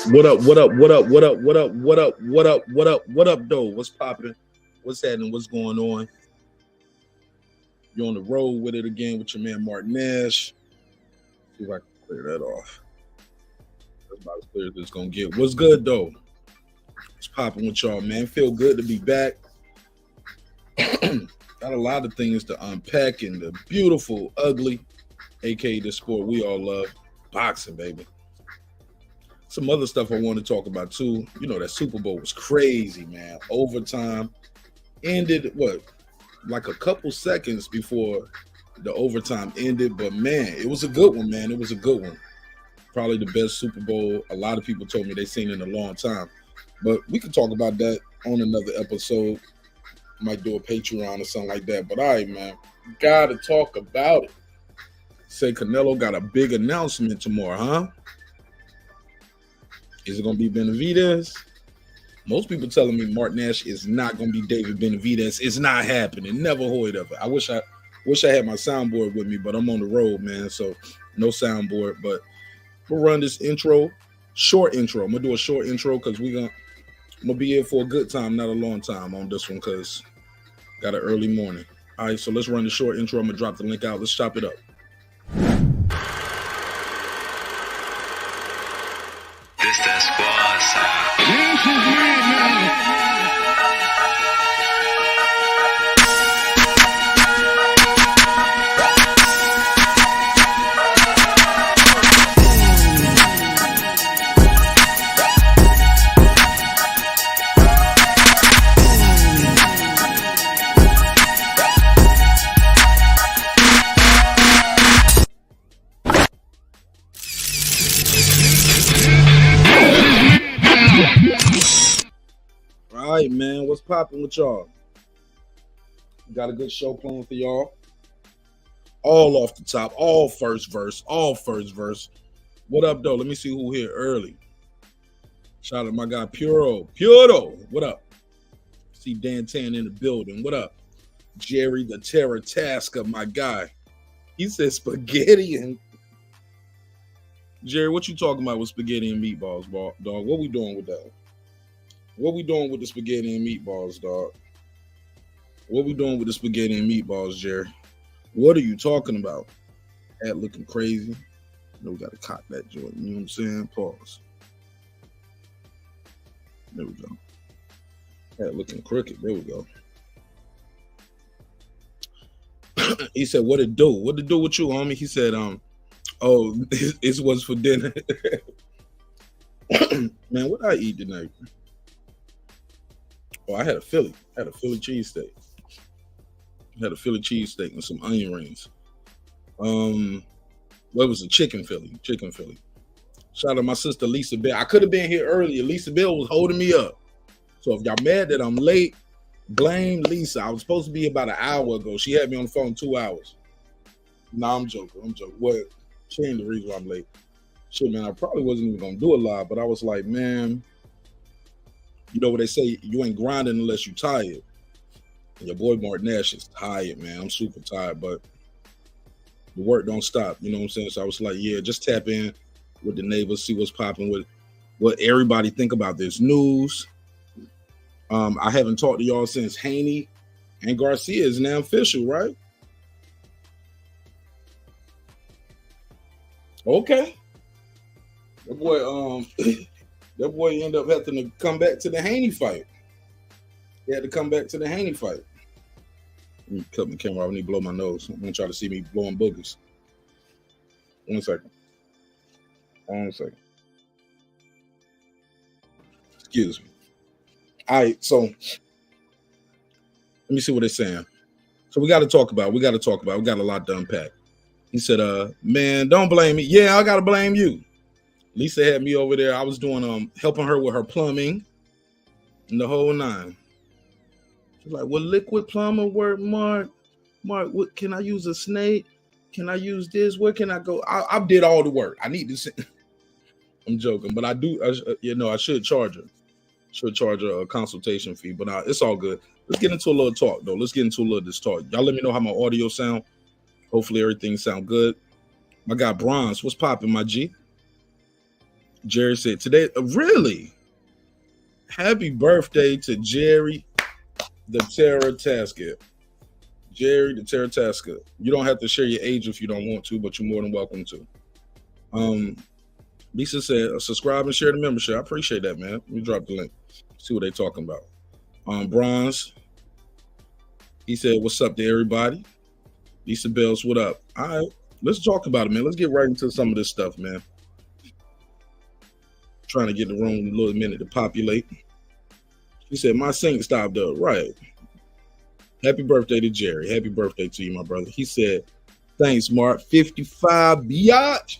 What up? What up? What up? What up? What up? What up? What up? What up? What up, though? What's popping? What's happening? What's going on? You're on the road with it again with your man Martyn. See if I can clear that off. That's about as clear as it's gonna get. What's good though? What's popping with y'all, man? Feel good to be back. Got a lot of things to unpack in the beautiful, ugly, aka the sport we all love, boxing, baby. Some other stuff I want to talk about too. You know, that Super Bowl was crazy, man. Overtime ended like a couple seconds before the overtime ended, but man, it was a good one, man. It was a good one. Probably the best Super Bowl a lot of people told me they've seen in a long time. But we can talk about that on another episode. Might do a Patreon or something like that. But all right, man, gotta talk about it. Say Canelo got a big announcement tomorrow, huh? Is it gonna be Benavidez? Most people telling me Martyn Nash is not gonna be David Benavidez. It's not happening. Never heard of it. I wish I had my soundboard with me, but I'm on the road, man. So no soundboard. But we'll run this intro, short intro. I'm gonna do a short intro because I'm gonna be here for a good time, not a long time on this one, because got an early morning. All right, so let's run the short intro. I'm gonna drop the link out. Let's chop it up. This that squad side. All right, man, what's popping with y'all? Got a good show planned for y'all. All off the top, all first verse. What up, though? Let me see who here early. Shout out my guy Puro. What up? See Dan Tan in the building. What up? Jerry the Terror Tasker, my guy. He said spaghetti and Jerry, what you talking about with spaghetti and meatballs, dog? What we doing with that? What we doing with the spaghetti and meatballs, dog? What we doing with the spaghetti and meatballs, Jerry? What are you talking about? Hat looking crazy. No, we gotta cock that joint. You know what I'm saying? Pause. There we go. Hat looking crooked. There we go. He said, "What it do? What it do with you, homie?" He said, "Oh, this was for dinner." Man, what I eat tonight? Oh, I had a Philly cheesesteak. Had a Philly cheesesteak with some onion rings. What was a chicken Philly? Shout out my sister Lisa Bell. I could have been here earlier. Lisa Bell was holding me up. So if y'all mad that I'm late, blame Lisa. I was supposed to be about an hour ago. She had me on the phone 2 hours. Nah, I'm joking. What? She ain't the reason why I'm late. Shit, man, I probably wasn't even gonna do a live, but I was like, man, you know what they say, you ain't grinding unless you tired. And your boy Martyn Nash is tired, man. I'm super tired, but the work don't stop. You know what I'm saying? So I was like, yeah, just tap in with the neighbors, see what's popping with what everybody think about this news. I haven't talked to y'all since Haney and Garcia is now official, right? Okay. That boy ended up having to come back to the Haney fight. He had to come back to the Haney fight. Let me cut my camera off. I need to blow my nose. I'm going to try to see me blowing boogers. One second. Excuse me. All right, so let me see what they're saying. So we got to talk about. We got a lot to unpack. He said, man, don't blame me. Yeah, I got to blame you. Lisa had me over there. I was doing helping her with her plumbing and the whole nine. She's like, "Well, liquid plumber work, Mark, what can I use a snake? Can I use this? Where can I go?" I did all the work. I need to. I'm joking, but I should charge her. Should charge her a consultation fee, but it's all good. Let's get into a little talk, though. Let's get into a little this talk. Y'all let me know how my audio sound. Hopefully everything sound good. My guy Bronze, what's popping, my G? Jerry said today, really? Happy birthday to Jerry the Terror Tasker. Jerry the Terror Tasker. You don't have to share your age if you don't want to, but you're more than welcome to. Lisa said, subscribe and share the membership. I appreciate that, man. Let me drop the link. See what they talking about. Bronze. He said, what's up to everybody? Lisa Bells, what up? All right, let's talk about it, man. Let's get right into some of this stuff, man. Trying to get the room a little minute to populate. He said, my sync stopped up. Right. Happy birthday to Jerry. Happy birthday to you, my brother. He said, thanks, Mark. 55 biatch.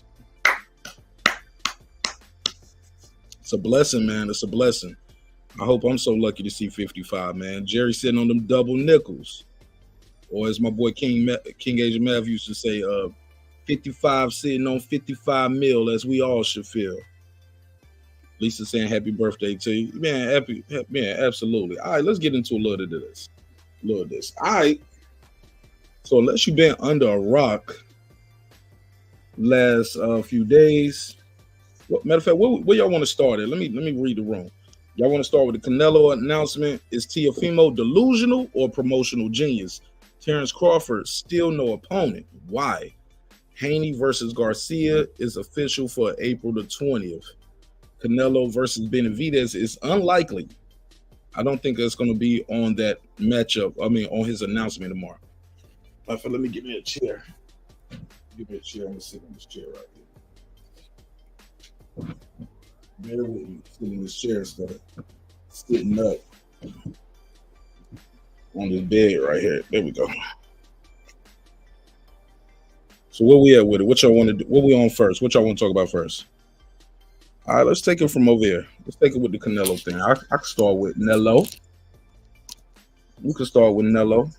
It's a blessing, man. It's a blessing. I hope I'm so lucky to see 55, man. Jerry sitting on them double nickels. Or as my boy King Agent Mav used to say, 55 sitting on 55 mil, as we all should feel. Lisa saying happy birthday to you. Man, man, absolutely. All right, let's get into a little of this. All right. So unless you've been under a rock last few days, matter of fact, where y'all want to start at? Let me read the room. Y'all want to start with the Canelo announcement? Is Teofimo delusional or promotional genius? Terence Crawford still no opponent. Why? Haney versus Garcia is official for April the 20th. Canelo versus Benavidez is unlikely. I don't think it's going to be on that matchup. I mean, on his announcement tomorrow. Let me give me a chair. Give me a chair. I'm going to sit on this chair right here. Bear with me. Sit in this chair instead of sitting up on this bed right here. There we go. So where we at with it? What y'all want to do? What we on first? What y'all want to talk about first? All right, let's take it from over here. Let's take it with the Canelo thing. I can start with Nello. We can start with Nello.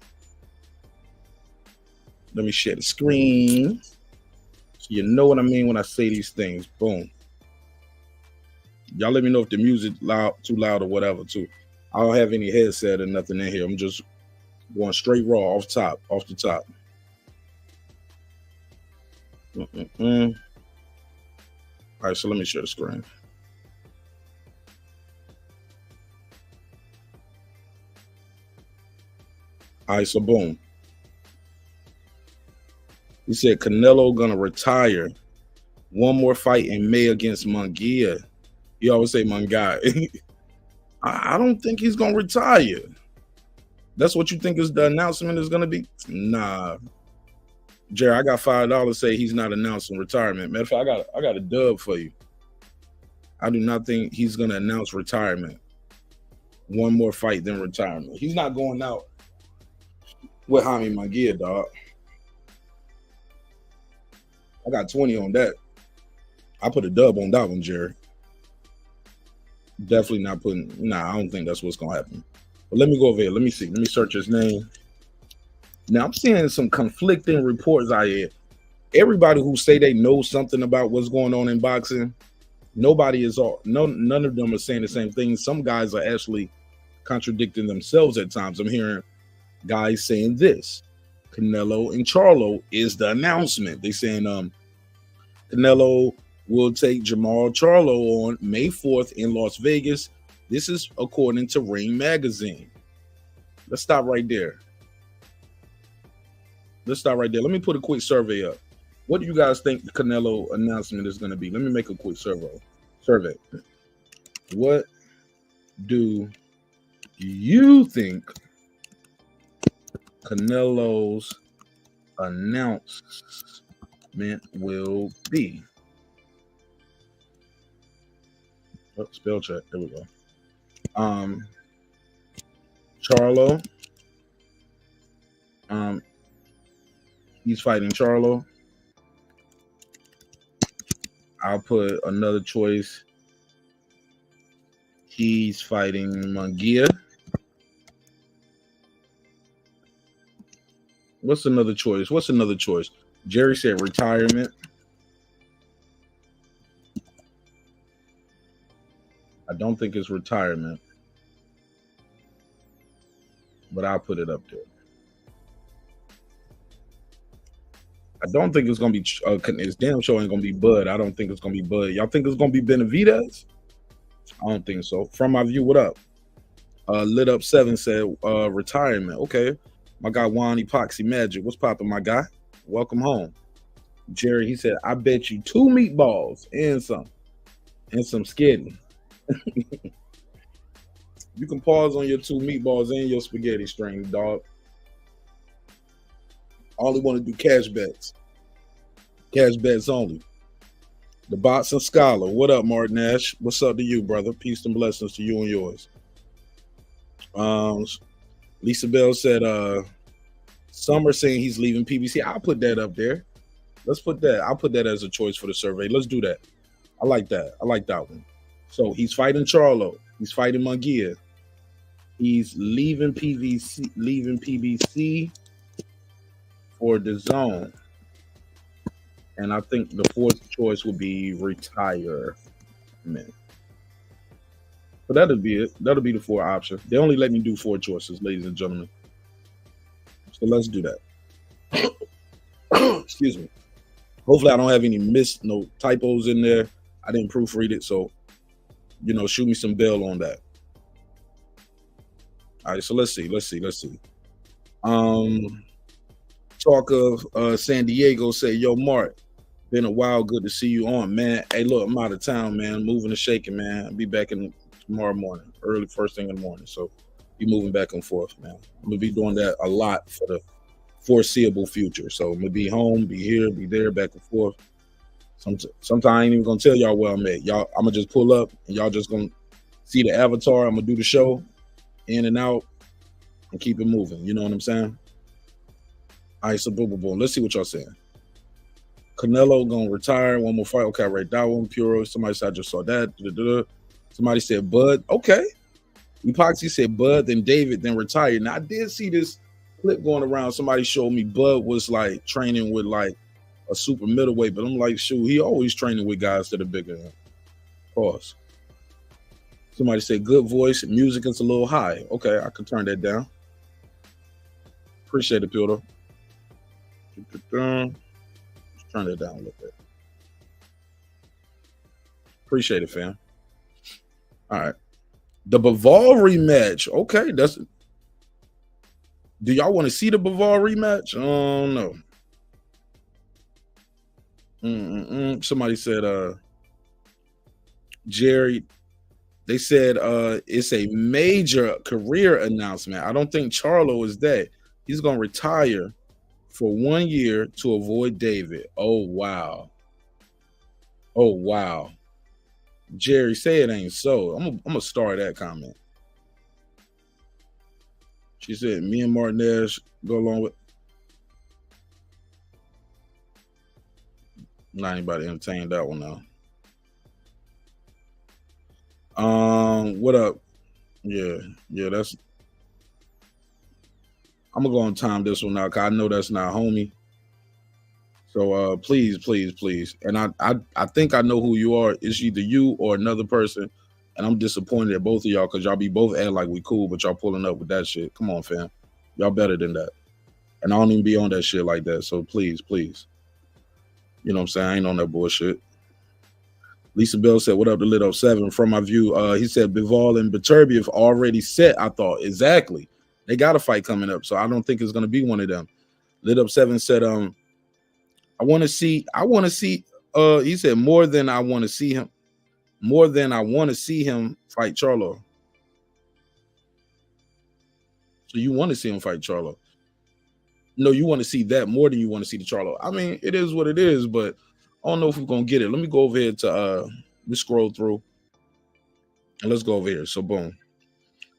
Let me share the screen. So you know what I mean when I say these things. Boom. Y'all let me know if the music too loud or whatever too. I don't have any headset or nothing in here. I'm just going straight raw off the top. All right, so let me share the screen. All right, so boom. He said Canelo gonna retire. One more fight in May against Munguia. You always say Munguia. I don't think he's gonna retire. That's what you think is the announcement is gonna be? Nah. Jerry, I got $5 say he's not announcing retirement. Matter of fact, I got a dub for you. I do not think he's gonna announce retirement. One more fight than retirement. He's not going out with Jaime Munguia, dog. I got 20 on that. I put a dub on that one, Jerry. Definitely not putting. Nah, I don't think that's what's gonna happen. But let me go over here. Let me see. Let me search his name. Now I'm seeing some conflicting reports out here. Everybody who say they know something about what's going on in boxing, none of them are saying the same thing. Some guys are actually contradicting themselves at times. I'm hearing guys saying this: Canelo and Charlo is the announcement. They saying Canelo will take Jamal Charlo on May 4th in Las Vegas. This is according to Ring Magazine. Let's stop right there. Let me put a quick survey up. What do you guys think the Canelo announcement is going to be? Let me make a quick survey. What do you think Canelo's announcement will be? Oh, spell check. There we go. Charlo. He's fighting Charlo. I'll put another choice. He's fighting Munguia. What's another choice? Jerry said retirement. I don't think it's retirement, but I'll put it up there. I don't think it's gonna be. It's damn sure ain't gonna be Bud. I don't think it's gonna be Bud. Y'all think it's gonna be Benavidez? I don't think so. From my view, what up? Lit up 7 said retirement. Okay, my guy Juan Epoxy Magic. What's poppin', my guy? Welcome home. Jerry, he said, I bet you 2 meatballs and some skitty. You can pause on your 2 meatballs and your spaghetti string, dog. I only want to do cash bets. Cash bets only. The Boxing Scholar. What up, Martin Nash? What's up to you, brother? Peace and blessings to you and yours. Lisa Bell said, Summer saying he's leaving PBC. I'll put that up there. Let's put that. I'll put that as a choice for the survey. Let's do that. I like that. I like that one. So he's fighting Charlo. He's fighting Munguia. He's leaving PBC for the zone. And I think the 4th choice would be retirement. But that'll be it. That'll be the 4 options. They only let me do 4 choices, ladies and gentlemen. So let's do that. Excuse me. Hopefully I don't have any no typos in there. I didn't proofread it, so shoot me some bell on that. All right, so let's see. Talk of San Diego say, yo, Mark, been a while. Good to see you on, man. Hey, look, I'm out of town, man. Moving and shaking, man. I'll be back in tomorrow morning, early first thing in the morning. So be moving back and forth, man. I'm gonna be doing that a lot for the foreseeable future. So I'm gonna be home, be here, be there, back and forth. Sometimes I ain't even gonna tell y'all where I'm at. Y'all, I'm gonna just pull up and y'all just gonna see the avatar. I'm gonna do the show in and out and keep it moving. You know what I'm saying? All right, so boom. Let's see what y'all saying. Canelo gonna retire. 1 more fight. Okay, I read that one. Puro. Somebody said I just saw that. Somebody said Bud. Okay. Epoxy said Bud, then David, then retired. Now I did see this clip going around. Somebody showed me Bud was like training with like a super middleweight, but I'm like, shoot, he always training with guys that are bigger than him. Pause. Somebody said good voice. Music is a little high. Okay, I can turn that down. Appreciate it, Puro. Just turn that down a little bit. Appreciate it, fam. All right. The Bivol rematch. Okay, that's. Do y'all want to see the Bivol rematch? Oh no. Somebody said, Jerry. They said it's a major career announcement. I don't think Charlo is that. He's gonna retire for 1 year to avoid David. Oh wow. Jerry, say it ain't so. I'm gonna start that comment. She said, me and Martinez go along with. Not anybody entertained that one now. What up? Yeah, that's. I'm gonna go on time this one now, cause I know that's not homie. So please. And I think I know who you are. It's either you or another person. And I'm disappointed at both of y'all because y'all be both acting like we cool, but y'all pulling up with that shit. Come on, fam. Y'all better than that. And I don't even be on that shit like that. So please. You know what I'm saying? I ain't on that bullshit. Lisa Bell said, what up to Lit Up 7? From my view, he said Bivol and Beterbiev already set, I thought. Exactly. They got a fight coming up, so I don't think it's going to be one of them. Lit Up 7 said, I want to see, he said, more than I want to see him fight Charlo. So you want to see him fight Charlo. No, you want to see that more than you want to see the Charlo. I mean, it is what it is, but I don't know if we're going to get it. Let me go over here to, we scroll through. And let's go over here. So, boom.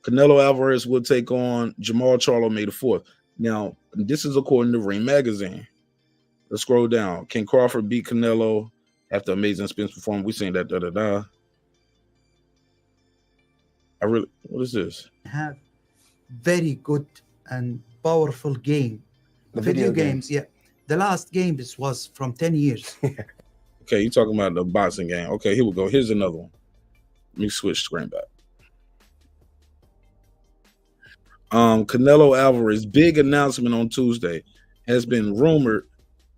Canelo Alvarez will take on Jamal Charlo May the 4th. Now, this is according to Ring Magazine. Let's scroll down. Can Crawford beat Canelo after amazing Spence performance? We seen that, what is this? Have very good and powerful game. The Video games, yeah. The last game, this was from 10 years. Okay, you talking about the boxing game. Okay, here we go. Here's another one. Let me switch screen back. Canelo Alvarez, big announcement on Tuesday, has been rumored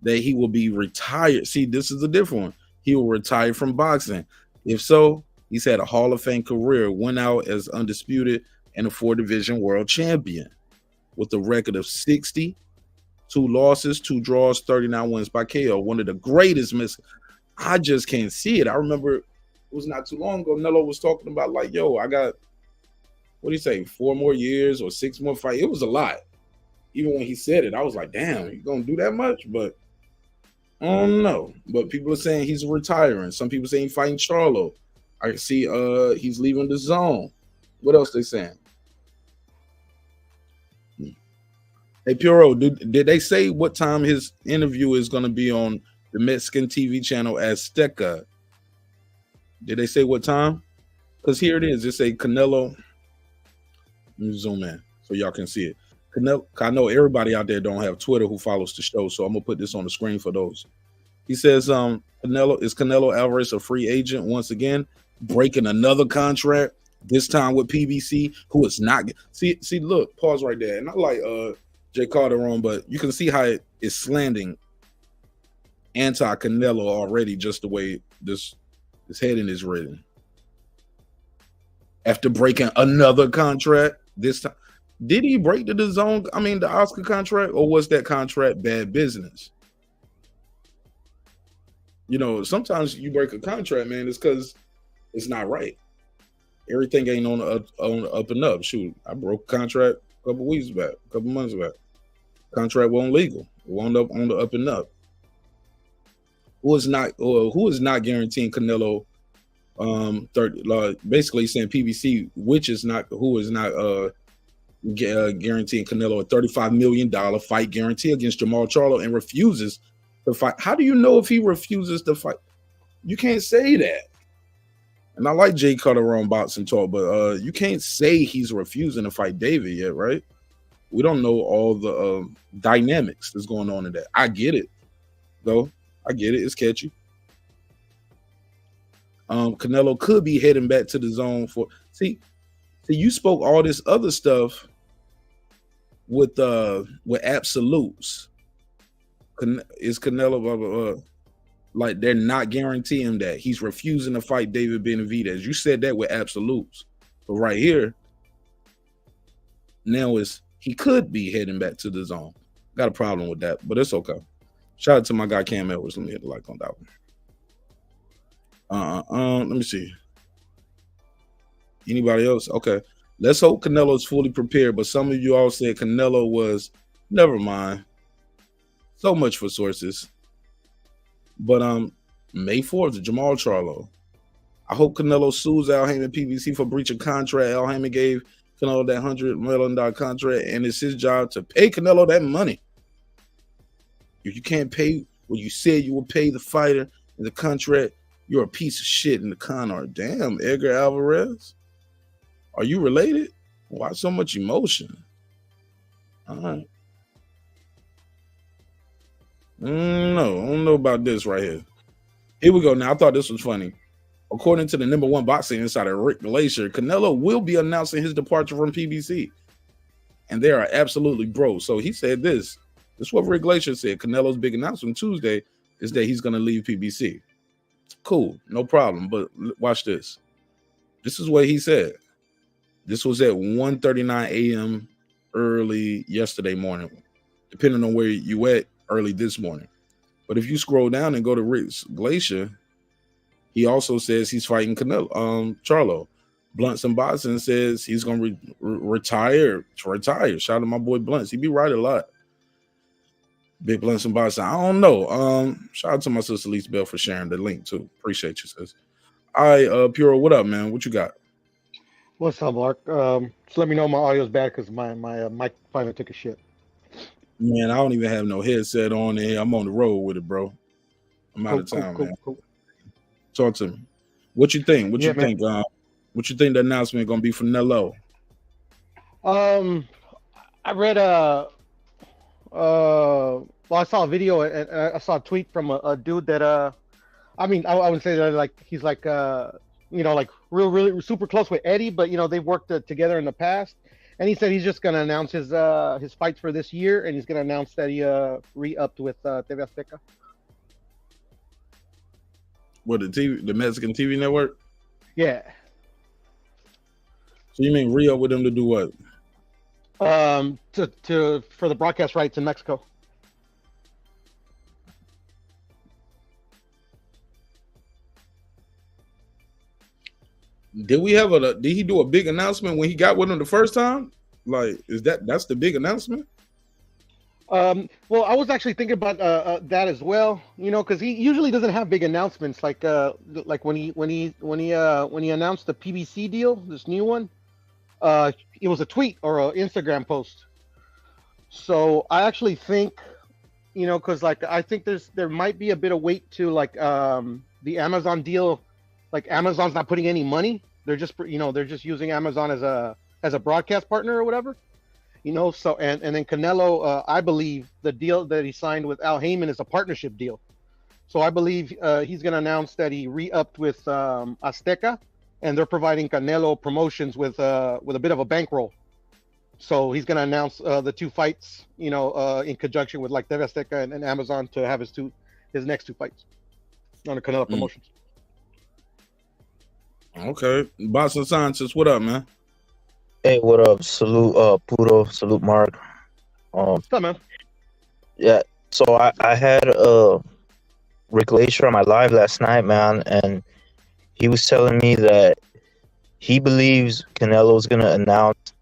that he will be retired. See, this is a different one. He will retire from boxing. If so, he's had a Hall of Fame career, went out as undisputed and a 4-division world champion with a record of 60, 2 losses, 2 draws, 39 wins by KO. One of the greatest I just can't see it. I remember it was not too long ago, Nello was talking about like, yo, I got, what do you say, 4 more years or 6 more fights? It was a lot. Even when he said it, I was like, damn, you gonna do that much? But I don't know. But people are saying he's retiring. Some people saying he's fighting Charlo. I see he's leaving the zone. What else they saying? Hey, Puro, did they say what time his interview is going to be on the Mexican TV channel Azteca? Did they say what time? Because here it is. It say Canelo. Let me zoom in so y'all can see it. Canelo, I know everybody out there don't have Twitter who follows the show, so I'm going to put this on the screen for those. He says, Canelo Alvarez a free agent once again, breaking another contract, this time with PBC, who is not. See, look, pause right there. And I like Jay Carter on, but you can see how it is slanting anti-Canelo already, just the way this heading is written. After breaking another contract, this time, did he break the DAZN, the Oscar contract, or was that contract bad business? You know, sometimes you break a contract, man, it's because it's not right. Everything ain't on the up and up. Shoot, I broke a contract a couple weeks back, a couple months back. Contract wasn't legal. It wound up on the up and up. Who is not guaranteeing Canelo 30? Basically saying PBC, who is not guaranteeing Canelo a $35 million fight guarantee against Jamal Charlo and refuses to fight. How do you know if he refuses to fight? You can't say that. And I like Jay Cutter on Boxing Talk, but you can't say he's refusing to fight David yet, right? We don't know all the dynamics that's going on in that. I get it, though. I get it. It's catchy. Canelo could be heading back to the zone for. See, you spoke all this other stuff with absolutes. Is Canelo blah, blah, blah, like they're not guaranteeing that he's refusing to fight David Benavidez? You said that with absolutes, but right here now is he could be heading back to the zone. Got a problem with that, but it's okay. Shout out to my guy Cam Edwards. Let me hit the like on that one. Let me see. Anybody else? Okay. Let's hope Canelo's fully prepared. But some of you all said Canelo was. Never mind. So much for sources. But May 4th, Jamal Charlo. I hope Canelo sues Al Haymon PBC for breach of contract. Al Haymon gave Canelo that $100 million contract, and it's his job to pay Canelo that money. If you can't pay what you said you will pay the fighter in the contract, you're a piece of shit in the con art. Damn, Edgar Alvarez. Are you related? Why so much emotion? All right. No, I don't know about this right here. Here we go. Now, I thought this was funny. According to the #1 boxing insider, Rick Glacier, Canelo will be announcing his departure from PBC. And they are absolutely bro. So he said this. This is what Rick Glacier said. Canelo's big announcement Tuesday is that he's going to leave PBC. Cool. No problem. But watch this. This is what he said. This was at 1:39 a.m. early yesterday morning, depending on where you at early this morning. But if you scroll down and go to Rick Glacier, he also says he's fighting Canelo, Charlo. Blunts and Boxing says he's going to retire. Shout out to my boy Blunts. He be right a lot. Big Blunts and Boxing. I don't know. Shout out to my sister Lisa Bell for sharing the link too. Appreciate you, sis. All right, Puro, what up, man? What you got? What's up, Mark? Just let me know my audio's bad because my mic finally took a shit. Man, I don't even have no headset on here. I'm on the road with it, bro. I'm out of town, man. Cool. Talk to me. What you think? What you think? What you think the announcement gonna be from Nello? I read well, I saw a video and I saw a tweet from a dude that I would say that like he's like like really super close with Eddie, but they've worked together in the past. And he said he's just gonna announce his fights for this year, and he's gonna announce that he re-upped with TV Azteca. What, the Mexican TV network? Yeah. So you mean re-up with them to do what? For the broadcast rights in Mexico. Did he do a big announcement when he got with him the first time? Like, that's the big announcement? Well, I was actually thinking about that as well, you know, because he usually doesn't have big announcements like when he announced the PBC deal, this new one. It was a tweet or an Instagram post. So I actually think, you know, because like I think there might be a bit of weight to like the Amazon deal. Like Amazon's not putting any money; they're just using Amazon as a broadcast partner or whatever. You know, so and then Canelo, I believe the deal that he signed with Al Heyman is a partnership deal. So I believe he's going to announce that he re-upped with Azteca, and they're providing Canelo promotions with a bit of a bankroll. So he's going to announce the two fights, you know, in conjunction with like TV Azteca and Amazon to have his next two fights on the Canelo promotions. Okay, Boston Scientist, what up, man? Hey, what up? Salute, Puro. Salute, Mark. What's up, man? Yeah. So I had Rick Glacier on my live last night, man, and he was telling me that he believes Canelo's gonna announce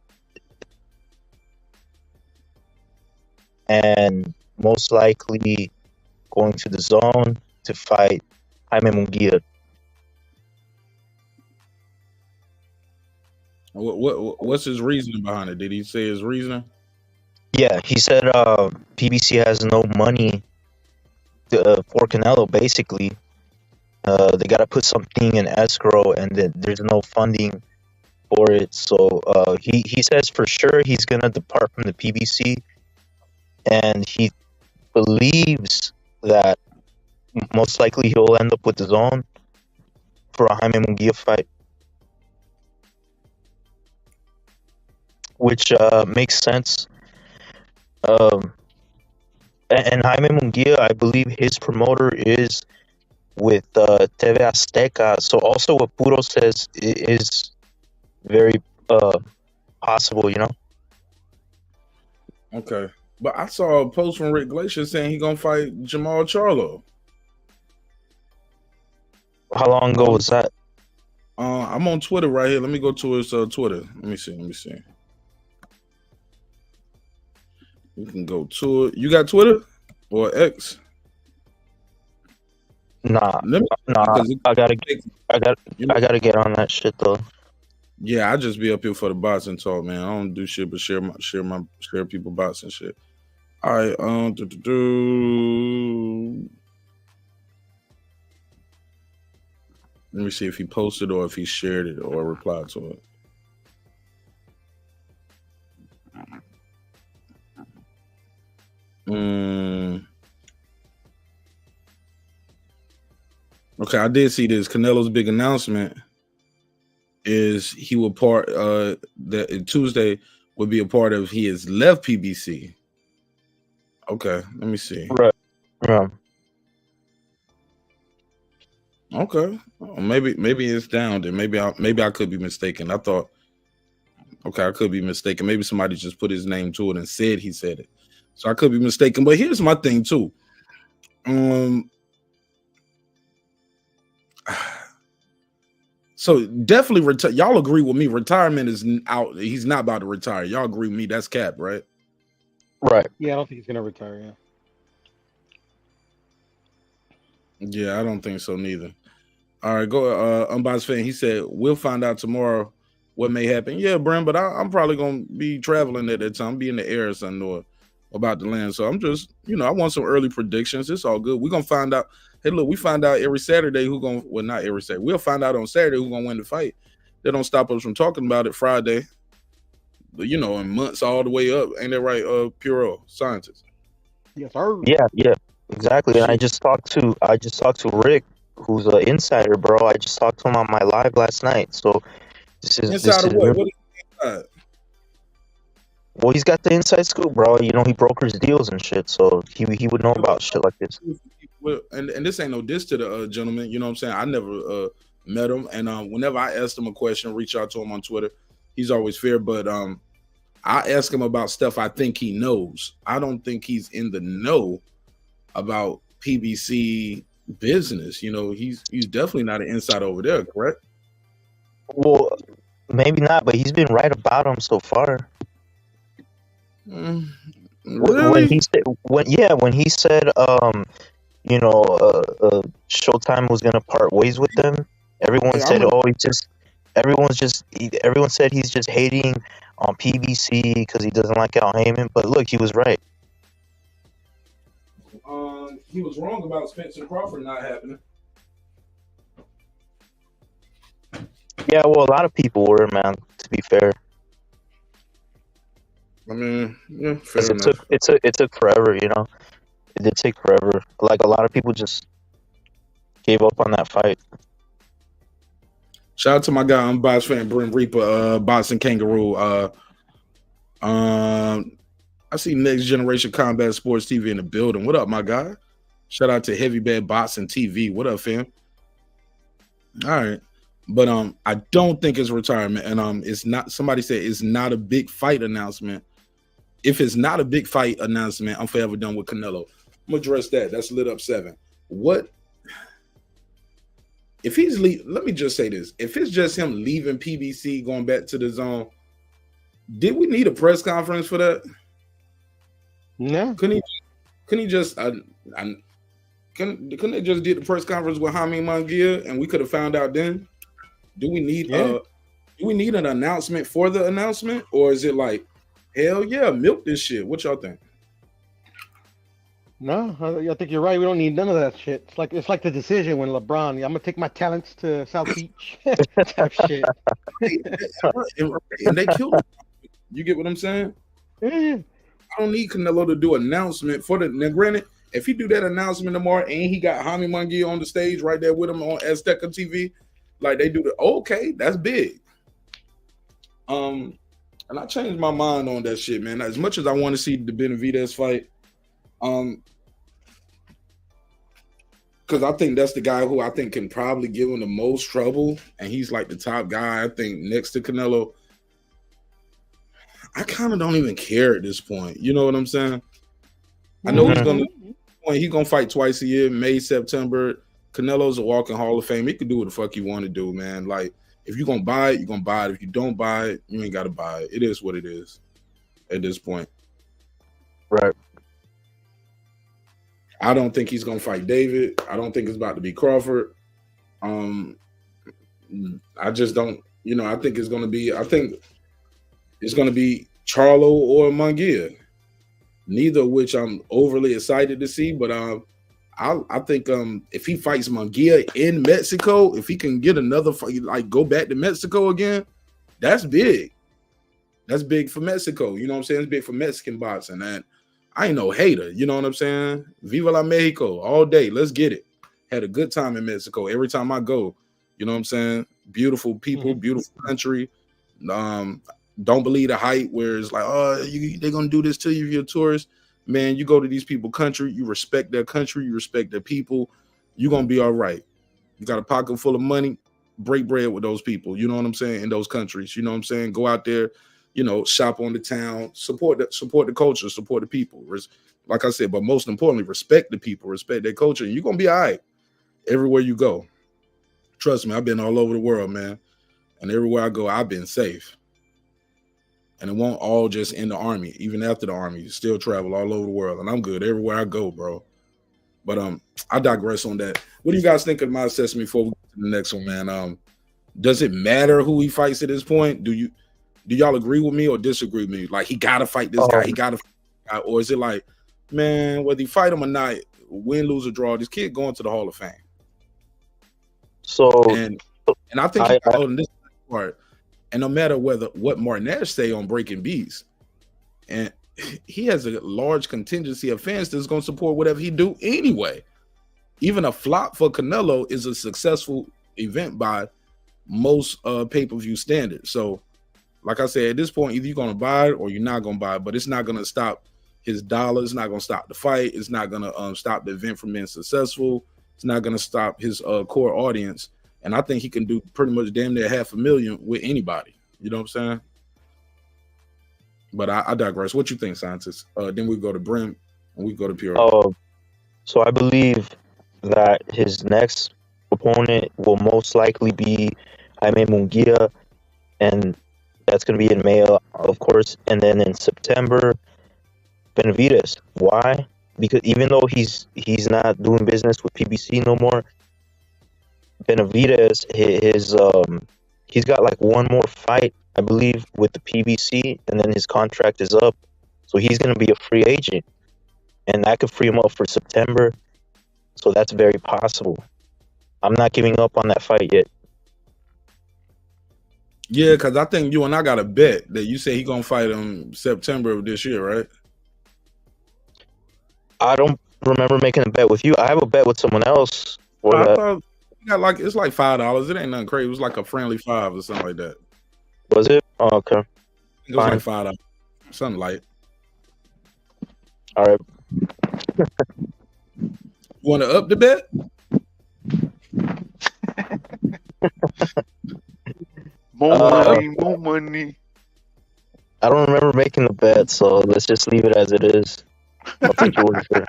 and most likely going to the zone to fight Jaime Munguia. What's his reasoning behind it? Did he say his reasoning? Yeah, he said PBC has no money for Canelo, basically. They got to put something in escrow, and then there's no funding for it. So he says for sure he's going to depart from the PBC, and he believes that most likely he'll end up with the zone for a Jaime Munguia fight. Which makes sense. And Jaime Munguia, I believe his promoter is with TV Azteca. So also what Puro says is very possible, you know? Okay. But I saw a post from Rick Glacier saying he's going to fight Jamal Charlo. How long ago was that? I'm on Twitter right here. Let me go to his Twitter. Let me see. We can go to it. You got Twitter or X? Nah. I gotta get on that shit though. Yeah, I just be up here for the boxing talk, man. I don't do shit but share people boxing shit. All right, let me see if he posted or if he shared it or replied to it. Okay, I did see this. Canelo's big announcement is he will that Tuesday would be a part of he has left PBC. Okay, let me see. Right. Yeah. Okay, maybe it's down there. Maybe I could be mistaken. I thought. Okay, I could be mistaken. Maybe somebody just put his name to it and said he said it. So I could be mistaken, but here's my thing too. So definitely y'all agree with me. Retirement is out. He's not about to retire. Y'all agree with me? That's cap, right? Right. Yeah, I don't think he's gonna retire. Yeah. Yeah, I don't think so neither. All right, go. Unbiased fan. He said we'll find out tomorrow what may happen. Yeah, Bram, but I'm probably gonna be traveling at that time. Be in the air or something or about the land. So I'm just, I want some early predictions. It's all good. We're gonna find out. Hey, look, we find out every Saturday not every Saturday. We'll find out on Saturday who's gonna win the fight. They don't stop us from talking about it Friday. But in months all the way up. Ain't that right, Puro Scientist? Yes, sir. Yeah, exactly. And I just talked to Rick, who's an insider, bro. I just talked to him on my live last night. So this is Insider what? What is inside? Well, he's got the inside scoop, bro. You know, he brokers deals and shit, so he would know about shit like this. Well, and this ain't no diss to the gentleman. You know what I'm saying? I never met him, and whenever I asked him a question, reach out to him on Twitter. He's always fair, but I ask him about stuff I think he knows. I don't think he's in the know about PBC business. You know, he's definitely not an insider over there, correct? Well, maybe not, but he's been right about him so far. Really? When he said, you know, Showtime was gonna part ways with them, everyone said, everyone said he's just hating on PBC because he doesn't like Al Heyman. But look, he was right. He was wrong about Spence Crawford not happening. Yeah, well, a lot of people were, man. To be fair, I mean, yeah, fair enough. It took forever, you know. It did take forever. Like a lot of people just gave up on that fight. Shout out to my guy, I'm Box Fan, Brim Reaper, Boxing Kangaroo. I see Next Generation Combat Sports TV in the building. What up, my guy? Shout out to Heavy Bad Boxing TV. What up, fam? All right. But I don't think it's retirement. And it's not, somebody said it's not a big fight announcement. If it's not a big fight announcement, I'm forever done with Canelo. I'm gonna address that. That's lit up 7. What if he's let me just say this. If it's just him leaving PBC, going back to the zone, did we need a press conference for that? No. Couldn't he just couldn't they just did the press conference with Jaime Munguia and we could have found out then? Do we need an announcement for the announcement, or is it like, hell yeah, milk this shit? What y'all think? No, I think you're right. We don't need none of that shit. It's like the decision when LeBron, I'm gonna take my talents to South Beach type shit. And they killed him. You get what I'm saying? Yeah. I don't need Canelo to do announcement for the. Now, granted, if he do that announcement tomorrow and he got Jaime Munguia on the stage right there with him on Azteca TV, like they do okay, that's big. And I changed my mind on that shit, man. As much as I want to see the Benavidez fight, because I think that's the guy who I think can probably give him the most trouble, and he's like the top guy, I think, next to Canelo. I kind of don't even care at this point. You know what I'm saying? I know he's gonna fight twice a year, May, September. Canelo's a walking Hall of Fame. He can do what the fuck he want to do, man. Like, if you're gonna buy it, you're gonna buy it. If you don't buy it, you ain't gotta buy it. It is what it is at this point. Right. I don't think he's gonna fight David. I don't think it's about to be Crawford. I just don't, I think it's gonna be Charlo or Munguia. Neither of which I'm overly excited to see, but I think if he fights Munguia in Mexico, if he can get another fight, like go back to Mexico again, that's big. That's big for Mexico. You know what I'm saying? It's big for Mexican boxing. And I ain't no hater. You know what I'm saying? Viva la Mexico all day. Let's get it. Had a good time in Mexico every time I go. You know what I'm saying? Beautiful people, beautiful country. Don't believe the hype where it's like, oh, they're going to do this to you if you're a tourist. Man, you go to these people's country, you respect their country, you respect their people, you're going to be all right. You got a pocket full of money, break bread with those people, you know what I'm saying, in those countries. You know what I'm saying? Go out there, shop on the town, support the culture, support the people. Like I said, but most importantly, respect the people, respect their culture, and you're going to be all right everywhere you go. Trust me, I've been all over the world, man. And everywhere I go, I've been safe. And it won't all just in the army. Even after the army, you still travel all over the world. And I'm good everywhere I go, bro. But I digress on that. What do you guys think of my assessment before we get to the next one, man? Does it matter who he fights at this point? Do y'all agree with me or disagree with me? Like, he got to fight this guy. He got to fight this guy. Or is it like, man, whether he fight him or not, win, lose, or draw, this kid going to the Hall of Fame. So, and I think this part. And no matter what Martin Nash say on Breaking Beats, and he has a large contingency of fans that's going to support whatever he do anyway. Even a flop for Canelo is a successful event by most pay-per-view standards. So, like I said, at this point, either you're gonna buy it or you're not gonna buy it. But it's not gonna stop his dollar. It's not gonna stop the fight. It's not gonna stop the event from being successful. It's not gonna stop his core audience. And I think he can do pretty much damn near 500,000 with anybody. You know what I'm saying? But I digress. What you think, scientist? Then we go to Brim and we go to Pure. So I believe that his next opponent will most likely be Jaime Munguia, and that's going to be in May, of course. And then in September, Benavidez. Why? Because even though he's not doing business with PBC no more, Benavidez, he's got like one more fight, I believe, with the PBC, and then his contract is up. So he's going to be a free agent, and that could free him up for September. So that's very possible. I'm not giving up on that fight yet. Yeah, because I think you and I got a bet that you say he's going to fight in September of this year, right? I don't remember making a bet with you. I have a bet with someone else. I thought you got like, it's like $5. It ain't nothing crazy. It was like a friendly $5 or something like that. Was it? Oh, okay. It was like $5. Something light. All right. You want to up the bet? More money. I don't remember making the bet, so let's just leave it as it is. I'll take your word for it.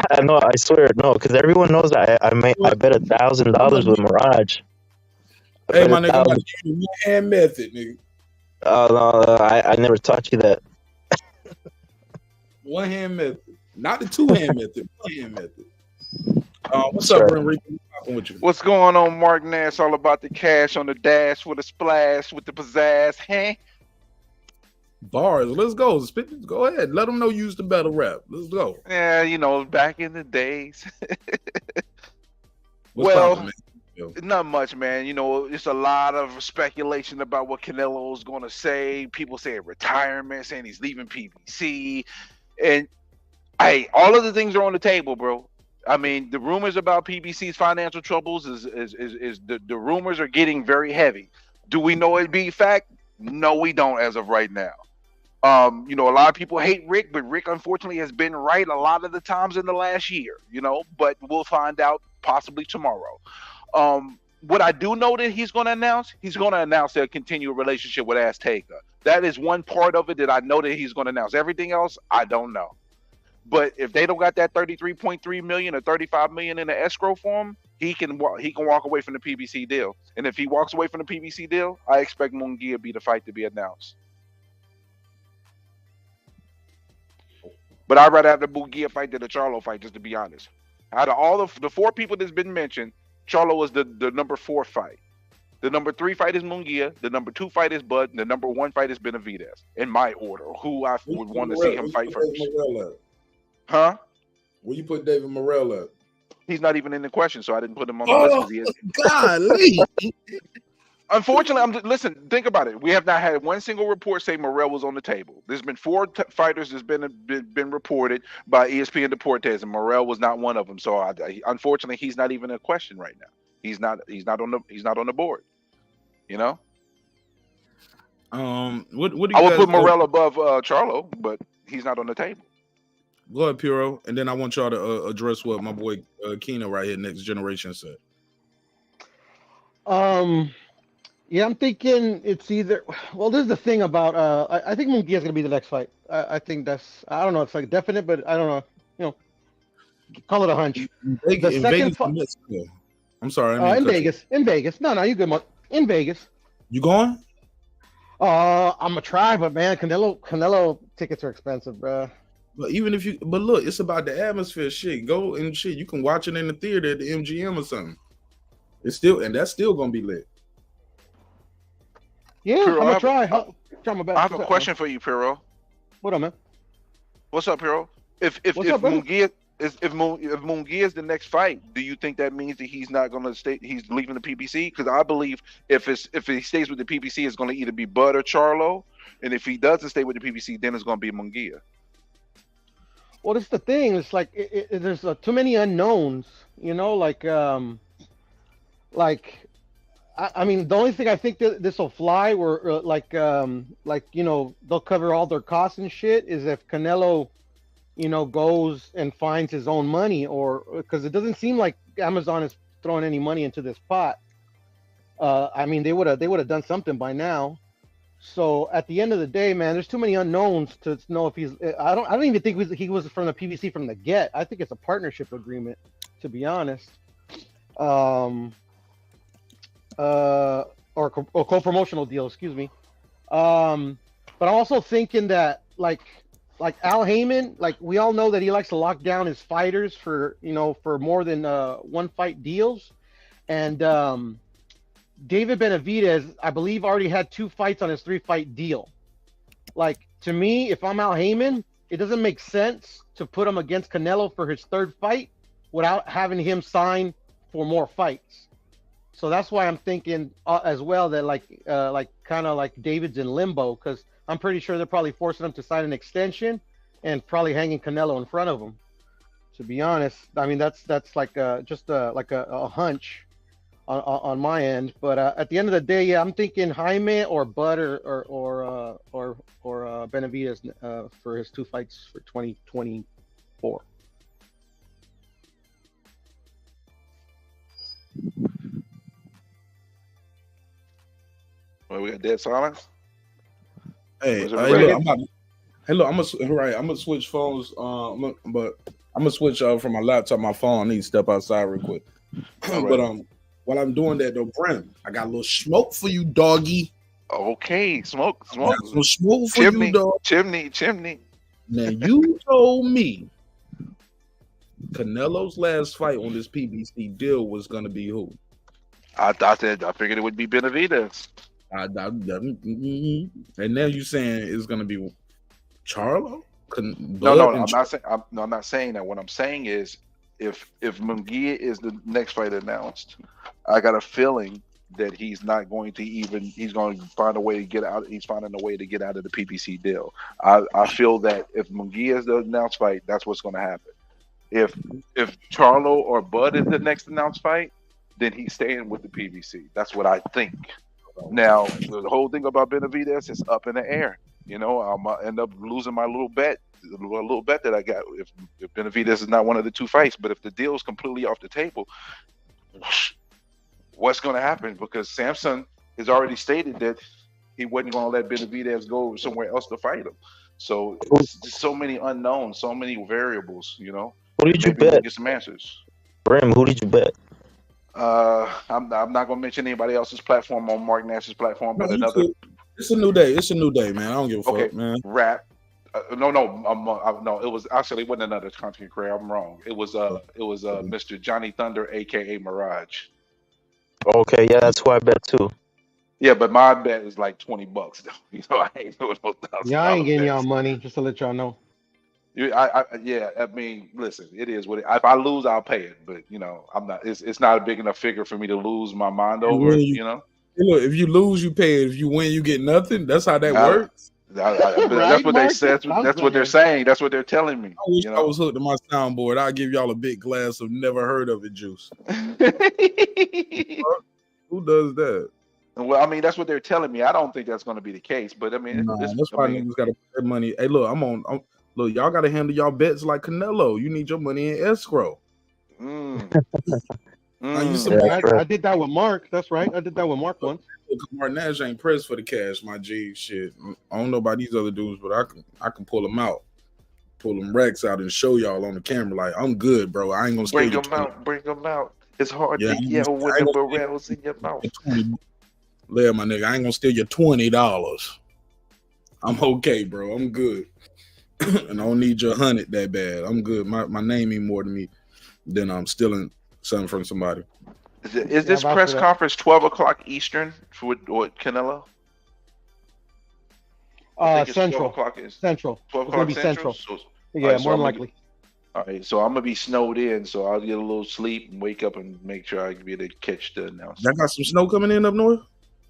I know, I swear, no, because everyone knows that I bet $1,000 with Mirage. Hey, my nigga, I'm about to give you the one-hand method, nigga. No, I never taught you that. One-hand method. Not the two-hand method. One-hand method. What's up, Brim? With you? What's going on, Mark Nash? All about the cash on the dash with a splash with the pizzazz, huh? Bars. Let's go. Go ahead. Let them know you used the better rap. Let's go. Yeah, you know, back in the days. Well, not much, man. You know, it's a lot of speculation about what Canelo's going to say. People saying retirement, saying he's leaving PBC. And all of the things are on the table, bro. I mean, the rumors about PBC's financial troubles is the rumors are getting very heavy. Do we know it be fact? No, we don't as of right now. You know, a lot of people hate Rick, but Rick unfortunately has been right a lot of the times in the last year, you know, but we'll find out possibly tomorrow. What I do know that he's going to announce their continued relationship with Azteca. That is one part of it that I know that he's going to announce. Everything else, I don't know. But if they don't got that 33.3 million or 35 million in the escrow form, he can walk away from the PBC deal. And if he walks away from the PBC deal, I expect Munguia be the fight to be announced. But I'd rather have the Munguia fight than the Charlo fight, just to be honest. Out of all the 4 people that's been mentioned, Charlo was the number 4 fight. The number 3 fight is Munguia. The number 2 fight is Bud. And the number 1 fight is Benavidez. In my order, who I would want to see him fight first. Huh? Where you put David Morrell at? He's not even in the question, so I didn't put him on the list. He is. Golly. Unfortunately, listen, think about it. We have not had one single report say Morrell was on the table. There's been 4 fighters that's been reported by ESPN Deportes, and Morrell was not one of them. So unfortunately, he's not even a question right now. He's not on the board. You know. What do you I would put Morrell above Charlo, but he's not on the table. Go ahead, Puro, and then I want y'all to address what my boy Keno right here, Next Generation, said. Yeah, I'm thinking it's either. Well, this is the thing about. I think Munguia is gonna be the next fight. I think that's. I don't know. It's like definite, but I don't know. You know, call it a hunch. The second fight. I'm sorry. In Vegas. In Vegas. No, you good, Mark. In Vegas. You going? I'm gonna try, but man, Canelo tickets are expensive, bro. But look, it's about the atmosphere. Shit, go and shit. You can watch it in the theater at the MGM or something. That's still gonna be lit. Yeah, Piro, I'm gonna try. Try my best. I have a question for you, Piro. What up, man? What's up, Piro? If Munguia is the next fight, do you think that means that he's not gonna stay? He's leaving the PBC? Because I believe if he stays with the PBC, it's gonna either be Bud or Charlo, and if he doesn't stay with the PBC, then it's gonna be Munguia. Well, that's the thing. It's like there's too many unknowns. You know, like I I mean, the only thing I think that this will fly, or like you know, they'll cover all their costs and shit, is if Canelo, you know, goes and finds his own money, or because it doesn't seem like Amazon is throwing any money into this pot. I mean, they would have done something by now. So at the end of the day, man, there's too many unknowns to know if he's. I don't even think he was from the PBC from the get. I think it's a partnership agreement, to be honest. Or co-promotional deal, excuse me. But I'm also thinking that like Al Heyman, like we all know that he likes to lock down his fighters for, you know, for more than one fight deals, and David Benavidez, I believe, already had 2 fights on his 3-fight deal. Like, to me, if I'm Al Heyman, it doesn't make sense to put him against Canelo for his 3rd fight without having him sign for more fights. So that's why I'm thinking as well that like kind of like David's in limbo, because I'm pretty sure they're probably forcing him to sign an extension and probably hanging Canelo in front of him. To be honest, I mean that's like just like a hunch on my end. But at the end of the day, yeah, I'm thinking Jaime or Bud or Benavidez for his 2 fights for 2024. Well, we got dead silence. Hey, Was it hey, ready? look, I'm gonna switch phones. But I'm gonna switch from my laptop, my phone. I need to step outside real quick. All But right. while I'm doing that though, Brim, I got a little smoke for you, doggy. Okay, smoke. I got some smoke for you, dog. Chimney. Now you told me Canelo's last fight on this PBC deal was gonna be who? I figured it would be Benavidez. And now you saying it's gonna be Charlo? No, I'm not saying that. What I'm saying is, if Munguia is the next fight announced, I got a feeling that he's not going to he's going to find a way to get out. He's finding a way to get out of the PBC deal. I feel that if Munguia is the announced fight, that's what's going to happen. If Charlo or Bud is the next announced fight, then he's staying with the PBC. That's what I think. Now, the whole thing about Benavidez is up in the air. You know, I'm gonna end up losing my little bet that I got if Benavidez is not one of the 2 fights. But if the deal is completely off the table, what's going to happen? Because Samson has already stated that he wasn't going to let Benavidez go somewhere else to fight him. So it's just so many unknowns, so many variables. You know, Who did you maybe we'll bet? get some answers. Brim, who did you bet? I'm not going to mention anybody else's platform on Mark Nash's platform, but another. It's a new day. It's a new day, man. I don't give a fuck, man. Rap. No. It was actually, it wasn't another content creator. I'm wrong. It was Mr. Johnny Thunder, aka Mirage. Okay, yeah, that's who I bet too. Yeah, but my bet is like $20 though. You know, I ain't doing no $1,000. Yeah, I ain't getting y'all bets. money, just to let y'all know. I mean, listen, it is what if I lose, I'll pay it. But you know, I'm not. It's not a big enough figure for me to lose my mind over. You know. Look, if you lose, you pay it. If you win, you get nothing. That's how that works. That's what they said. That's what they're saying. That's what they're telling me. I wish I was hooked to my soundboard. I'll give y'all a big glass of never heard of it juice. Who does that? Well, I mean, that's what they're telling me. I don't think that's going to be the case. But I mean, that's why niggas got to put their money. Hey, look, look, y'all got to handle y'all bets like Canelo. You need your money in escrow. I did that with Mark. That's right. I did that with Mark once. Mark Nash ain't pressed for the cash, my G. Shit, I don't know about these other dudes, but I can pull them out, pull them racks out, and show y'all on the camera. Like, I'm good, bro. I ain't gonna bring them out. It's hard to yell with the barrels in your mouth. Yeah, my nigga, I ain't gonna steal your $20. I'm okay, bro. I'm good, and I don't need your 100 that bad. I'm good. My name mean more to me than I'm stealing something from somebody. Is this press conference 12 o'clock Eastern for Canelo? Central. 12 o'clock is Central. 12 o'clock be Central. So, yeah, more than likely. All right, so I'm gonna be snowed in, so I'll get a little sleep and wake up and make sure I can be able to catch the announcement. Y'all got some snow coming in up north?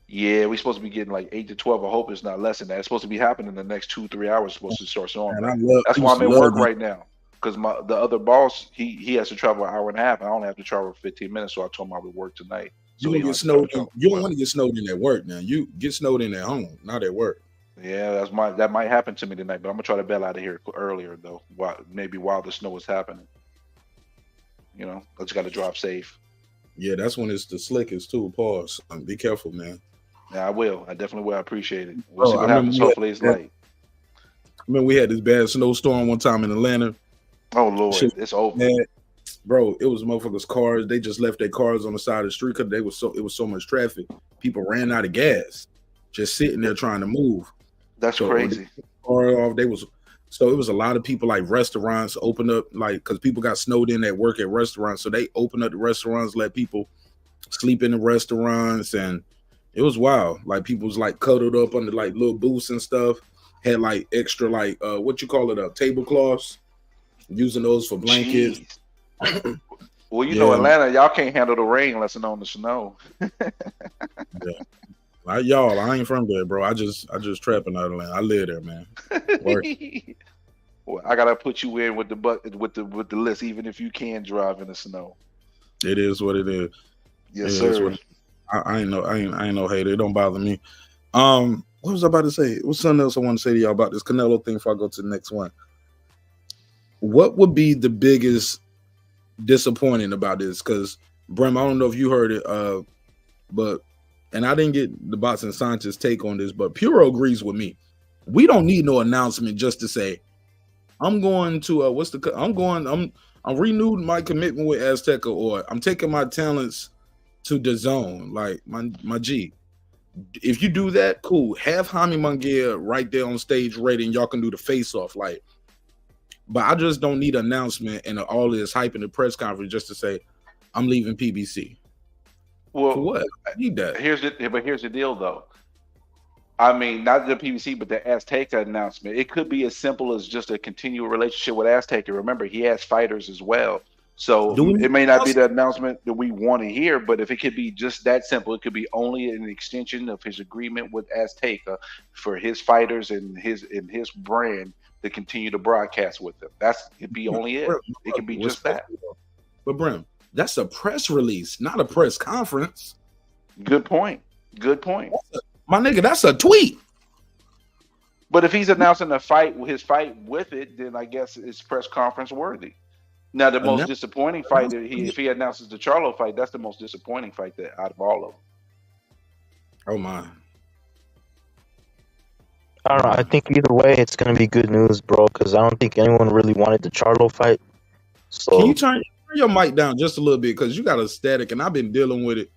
Yeah, we're supposed to be getting like 8 to 12. I hope it's not less than that. It's supposed to be happening in the next 2-3 hours. It's supposed to start snowing. That's why I'm at work right now. Because the other boss, he has to travel an hour and a half. I only have to travel 15 minutes, so I told him I would work tonight. So You he don't don't get have to snowed in. travel. You don't want to get snowed in at work now. You get snowed in at home, not at work. Yeah, that might happen to me tonight, but I'm gonna try to bail out of here earlier though. Maybe while the snow is happening. You know, I just got to drive safe. Yeah, that's when it's the slickest too. Pause. Be careful, man. Yeah, I will. I definitely will. I appreciate it. We'll Bro, see what happens. Hopefully it's light. We had this bad snowstorm one time in Atlanta. Oh Lord, Shit, it's over. man, bro, it was motherfuckers' cars. They just left their cars on the side of the street because it was so much traffic. People ran out of gas, just sitting there trying to move. That's crazy. It was a lot of people, like restaurants opened up, like, because people got snowed in at work at restaurants, so they opened up the restaurants, let people sleep in the restaurants, and it was wild. Like people was like cuddled up under like little booths and stuff. Had like extra like what you call it, tablecloths, using those for blankets. Well, you know, Atlanta, y'all can't handle the rain unless it's on the snow. Yeah. Y'all, I ain't from there, bro. I just trapping out of Atlanta. I live there, man. Well, I gotta put you in with the list, even if you can drive in the snow. It is what it is. Yes, sir. I ain't no hater. It don't bother me. What was I about to say? What's something else I want to say to y'all about this Canelo thing before I go to the next one? What would be the biggest disappointing about this? Because Brem, I don't know if you heard it, but and I didn't get the boxing scientist take on this, but Puro agrees with me. We don't need no announcement just to say, I'm going to I'm renewed my commitment with Azteca, or I'm taking my talents to the zone, like my G. If you do that, cool. Have Jaime Munguia right there on stage ready, and y'all can do the face-off. Like, but I just don't need an announcement and all this hype in the press conference just to say I'm leaving PBC. Well, for what? I need that. Here's the deal, though. I mean, not the PBC, but the Azteca announcement. It could be as simple as just a continual relationship with Azteca. Remember, he has fighters as well. So it may not be the announcement that we want to hear, but if it could be just that simple, it could be only an extension of his agreement with Azteca for his fighters and his brand to continue to broadcast with them. It'd be only it. It could be just that. But Brim, that's a press release, not a press conference. Good point. Good point. My nigga, that's a tweet. But if he's announcing his fight with it, then I guess it's press conference worthy. Now, the most disappointing fight, if he announces the Charlo fight, that's the most disappointing fight out of all of them. Oh, my. I don't know. I think either way, it's going to be good news, bro, because I don't think anyone really wanted the Charlo fight. So can you turn your mic down just a little bit? Because you got a static, and I've been dealing with it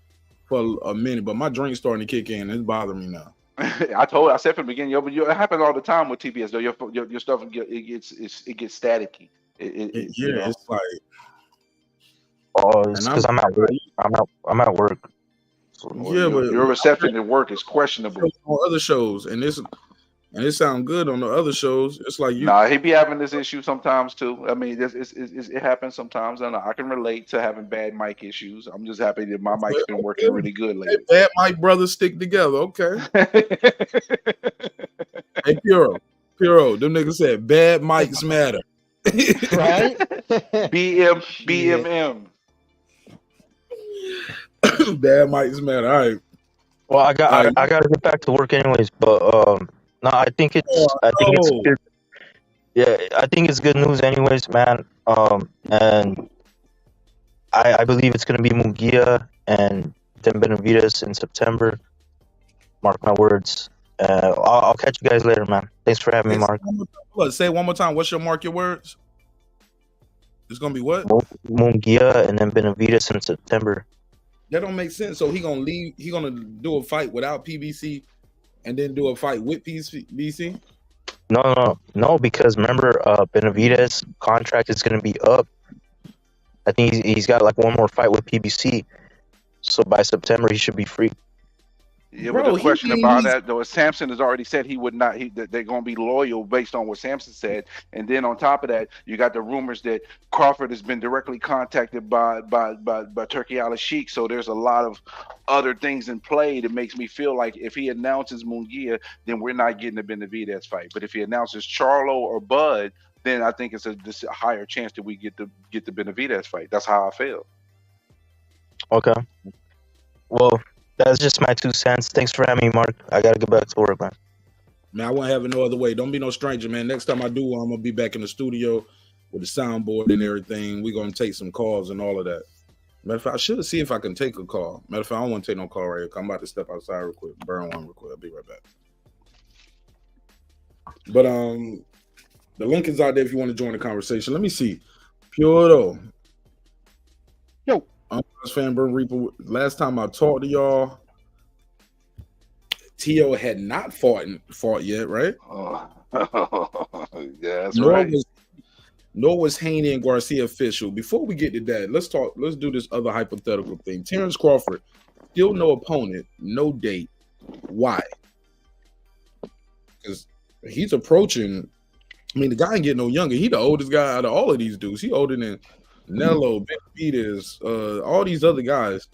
for a minute, but my drink's starting to kick in. It's bothering me now. I said from the beginning, it happens all the time with TBS, though. Your stuff, it gets staticky. It's like, it's because I'm at work. I'm at work. So, but your reception at work is questionable. On other shows, and it sounds good on the other shows. It's like he be having this issue sometimes too. I mean, it happens sometimes. I can relate to having bad mic issues. I'm just happy that my mic's been working really good lately. Bad mic brothers stick together, okay? Hey, Puro, them niggas said bad mics matter. Right? BMM. Bad mics matter. All right. Well, I got to get back to work anyways, but no, I think it's good. Yeah, I think it's good news anyways, man. And I believe it's gonna be Munguia and then Benavidez in September. Mark my words. I'll catch you guys later, man. Thanks for having me, Mark. Say it one more time. What's mark your words? It's gonna be what? Munguia and then Benavidez in September. That don't make sense. So he gonna leave. He gonna do a fight without PBC, and then do a fight with PBC. No. Because remember, Benavidez' contract is gonna be up. I think he's got like one more fight with PBC. So by September he should be free. Yeah, but the question about that though is Sampson has already said he would not. That they're going to be loyal based on what Sampson said, and then on top of that, you got the rumors that Crawford has been directly contacted by Turki Al-Sheikh. So there's a lot of other things in play that makes me feel like if he announces Munguia, then we're not getting the Benavidez fight. But if he announces Charlo or Bud, then I think it's a higher chance that we get the Benavidez fight. That's how I feel. Okay. Well, that's just my 2 cents. Thanks for having me, Mark. I gotta get back to work, man. Man, I won't have it no other way. Don't be no stranger, man. Next time I do, I'm gonna be back in the studio with the soundboard and everything. We're gonna take some calls and all of that. Matter of fact, I should see if I can take a call. Matter of fact, I don't want to take no call right here. I'm about to step outside real quick. Burn one real quick. I'll be right back. But the link is out there if you want to join the conversation. Let me see. Pure though. Yo. Fan Burn Reaper. Last time I talked to y'all, T.O. had not fought yet, right? Oh. Yeah, that's right. Nor was Haney and Garcia official. Before we get to that, let's do this other hypothetical thing. Terence Crawford, still no opponent, no date. Why? Because he's approaching. I mean, the guy ain't getting no younger. He the oldest guy out of all of these dudes. He older than Canelo, benavidez, all these other guys.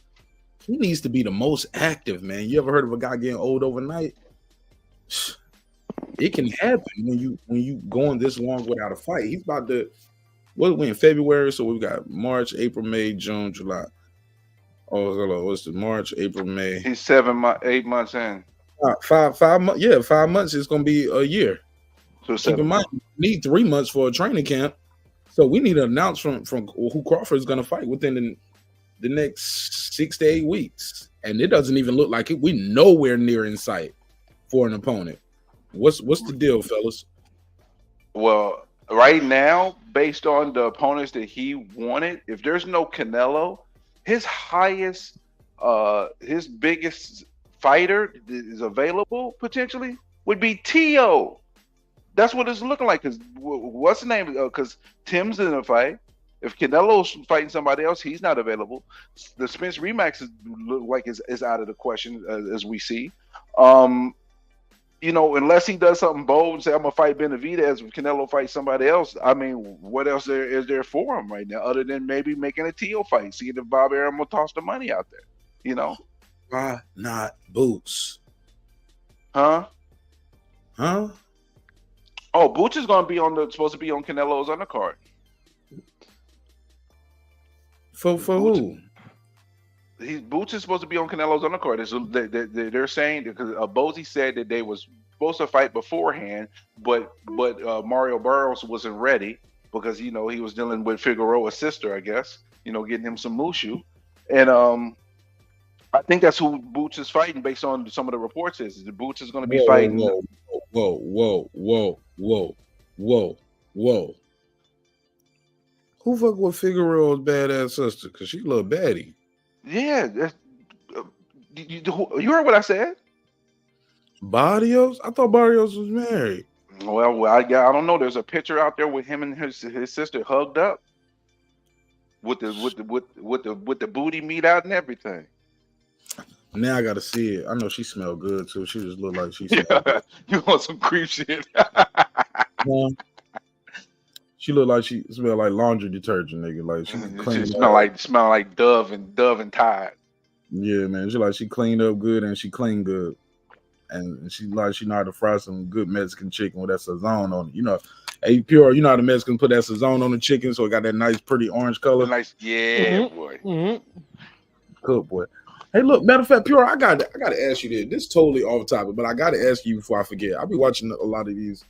He needs to be the most active, man. You ever heard of a guy getting old overnight? It can happen when you going this long without a fight. He's about to we in February, so we've got March, April, May, June, July. Oh, hello, what's the March, April, May? He's 8 months in. 5 months. Yeah, 5 months is gonna be a year. So keep in mind, we need 3 months for a training camp. So we need to announce from who Crawford is gonna fight within the next 6 to 8 weeks. And it doesn't even look like it. We nowhere near in sight for an opponent. What's the deal, fellas? Well, right now, based on the opponents that he wanted, if there's no Canelo, his biggest fighter that is available potentially would be T.O. That's what it's looking like. Because what's the name? Because Tim's in a fight. If Canelo's fighting somebody else, he's not available. The Spence rematch look like is out of the question as we see. You know, unless he does something bold and say, I'm going to fight Benavidez, if Canelo fights somebody else, I mean, what else is there for him right now other than maybe making a T.O. fight, seeing if Bob Arum will toss the money out there, you know? Why not Boots? Huh? Oh, Boots is going to be supposed to be on Canelo's undercard. For who? Boots is supposed to be on Canelo's undercard. They're saying because Bozy said that they was supposed to fight beforehand, but Mario Burrows wasn't ready because he was dealing with Figueroa's sister, I guess. Getting him some mushu, and I think that's who Boots is fighting based on some of the reports. Is the Boots is going to be fighting? Whoa! Who fuck with Figueroa's badass sister? Cause she a little baddie. Yeah, you heard what I said? Barrios? I thought Barrios was married. Well, I don't know. There's a picture out there with him and his sister hugged up, with the booty meat out and everything. Now I gotta see it. I know she smelled good too. She just looked like she. You want some creep shit? She looked like she smelled like laundry detergent, nigga. Like she smell like Dove and Tide. Yeah, man. She cleaned up good and she cleaned good, and she know how to fry some good Mexican chicken with that sazon on it. Hey, Pure, you know how the Mexicans put that sazon on the chicken, so it got that nice, pretty orange color. Nice, yeah, boy. Mm-hmm. Cook, boy. Hey, look, matter of fact, Pure, I gotta ask you this. This is totally off topic, but I gotta ask you before I forget. I'll be watching a lot of these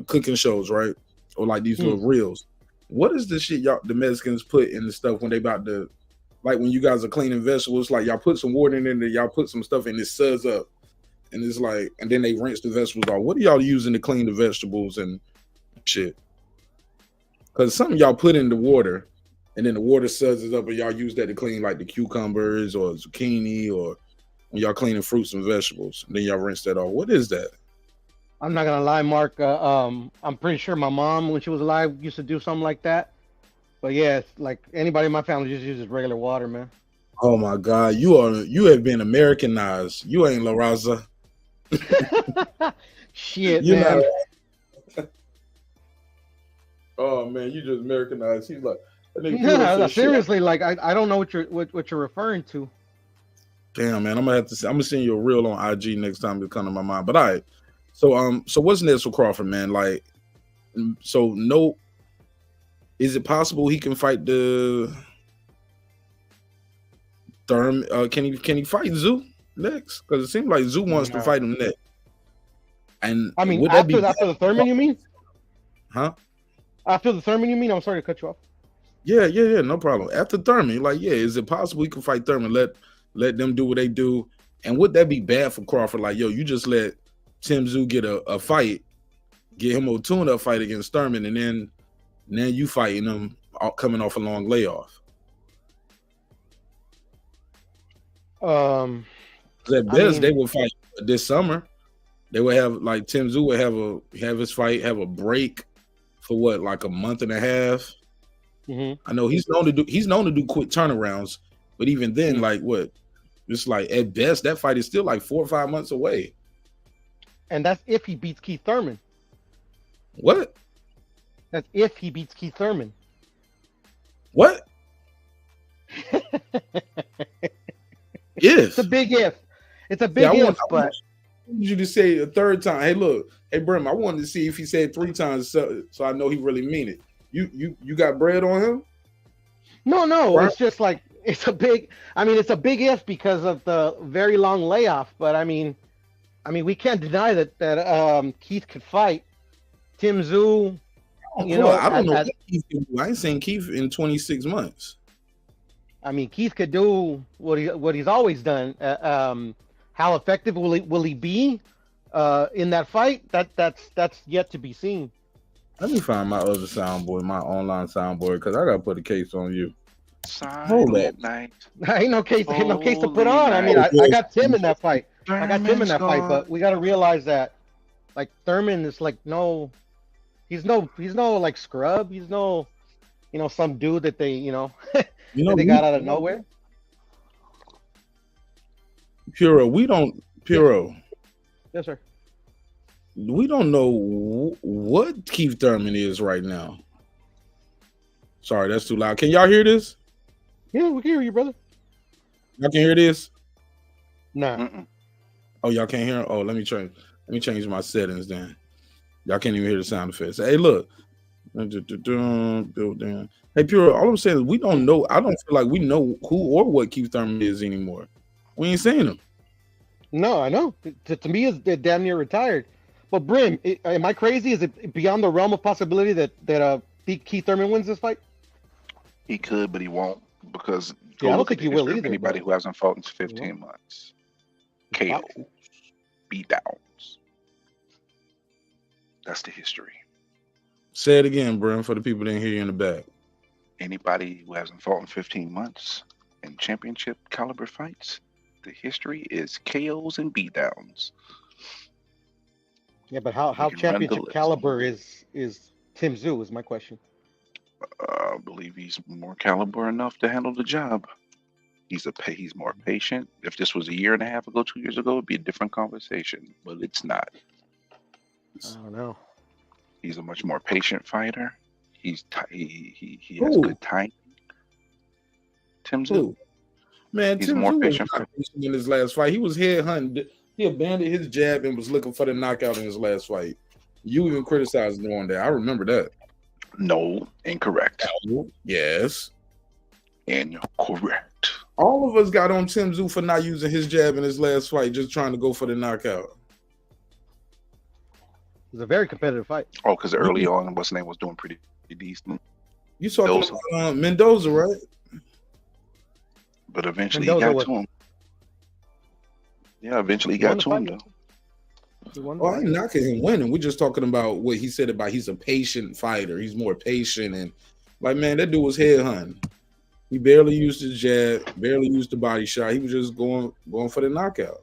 cooking shows, right? Or like these little reels. What is the shit the Mexicans put in the stuff when they about to, like when you guys are cleaning vegetables, like y'all put some water in there, y'all put some stuff and it suds up. And it's like, and then they rinse the vegetables off. What are y'all using to clean the vegetables and shit? Because something y'all put in the water and then the water suds it up and y'all use that to clean like the cucumbers or zucchini or when y'all cleaning fruits and vegetables. And then y'all rinse that off. What is that? I'm not gonna lie, Mark. I'm pretty sure my mom, when she was alive, used to do something like that. But yeah, it's like anybody in my family just uses regular water, man. Oh my God, you have been Americanized. You ain't La Raza. Shit, man. Oh man, you just Americanized. He's like, no, seriously, like I don't know what you're referring to. Damn, man, I'm gonna send you a reel on IG next time it come to my mind. But all right. So what's next for Crawford, man? Like, so no, is it possible he can fight the Can he fight Zoo next? Because it seems like Zoo wants to fight him next. And I mean, would that be after the Thurman, you mean? Huh? After the Thurman, you mean? I'm sorry to cut you off. Yeah, no problem. After Thurman, like, yeah, is it possible he can fight Thurman? Let them do what they do. And would that be bad for Crawford? Like, yo, you just let Tim Tszyu get a fight, get him a tune-up fight against Thurman, and then you fighting him coming off a long layoff. At best, they would fight this summer. They would have, like, Tim Tszyu would have his fight, have a break for what, like a month and a half. I know he's known to do quick turnarounds, but even then, like, what? It's like at best that fight is still like 4 or 5 months away. And that's if he beats Keith Thurman. What? That's if he beats Keith Thurman. What? If. It's a big if. It's a big if, but I want you to say a third time. Hey, look, hey Brim, I wanted to see if he said 3 times so I know he really mean it. You got bread on him? No, right? It's just like it's a big if because of the very long layoff. But I mean, we can't deny that Keith could fight Tim Tszyu. You know, I don't know what Keith can do. I ain't seen Keith in 26 months. I mean, Keith could do what he's always done. How effective will he be in that fight? That's yet to be seen. Let me find my other soundboard, my online soundboard, because I gotta put a case on you. Hold up. Night. Ain't no case to put on. I mean, I got Tim in that fight. But we got to realize that, like, Thurman is like he's no like scrub. He's no, some dude that they that they got out of nowhere. Puro. Yes, sir. We don't know what Keith Thurman is right now. Sorry, that's too loud. Can y'all hear this? Yeah, we can hear you, brother. Y'all can hear this? Nah. Oh, y'all can't hear? Oh, let me change my settings then. Y'all can't even hear the sound effects. Hey, look. Build down. Hey, Pure, all I'm saying is we don't know. I don't feel like we know who or what Keith Thurman is anymore. We ain't seen him. No, I know. To me, they're damn near retired. But Brim, am I crazy? Is it beyond the realm of possibility that Keith Thurman wins this fight? He could, but he won't, because I don't think he will either. Anybody who hasn't fought in 15 months, KOs, beatdowns. That's the history. Say it again, Brim, for the people that didn't hear you in the back. Anybody who hasn't fought in 15 months in championship caliber fights, the history is KOs and beatdowns. Yeah, but how championship caliber is Tim Tszyu is my question. I believe he's more caliber enough to handle the job. He's more patient. If this was a year and a half ago, 2 years ago, it'd be a different conversation, but it's not. I don't know. He's a much more patient fighter. He has good timing. Tim Tszyu. Man, he's Tim more Tszyu patient in his last fight. He was headhunting. He abandoned his jab and was looking for the knockout in his last fight. You even criticized him on that. I remember that. No, incorrect. Yes. Incorrect. All of us got on Tim Tszyu for not using his jab in his last fight, just trying to go for the knockout. It was a very competitive fight. Oh, because early on, what's his name was doing pretty decent. You talking about Mendoza, right? But eventually he got to him. Yeah, eventually he got to him, though. Oh, I ain't knocking him winning. We're just talking about what he said about he's a patient fighter. He's more patient. And, like, man, that dude was headhunting. He barely used his jab, barely used the body shot. He was just going for the knockout.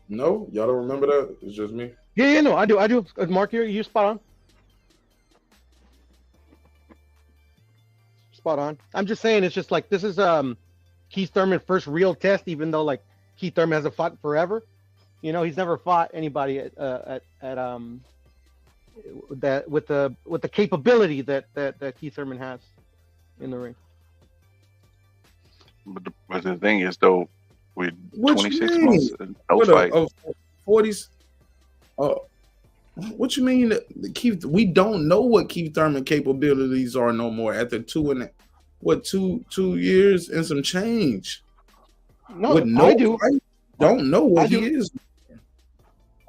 No? Y'all don't remember that? It's just me? Yeah, no, I do. Mark, you're spot on. Spot on. I'm just saying, it's just like, this is Keith Thurman's first real test, even though, like, Keith Thurman hasn't fought forever. He's never fought anybody at that with the capability that Keith Thurman has in the ring. But the thing is, though, with 26 months, no fight. 40s. What you mean, Keith? We don't know what Keith Thurman capabilities are no more after 2 and what, two years and some change. No, With no I do. fight, don't know what I he do. is.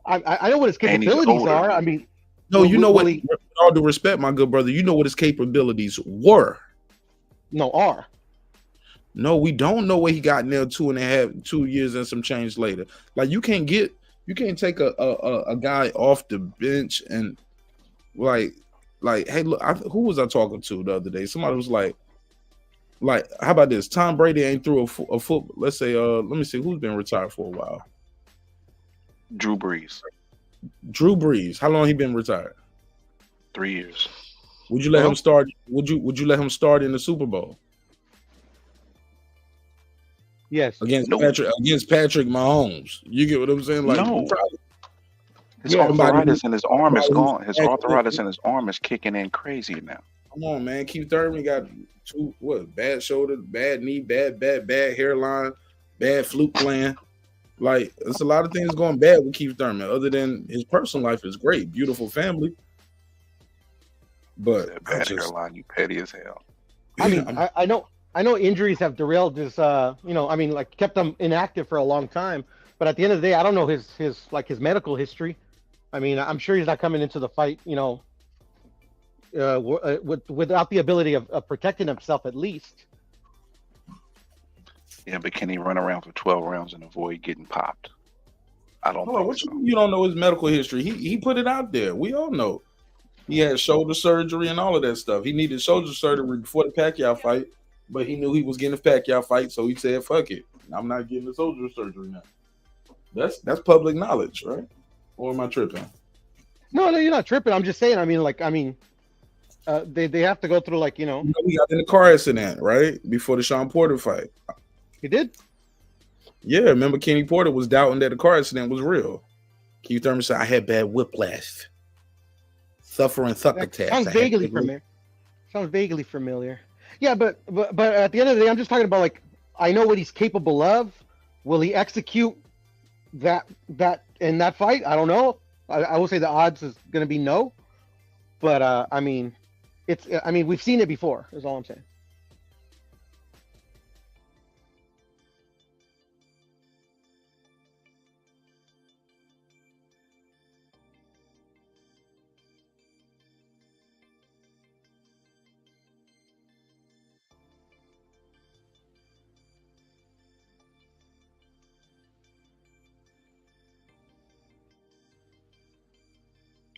I know what his And he's capabilities older. are. I mean, No, you know will what? he- With all due respect, my good brother, you know what his capabilities were. no, are. No, we don't know what he got now 2 years and some change later. Like you can't take a guy off the bench and like hey, look, who was I talking to the other day? Somebody was like how about this? Tom Brady ain't threw a foot. Let's say let me see who's been retired for a while. Drew Brees, Drew Brees. How long he been retired? 3 years. Would you let him start? Would you let him start in the Super Bowl? Yes. Against Patrick Mahomes. You get what I'm saying? Like No. probably, His arthritis in his arm is somebody gone. His arthritis in his arm is kicking in crazy now. come on, man. Keith Thurman got bad shoulder, bad knee, bad hairline, bad flute playing. Like it's a lot of things going bad with Keith Thurman. Other than his personal life is great, beautiful family. But That bad hairline, you petty as hell. I mean, I know injuries have derailed his, kept him inactive for a long time. But at the end of the day, I don't know his medical history. I mean, I'm sure he's not coming into the fight, without the ability of protecting himself at least. Yeah, but can he run around for 12 rounds and avoid getting popped? I don't think so. You don't know his medical history. He put it out there. We all know. He had shoulder surgery and all of that stuff. He needed shoulder surgery before the Pacquiao fight, but he knew he was getting a Pacquiao fight, so he said, "Fuck it, I'm not getting the shoulder surgery now." That's public knowledge, right? Or am I tripping? No, you're not tripping. I'm just saying. They have to go through he got in a car accident right before the Sean Porter fight. He did. Yeah, remember Kenny Porter was doubting that the car accident was real. Keith Thurman said, "I had bad whiplash, suffering succotash." Sounds vaguely familiar. Yeah, but at the end of the day, I'm just talking about I know what he's capable of. Will he execute that in that fight? I don't know. I will say the odds is going to be no. But we've seen it before. Is all I'm saying.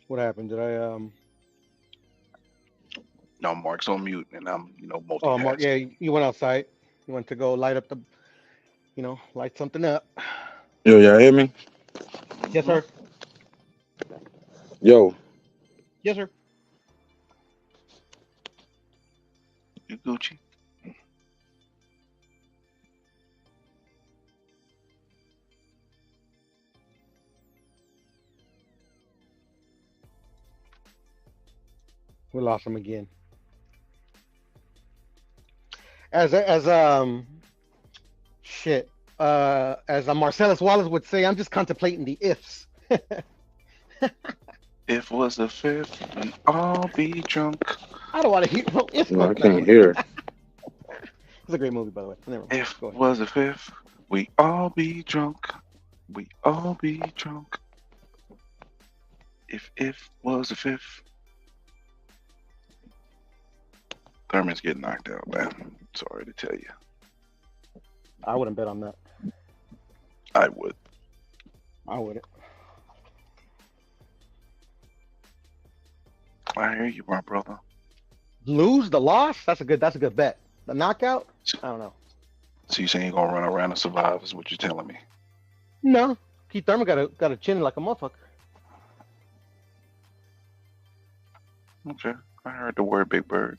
What happened? Did I No, Mark's on mute, and I'm multitasking. Oh, Mark, yeah, you went outside. You went to go light up light something up. Yo, y'all hear me? Yes, sir. Yo. Yes, sir. You Gucci? We lost him again. As Marcellus Wallace would say, I'm just contemplating the ifs. If was the fifth, we all be drunk. I don't want to hear no if. I can't hear. It's a great movie, by the way. Never mind. If was the fifth, we all be drunk. We all be drunk. If was the fifth. Thurman's getting knocked out, man. Sorry to tell you. I wouldn't bet on that. I would. I wouldn't. I hear you, my brother. Lose the loss? That's a good bet. The knockout? I don't know. So you saying you're gonna run around and survive is what you're telling me? No. Keith Thurman got a chin like a motherfucker. Okay. I heard the word Big Bird.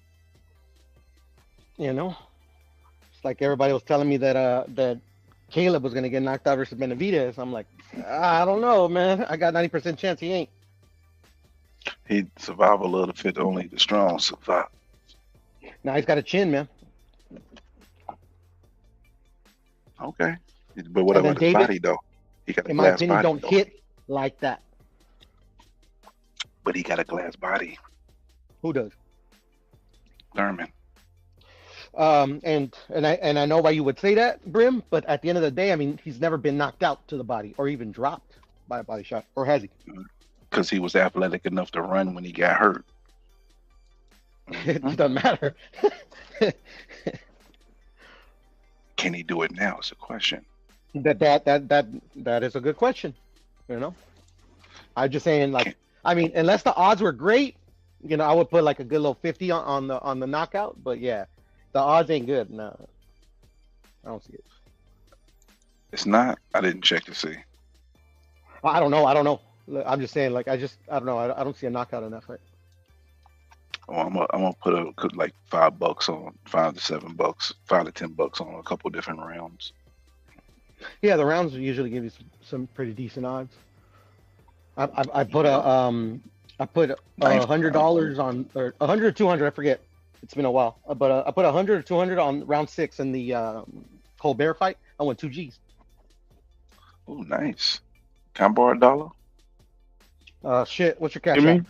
It's like everybody was telling me that Caleb was gonna get knocked out versus Benavidez. I'm like, I don't know, man. I got 90% chance he ain't. He survival of the fit, only the strong survive. Now he's got a chin, man. Okay. But what about his body though? He got a in my glass opinion, body. don't hit like that. But he got a glass body. Who does? Thurman. And I know why you would say that, Brim. But at the end of the day, I mean, he's never been knocked out to the body or even dropped by a body shot, or has he? Because he was athletic enough to run when he got hurt. It doesn't matter. Can he do it now? Is a question. That is a good question. You know, I'm just saying, like, I mean, unless the odds were great, you know, I would put like a good little 50 on the knockout. But yeah, the odds ain't good. No, I don't see it. It's not. I didn't check to see. I don't know. I'm just saying, like, I don't know. I don't see a knockout in that fight. Oh, I'm gonna put like $5 on, $5 to $7, $5 to $10 on a couple different rounds. Yeah, the rounds usually give you some pretty decent odds. I put $100 on, or 100 or 200, I forget. It's been a while, but I put 100 or 200 on round 6 in the Colbert fight. I won 2 G's. Oh, nice. Can I borrow $1? Shit. What's your cash? Hear me?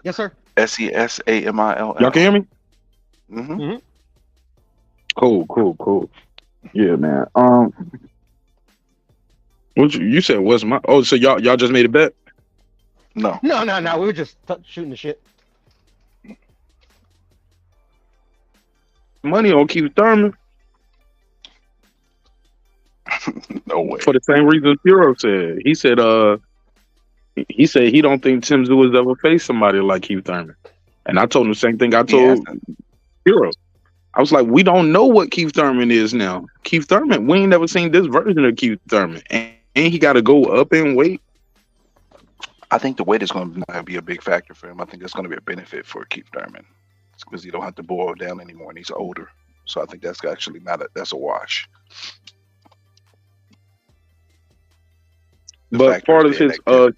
Yes, sir. SESAMILL. Y'all can hear me? Mm-hmm. Cool. Yeah, man. What you said was my? Oh, so y'all just made a bet? No. No. We were just shooting the shit. Money on Keith Thurman. No way. For the same reason Puro said. He said he don't think Tim Tszyu has ever faced somebody like Keith Thurman. And I told him the same thing I told Puro. I was like, we don't know what Keith Thurman is now. Keith Thurman, we ain't never seen this version of Keith Thurman. And he got to go up in weight. I think the weight is going to be a big factor for him. I think that's going to be a benefit for Keith Thurman. It's because he don't have to boil down anymore and he's older. So I think that's actually that's a wash. But part of his I'm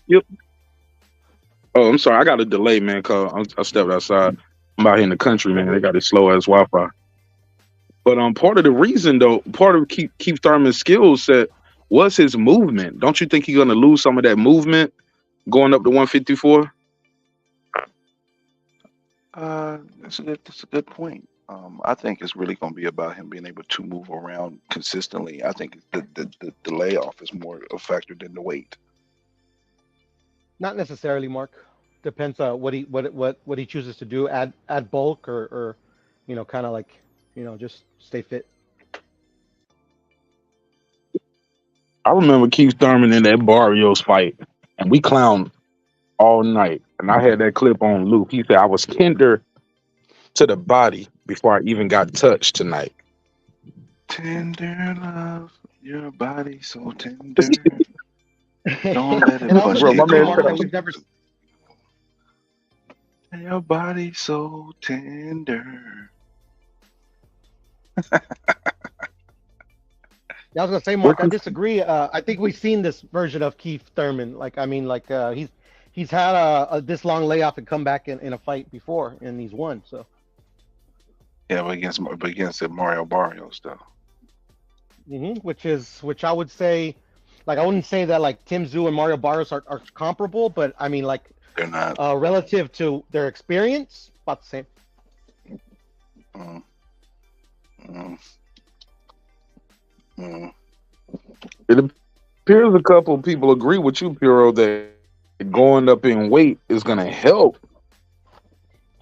sorry, I got a delay, man, because I stepped outside. I'm out here in the country, man. They got this slow ass Wi-Fi. But part of the reason, though, part of Keith Thurman's skill set was his movement. Don't you think he's gonna lose some of that movement going up to 154? That's a good point. I think it's really going to be about him being able to move around consistently. I think the layoff is more a factor than the weight. Not necessarily, Mark. Depends on what he chooses to do. Add bulk or you know, kind of like, you know, just stay fit. I remember Keith Thurman in that Barrios fight, and we clowned all night. And I had that clip on loop. He said I was tender to the body before I even got touched tonight. Tender love, your body so tender. Don't let it push Bro, my man we've never... Your body so tender. Yeah, I was gonna say, Mark, I disagree. I think we've seen this version of Keith Thurman. Like, I mean, like he's had this long layoff and come back in a fight before, and he's won. So yeah, but against Mario Barrios though. Which I would say, like, I wouldn't say that like Tim Tszyu and Mario Barrios are comparable, but I mean, like, they're not relative to their experience, about the same. It appears a couple of people agree with you, Puro, that going up in weight is going to help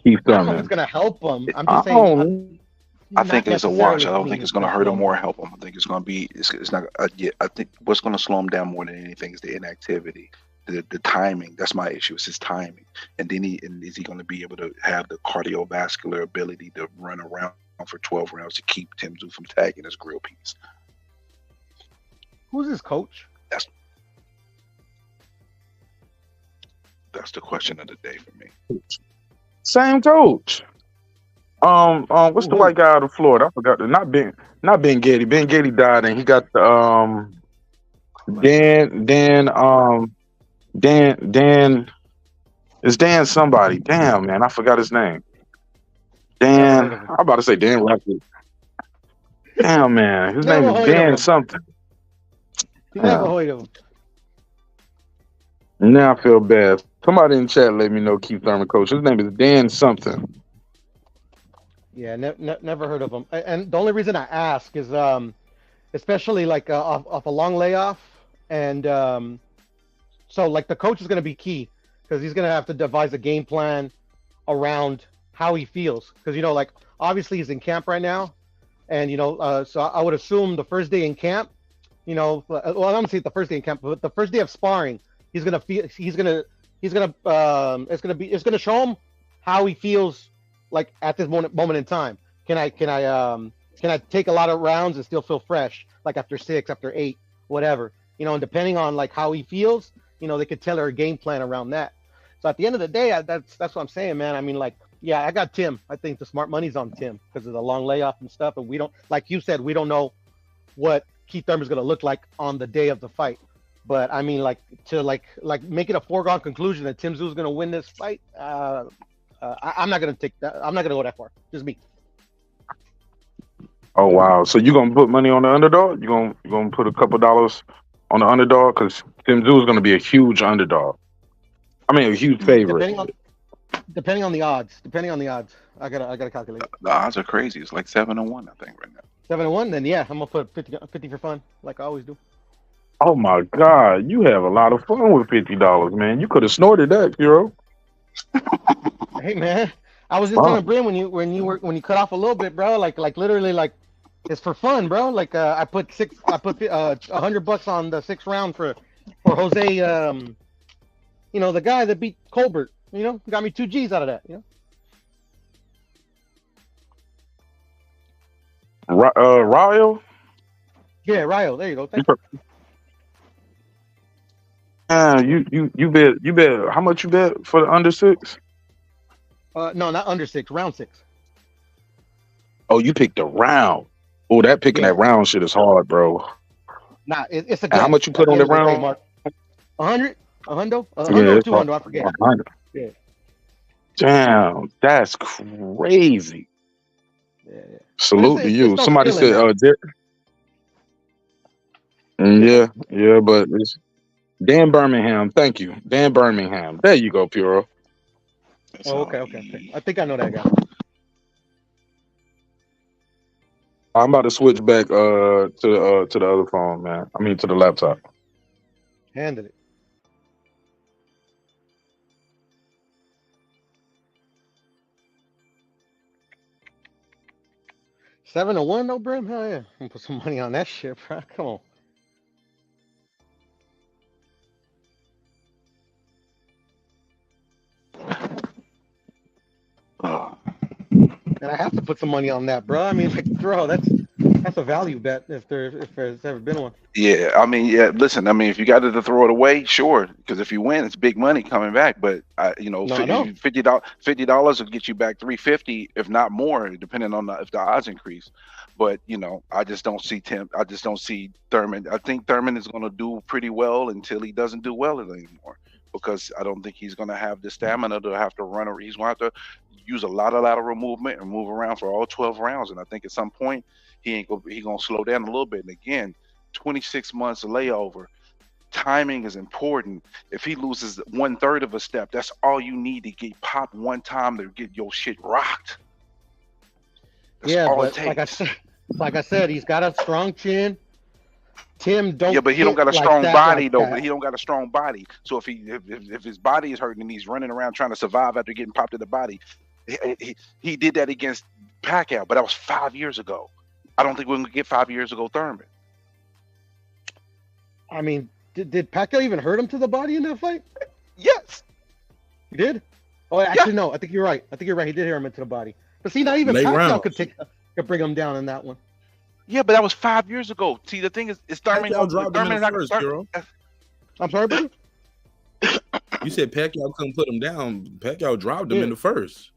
Keith Thurman. I don't know if it's going to help him. I'm just saying. I think it's a watch. I don't think it's going to hurt him or help him. I think it's going to be. It's not. I think what's going to slow him down more than anything is the inactivity, the timing. That's my issue. It's his timing. And then is he going to be able to have the cardiovascular ability to run around for 12 rounds to keep Tim Tszyu from tagging his grill piece? Who's his coach? That's the question of the day for me. Same coach. What's the white guy out of Florida? I forgot. Not Ben Getty. Ben Getty died, and he got the Dan. It's Dan somebody. Damn, man, I forgot his name. Dan. I'm about to say Dan Rackett. Damn, man, his name is Dan something. You never heard of him. Now I feel bad. Somebody in chat let me know Keith Thurman coach. His name is Dan something. Yeah, never heard of him. And the only reason I ask is, especially like off a long layoff, and so like the coach is going to be key because he's going to have to devise a game plan around how he feels. Because like obviously he's in camp right now, and so I would assume the first day in camp, well, I'm gonna say the first day in camp, but the first day of sparring, it's gonna show him how he feels like at this moment in time. Can I take a lot of rounds and still feel fresh, like after 6, after 8, whatever, and depending on like how he feels, they could tailor a game plan around that. So at the end of the day, that's what I'm saying, man. I mean, like, yeah, I got Tim. I think the smart money's on Tim because of the long layoff and stuff, and we don't, like you said, we don't know what Keith Thurman's gonna look like on the day of the fight. But I mean, like to like make it a foregone conclusion that Tim Tszyu's gonna win this fight. I'm not gonna take that. I'm not gonna go that far. Just me. Oh wow! So you gonna put money on the underdog? You gonna put a couple dollars on the underdog because Tim Tszyu is gonna be a huge underdog. I mean, a huge favorite. Depending on the odds. I gotta calculate. The odds are crazy. It's like 7-1, I think, right now. 7-1. Then yeah, I'm gonna put 50 for fun, like I always do. Oh my God! You have a lot of fun with $50, man. You could have snorted that, Hero. Hey man, I was just telling Bryn when you cut off a little bit, bro. Like literally, like it's for fun, bro. Like I put $100 on the 6th round for Jose. The guy that beat Colbert. Got me 2 G's out of that. Ryo. Yeah, Ryo. There you go. Thank you. You bet. How much you bet for the under 6? No, not under 6. Round 6. Oh, you picked a round. Oh, that picking that round shit is hard, bro. Nah, it's a. How much you put on the round? 100. A hundo? Yeah, 200. I forget. 100. Yeah. Damn, that's crazy. Yeah. Salute to you. Somebody said, yeah, but it's Dan Birmingham. Thank you, Dan Birmingham. There you go, Puro. Oh, okay. I think I know that guy. I'm about to switch back to the other phone, man. I mean to the laptop. Handle it. $7-1 though, Brim? Hell yeah. I'm gonna put some money on that shit, bro. Come on. And I have to put some money on that, bro. I mean, like, bro, that's a value bet if there's ever been one. Yeah, I mean, listen, I mean, if you got to throw it away, sure, because if you win, it's big money coming back. But $50 will get you back $350, if not more, depending on if the odds increase. But I just don't see I just don't see Thurman. I think Thurman is going to do pretty well until he doesn't do well anymore, because I don't think he's going to have the stamina to have to run. He's going to have to use a lot of lateral movement and move around for all 12 rounds. And I think at some point he gonna slow down a little bit. And again, 26 months of layover. Timing is important. If he loses 1/3 of a step, that's all you need to get popped one time to get your shit rocked. That's all it takes. Like I said, he's got a strong chin. Tim don't. Yeah, but he don't got a strong body though. But he don't got a strong body. So if his body is hurting and he's running around trying to survive after getting popped in the body, he did that against Pacquiao, but that was 5 years ago. I don't think we're gonna get 5 years ago Thurman. I mean, did Pacquiao even hurt him to the body in that fight? Yes. He did? Oh, actually, no. I think you're right. He did hit him into the body. But see, not even Pacquiao could bring him down in that one. Yeah, but that was 5 years ago. See, the thing is Thurman. Thurman is first, Hero. I'm sorry, buddy? You said Pacquiao couldn't put him down. Pacquiao dropped him in the first.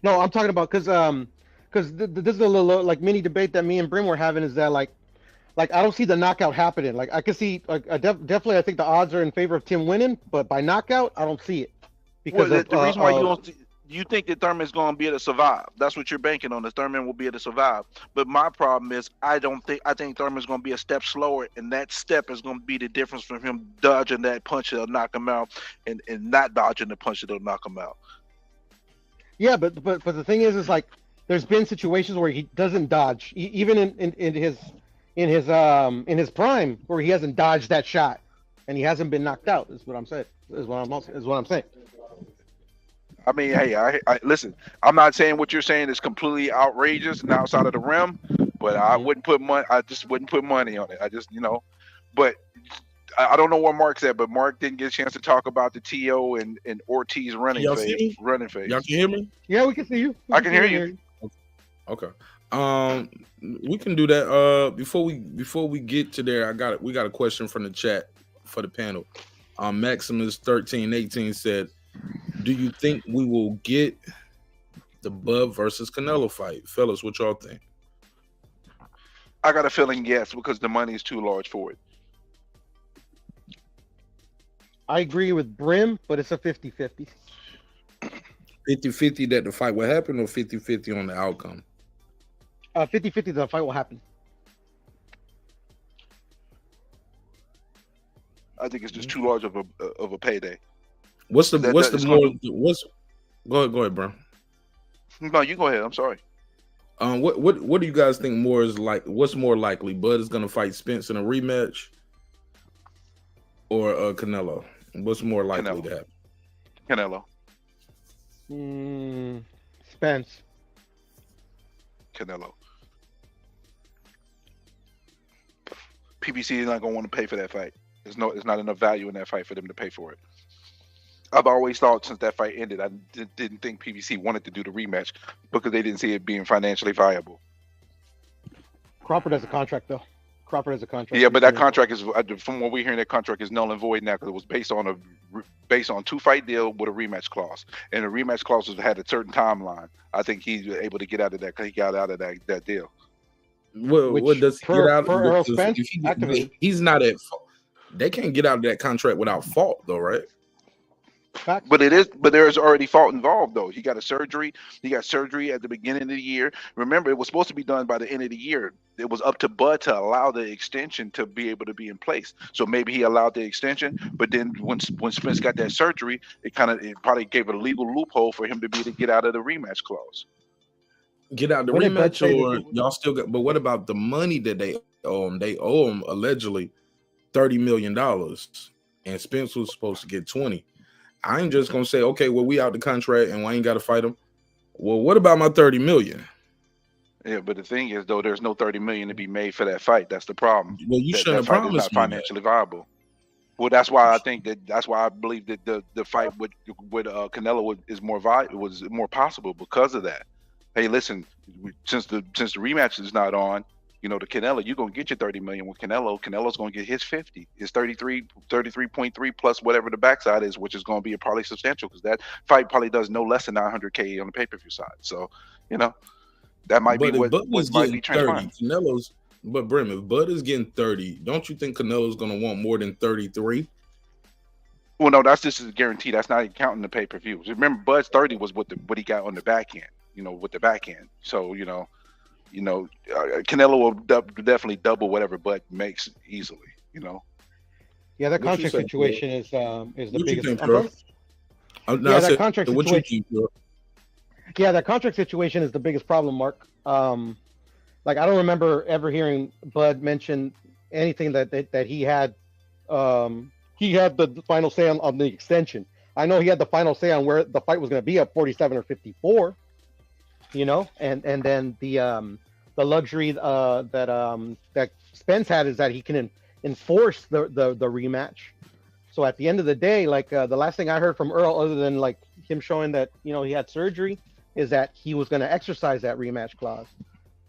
No, I'm talking about because this is a little like mini debate that me and Brim were having, is that like I don't see the knockout happening. Like I can see definitely I think the odds are in favor of Tim winning, but by knockout I don't see it. Because the reason why you don't you think that Thurman's going to be able to survive. That's what you're banking on, that Thurman will be able to survive. But my problem is I think Thurman's going to be a step slower, and that step is going to be the difference from him dodging that punch that'll knock him out and not dodging the punch that'll knock him out. Yeah, but the thing is like there's been situations where he doesn't dodge, even in his prime, where he hasn't dodged that shot, and he hasn't been knocked out. Is what I'm saying. Is what I'm saying. I mean, hey, I listen. I'm not saying what you're saying is completely outrageous and outside of the realm, but I wouldn't put money. I just wouldn't put money on it. I just, but I don't know where Mark's at. But Mark didn't get a chance to talk about the TO and Ortiz running Y'all see me? phase. Y'all can hear me? Yeah, we can see you. I can hear you. Okay. We can do that. Before we get to there, we got a question from the chat for the panel. Maximus 1318 said, "Do you think we will get the Bud versus Canelo fight, fellas? What y'all think?" I got a feeling yes, because the money is too large for it. I agree with Brim, but it's a 50-50. 50-50 that the fight will happen, or 50-50 on the outcome? 50-50 that the fight will happen. I think it's just too large of a payday. Go ahead, bro. No, you go ahead. I'm sorry. What do you guys think more is like? What's more likely? Bud is gonna fight Spence in a rematch, or Canelo? What's more likely to happen? Canelo. Spence. Canelo. PBC is not gonna want to pay for that fight. There's not enough value in that fight for them to pay for it. I've always thought since that fight ended, I didn't think PBC wanted to do the rematch because they didn't see it being financially viable. Crawford has a contract, though. Crawford has a contract. Yeah, but that contract is, from what we're hearing, that contract is null and void now because it was based on a 2-fight deal with a rematch clause, and the rematch clause had a certain timeline. I think he's able to get out of that because he got out of that deal. What does he get out for Errol Spence? He's not at fault. They can't get out of that contract without fault, though, right? Facts. But there's already fault involved, though. He got a surgery. He got surgery at the beginning of the year. Remember, it was supposed to be done by the end of the year. It was up to Bud to allow the extension to be able to be in place. So maybe he allowed the extension, but then when Spence got that surgery, it probably gave a legal loophole for him to be able to get out of the rematch clause. Get out the rematch, or y'all still got? But what about the money that they owe him? They owe him allegedly $30 million, and Spence was supposed to get 20. I ain't just gonna say, okay, well, we out the contract and we ain't got to fight him. Well, what about my 30 million? Yeah, but the thing is, though, there's no 30 million to be made for that fight. That's the problem. Well, you shouldn't have promised me not financially viable. Well, that's why I believe that the fight with Canelo is more was more possible because of that. Hey, listen, since the rematch is not on, the Canelo, you're gonna get your 30 million with Canelo. Canelo's gonna get his 50. His 33.3 plus whatever the backside is, which is gonna be probably substantial because that fight probably does no less than 900K on the pay-per-view side. So, that might be what might be transpiring. But Brim, if Bud is getting 30, don't you think Canelo's gonna want more than 33? Well, no, that's just a guarantee. That's not even counting the pay-per-view. Remember, Bud's 30 was what he got on the back end. With the back end. So, Canelo will definitely double whatever Bud makes easily. Yeah, that contract situation is the biggest. That contract situation. Yeah, that contract situation is the biggest problem, Mark. I don't remember ever hearing Bud mention anything that he had. He had the final say on the extension. I know he had the final say on where the fight was going to be at 47 or 54. And then the luxury that Spence had is that he can enforce the rematch. So at the end of the day, the last thing I heard from Earl, other than him showing that he had surgery, is that he was going to exercise that rematch clause.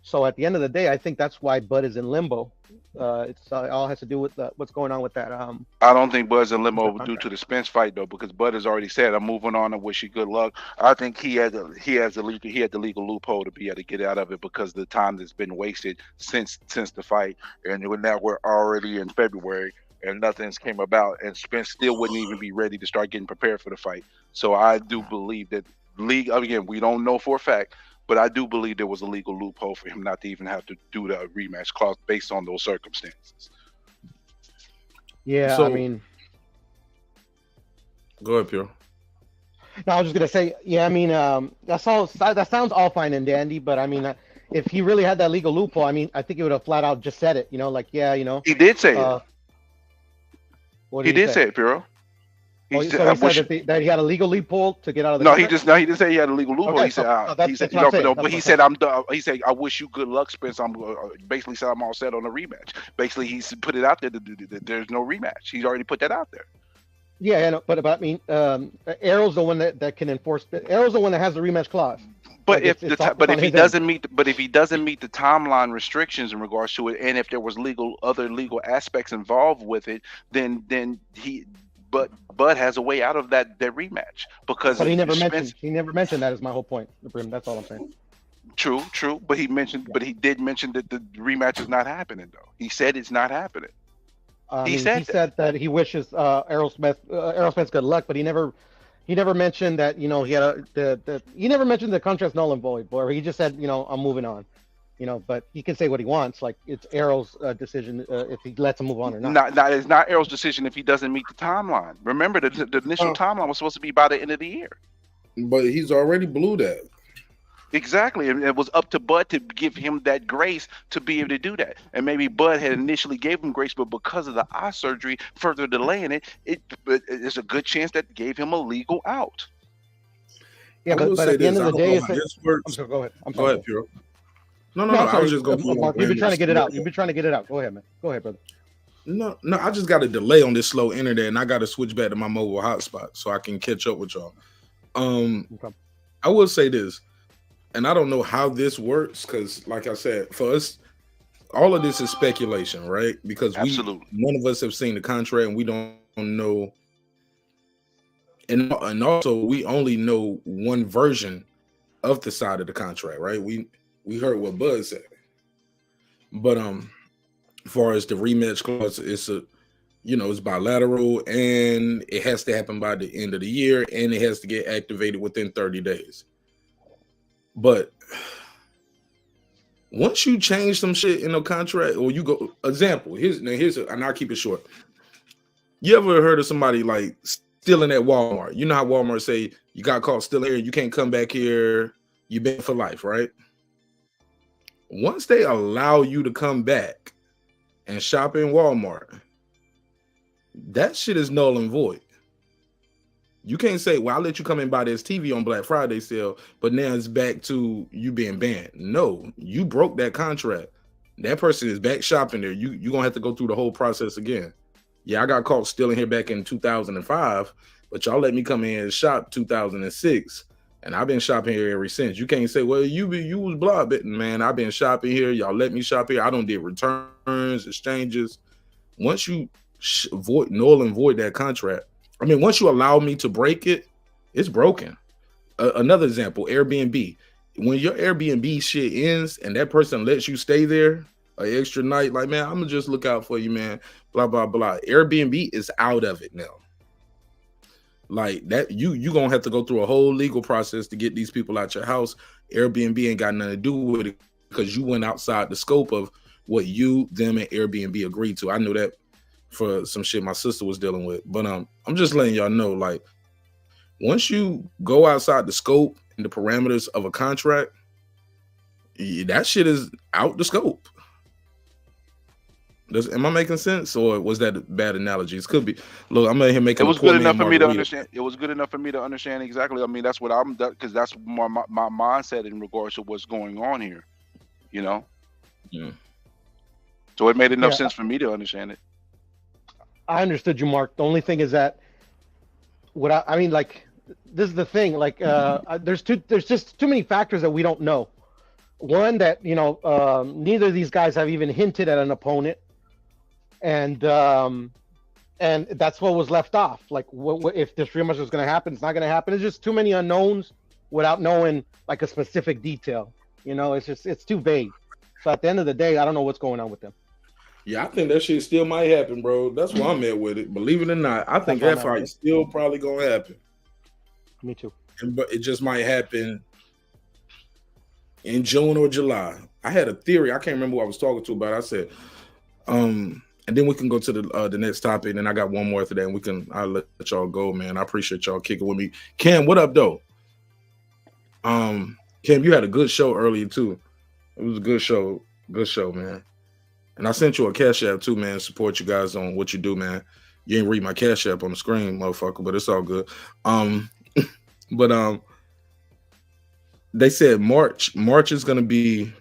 So at the end of the day, I think that's why Bud is in limbo. It's all has to do with what's going on with that. I don't think Bud's in limbo due to the Spence fight though, because Bud has already said, "I'm moving on and wish you good luck." I think he had the legal loophole to be able to get out of it because of the time that's been wasted since the fight, and now we're already in February and nothing's came about, and Spence still wouldn't even be ready to start getting prepared for the fight. So I do believe that again, we don't know for a fact. But I do believe there was a legal loophole for him not to even have to do the rematch clause based on those circumstances. Yeah, so, go ahead, Pierre. No, I was just gonna say, yeah. I mean, that sounds all fine and dandy, but I mean, if he really had that legal loophole, I mean, I think he would have flat out just said it. You know, like, yeah, you know. He did say it. What He did did say it, Piro. So he said that he had a legal loophole to get out of the. No, contract? he didn't say he had a legal loophole. Okay, He said, that's what I'm saying. but he said, he said, I wish you good luck, Spence. I'm basically said I'm all set on a rematch. Basically, he's put it out there that there's no rematch. He's already put that out there. Yeah, I know, but I mean, Errol's the one that can enforce. Errol's the one that has the rematch clause. But like if he doesn't meet the timeline restrictions in regards to it, and if there was other legal aspects involved with it, then Bud has a way out of that rematch because. But he never mentioned that is my whole point. That's all I'm saying. True, but he did mention that the rematch is not happening though. He said it's not happening. He said that he wishes Errol Spence good luck, but he never mentioned that, you know, he never mentioned the contract's null and void, or he just said, you know, I'm moving on, you know. But he can say what he wants, like it's Errol's decision if he lets him move on or not. It's not Errol's decision if he doesn't meet the timeline. Remember, the initial timeline was supposed to be by the end of the year. But he's already blew that. Exactly, and it was up to Bud to give him that grace to be able to do that. And maybe Bud had initially gave him grace, but because of the eye surgery, further delaying it, it's a good chance that gave him a legal out. Yeah, but at the end of the day, go ahead. Go ahead, Piro. No. I was just going to. Mark, you've been trying to get it out. You've been trying to get it out. Go ahead, man. Go ahead, brother. No, I just got a delay on this slow internet, and I got to switch back to my mobile hotspot so I can catch up with y'all. Okay. I will say this. And I don't know how this works because, like I said, for us, all of this is speculation, right? Because none of us have seen the contract, and we don't know. And also, we only know one version of the side of the contract, right? We heard what Bud said, but as far as the rematch clause, it's bilateral, and it has to happen by the end of the year, and it has to get activated within 30 days. But once you change some shit in a contract, or you go, example, and I'll keep it short. You ever heard of somebody like stealing at Walmart? You know how Walmart say you got caught stealing here, you can't come back here, you banned for life, right? Once they allow you to come back and shop in Walmart, that shit is null and void. You can't say, well, I'll let you come and buy this TV on Black Friday sale, but now it's back to you being banned. No, you broke that contract. That person is back shopping there. You're going to have to go through the whole process again. Yeah, I got caught stealing here back in 2005, but y'all let me come in and shop 2006, and I've been shopping here ever since. You can't say, well, you was blah, man. I've been shopping here. Y'all let me shop here. I don't did returns, exchanges. Once you null and void that contract, I mean, once you allow me to break it, it's broken. Another example, Airbnb. When your Airbnb shit ends and that person lets you stay there an extra night, like, man, I'm going to just look out for you, man, blah, blah, blah. Airbnb is out of it now. Like that, you going to have to go through a whole legal process to get these people out your house. Airbnb ain't got nothing to do with it because you went outside the scope of what you, them, and Airbnb agreed to. I knew that for some shit my sister was dealing with. But I'm just letting y'all know, like, once you go outside the scope and the parameters of a contract, that shit is out the scope. Am I making sense, or was that a bad analogy? It could be. Look, I'm here making. It was good enough for me to understand. It was good enough for me to understand exactly. I mean, that's what because that's my mindset in regards to what's going on here. You know. Yeah. So it made enough sense for me to understand it. I understood you, Mark. The only thing is that I mean, like, this is the thing. Like, there's just too many factors that we don't know. One, that, you know, neither of these guys have even hinted at an opponent, and that's what was left off. Like, what if this rematch is going to happen? It's not going to happen. It's just too many unknowns without knowing like a specific detail. You know, it's too vague. So at the end of the day, I don't know what's going on with them. Yeah, I think that shit still might happen, bro. That's where I'm at with it. Believe it or not, I think that fight's still probably gonna happen. Me too. But it just might happen in June or July. I had a theory. I can't remember who I was talking to about. I said, and And then we can go to the next topic. And I got one more after that, and I'll let y'all go, man. I appreciate y'all kicking with me. Cam, what up, though? Cam, you had a good show earlier too. It was a good show, man. And I sent you a Cash App too, man. Support you guys on what you do, man. You ain't read my Cash App on the screen, motherfucker, but it's all good. But they said March is gonna be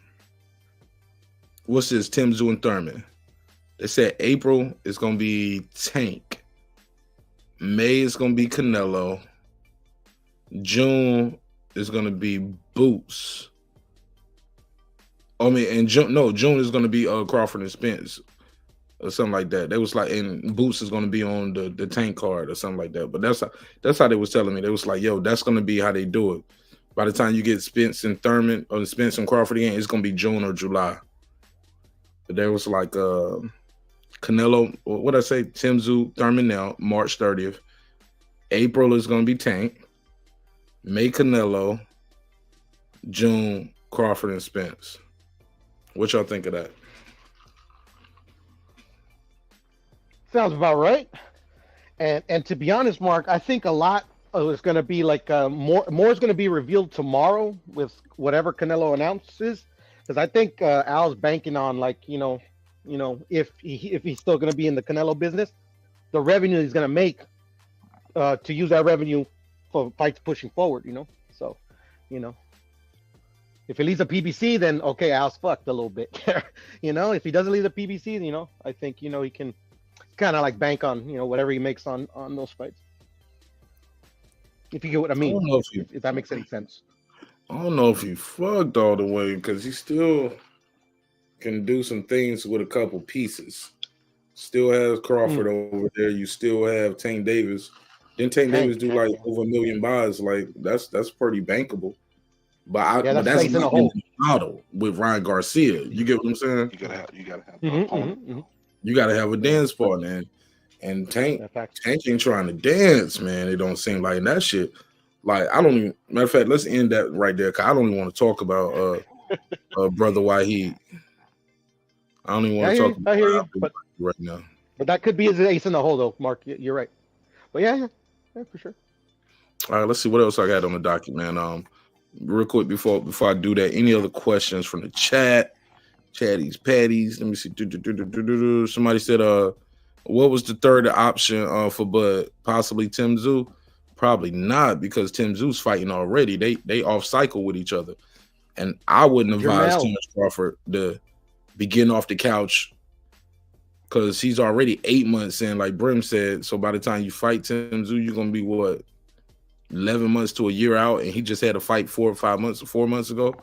what's this? Tim Tszyu and Thurman. They said April is going to be Tank. May is going to be Canelo. June is going to be Boots. June is going to be Crawford and Spence or something like that. They was like, and Boots is going to be on the Tank card or something like that. But that's how they was telling me. They was like, yo, that's going to be how they do it. By the time you get Spence and Thurman or Spence and Crawford again, it's going to be June or July. But there was like Canelo, what I say, Tim Tszyu, Thurman now, March 30th. April is going to be Tank. May Canelo. June, Crawford and Spence. What y'all think of that? Sounds about right. And to be honest, Mark, I think a lot is going to be like more is going to be revealed tomorrow with whatever Canelo announces. Because I think Al's banking on if he's still going to be in the Canelo business, the revenue he's going to make to use that revenue for fights pushing forward, So, if he leaves the PBC, then okay, Al's fucked a little bit. If he doesn't leave the PBC, I think, he can kind of like bank on, whatever he makes on those fights. If you get what I mean, if that makes any sense. I don't know if he fucked all the way because he still can do some things with a couple pieces. Still has Crawford over there. You still have Tank Davis. Didn't Tank Davis do like over $1 million buys? Like that's pretty bankable. But that's in the model with Ryan Garcia. You get what I'm saying? You gotta have You gotta have a dance partner, and Tank ain't trying to dance, man. It don't seem like that shit. Like I don't even. Matter of fact, let's end that right there. Cause I don't even want to talk about Brother Wahid. I don't even want to talk about it right now. But that could be his ace in the hole, though, Mark. You're right. But yeah, for sure. All right, let's see what else I got on the docket, man. Real quick before I do that, any other questions from the chat? Chatties, patties. Let me see. Somebody said, what was the third option for Bud? Possibly Tim Tszyu? Probably not, because Tim Tszyu's fighting already. They off cycle with each other, and I wouldn't advise Terence Crawford to be getting off the couch because he's already 8 months in, like Brim said. So by the time you fight Tim Tszyu, you're gonna be 11 months to a year out, and he just had a fight 4 months ago.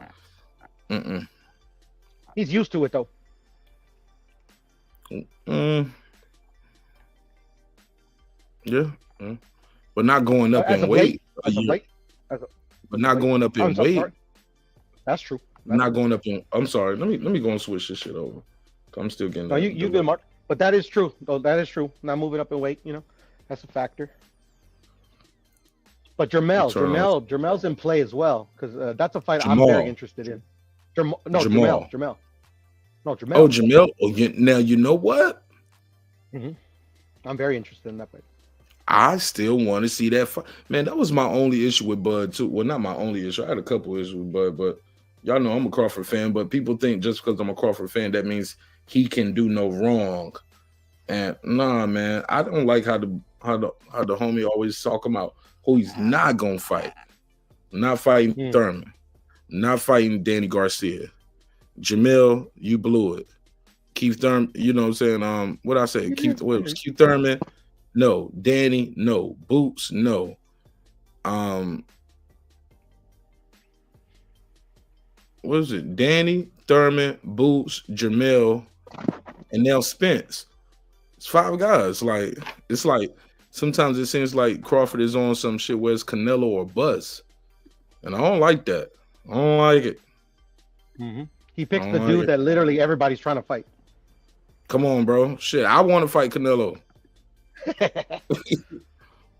He's used to it though. Yeah. But not going up in weight. But not going up in weight. That's true. Not going up in. I'm sorry. Let me go and switch this shit over. I'm still getting. No, you good, Mark. But that is true. Though that is true. Not moving up in weight. That's a factor. But Jermel's in play as well, because that's a fight I'm very interested in. Jamal. No, Jamel. Oh, Jamel. Oh, now you know what? I'm very interested in that fight. I still want to see that fight. Man, that was my only issue with Bud too. Well, not my only issue. I had a couple issues with Bud, but y'all know I'm a Crawford fan. But people think just because I'm a Crawford fan, that means he can do no wrong. And nah, man, I don't like how the homie always talk about who he's not gonna fight. Not fighting Thurman. Not fighting Danny Garcia. Jamil, you blew it. Keith Thurman, you know what I'm saying? What I say? Keith Thurman? No. Danny? No. Boots? No. What is it? Danny, Thurman, Boots, Jamil, and now Spence. It's 5 guys. It's like sometimes it seems like Crawford is on some shit where it's Canelo or bust. And I don't like that. I don't like it. He picks the dude that literally everybody's trying to fight. Come on, bro. Shit, I want to fight Canelo.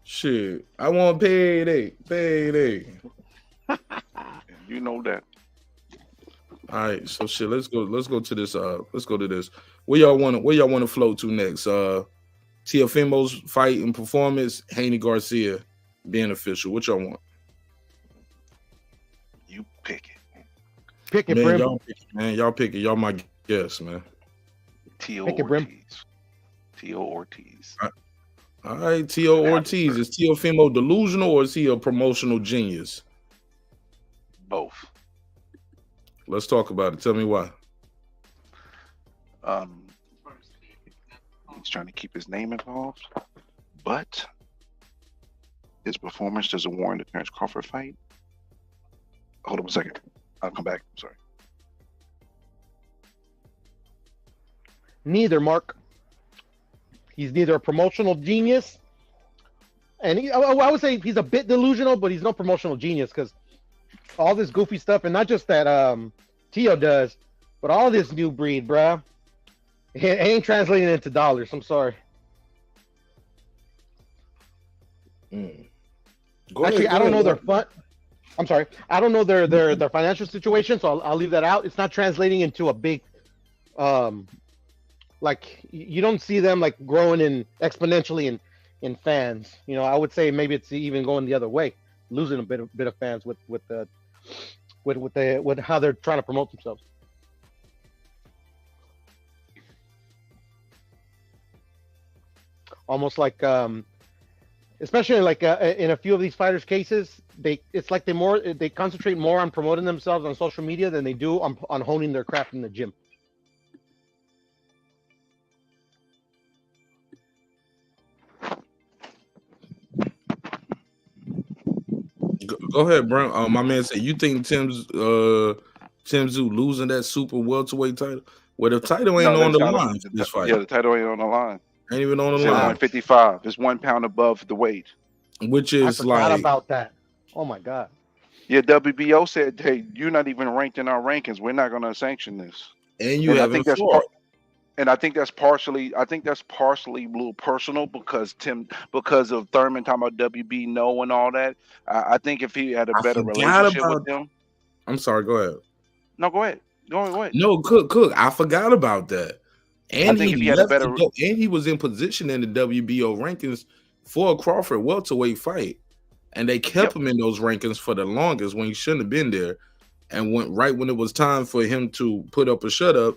Shit, I want payday. You know that. All right, so shit. Let's go to this. Let's go to this. Where y'all want to float to next? Teofimo's fight and performance. Haney Garcia being official. What y'all want? You pick it. Pick it, Man, Brim. y'all pick it, man. Y'all pick it. Y'all my guess, man. Tio Pick it, Brim. Ortiz. Tio Ortiz. All right, Tio Ortiz. Is Teofimo delusional or is he a promotional genius? Both. Let's talk about it. Tell me why. He's trying to keep his name involved, but his performance doesn't warrant the Terence Crawford fight. Hold on a second. I'll come back. I'm sorry. Neither, Mark. He's neither a promotional genius, and I would say he's a bit delusional, but he's no promotional genius because all this goofy stuff, and not just that Tio does, but all this new breed, bruh. It ain't translating into dollars. I'm sorry. Actually, I don't know their fun. I'm sorry. I don't know their financial situation, so I'll leave that out. It's not translating into a big, like you don't see them like growing in exponentially in fans. You know, I would say maybe it's even going the other way, losing a bit of fans with how they're trying to promote themselves. Almost like especially like in a few of these fighters' cases, it's like they concentrate more on promoting themselves on social media than they do on honing their craft in the gym. Go ahead, bro. My man said, you think Tim Tszyu losing that super welterweight title? Well, the title ain't on the line for this fight. Yeah, the title ain't on the line. Ain't even on the It's line. 155. It's 1 pound above the weight. Which I is forgot like about that. Oh my god. Yeah, WBO said, "Hey, you're not even ranked in our rankings. We're not going to sanction this." and you And I haven't think that's fought. And I think that's partially a little personal because of Thurman talking about WB no and all that. I think if he had a better relationship with them. I'm sorry, go ahead. No, go ahead. Go ahead. No, Cook. I forgot about that. And I think he if he had a left better- and he was in position in the WBO rankings for a Crawford welterweight fight. And they kept him in those rankings for the longest when he shouldn't have been there. And when it was time for him to put up a shut up,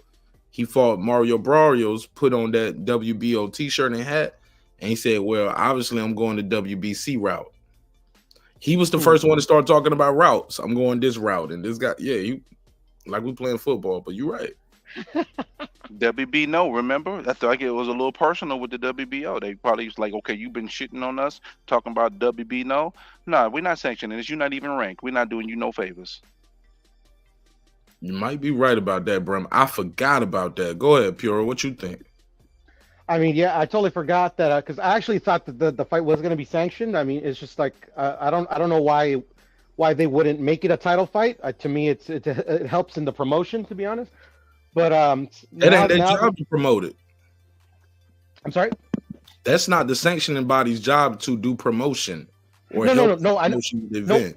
he fought Mario Barrios, put on that WBO t-shirt and hat, and he said, well, obviously I'm going the WBC route. He was the first one to start talking about routes. I'm going this route. And this guy, like we playing football, but you're right. WB no, remember? I thought it was a little personal with the WBO. They probably was like, okay, you've been shitting on us, talking about WB no. Nah, we're not sanctioning this. You're not even ranked. We're not doing you no favors. You might be right about that, Brim. I forgot about that. Go ahead, Pura. What you think? I mean, yeah, I totally forgot that because I actually thought that the fight was going to be sanctioned. I mean, it's just like I don't know why they wouldn't make it a title fight. To me, it helps in the promotion, to be honest. But it ain't their job to promote it. I'm sorry. That's not the sanctioning body's job to do promotion or no. I know. The event.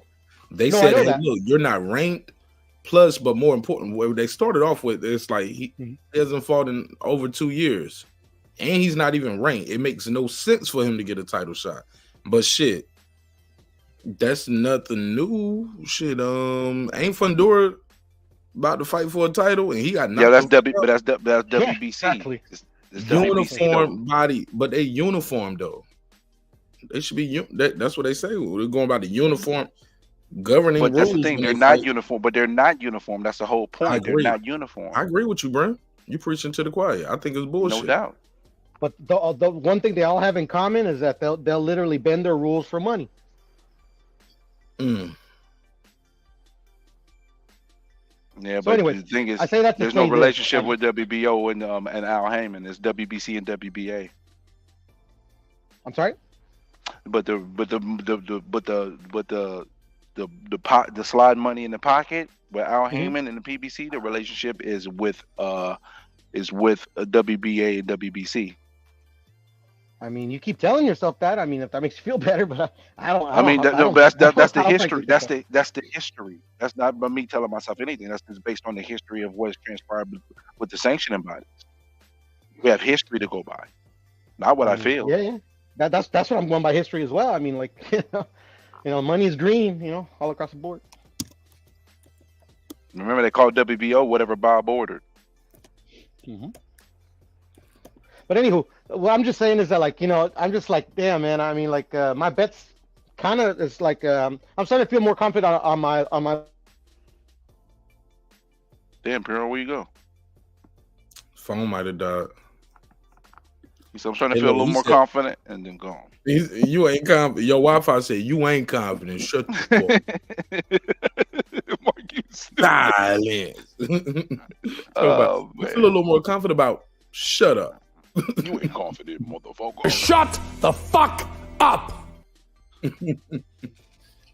They said, hey, look, you're not ranked. Plus, but more important, where they started off with, it's like he hasn't fought in over 2 years, and he's not even ranked. It makes no sense for him to get a title shot. But shit, that's nothing new. Shit, ain't Fundora about to fight for a title, and he got nothing. Yeah, that's WBC. Yeah, exactly. It's uniform body, but they uniform though. They should be. That's what they say. We're going by the uniform. Governing but rules. That's the thing. They're not uniform, but they're not uniform. That's the whole point. They're not uniform. I agree with you, Bro. You preaching to the choir. I think it's bullshit. No doubt. But the one thing they all have in common is that they'll literally bend their rules for money. Yeah, so but anyway, the thing is, I say that there's no relationship with WBO and Al Heyman. It's WBC and WBA. I'm sorry. But the slide money in the pocket with Al Heyman and the PBC, the relationship is with a WBA and WBC. I mean, you keep telling yourself that. I mean, if that makes you feel better, but I don't. I mean, I don't, that's the I don't think history. it's That's the history. That's not by me telling myself anything. That's just based on the history of what's transpired with the sanctioning bodies. We have history to go by, not what I feel. Yeah. That's what I'm going by history as well. I mean, like money is green, all across the board. Remember, they called WBO whatever Bob ordered. Mm-hmm. But anywho, what I'm just saying is that, like, I'm just like, damn, man. I mean, like, my bets kind of is like, I'm starting to feel more confident on my. Damn, Pierre, where you go? Phone might have died. So I'm starting to feel a little more confident, and then gone. You ain't confident. Your Wi-Fi said you ain't confident. Shut the fuck. Silence. Oh, I feel a little more confident about. Shut up. You ain't confident, motherfucker. Shut the fuck up.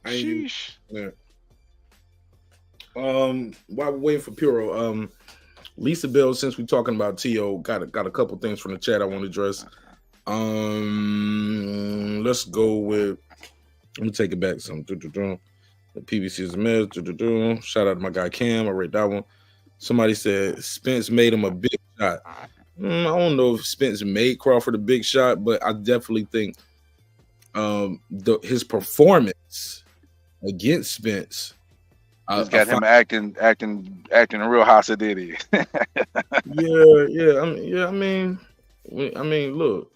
Sheesh. Yeah. While we're waiting for Puro, Lisa Bell, since we're talking about T.O., got a couple things from the chat I want to address. Let's go with. Let me take it back some. The PBC is a mess. Shout out to my guy Cam. I read that one. Somebody said Spence made him a big shot. I don't know if Spence made Crawford a big shot, but I definitely think his performance against Spence It's got him acting real hostility. Yeah. I mean, look,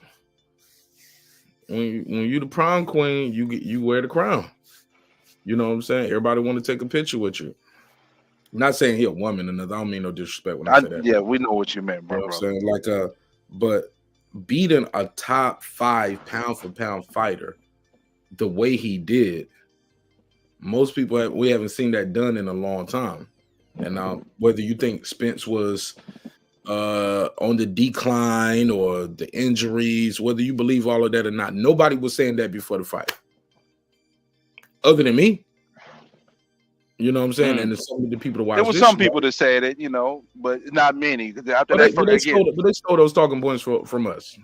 when you the prom queen, you wear the crown. You know what I'm saying? Everybody want to take a picture with you. I'm not saying he a woman or nothing. I don't mean no disrespect when I say that. Yeah, we know what you meant, bro. You know what I'm saying? But beating a top 5 pound for pound fighter the way he did, most people we haven't seen that done in a long time. And now, whether you think Spence was on the decline or the injuries, whether you believe all of that or not, nobody was saying that before the fight, other than me. You know what I'm saying? And there's some of the people to watch. There was some people that said it, but not many. After they stole those talking points from us.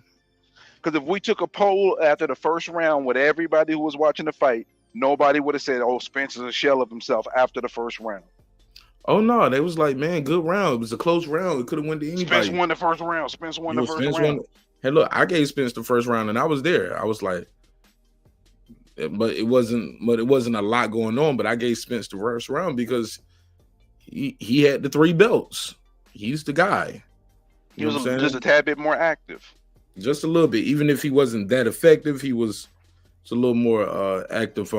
Because if we took a poll after the first round with everybody who was watching the fight, nobody would have said, "Oh, Spence is a shell of himself" after the first round. Oh no, they was like, man, good round. It was a close round. It could have went to anybody. Spence won the first round. Spence won the first round. Hey, look, I gave Spence the first round, and I was there. I was like, but it wasn't a lot going on. But I gave Spence the first round because he had the 3 belts. He's the guy. He was just a tad bit more active. Just a little bit. Even if he wasn't that effective, he was a little more active.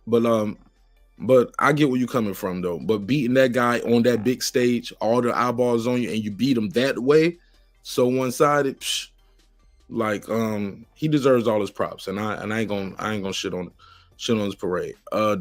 But I get where you're coming from, though. But beating that guy on that big stage, all the eyeballs on you, and you beat him that way, so one-sided, he deserves all his props. And I ain't gonna shit on his parade. I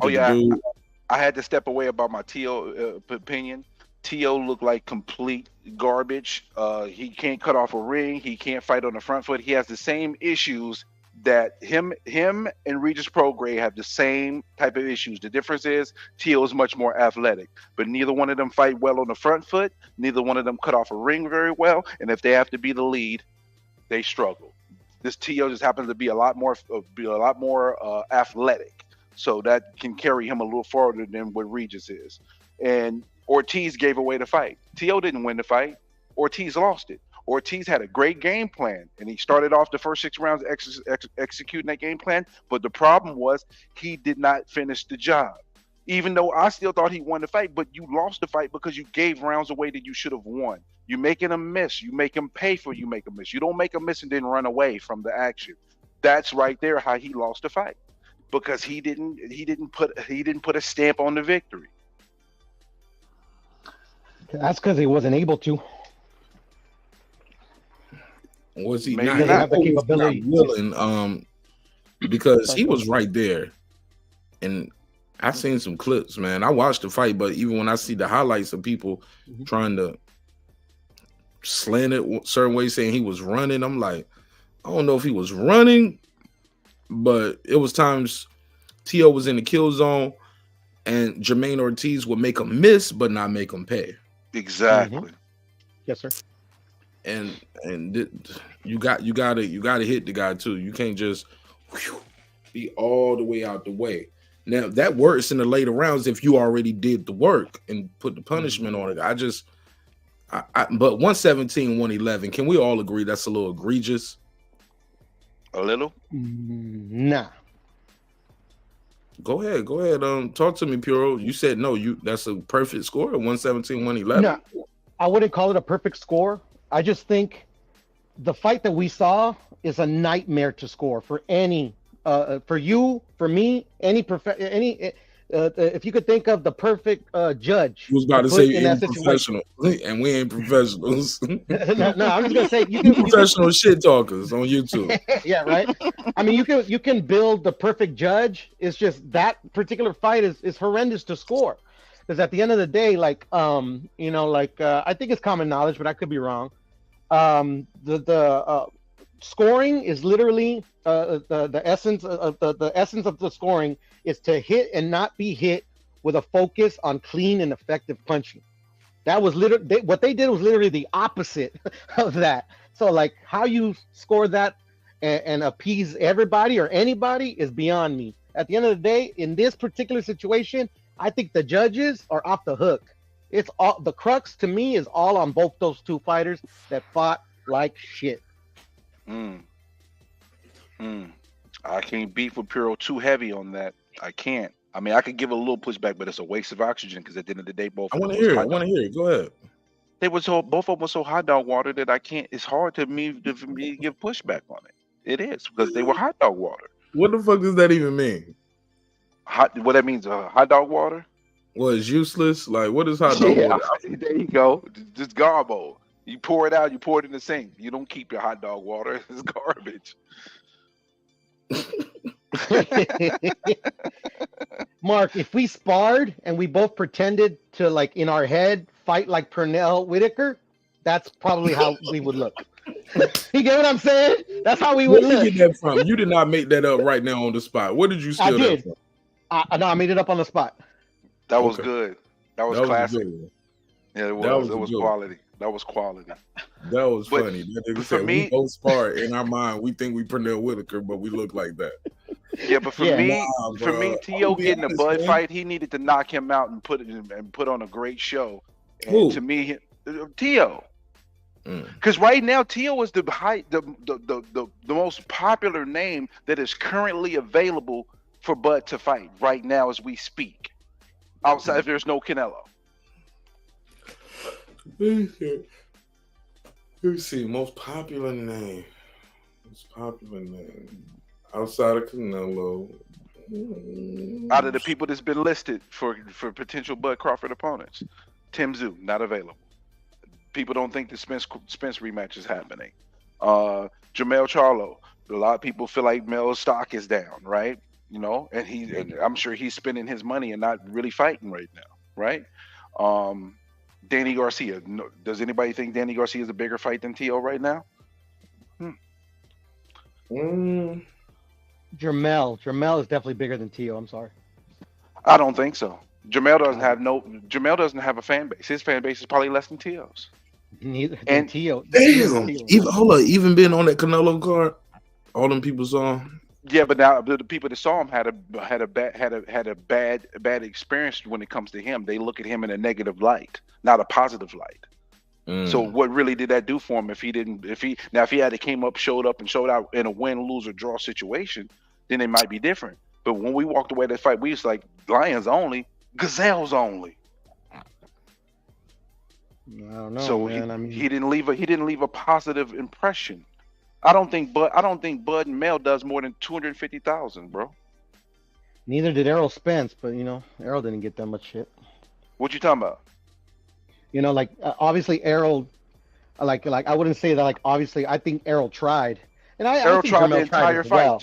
had to step away about my T.O. Opinion. T.O. looked like complete garbage. He can't cut off a ring. He can't fight on the front foot. He has the same issues that him and Regis Prograis have the same type of issues. The difference is T.O. is much more athletic, but neither one of them fight well on the front foot. Neither one of them cut off a ring very well. And if they have to be the lead, they struggle. This T.O. just happens to be a lot more athletic, so that can carry him a little farther than what Regis is. And Ortiz gave away the fight. T.O. didn't win the fight. Ortiz lost it. Ortiz had a great game plan, and he started off the first 6 rounds executing that game plan. But the problem was he did not finish the job. Even though I still thought he won the fight, but you lost the fight because you gave rounds away that you should have won. You're making him miss. You make him pay for you make him miss. You don't make him miss and then run away from the action. That's right there how he lost the fight, because he didn't put a stamp on the victory. That's because he wasn't able to. Was he Maybe not? doesn't have the capability. Not willing, because he was right there, and I seen some clips, man. I watched the fight, but even when I see the highlights of people trying to slant it certain ways, saying he was running, I'm like, I don't know if he was running, but it was times T.O. was in the kill zone, and Jermaine Ortiz would make him miss, but not make him pay. Exactly. Yes, sir. and you got to hit the guy too. You can't just be all the way out the way. Now that works in the later rounds if you already did the work and put the punishment on it. But 117, 111. Can we all agree that's a little egregious? A little? Nah. Go ahead. Talk to me, Puro. You said no. That's a perfect score. 117, 111. No, I wouldn't call it a perfect score. I just think the fight that we saw is a nightmare to score for any, for you, for me, if you could think of the perfect judge. I was about to say professional, and we ain't professionals. no, I'm just gonna say professional shit talkers on YouTube. Yeah, right. I mean, you can build the perfect judge. It's just that particular fight is horrendous to score, because at the end of the day, I think it's common knowledge, but I could be wrong. The scoring is literally the essence of the essence of the scoring is to hit and not be hit with a focus on clean and effective punching. That was literally what they did was literally the opposite of that. So like how you score that and appease everybody or anybody is beyond me. At the end of the day, in this particular situation, I think the judges are off the hook. It's all the crux to me is all on both those two fighters that fought like shit. I can't beef with Puro too heavy on that. I can't. I mean, I could give a little pushback, but it's a waste of oxygen because at the end of the day, both. I want to hear it. Go ahead. They were both of them were so hot dog water that I can't. It's hard for me to give pushback on it. It is because they were hot dog water. What the fuck does that even mean? What that means? Hot dog water? Well, it's useless. Like, what is hot dog water? There you go. Just garbo. You pour it out. You pour it in the sink. You don't keep your hot dog water. It's garbage. Mark, if we sparred and we both pretended to, like, in our head fight like Pernell Whitaker, that's probably how we would look. You get what I'm saying? That's how we would look. Where did you get that from? You did not make that up right now on the spot. Where did you steal that from? No, I made it up on the spot. That was good. That was classic. Yeah, it was. It was quality. That was quality. That was funny. That nigga said we both spar in our mind. We think we Pernell Whitaker, but we look like that. Yeah, but for me, Tio getting a Bud fight, he needed to knock him out and put on a great show. And to me, Tio, because right now Tio is the most popular name that is currently available for Bud to fight right now as we speak. Outside, if there's no Canelo. Let me see. Most popular name. Outside of Canelo. Out of the people that's been listed for potential Bud Crawford opponents. Tim Tszyu, not available. People don't think the Spence rematch is happening. Jermell Charlo. A lot of people feel like Mel's stock is down, right? You know, and I'm sure he's spending his money and not really fighting right now, right? Danny Garcia. No, does anybody think Danny Garcia is a bigger fight than Tio right now? Jermell is definitely bigger than Tio. I'm sorry. I don't think so. Jermell doesn't have a fan base. His fan base is probably less than Tio's. Neither than Tio. Damn. Even being on that Canelo card, all them people saw him. Yeah, but now the people that saw him had a bad experience when it comes to him. They look at him in a negative light, not a positive light. So what really did that do for him? If he had showed up and showed out in a win, lose, or draw situation, then it might be different. But when we walked away that fight, we was like lions only, gazelles only. I don't know. So man. he didn't leave a positive impression. I don't think Bud and Mel does more than 250,000, bro. Neither did Errol Spence, but Errol didn't get that much shit. What you talking about? Obviously Errol, like I wouldn't say that. Like obviously, I think Errol tried, and Errol tried the entire fight. Well.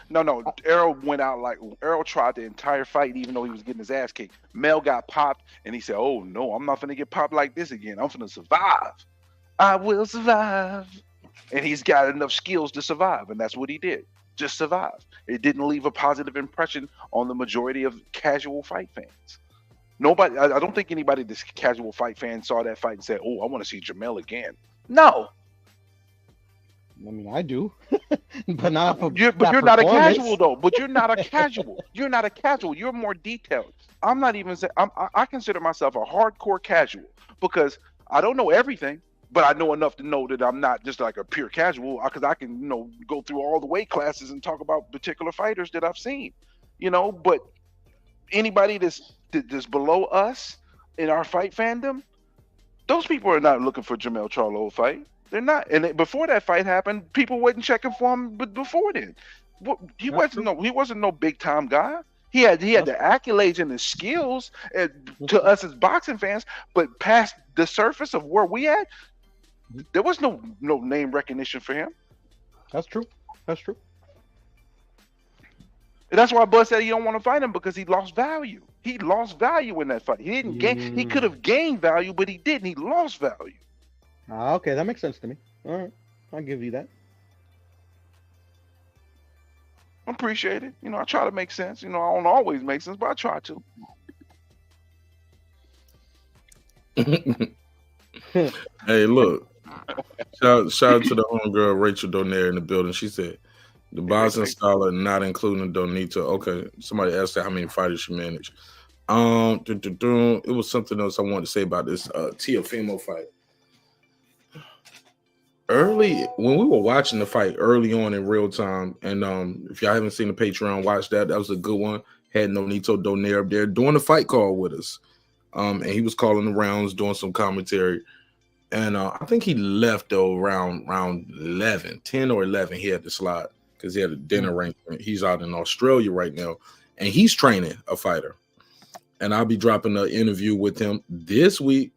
No, Errol went out Errol tried the entire fight, even though he was getting his ass kicked. Mel got popped, and he said, "Oh no, I'm not gonna get popped like this again. I'm gonna survive. I will survive." And he's got enough skills to survive, and that's what he did. Just survive. It didn't leave a positive impression on the majority of casual fight fans. I don't think anybody that's casual fight fan saw that fight and said, "Oh, I want to see Jermell again." No. I mean, I do, but not for. You're not a casual though. But you're not a casual. You're not a casual. You're more detailed. I'm not even saying. I consider myself a hardcore casual because I don't know everything, but I know enough to know that I'm not just like a pure casual. Because I can, go through all the weight classes and talk about particular fighters that I've seen. But anybody that's below us in our fight fandom, those people are not looking for Jermell Charlo fight. They're not. And before that fight happened, people wasn't checking for him. But before then, he wasn't no big time guy. He had the accolades and the skills to us as boxing fans. But past the surface of where we at, there was no name recognition for him. That's true. That's true. And that's why Bud said he don't want to fight him because he lost value. He lost value in that fight. He didn't gain. He could have gained value, but he didn't. He lost value. Okay, that makes sense to me. All right, I'll give you that. I appreciate it. I try to make sense. I don't always make sense, but I try to. Hey, look. Shout out to the homegirl Rachel Donaire in the building. She said the boxing scholar not including Donita. Okay, somebody asked her how many fighters she managed. It was something else I wanted to say about this Teofimo fight. Early when we were watching the fight early on in real time, and if y'all haven't seen the Patreon, watch that. That was a good one. Had Nonito Donaire up there doing the fight call with us, and he was calling the rounds, doing some commentary. And I think he left though around 10 or 11. He had to slide because he had a dinner arrangement. He's out in Australia right now, and he's training a fighter. And I'll be dropping an interview with him this week.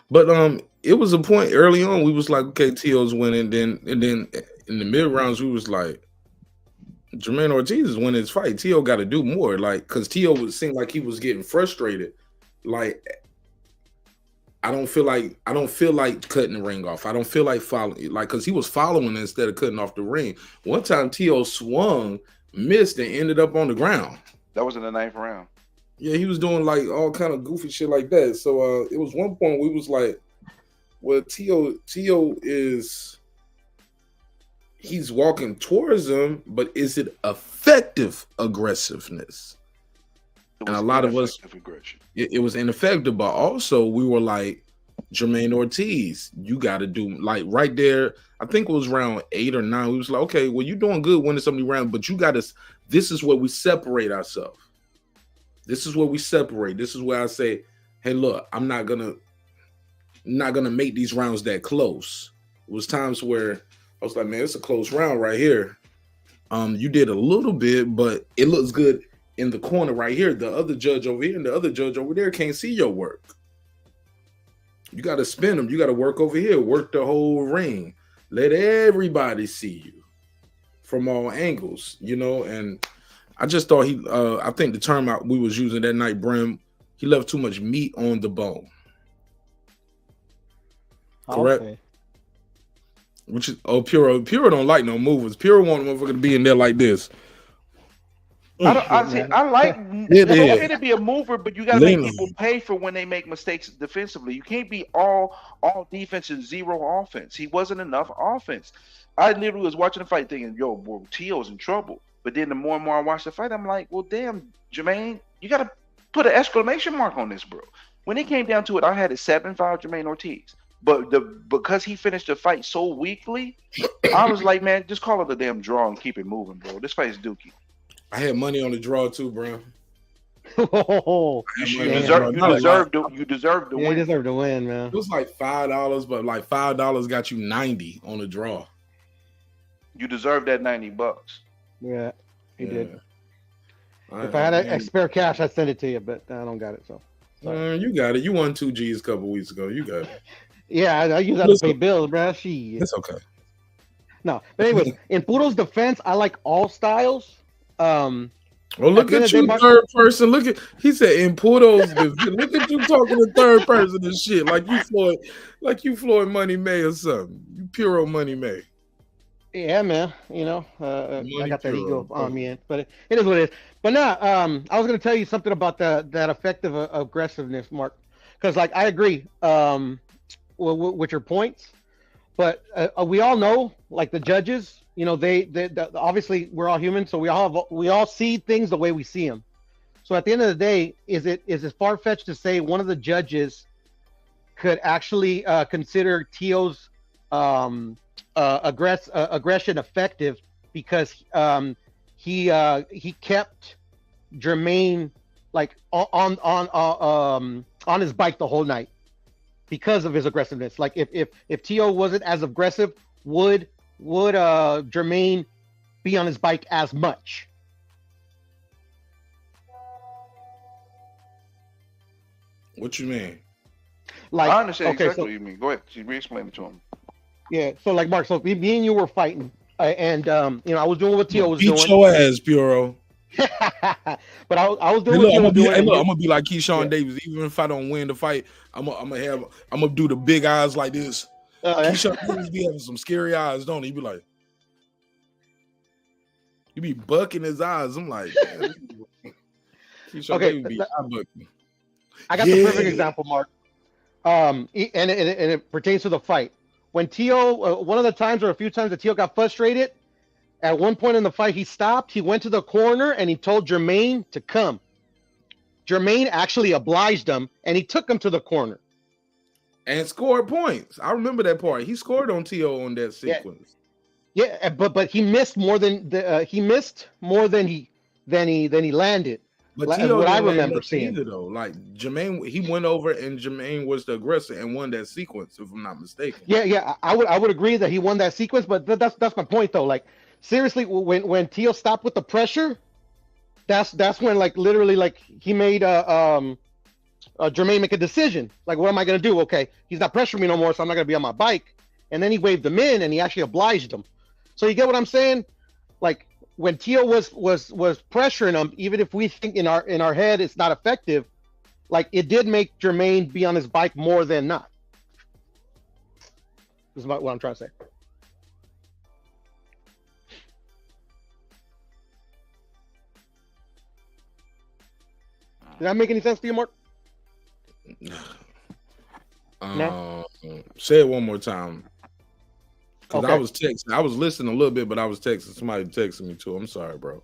But it was a point early on we was like, okay, Tio's winning. Then in the mid rounds we was like, Jermaine Ortiz is winning his fight. Tio got to do more, like, because Tio seemed like he was getting frustrated. Like, I don't feel like cutting the ring off. I don't feel like following, like, because he was following instead of cutting off the ring. One time Tio swung, missed, and ended up on the ground. That was in the 9th round. Yeah, he was doing like all kind of goofy shit like that. So it was one point we was like, well, Tio is, he's walking towards him, but is it effective aggressiveness? And a lot of us, it was ineffective, but also we were like, Jermaine Ortiz, you got to do, like, right there. I think it was round 8 or 9. We was like, okay, well, you're doing good winning so many rounds, but you got to, this is where we separate ourselves. This is where we separate. This is where I say, hey, look, I'm not gonna make these rounds that close. It was times where I was like, man, it's a close round right here. You did a little bit, but it looks good in the corner right here. The other judge over here and the other judge over there can't see your work. You got to spin them. You got to work over here. Work the whole ring. Let everybody see you from all angles, and I just thought I think the term we was using that night, Brim, he left too much meat on the bone. Correct? Okay. Which is, Puro don't like no movers. Puro want a motherfucker to be in there like this. I like it to be a mover, but you got to make people pay for when they make mistakes defensively. You can't be all defense and zero offense. He wasn't enough offense. I literally was watching the fight thinking, yo, boy, Tio's in trouble. But then the more and more I watch the fight, I'm like, well, damn, Jermaine, you got to put an exclamation mark on this, bro. When it came down to it, I had a 7-5 Jermaine Ortiz. But because he finished the fight so weakly, I was like, man, just call it a damn draw and keep it moving, bro. This fight is dookie. I had money on the draw too, bro. You deserve to win. You deserve to win, man. It was like $5, but like $5 got you 90 on the draw. You deserve that $90. Yeah, he did. If I had a spare cash, I'd send it to you, but I don't got it. So you got it. You won 2 G's a couple weeks ago. You got it. Yeah, I use that to pay bills, bro. It's okay. No, but anyways, in Puro's defense, I like all styles. Oh, look at you, third person. Look at he said in putos. Look at you talking to third person and shit like you Floyd Money May or something. You pure Money May. Yeah, man. You know, I got that ego on me, but it is what it is. But now, I was going to tell you something about that effective aggressiveness, Mark, because like I agree with your points, but we all know, like the judges, you know, they obviously we're all human, so we all see things the way we see them. So at the end of the day, is it far-fetched to say one of the judges could actually consider Tio's aggression effective because he kept Jermaine like on his bike the whole night because of his aggressiveness? Like if Tio wasn't as aggressive, would Jermaine be on his bike as much? What you mean? Like I understand exactly what you mean. Go ahead, re-explain it to him. Yeah, so like Mark, so me and you were fighting, and you know I was doing what Tio was doing. Beat your ass, Puro. But I was doing what Tio was doing. I'm gonna be like Keyshawn Davis. Even if I don't win the fight, I'm gonna do the big eyes like this. Keyshawn Davis be having some scary eyes, don't he? He be like, he be bucking his eyes. I'm like, Keyshawn Davis be bucking. I got the perfect example, Mark. And it pertains to the fight. When Tio, one of the times or a few times that Tio got frustrated, at one point in the fight, he stopped. He went to the corner and he told Jermaine to come. Jermaine actually obliged him and he took him to the corner and scored points. I remember that part. He scored on Tio on that sequence. Yeah, but he missed more than he landed. But Tio what I remember seeing either, though, like Jermaine, he went over and Jermaine was the aggressor and won that sequence, if I'm not mistaken. Yeah, I would agree that he won that sequence, but that's my point though. Like seriously, when Tio stopped with the pressure, that's when like literally like he made Jermaine make a decision. Like, what am I gonna do? Okay, he's not pressuring me no more, so I'm not gonna be on my bike. And then he waved him in and he actually obliged him. So you get what I'm saying? Like, when Tio was pressuring him, even if we think in our head it's not effective, like it did make Jermaine be on his bike more than not. This is what I'm trying to say. Did that make any sense to you, Mark? No? Say it one more time. Because I was texting. I was listening a little bit, but I was texting. Somebody texted me too. I'm sorry, bro.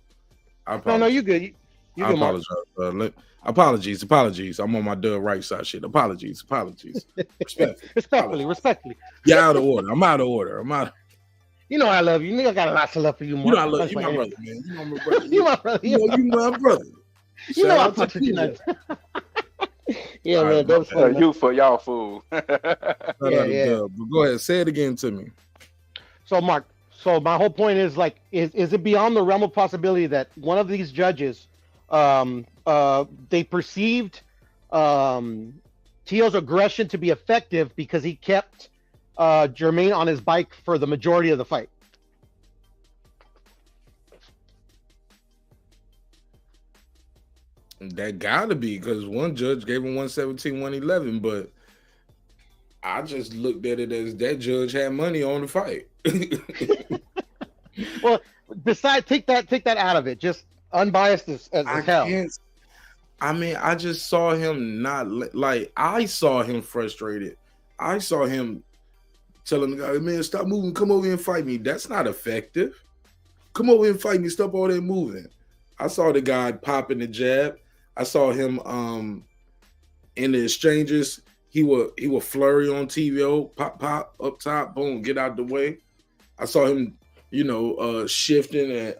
No, you good. You I apologize. Apologies. I'm on my Doug right side shit. Apologies. Respectfully. You're out of order. I'm out of order. You know I love you. You got lots of love for you, Mark. You know I love you. You my brother, man. You know my brother. You my brother. You my brother. You know I fuck with you. Yeah, man. That's funny. You for y'all fool. Yeah. But go ahead. Say it again to me. So, Mark, my whole point is like, is it beyond the realm of possibility that one of these judges, they perceived Tio's aggression to be effective because he kept Jermaine on his bike for the majority of the fight? That gotta be, because one judge gave him 117, 111, but I just looked at it as that judge had money on the fight. Well, take that out of it. Just unbiased as hell. I mean, I just saw him not like. I saw him frustrated. I saw him telling the guy, "Man, stop moving. Come over here and fight me." That's not effective. Come over here and fight me. Stop all that moving. I saw the guy popping the jab. I saw him in the exchanges. He would flurry on TVO, pop up top, boom, get out the way. I saw him, shifting and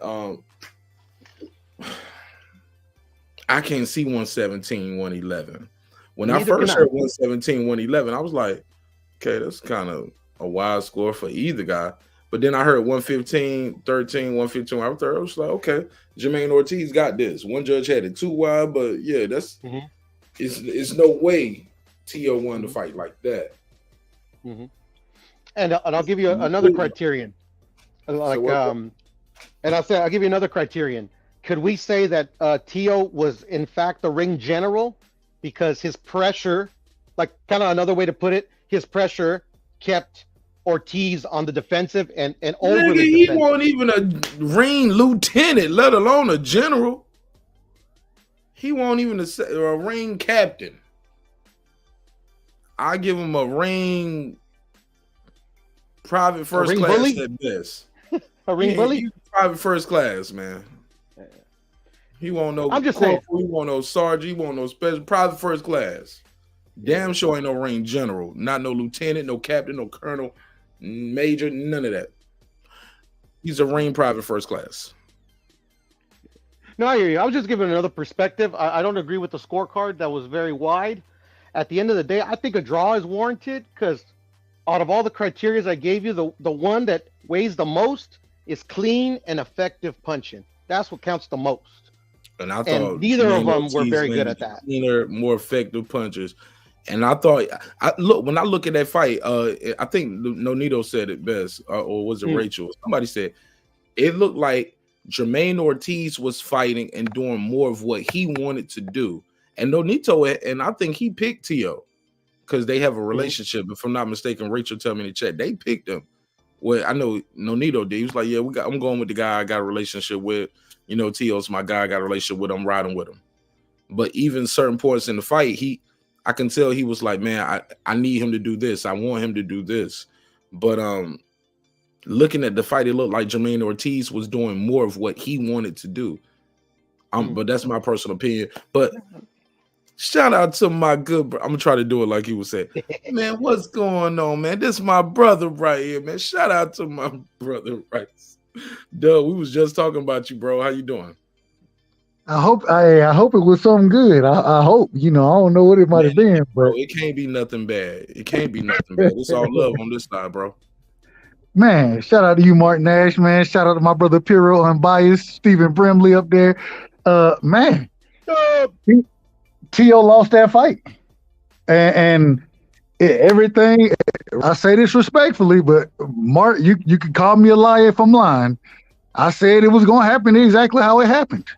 I can't see 117, 111. When I first heard 117, 111, I was like, okay, that's kind of a wild score for either guy. But then I heard 115, 13, 115. I was like, okay, Jermaine Ortiz got this. One judge had it too wide, but yeah, that's it's no way Tio won the fight like that. Mm-hmm. And I'll give you another criterion. Like, and I'll give you another criterion. could we say that Tio was in fact the ring general because his pressure, like kind of another way to put it, his pressure kept Ortiz on the defensive and overly Nigga, he defensive. wasn't even a ring lieutenant, let alone a general. He wasn't even a ring captain. I give him a ring private first class bully? at best. A ring bully? He's private first class, man. He won't know. I'm just saying. He won't know sergeant. He won't know special. Private first class. Damn sure ain't no ring general. Not no lieutenant, no captain, no colonel, major, none of that. He's a ring private first class. No, I hear you. I was just giving another perspective. I don't agree with the scorecard. That was very wide. At the end of the day, I think a draw is warranted because out of all the criteria I gave you, the one that weighs the most is clean and effective punching. That's what counts the most. And I thought neither of them were very good at that. Cleaner, more effective punchers. And I thought, when I look at that fight, I think Nonito said it best, or was it Rachel? Somebody said it looked like Jermaine Ortiz was fighting and doing more of what he wanted to do. And Nonito, and I think he picked Tio because they have a relationship. If I'm not mistaken, Rachel tell me in the chat they picked him. Well, I know Nonito did. He was like, "Yeah, I'm going with the guy I got a relationship with. You know, Tio's my guy. I got a relationship with. I'm riding with him." But even certain points in the fight, I can tell he was like, "Man, I need him to do this. I want him to do this." But looking at the fight, it looked like Jermaine Ortiz was doing more of what he wanted to do. But that's my personal opinion. But shout out to my good bro. I'm gonna try to do it like he was saying. Man, what's going on, man? This is my brother right here, man. Shout out to my brother right. Doug, we was just talking about you, bro. How you doing? I hope it was something good. I hope, I don't know what it might have been, but bro, it can't be nothing bad. It can't be nothing bad. It's all love on this side, bro. Man, shout out to you, Martin Nash, man. Shout out to my brother Piro, Unbiased, Stephen Brimley up there. Man, Tio lost that fight. And everything, I say this respectfully, but Mark, you can call me a liar if I'm lying. I said it was going to happen exactly how it happened.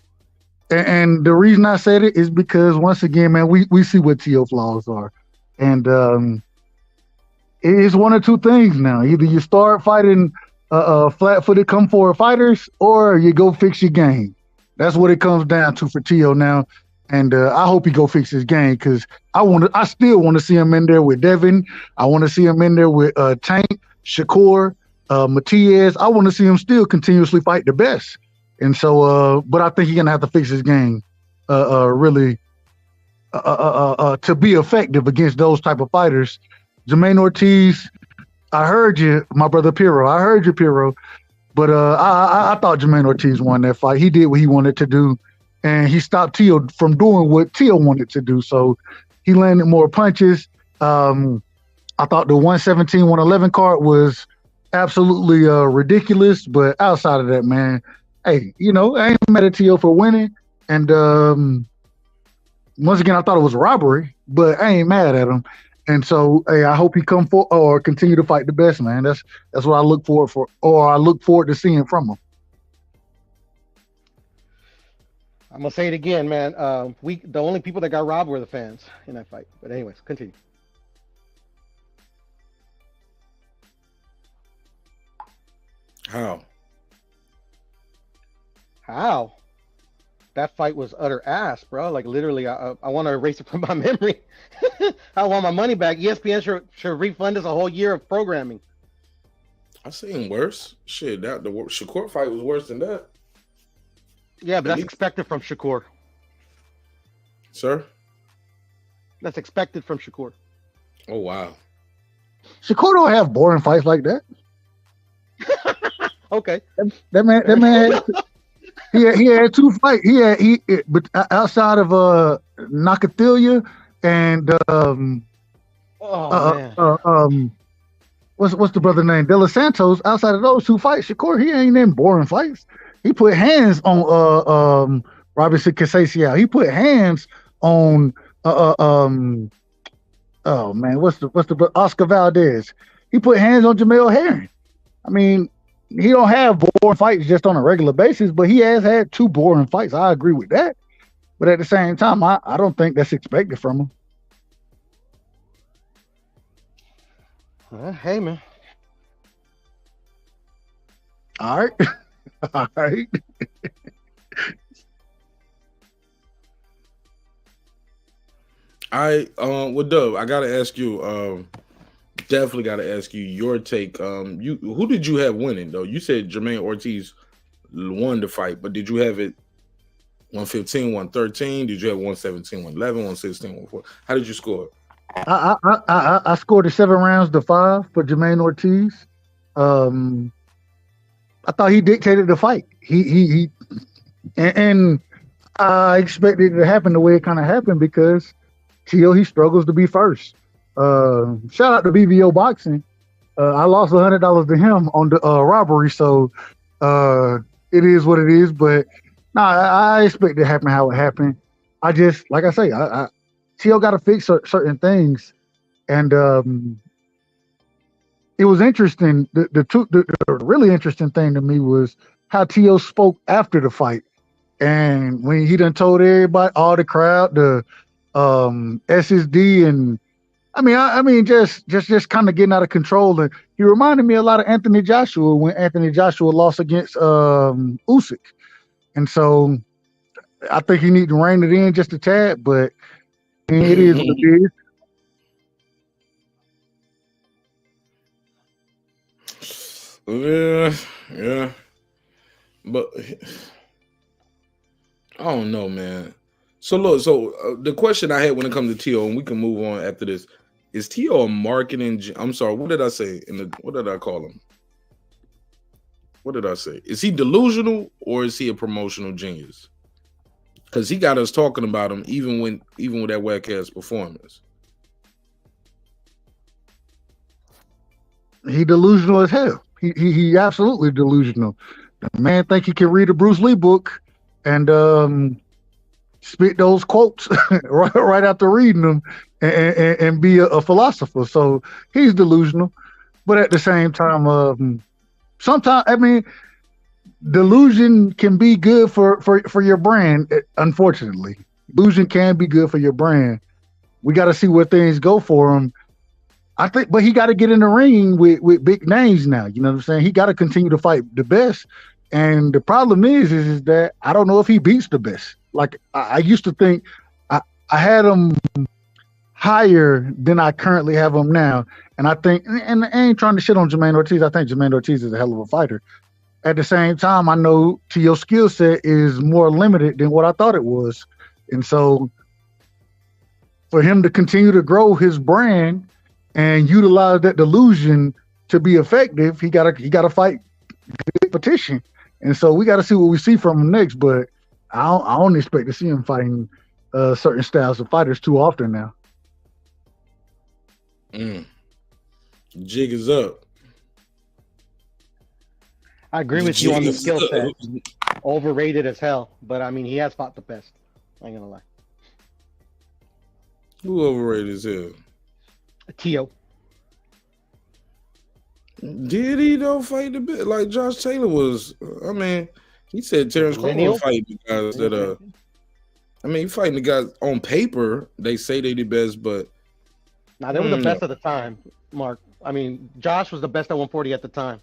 And the reason I said it is because, once again, man, we see what Tio flaws are. And it's one of two things now. Either you start fighting flat-footed come-forward fighters, or you go fix your game. That's what it comes down to for Tio now. And I hope he go fix his game, because I still want to see him in there with Devin. I want to see him in there with Tank, SHAKUR, Matias. I want to see him still continuously fight the best. And so, but I think he's gonna have to fix his game, really, to be effective against those type of fighters. Jermaine Ortiz, I heard you, my brother Piro. I heard you, Piro. But I thought Jermaine Ortiz won that fight. He did what he wanted to do, and he stopped Tio from doing what Tio wanted to do. So he landed more punches. I thought the 117, 111 card was absolutely ridiculous. But outside of that, man, hey, I ain't mad at Tio for winning. And once again, I thought it was a robbery, but I ain't mad at him. And so, hey, I hope he come for or continue to fight the best, man. That's what I look forward for, or I look forward to seeing from him. I'm gonna say it again, man. The only people that got robbed were the fans in that fight. But anyways, continue. How? That fight was utter ass, bro. Like, literally, I want to erase it from my memory. I want my money back. ESPN should refund us a whole year of programming. I seen worse. Shit, the SHAKUR fight was worse than that. Yeah, but that's expected from SHAKUR. Sir? That's expected from SHAKUR. Oh, wow. SHAKUR don't have boring fights like that. Okay. That man he had two fights. But outside of Nakathilia and what's the brother name? De Los Santos. Outside of those two fights, SHAKUR, he ain't in boring fights. He put hands on Robinson Casasiao. He put hands on oh man, what's the Oscar Valdez? He put hands on Jamel Herring. I mean, he don't have boring fights just on a regular basis, but he has had 2 boring fights. I agree with that. But at the same time, I don't think that's expected from him. Hey, man. All right. All right. Well, Dub, I gotta ask you. Definitely gotta ask you your take. Who did you have winning though? You said Jermaine Ortiz won the fight, but did you have it 115, 113? Did you have 117, 111, 116, 114? How did you score it? I scored it 7 rounds to 5 for Jermaine Ortiz. I thought he dictated the fight. And I expected it to happen the way it kind of happened because Tio, he struggles to be first. Shout out to BBO Boxing. I lost $100 to him on the robbery, so it is what it is. But I expect it to happen how it happened. I just, like I say, Tio got to fix certain things, and it was interesting. The really interesting thing to me was how Tio spoke after the fight, and when he done told everybody, all the crowd, the SSD, and I mean, just kind of getting out of control. And he reminded me a lot of Anthony Joshua when Anthony Joshua lost against Usyk, and so I think he need to rein it in just a tad, but it is what it is. Yeah, but I don't know, man. So look, the question I had when it comes to Tio, and we can move on after this, is Tio a marketing? I'm sorry, what did I say? What did I call him? What did I say? Is he delusional or is he a promotional genius? Because he got us talking about him even with that whack ass performance. He delusional as hell. He absolutely delusional. The man think he can read a Bruce Lee book and spit those quotes right after reading them and be a philosopher. So he's delusional. But at the same time, sometimes, delusion can be good for your brand, unfortunately. Delusion can be good for your brand. We got to see where things go for him. I think, but he got to get in the ring with big names now. You know what I'm saying? He got to continue to fight the best. And the problem is that I don't know if he beats the best. Like I used to think I had him higher than I currently have him now. And I think, and I ain't trying to shit on Jermaine Ortiz. I think Jermaine Ortiz is a hell of a fighter. At the same time, I know Tio's skill set is more limited than what I thought it was. And so for him to continue to grow his brand and utilize that delusion to be effective, he gotta fight competition. And so we got to see what we see from him next. But I don't expect to see him fighting certain styles of fighters too often now. Jig is up. I agree with you on the skill set. Overrated as hell, but I mean, he has fought the best. I ain't gonna lie. Who overrated as hell? Tio. Did he though fight the bit like Josh Taylor was? I mean, he said Terence Crawford fight the guys that he fighting the guys on paper. They say they the best, but they were the best at the time, Mark. I mean, Josh was the best at 140 at the time.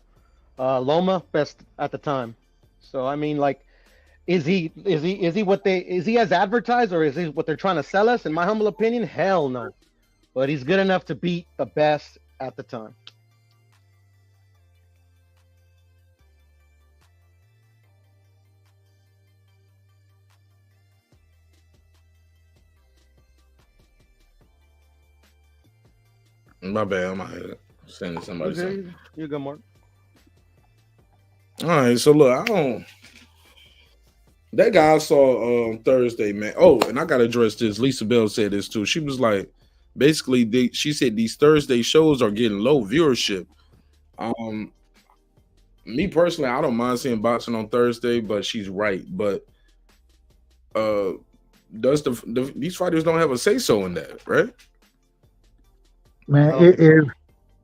Loma best at the time. So I mean, like, is he as advertised, or is he what they're trying to sell us? In my humble opinion, hell no. But he's good enough to beat the best at the time. My bad, I'm out here sending somebody something. You're good, Mark. All right, so look, that guy I saw Thursday, man. Oh, and I gotta address this. Lisa Bell said this too. She was like, basically, she said these Thursday shows are getting low viewership. Me personally, I don't mind seeing boxing on Thursday, but she's right. But these fighters don't have a say so in that, right? Man,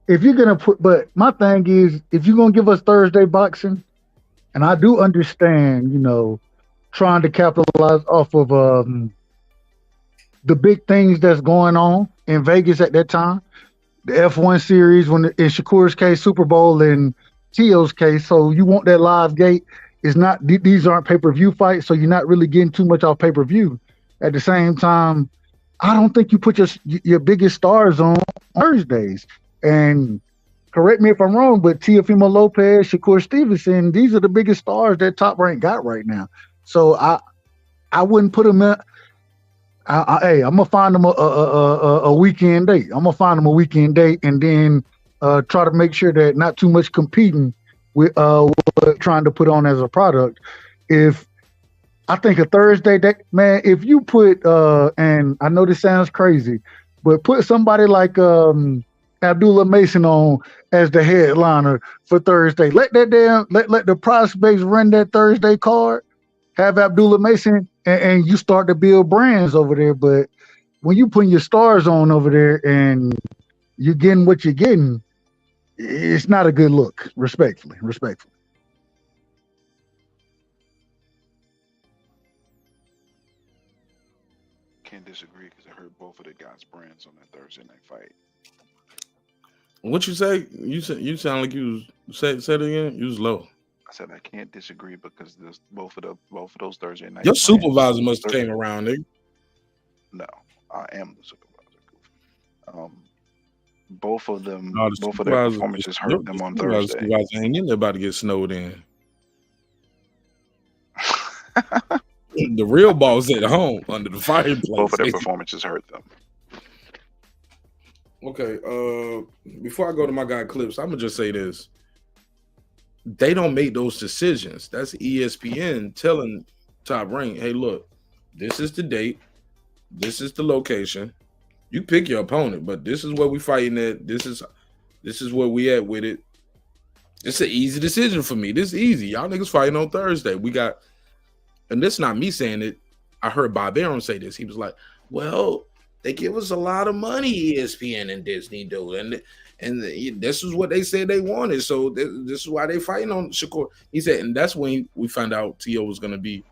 if you're gonna put, but my thing is, if you're gonna give us Thursday boxing, and I do understand, trying to capitalize off of the big things that's going on in Vegas at that time, the F1 series, in Shakur's case, Super Bowl, and Tio's case. So you want that live gate. It's not; these aren't pay-per-view fights, so you're not really getting too much off pay-per-view. At the same time, I don't think you put your biggest stars on Thursdays. And correct me if I'm wrong, but Teofimo Lopez, Shakur Stevenson, these are the biggest stars that Top Rank got right now. So I wouldn't put them in. Hey, I'm gonna find them a weekend date. I'm gonna find them a weekend date, and then try to make sure that not too much competing with what trying to put on as a product. If I think a Thursday, man, if you put and I know this sounds crazy, but put somebody like Abdullah Mason on as the headliner for Thursday. Let the prospects run that Thursday card. Have Abdullah Mason, and you start to build brands over there. But when you putting your stars on over there and you're getting what you're getting, it's not a good look. Respectfully. Can't disagree because I heard both of the guys' brands on that Thursday night fight. What you say? You sound like you was say it again. You was low. I said I can't disagree because there's both of those Thursday nights. Your supervisor must have came around, nigga. No, I am the supervisor. Both of them, both of their performances hurt them on Thursday. Supervisor ain't in there about to get snowed in. The real boss at home under the fireplace. Both of their performances hurt them. Okay, before I go to my guy Clips, I'm gonna just say this. They don't make those decisions. That's ESPN telling Top Rank, hey, look, this is the date, this is the location. You pick your opponent, but this is where we fighting at. This is where we at with it. It's an easy decision for me. This is easy. Y'all niggas fighting on Thursday. We got, and this is not me saying it. I heard Bob Arum say this. He was like, well, they give us a lot of money, ESPN and Disney do, and this is what they said they wanted. So this is why they fighting on Shakur. He said, and that's when we found out T.O. was going to be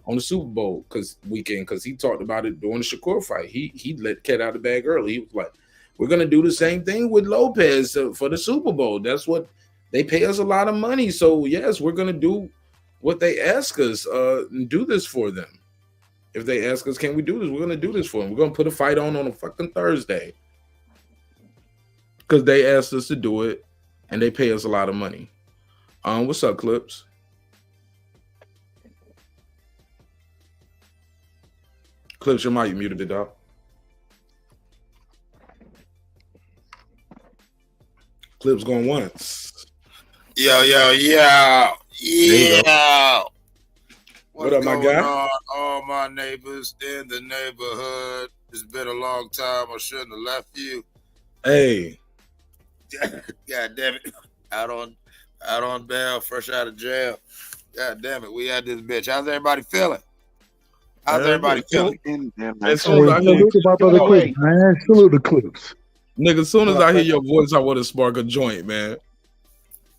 on the Super Bowl weekend because he talked about it during the Shakur fight. He let cat out of the bag early. He was like, we're going to do the same thing with Lopez for the Super Bowl. That's what they pay us a lot of money. So yes, we're going to do what they ask us and do this for them. If they ask us, can we do this? We're going to do this for them. We're going to put a fight on a fucking Thursday. Because they asked us to do it, and they pay us a lot of money. What's up, Clips? Clips, your mic muted, dog. Clips going once. Yo. What up, my guy? On, all my neighbors in the neighborhood. It's been a long time. I shouldn't have left you. Hey. God damn it. Out on bail, fresh out of jail. God damn it. We had this bitch. How's everybody feeling? Salute the Clips. Nigga, as soon as I hear your voice, I want to spark a joint, man.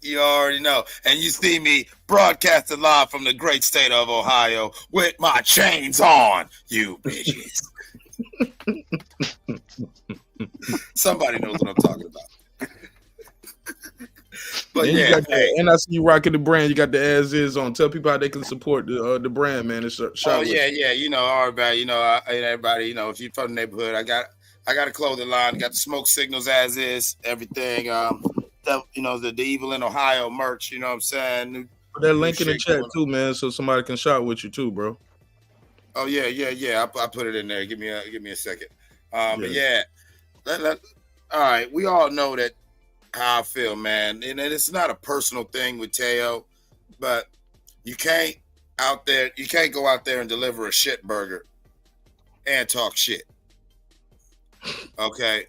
You already know. And you see me broadcasting live from the great state of Ohio with my chains on, you bitches. Somebody knows what I'm talking about. But and and I see you rocking the brand. You got the as is on. Tell people how they can support the brand, man. It's yeah. You know, everybody. You know, everybody. You know, if you're from the neighborhood, I got a clothing line. Got the smoke signals as is. Everything. The Evil in Ohio merch. You know what I'm saying? Put that link in the chat too, man, so somebody can shop with you too, bro. Oh yeah. I put it in there. Give me a second. But yeah. All right. We all know that. How I feel, man, and it's not a personal thing with Teo, but you can't go out there and deliver a shit burger and talk shit. Okay,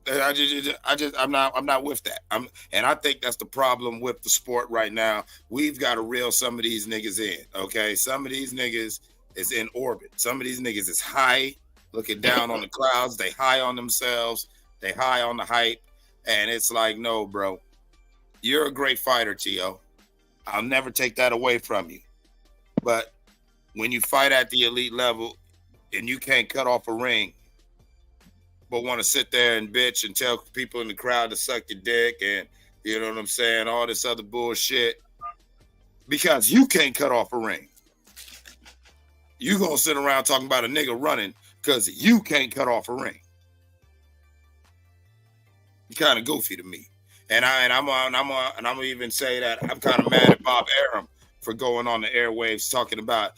I'm not with that. And I think that's the problem with the sport right now. We've got to reel some of these niggas in. Okay, some of these niggas is in orbit. Some of these niggas is high, looking down on the clouds. They high on themselves. They high on the hype. And it's like, no, bro, you're a great fighter, T.O. I'll never take that away from you. But when you fight at the elite level and you can't cut off a ring, but want to sit there and bitch and tell people in the crowd to suck your dick and, you know what I'm saying, all this other bullshit, because you can't cut off a ring. You gonna sit around talking about a nigga running because you can't cut off a ring. Kind of goofy to me. And I'm gonna even say that I'm kind of mad at Bob Arum for going on the airwaves talking about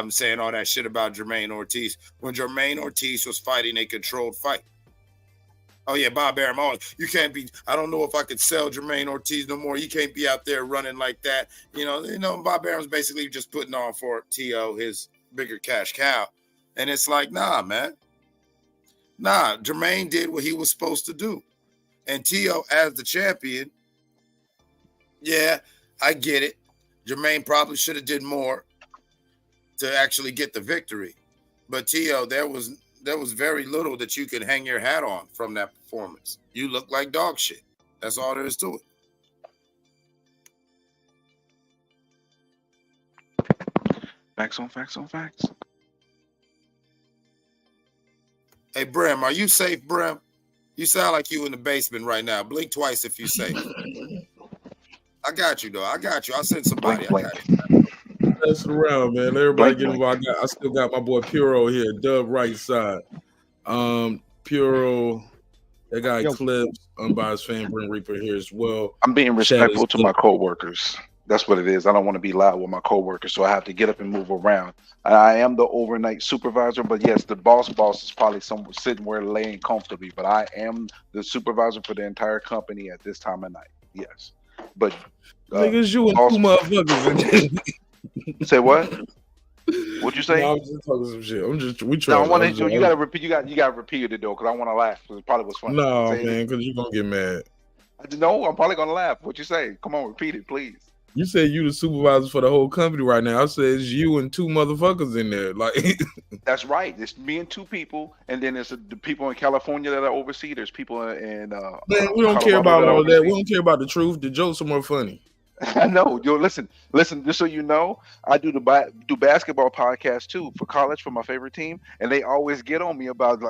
saying all that shit about Jermaine Ortiz when Jermaine Ortiz was fighting a controlled fight. Oh yeah, Bob Arum. Oh, you can't be. I don't know if I could sell Jermaine Ortiz no more. You can't be out there running like that. You know. Bob Arum's basically just putting on for T.O. his bigger cash cow, and it's like, nah, man. Nah, Jermaine did what he was supposed to do. And T.O. as the champion, yeah, I get it. Jermaine probably should have did more to actually get the victory. But T.O., there was very little that you could hang your hat on from that performance. You look like dog shit. That's all there is to it. Facts on facts on facts. Hey, Brim, are you safe, Brim? You sound like you in the basement right now. Blink twice if you safe. I got you, though. I got you. I'll send somebody. I got you. Messing around, man. Everybody get involved. I still got my boy Puro here, Dub right side. Puro, that guy Clips, Unbiased Fan, Bring Reaper here as well. I'm being respectful to my coworkers. That's what it is. I don't want to be loud with my coworkers, so I have to get up and move around. I am the overnight supervisor, but yes, the boss is probably somewhere sitting where laying comfortably. But I am the supervisor for the entire company at this time of night. Yes, but niggas, you and two motherfuckers. Say what? What'd you say? No, I was just talking some shit. We trying. No, I want to. You gotta repeat. You gotta repeat it though, because I want to laugh. Because it probably was funny. No, man, because you're gonna get mad. No, I'm probably gonna laugh. What you say? Come on, repeat it, please. You said you the supervisor for the whole company right now. I said it's you and two motherfuckers in there. Like that's right. It's me and two people, and then there's the people in California that I oversee. There's people in. Man, we don't care about all that. We don't care about the truth. The jokes are more funny. I know. Yo, listen. Just so you know, I do basketball podcast too for college for my favorite team, and they always get on me about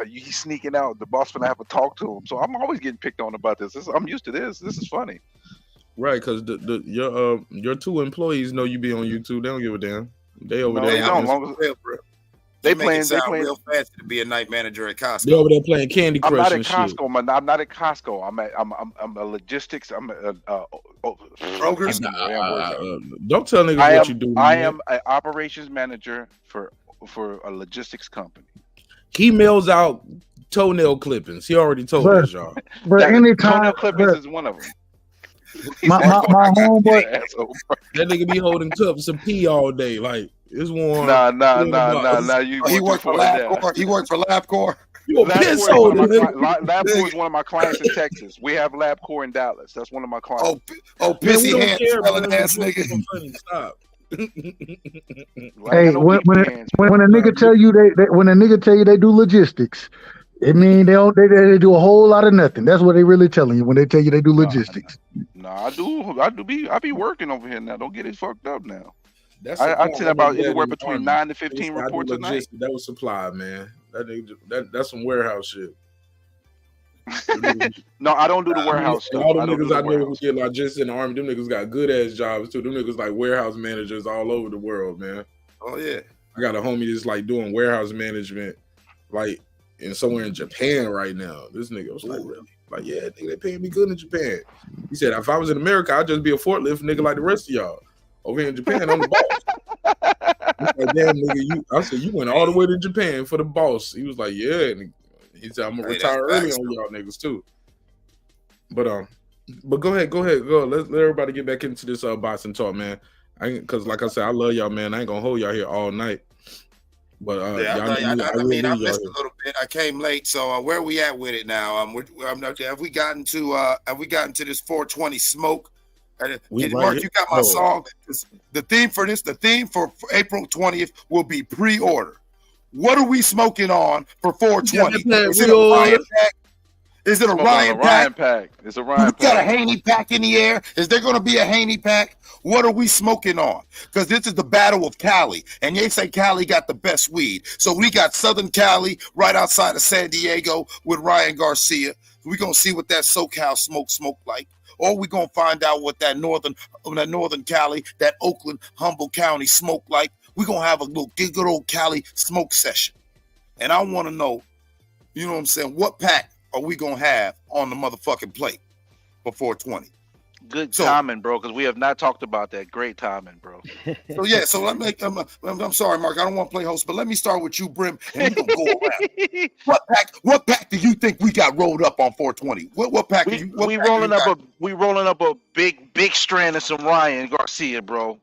he's sneaking out. The boss gonna have to talk to him, so I'm always getting picked on about this. I'm used to this. This is funny. Right, because your two employees know you be on YouTube. They don't give a damn. They over there. They playing real fast to be a night manager at Costco. They over there playing Candy Crush. I'm not at Costco, man. I'm not at Costco. I'm a logistics. I'm a Progress. Don't tell niggas what you do. I am an operations manager for a logistics company. He mails out toenail clippings. He already told us, y'all. But anytime toenail clippings is one of them. My homeboy, that nigga be holding cups of pee all day. Like it's warm. Nah. He worked for LabCorp. He worked for LabCorp. LabCorp is one of my clients in Texas. We have LabCorp in Dallas. That's one of my clients. Pissy hands, smelling ass nigga. Stop. Hey, when a nigga tell you they do logistics, it mean they do a whole lot of nothing. That's what they really telling you when they tell you they do logistics. No, I be working over here now. Don't get it fucked up now. I tell about anywhere between 9 to 15 reports a night. That was supply, man. That's some warehouse shit. No, I don't do the warehouse stuff. All the niggas I know who get logistics in the army, them niggas got good ass jobs too. Them niggas like warehouse managers all over the world, man. Oh yeah. I got a homie that's like doing warehouse management, like somewhere in Japan right now. This nigga was like, really? Like, yeah, nigga, they paying me good in Japan. He said, if I was in America, I'd just be a forklift nigga like the rest of y'all. Over here in Japan, I'm the boss. Like, damn, nigga, I said, you went all the way to Japan for the boss. He was like, yeah. And he said, I'm gonna retire early on y'all niggas too. But go ahead. Go. Let everybody get back into this boxing talk, man. Because like I said, I love y'all, man. I ain't gonna hold y'all here all night. But I missed a little bit. I came late, so where are we at with it now? Have we gotten to this 420 smoke? Mark, you got my song. The theme for April 20th will be pre-order. What are we smoking on for 420? Is it a Smoking Ryan on a Ryan pack? pack. It's a We Ryan got a pack. Haney pack in the air. Is there going to be a Haney pack? What are we smoking on? Because this is the battle of Cali, and they say Cali got the best weed. So we got Southern Cali right outside of San Diego with Ryan Garcia. We're going to see what that SoCal smoke like. Or we're going to find out what that northern Cali, that Oakland, Humboldt County smoke like. We're going to have a little good old Cali smoke session. And I want to know, you know what I'm saying, what pack are we going to have on the motherfucking plate for 420? Good timing, bro, because we have not talked about that. Great timing, bro. So let me. I'm sorry, Mark. I don't want to play host, but let me start with you, Brim, and we're gonna go around. What pack do you think we got rolled up on 420? What pack? We rolling up a big strand of some Ryan Garcia, bro.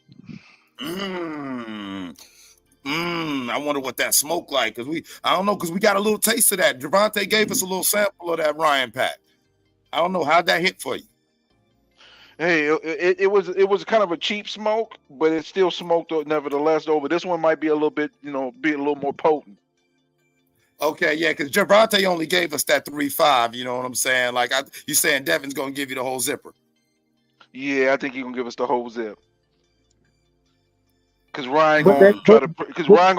I wonder what that smoke like, I don't know, because we got a little taste of that. Devontae gave us a little sample of that Ryan pack. I don't know, how'd that hit for you? Hey, it was kind of a cheap smoke, but it still smoked nevertheless. Though, but this one might be a little bit, be a little more potent. Okay, yeah, because Devontae only gave us that 3.5. You know what I'm saying? Like you saying Devin's gonna give you the whole zipper? Yeah, I think he's gonna give us the whole zip. Because Ryan gonna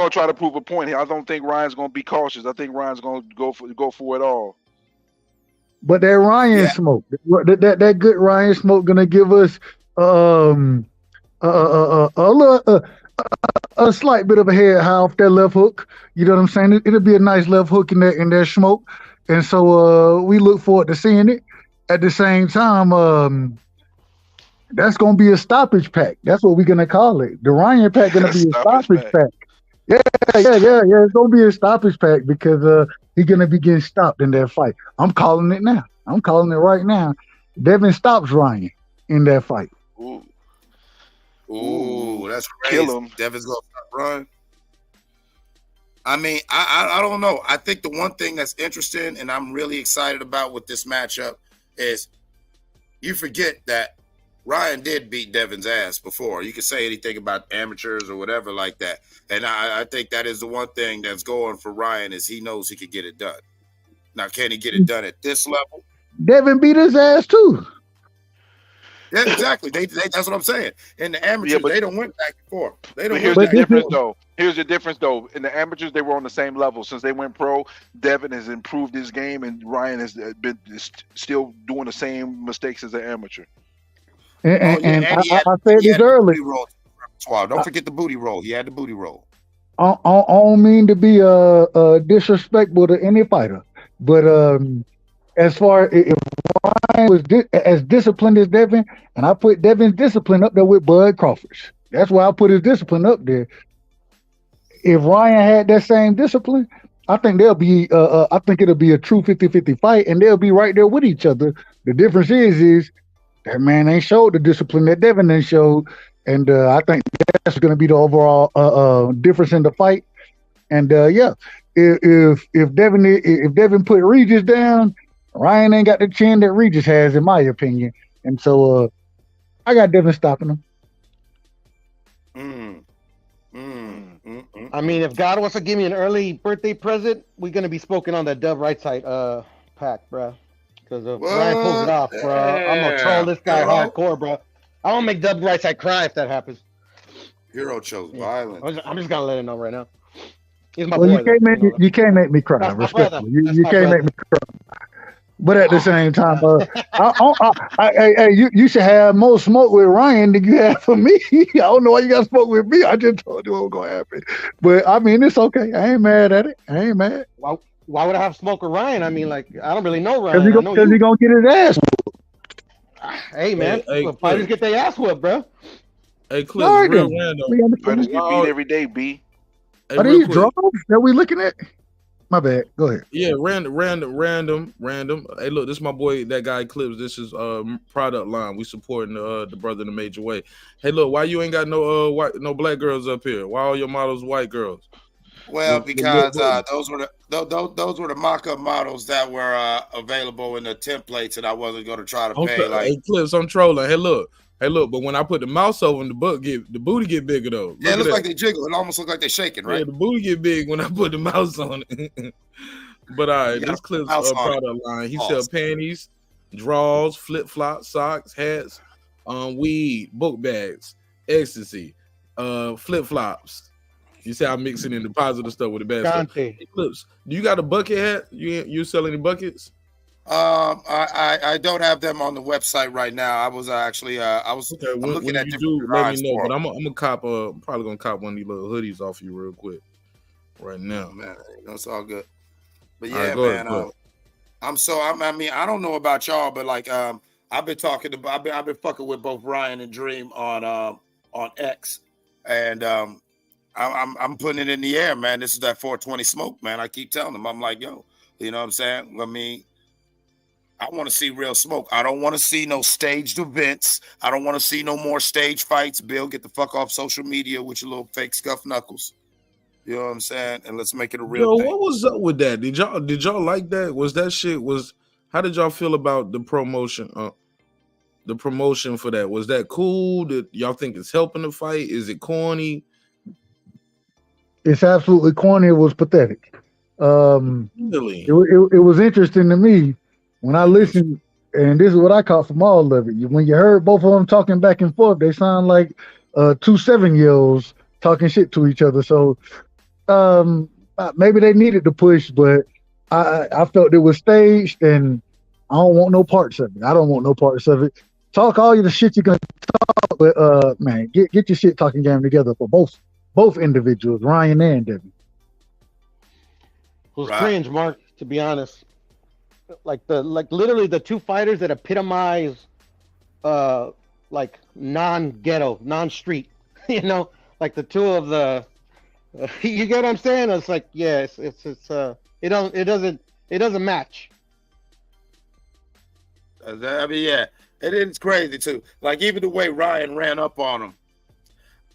try to prove a point here. I don't think Ryan's gonna be cautious. I think Ryan's gonna go for it all. But that Ryan smoke, that good Ryan smoke, gonna give us a slight bit of a head high off that left hook. You know what I'm saying? It'll be a nice left hook in that smoke, and so we look forward to seeing it. At the same time, that's gonna be a stoppage pack. That's what we're gonna call it. The Ryan pack gonna be a stoppage pack. Yeah. It's gonna be a stoppage pack because he's gonna be getting stopped in that fight. I'm calling it now. I'm calling it right now. Devin stops Ryan in that fight. Ooh, that's crazy. Kill him. Devin's gonna stop Ryan. I mean, I don't know. I think the one thing that's interesting and I'm really excited about with this matchup is you forget that Ryan did beat Devin's ass before. You can say anything about amateurs or whatever like that. And I think that is the one thing that's going for Ryan is he knows he can get it done. Now, can he get it done at this level? Devin beat his ass too. Yeah, exactly. That's what I'm saying. In the amateurs, they don't went back and forth. Here's the difference, though. Here's the difference, though. In the amateurs, they were on the same level. Since they went pro, Devin has improved his game, and Ryan has been still doing the same mistakes as an amateur. And I said this earlier. Don't forget the booty roll. He had the booty roll. I don't mean to be disrespectful to any fighter, but as far if Ryan was as disciplined as Devin, and I put Devin's discipline up there with Bud Crawford's. That's why I put his discipline up there. If Ryan had that same discipline, I think it'll be a true 50-50 fight, and they'll be right there with each other. The difference is that man ain't showed the discipline that Devin ain't showed, and I think that's going to be the overall difference in the fight. And if Devin put Regis down, Ryan ain't got the chin that Regis has, in my opinion. And so I got Devin stopping him. I mean, if God wants to give me an early birthday present, we're gonna be smoking on that Dub right side pack, bro. Because if Ryan pulls it off, bro, I'm gonna troll this guy hardcore, bro. I won't make Dub right side cry if that happens. Hero chose violence. I'm just gonna let him know right now. He's my boy. You can't make me cry. That's Respectfully, my you can't make me cry. But at the same time, you should have more smoke with Ryan than you have for me. I don't know why you got smoke with me. I just told you what was gonna happen. But I mean, it's okay. I ain't mad at it. I ain't mad. Why would I have smoke with Ryan? I mean, like, I don't really know Ryan. Because he's gonna get his ass whooped. Hey man, fighters get their ass whooped, bro. Hey, Cliff, real random. Fighters get beat every day, B. Hey, are these draws that we looking at? My bad. Go ahead. Yeah, random. Hey, look, this is my boy, that guy Clips. This is product line. We supporting the brother in a major way. Hey, look, why you ain't got no black girls up here? Why all your models white girls? Well, because those were the mock-up models that were available in the templates, and I wasn't going to try to pay. Hey, Clips, I'm trolling. Hey, look, but when I put the mouse over them, the booty get bigger though. Yeah, it looks like they jiggle. It almost looks like they're shaking, right? Yeah, the booty get big when I put the mouse on it. But all right, You gotta this clip's mouse on it. product line. He Pause. sell panties, drawers, flip flops, socks, hats, weed, book bags, ecstasy, flip flops. You see, I'm mixing in the positive stuff with the bad stuff. Dante. Hey, Clips, do you got a bucket hat? You sell any buckets? I don't have them on the website right now. I was actually I'm looking at you different do, let me designs know. for But them. I'm gonna cop probably gonna cop one of these little hoodies off you real quick right now. Man, it's all good. But All right, yeah, go ahead, man. I mean, I don't know about y'all, but like I've been talking about I've been fucking with both Ryan and Dream on X, and I'm putting it in the air, man. This is that 420 smoke, man. I keep telling them, I'm like, yo, you know what I'm saying? I mean, I want to see real smoke. I don't want to see no staged events. I don't want to see no more stage fights. Bill, get the fuck off social media with your little fake scuff knuckles. You know what I'm saying? And let's make it a real thing. What was up with that? Did y'all like that? Was that shit how did y'all feel about the promotion? The promotion for that, was that cool? Did y'all think it's helping the fight? Is it corny? It's absolutely corny. It was pathetic. Really? It was interesting to me when I listened, and this is what I caught from all of it. When you heard both of them talking back and forth, they sound like 2 7-year-olds talking shit to each other. So maybe they needed to push, but I felt it was staged, and I don't want no parts of it. I don't want no parts of it. Talk all the shit you're gonna talk, but man, get your shit talking game together for both individuals, Ryan and Devin. It was cringe, Mark, to be honest. Like literally the two fighters that epitomize like non-ghetto, non-street, you know, like the two of the you get what I'm saying? It's like, yeah, it doesn't match. I mean, yeah, it is crazy too. Like even the way Ryan ran up on him,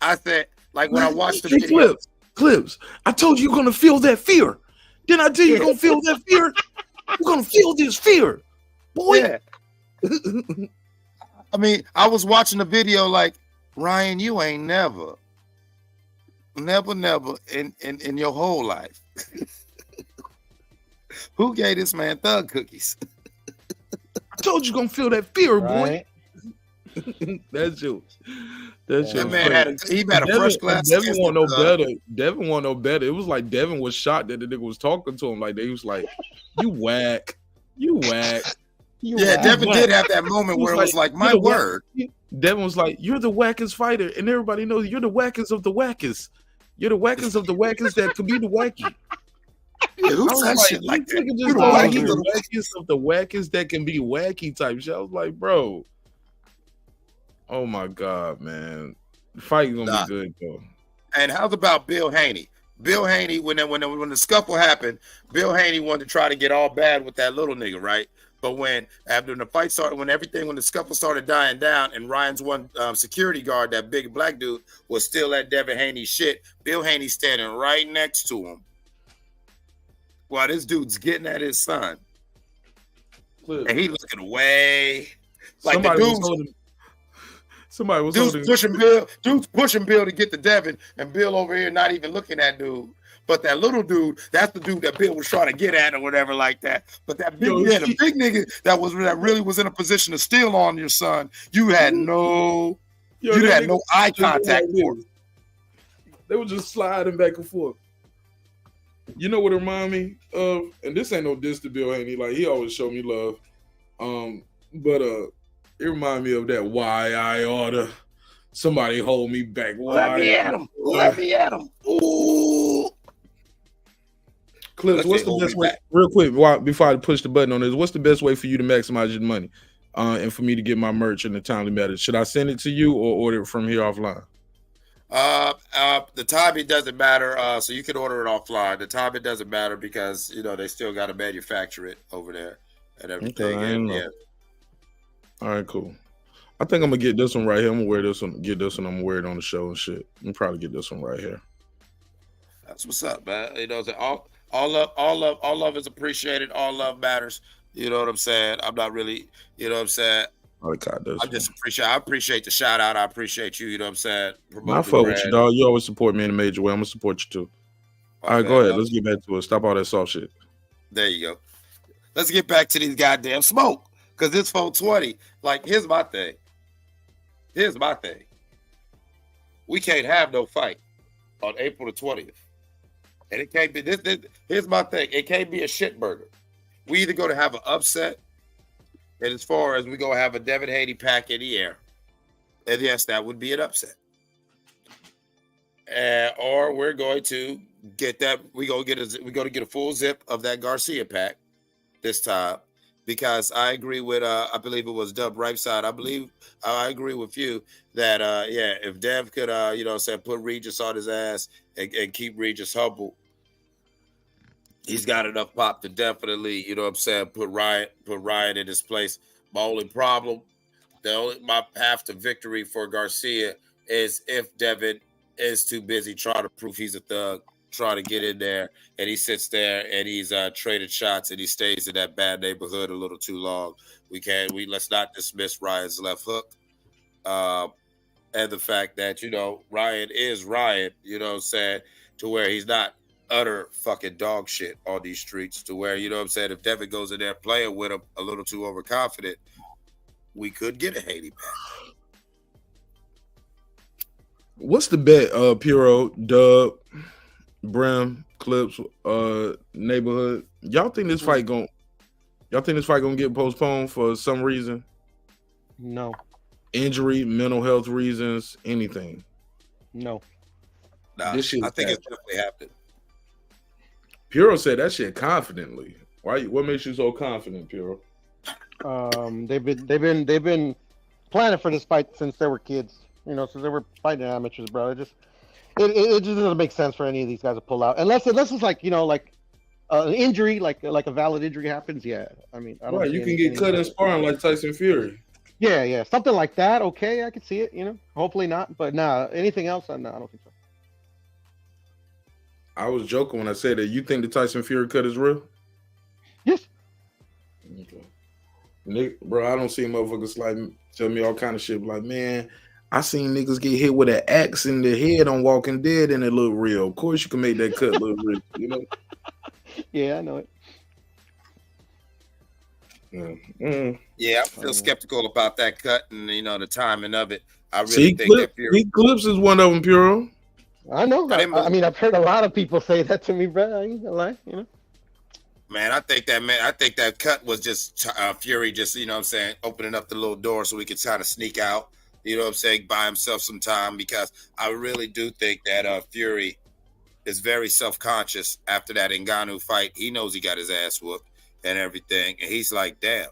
I said, like when I watched the video, Clips. I told you you're gonna feel that fear. Didn't I tell you you're gonna feel that fear? You're gonna feel this fear, boy. Yeah. I mean, I was watching the video like, Ryan, you ain't never in your whole life. Who gave this man thug cookies? I told you gonna feel that fear, right. boy. That's you. That man had a fresh glass. Devin want no better. Devin want no better. It was like Devin was shocked that the nigga was talking to him. Like they was like, "You whack, you whack." Yeah, Devin did have that moment where it was like, "My word." Devin was like, "You're the wackest fighter," and everybody knows you're the wackest of the wackest. You're the wackest of the wackest that could be the wacky. Yeah, who said shit like that? Just the wackest of the wackest that can be wacky type shit. I was like, bro. Oh my God, man. The fight gonna be good though. And how's about Bill Haney? Bill Haney, when the scuffle happened, Bill Haney wanted to try to get all bad with that little nigga, right? But after the fight started, when the scuffle started dying down, and Ryan's one security guard, that big black dude, was still at Devin Haney's shit, Bill Haney standing right next to him while this dude's getting at his son. And he looking away. Like somebody was pushing Bill. Dude's pushing Bill to get to Devin, and Bill over here not even looking at dude. But that little dude, that's the dude that Bill was trying to get at or whatever like that. But that big, the big nigga that really was in a position to steal on your son, you had no eye contact for him. They were just sliding back and forth. You know what it remind me of? And this ain't no diss to Bill Haney. Like he always showed me love. But it remind me of that why I oughta somebody hold me back. Let me at him. Let me at him. Ooh. Clips, what's the best way? Real quick, before I push the button on this, what's the best way for you to maximize your money, and for me to get my merch in a timely manner? Should I send it to you or order it from here offline? The time it doesn't matter. So you can order it offline. The time it doesn't matter because they still got to manufacture it over there and everything. Okay, all right, cool. I think I'm gonna get this one right here. I'm gonna wear this one. Get this one. I'm gonna wear it on the show and shit. I'm probably get this one right here. That's what's up, man. All love is appreciated. All love matters. You know what I'm saying? I'm not really, you know what I'm saying? I appreciate the shout out. I appreciate you. You know what I'm saying? I fuck with you, dog. You always support me in a major way. I'm gonna support you too. All right, go ahead. Let's get back to it. Stop all that soft shit. There you go. Let's get back to these goddamn smoke. Because this 420, like, here's my thing. We can't have no fight on April the 20th. And it can't be this. Here's my thing. It can't be a shit burger. We either going to have an upset, and as far as we going to have a Devin Haney pack in the air, and yes, that would be an upset. Or we're going to get that. We're going to get a full zip of that Garcia pack this time, because I agree with I believe it was Dub right side. I agree with you that if Dev could put Regis on his ass and keep Regis humble, he's got enough pop to definitely, put Ryan in his place. My only problem, my path to victory for Garcia is if Devin is too busy trying to prove he's a thug, trying to get in there, and he sits there and he's traded shots and he stays in that bad neighborhood a little too long. Let's not dismiss Ryan's left hook. And the fact that, Ryan is Ryan, to where he's not utter fucking dog shit on these streets, to where, if Devin goes in there playing with him a little too overconfident, we could get a Haney back. What's the bet, Puro, Dub, Brim, Clips, Neighborhood? Y'all think this fight gonna get postponed for some reason? No. Injury, mental health reasons, anything? No. Nah, I think it's definitely happening. Puro said that shit confidently. Why? What makes you so confident, Puro? They've been planning for this fight since they were kids. Since they were fighting amateurs, bro. It just doesn't make sense for any of these guys to pull out, unless it's like an injury, like a valid injury happens. Yeah, I mean, I don't. Right, you can get cut in sparring like Tyson Fury. Yeah, something like that. Okay, I could see it. Hopefully not, but nah. Anything else? No, I don't think so. I was joking when I said that. You think the Tyson Fury cut is real? Yes. Okay. Nick, bro, I don't see motherfuckers like tell me all kind of shit. Like, man, I seen niggas get hit with an axe in the head on Walking Dead and it look real. Of course you can make that cut look real, Yeah, I know it. Yeah, I'm still skeptical about that cut and the timing of it. I really think that Fury Clips is one of them, Puro. I know. I mean, I've heard a lot of people say that to me, bro. I ain't gonna lie, Man, I think that cut was just Fury just, opening up the little door so he could kind of sneak out, buy himself some time, because I really do think that Fury is very self-conscious after that Ngannou fight. He knows he got his ass whooped and everything. And he's like, damn,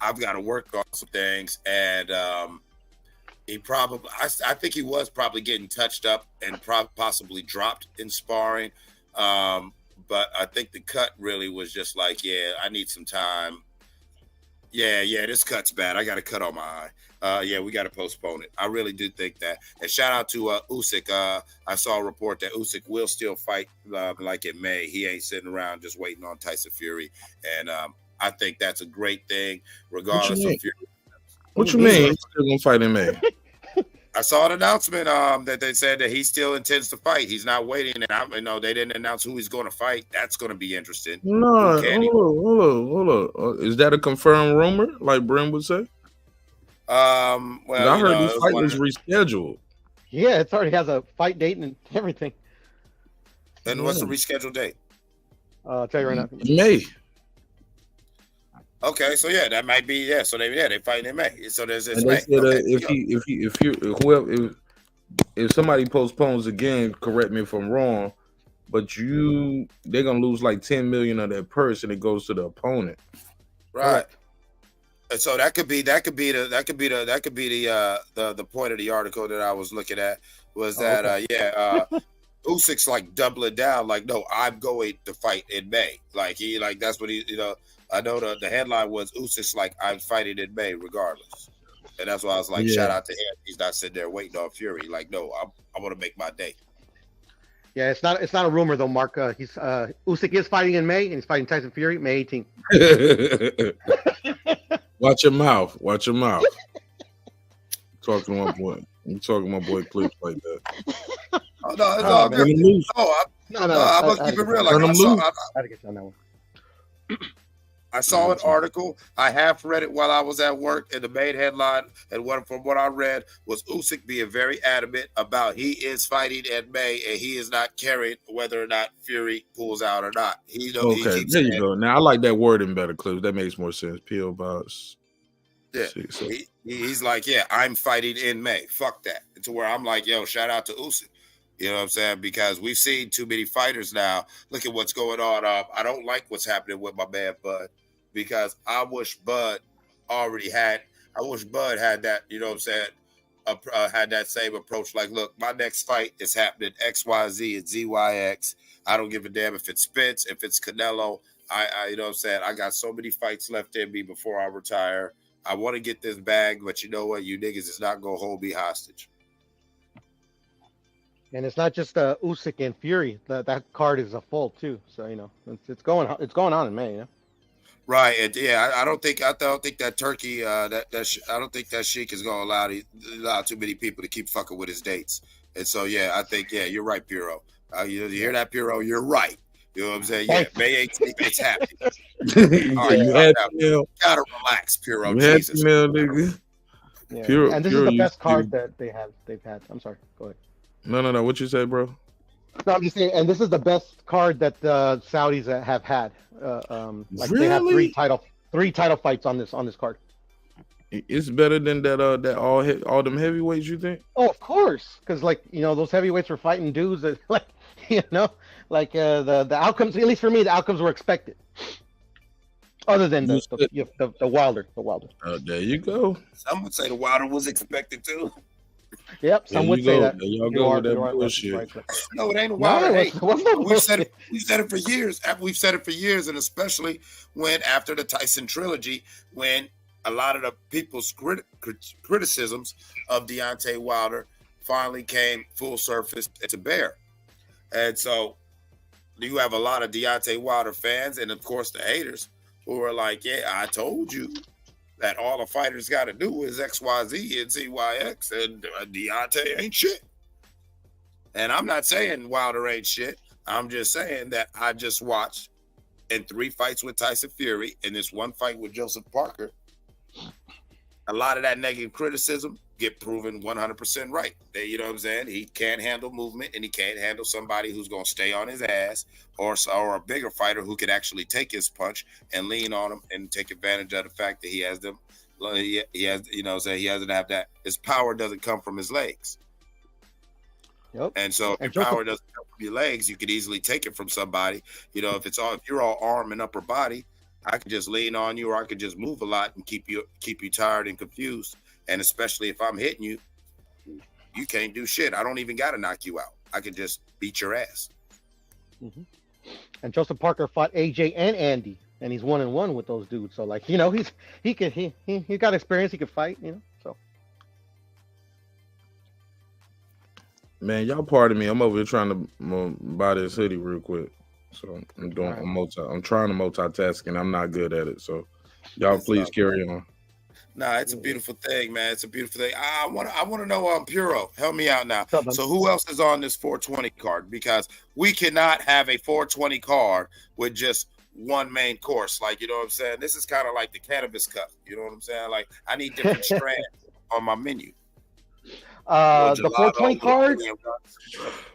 I've got to work on some things. And I think he was probably getting touched up and possibly dropped in sparring. But I think the cut really was just like, yeah, I need some time. Yeah, this cut's bad. I got a cut on my eye. Yeah, we got to postpone it. I really do think that. And shout out to Usyk. I saw a report that Usyk will still fight like in May. He ain't sitting around just waiting on Tyson Fury. And I think that's a great thing, regardless of Fury. What you mean he's still going to fight in May? I saw an announcement that they said that he still intends to fight. He's not waiting, and they didn't announce who he's going to fight. That's going to be interesting. No, hold on. Is that a confirmed rumor, like Brim would say? Well, I heard this fight was rescheduled. Yeah, it already has a fight date and everything. And what's the rescheduled date? I'll tell you right now. May. Okay, so yeah, that might be so they fight in May. So there's this May. Said, if somebody postpones again, correct me if I'm wrong, but they're gonna lose like 10 million of that purse and it goes to the opponent. Right. And so that could be the point of the article that I was looking at was that Usyk's like doubling down, like, no, I'm going to fight in May. Like that's what he I know the headline was Usyk's like, I'm fighting in May regardless. And that's why I was like, shout out to him. He's not sitting there waiting on Fury. Like, no, I want to make my day. Yeah, it's not a rumor though, Mark. Usyk is fighting in May and he's fighting Tyson Fury May 18th. Watch your mouth. Talking to my boy. You talking to my boy Clips like that. Oh, no, it's all good. No, I'm gonna keep it real. Like I had to get you on that one. I saw an article. I half read it while I was at work, and the main headline, and from what I read, was Usyk being very adamant about he is fighting in May, and he is not caring whether or not Fury pulls out or not. He there you go. Now I like that wording better, Clips. That makes more sense. P.O. Box. Yeah, he's like, yeah, I'm fighting in May. Fuck that. To where I'm like, yo, shout out to Usyk. You know what I'm saying? Because we've seen too many fighters now. Look at what's going on. I don't like what's happening with my man Bud, because I wish Bud had that, you know what I'm saying, had that same approach. Like, look, my next fight is happening XYZ and ZYX. I don't give a damn if it's Spence, if it's Canelo. I you know what I'm saying? I got so many fights left in me before I retire. I want to get this bag, but you know what? You niggas is not going to hold me hostage. And it's not just Usyk and Fury. That card is a full too. So you know, it's going on in May. You know? Right, and yeah, I don't think that Turkey, I don't think that Sheik is going to allow too many people to keep fucking with his dates. And so yeah, I think you're right, Piro. You hear that, Piro? You're right. You know what I'm saying? Yeah, May 18th, it's happening. All right, gotta relax, Piro. Jesus. Yeah. Piro, and this is the best card that they've had. I'm sorry. Go ahead. No. What you say, bro? No, I'm just saying, and this is the best card that the Saudis have had. Like really? They have three title fights on this card. It's better than that all them heavyweights, you think? Oh, of course, because like you know those heavyweights were fighting dudes that like you know like the outcomes, at least for me, the outcomes were expected. Other than the Wilder. There you go. Some would say the Wilder was expected too. Yep, some would say that. Y'all go with that bullshit. Right. No, it ain't a Wilder. We've said it for years. We've said it for years, and especially when after the Tyson trilogy, when a lot of the people's criticisms of Deontay Wilder finally came full surface to bear. And so you have a lot of Deontay Wilder fans, and of course the haters, who are like, yeah, I told you that all the fighters got to do is XYZ and ZYX, and Deontay ain't shit. And I'm not saying Wilder ain't shit. I'm just saying that I just watched in 3 fights with Tyson Fury and this 1 fight with Joseph Parker, a lot of that negative criticism get proven 100% right. You know what I'm saying? He can't handle movement, and he can't handle somebody who's going to stay on his ass, or a bigger fighter who could actually take his punch and lean on him and take advantage of the fact that he has them. He has, you know, say he doesn't have that. His power doesn't come from his legs. Yep. And so if your power doesn't come from your legs, you could easily take it from somebody. You know, if you're all arm and upper body, I could just lean on you, or I could just move a lot and keep you tired and confused. And especially if I'm hitting you, you can't do shit. I don't even got to knock you out. I can just beat your ass. Mm-hmm. And Joseph Parker fought AJ and Andy, and he's 1-1 with those dudes. So like, you know, he got experience. He could fight. You know, so. Man, y'all pardon me. I'm over here trying to buy this hoodie real quick. So I'm trying to multitask, and I'm not good at it. So y'all please carry on. Nah, it's a beautiful thing, man. It's a beautiful thing. I want to know, Puro, help me out now. So who else is on this 420 card? Because we cannot have a 420 card with just one main course. Like, you know what I'm saying? This is kind of like the cannabis cup. You know what I'm saying? Like, I need different strands on my menu. The 420 card,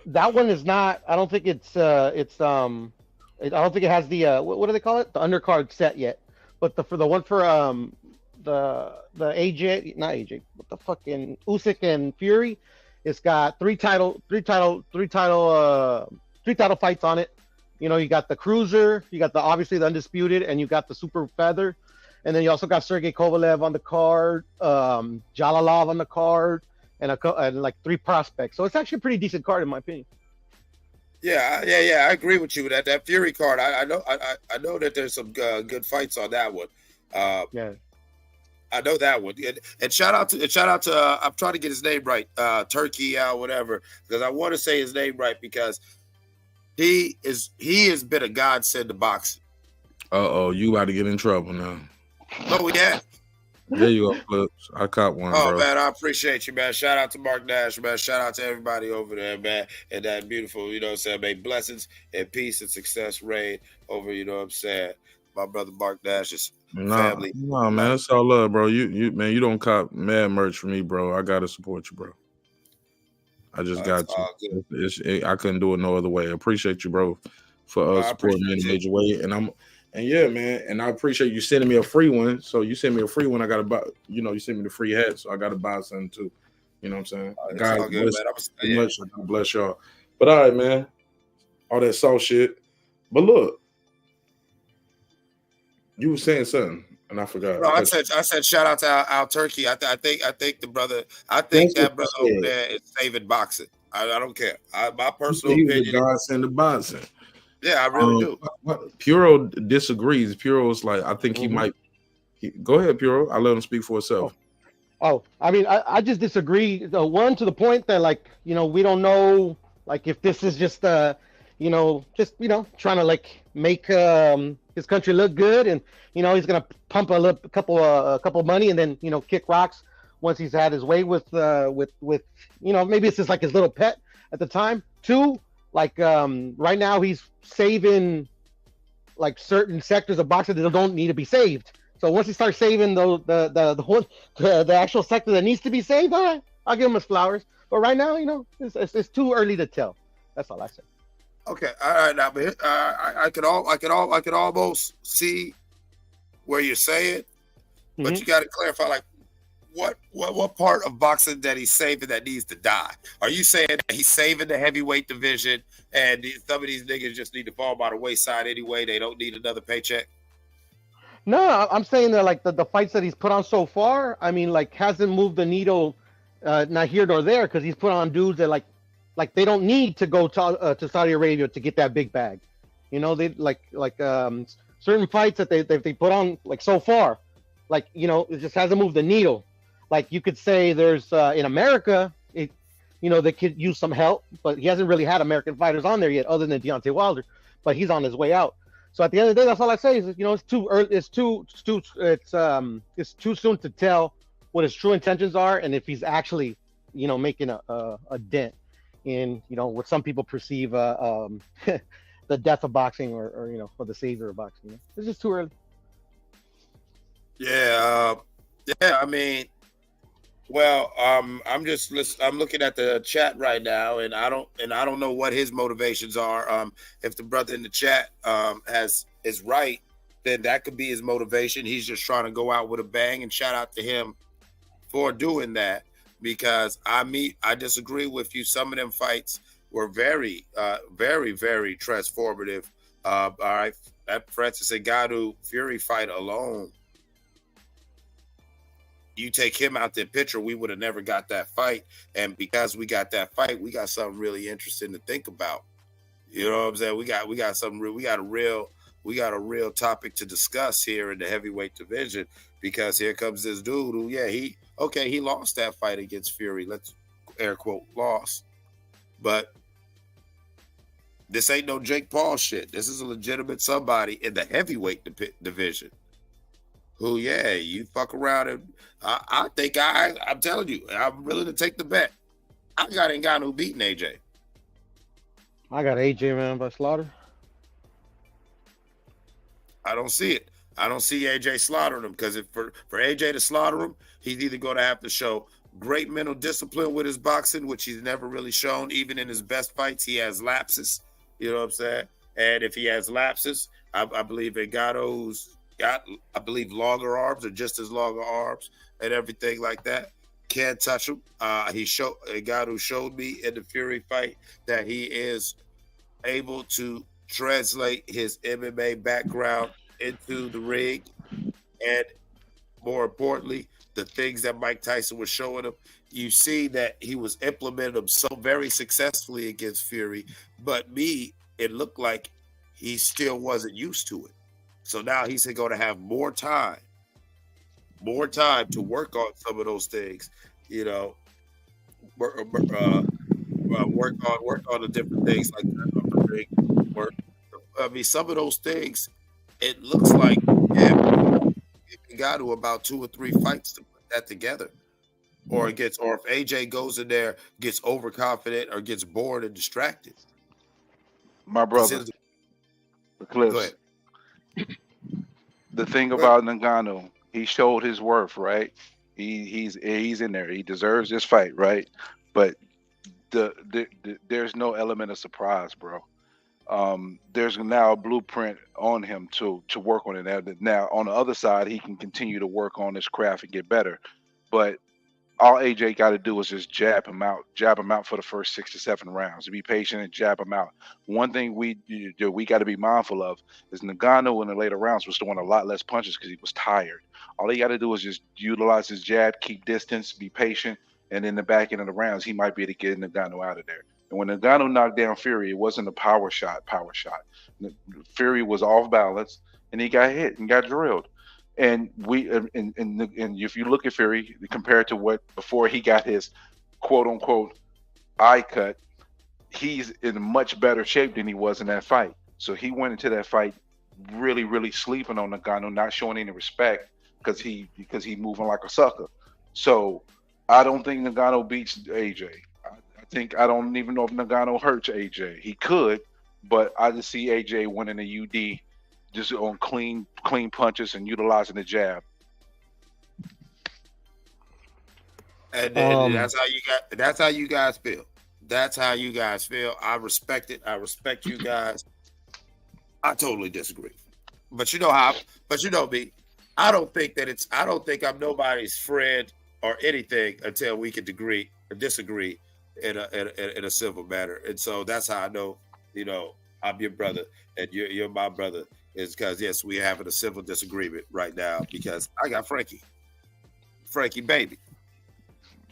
that one is not. I don't think I don't think it has the what do they call it? The undercard set yet. But the one for the AJ, not AJ, what the fucking Usyk and Fury, it's got three title fights on it. You know, you got the cruiser, you got obviously the undisputed, and you got the super feather, and then you also got Sergey Kovalev on the card, Jalalov on the card, and like 3 prospects. So it's actually a pretty decent card in my opinion. Yeah, I agree with you. That Fury card, I know that there's some good fights on that one. Yeah. I know that one, and shout out to I'm trying to get his name right, Turkey, whatever, because I want to say his name right because he has been a godsend to boxing. You about to get in trouble now. No, There you go, Flips. I caught one, Oh, bro. man, I appreciate you, man. Shout out to Mark Nash, man. Shout out to everybody over there, man. And that beautiful, you know what I'm saying, man. Blessings and peace and success reign over, you know what I'm saying, my brother Mark Nash's family. Nah, man, it's all love, bro. You man, you don't cop mad merch for me, bro. I gotta support you, bro. I just got to. I couldn't do it no other way. I appreciate you, bro, for supporting me in a major way. And yeah, man, and I appreciate you sending me a free one. So you send me a free one, I gotta buy. You know, you send me the free hat, so I gotta buy something too. You know what I'm saying? God bless y'all. But all right, man, all that soft shit. But look, you were saying something, and I forgot. No, I said shout out to Al Turkey. I think the brother. I think that brother over there is saving boxing. I don't care. My personal opinion. He was a godsend to boxing. Yeah, I really do. Puro disagrees. Puro's like, I think he might. Go ahead, Puro. I'll let him speak for himself. Oh, I mean, I just disagree. One, to the point that, like, you know, we don't know, like, if this is just, trying to, like, make his country look good, and, you know, he's gonna pump a couple money, and then, you know, kick rocks once he's had his way with you know, maybe it's just like his little pet at the time. Two, like, right now he's saving like certain sectors of boxing that don't need to be saved. So once he starts saving the actual sector that needs to be saved, all right, I'll give him his flowers. But right now, you know, it's too early to tell. That's all I say. Okay, all right, now, but I could almost see where you're saying, but you got to clarify, like, what part of boxing that he's saving that needs to die? Are you saying that he's saving the heavyweight division and some of these niggas just need to fall by the wayside anyway? They don't need another paycheck? No, I'm saying that, like, the fights that he's put on so far, I mean, like, hasn't moved the needle, not here nor there, because he's put on dudes that, like they don't need to go to Saudi Arabia to get that big bag. You know, they certain fights that they put on, like, so far, like, you know, it just hasn't moved the needle. Like, you could say there's in America, you know, they could use some help, but he hasn't really had American fighters on there yet, other than Deontay Wilder, but he's on his way out. So at the end of the day, that's all I say is, you know, it's too early. It's too soon to tell what his true intentions are, and if he's actually, you know, making a dent in, you know, what some people perceive the death of boxing, or you know, or the savior of boxing. You know? It's just too early. Yeah, I mean, well, I'm looking at the chat right now, and I don't know what his motivations are. If the brother in the chat is right, then that could be his motivation. He's just trying to go out with a bang, and shout out to him for doing that, because I disagree with you. Some of them fights were very, very, very transformative. All right, that Francis Ngannou Fury fight alone, you take him out the picture, we would have never got that fight. And because we got that fight, we got something really interesting to think about. You know what I'm saying? We got a real topic to discuss here in the heavyweight division, because here comes this dude who, he lost that fight against Fury. Let's air quote lost. But this ain't no Jake Paul shit. This is a legitimate somebody in the heavyweight division who, you fuck around, and I think I'm telling you, I'm willing to take the bet. I got Ngannou beating AJ. I got AJ, man, by slaughter. I don't see it. I don't see AJ slaughtering him, because for AJ to slaughter him, he's either going to have to show great mental discipline with his boxing, which he's never really shown. Even in his best fights, he has lapses. You know what I'm saying? And if he has lapses, I believe Ngannou's got, longer arms, or just as longer arms and everything like that. Can't touch him. Ngannou showed me in the Fury fight that he is able to translate his MMA background into the ring, and more importantly, the things that Mike Tyson was showing him. You see that he was implementing them so very successfully against Fury, but it looked like he still wasn't used to it. So now he's going to have more time to work on some of those things, you know, work on the different things like that. I mean, some of those things, it looks like Ngannou about 2 or 3 fights to put that together. Or if AJ goes in there, gets overconfident or gets bored and distracted. My brother, the Clips. The thing about Ngannou, he showed his worth, right? He's in there. He deserves this fight, right? But there's no element of surprise, bro. There's now a blueprint on him to work on it. Now, on the other side, he can continue to work on his craft and get better. But all AJ got to do is just jab him out for the first 6 to 7 rounds. To be patient and jab him out. One thing we got to be mindful of is Ngannou in the later rounds was throwing a lot less punches because he was tired. All he got to do is just utilize his jab, keep distance, be patient, and in the back end of the rounds, he might be able to get Ngannou out of there. And when Ngannou knocked down Fury, it wasn't a power shot. Fury was off balance, and he got hit and got drilled. And if you look at Fury compared to what before he got his quote unquote eye cut, he's in much better shape than he was in that fight. So he went into that fight really, really sleeping on Ngannou, not showing any respect because he moving like a sucker. So I don't think Ngannou beats AJ. I don't even know if Ngannou hurts AJ. He could, but I just see AJ winning the UD just on clean punches and utilizing the jab. And that's how you guys feel. That's how you guys feel. I respect it. I respect you guys. I totally disagree. But you know me. I don't think I'm nobody's friend or anything until we can agree or disagree in a civil manner. And so that's how I know, I'm your brother and you're my brother. Is because, yes, we're having a civil disagreement right now because I got Frankie baby.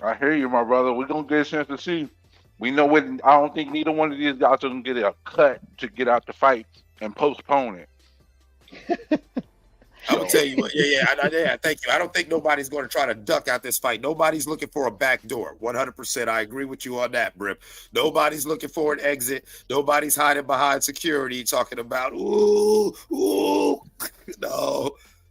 I hear you, my brother. We're going to get a chance to see. We know what. I don't think neither one of these guys are going to get a cut to get out the fight and postpone it. I'm gonna tell you what. Yeah. Thank you. I don't think nobody's going to try to duck out this fight. Nobody's looking for a back door. 100%. I agree with you on that, Brip. Nobody's looking for an exit. Nobody's hiding behind security talking about ooh. No.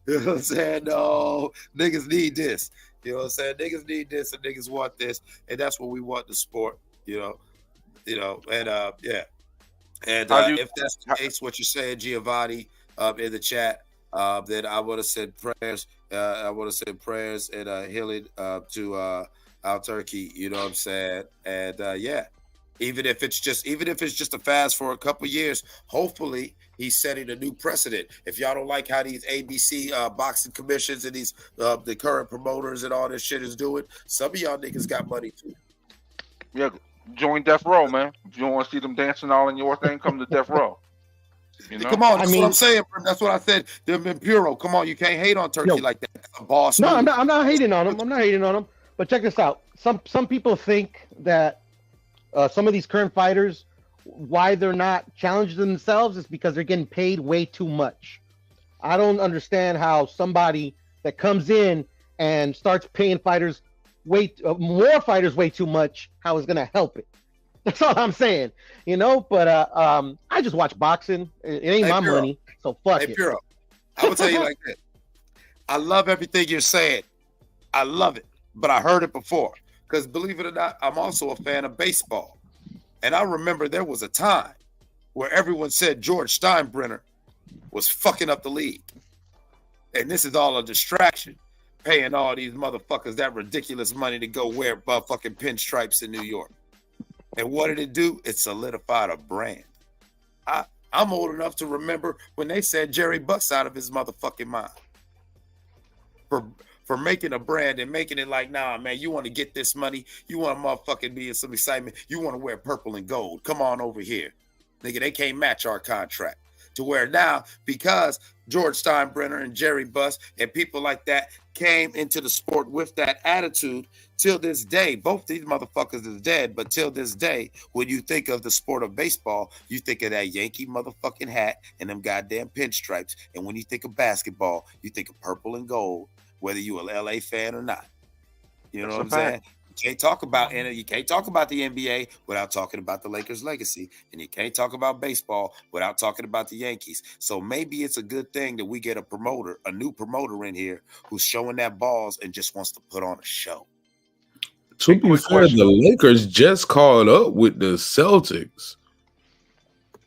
You know what I'm saying? No. Niggas need this. You know what I'm saying? Niggas need this and niggas want this, and that's what we want in the sport. And yeah. And if that's the case, what you're saying, Giovanni, in the chat. Then I would have said prayers. I would have said prayers and healing to our turkey. You know what I'm saying? And even if it's just a fast for a couple years, hopefully he's setting a new precedent. If y'all don't like how these ABC boxing commissions and these the current promoters and all this shit is doing, some of y'all niggas got money too. Yeah, join Death Row, man. If you don't want to see them dancing all in your thing, come to Death Row. Come on, that's what I'm saying. That's what I said. Them Imperial. Come on, you can't hate on Turkey like that. That's a boss. No, I'm not hating on him. I'm not hating on him. But check this out. Some people think that some of these current fighters, why they're not challenging themselves, is because they're getting paid way too much. I don't understand how somebody that comes in and starts paying fighters more fighters way too much, how it's gonna help it. That's all I'm saying, But I just watch boxing. It ain't my money, so fuck it. Puro, I will tell you like this. I love everything you're saying. I love it, but I heard it before. Because believe it or not, I'm also a fan of baseball, and I remember there was a time where everyone said George Steinbrenner was fucking up the league, and this is all a distraction, paying all these motherfuckers that ridiculous money to go wear motherfucking pinstripes in New York. And what did it do? It solidified a brand. I'm old enough to remember when they said Jerry Buck's out of his motherfucking mind for making a brand and making it like, nah, man, you want to get this money? You want to motherfucking be in some excitement? You want to wear purple and gold? Come on over here. Nigga, they can't match our contract. To where now, because George Steinbrenner and Jerry Buss and people like that came into the sport with that attitude, till this day, both these motherfuckers is dead, but till this day, when you think of the sport of baseball, you think of that Yankee motherfucking hat and them goddamn pinstripes. And when you think of basketball, you think of purple and gold, whether you an LA fan or not. You know what I'm saying? can't talk about the NBA without talking about the Lakers' legacy, and you can't talk about baseball without talking about the Yankees. So maybe it's a good thing that we get a new promoter in here who's showing that balls and just wants to put on a show. To be fair, the Lakers just caught up with the Celtics.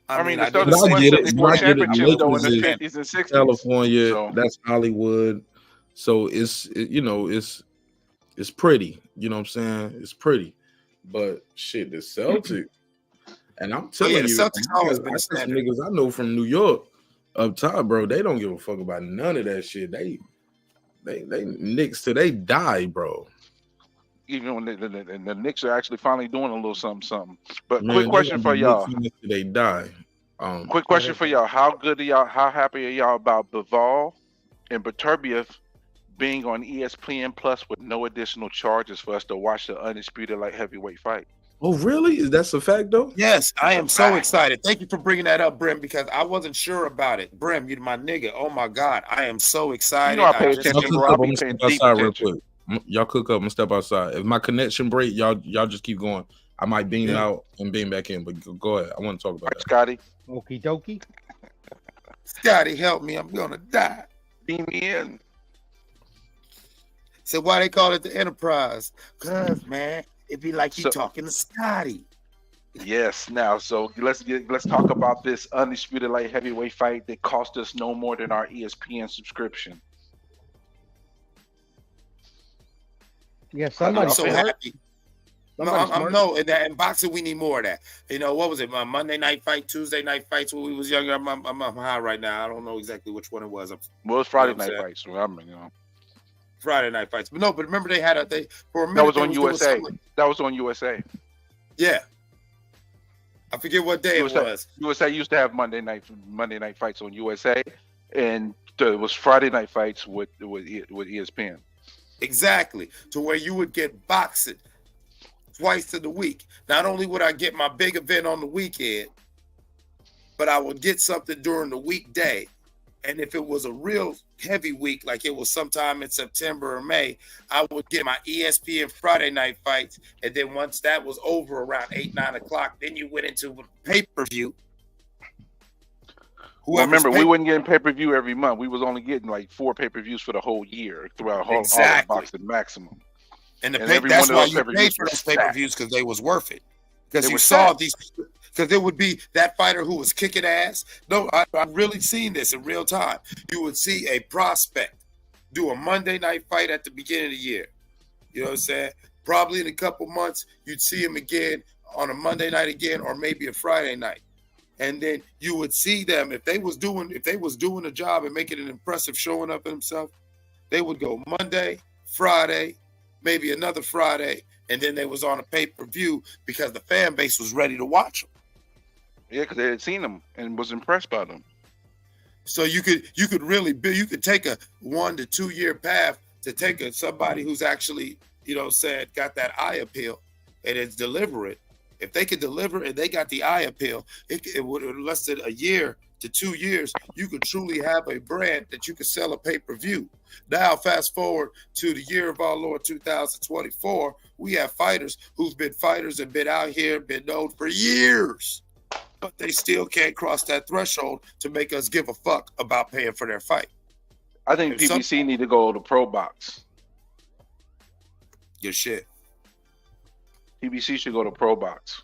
I mean, the I Celtics get won it. 64 I get it. championships though in the Lakers 50s and 60s. California, So that's Hollywood. So it's pretty. You know what I'm saying? It's pretty. But shit, the Celtics, and I'm telling the you, Celtics always been I a some standard. niggas I know from New York up top, bro. They don't give a fuck about none of that shit. They Knicks till they die, bro. even when the Knicks are actually finally doing a little something. But Man, quick they question gonna for be y'all. Knicks till they die. Quick question for y'all. How happy are y'all about Bivol and Beterbiev being on ESPN Plus with no additional charges for us to watch the undisputed light heavyweight fight? Oh, really? Is that a fact though? Yes, I am so excited. Thank you for bringing that up, Brim, because I wasn't sure about it. Brim, you're my nigga. Oh my God, I am so excited. You know I pay attention, bro. I'll be I'm paying step deep outside real attention. quick. Y'all cook up. I'm gonna step outside. If my connection break, y'all just keep going. I might beam out and beam back in, but go ahead. I want to talk about that. Scotty. Okie dokie. Scotty, help me. I'm gonna die. Beam me in. So why they call it the Enterprise? Cause man, it'd be like you talking to Scotty. Yes. Now, so let's talk about this undisputed light heavyweight fight that cost us no more than our ESPN subscription. Yeah, somebody's so smart. happy. No, in boxing we need more of that. You know, what was it? My Monday night fight, Tuesday night fights when we was younger. I'm high right now. I don't know exactly which one it was. Well, it was Friday night fights. So Friday night fights. But no, but remember they had for a minute. That was on USA. That was on USA. Yeah. I forget what day it was. USA used to have Monday night fights on USA, and it was Friday night fights with ESPN. Exactly, to where you would get boxing twice in the week. Not only would I get my big event on the weekend, but I would get something during the weekday. And if it was a real heavy week, like it was sometime in September or May, I would get my ESPN Friday night fights. And then once that was over around 8, 9 o'clock, then you went into pay-per-view. Well, remember, we wasn't getting pay-per-view every month. We was only getting like 4 pay-per-views for the whole year throughout all the boxing maximum. And that's why you paid for those pay-per-views, because they was worth it. Because you saw these, because it would be that fighter who was kicking ass. No, I've really seen this in real time. You would see a prospect do a Monday night fight at the beginning of the year. You know what I'm saying? Probably in a couple months, you'd see him again on a Monday night again, or maybe a Friday night. And then you would see them, if they was doing a job and making an impressive showing up in themselves, they would go Monday, Friday, maybe another Friday, and then they was on a pay-per-view because the fan base was ready to watch them. Yeah, because they had seen them and was impressed by them. So you could really take a 1 to 2 year path to take somebody who's actually, got that eye appeal and it's deliver it. If they could deliver and they got the eye appeal, it would, in less than a year to 2 years, you could truly have a brand that you could sell a pay-per-view. Now, fast forward to the year of our Lord 2024, we have fighters who've been fighters and been out here, been known for years, but they still can't cross that threshold to make us give a fuck about paying for their fight. I think PBC need to go to Pro Box. Your shit. PBC should go to Pro Box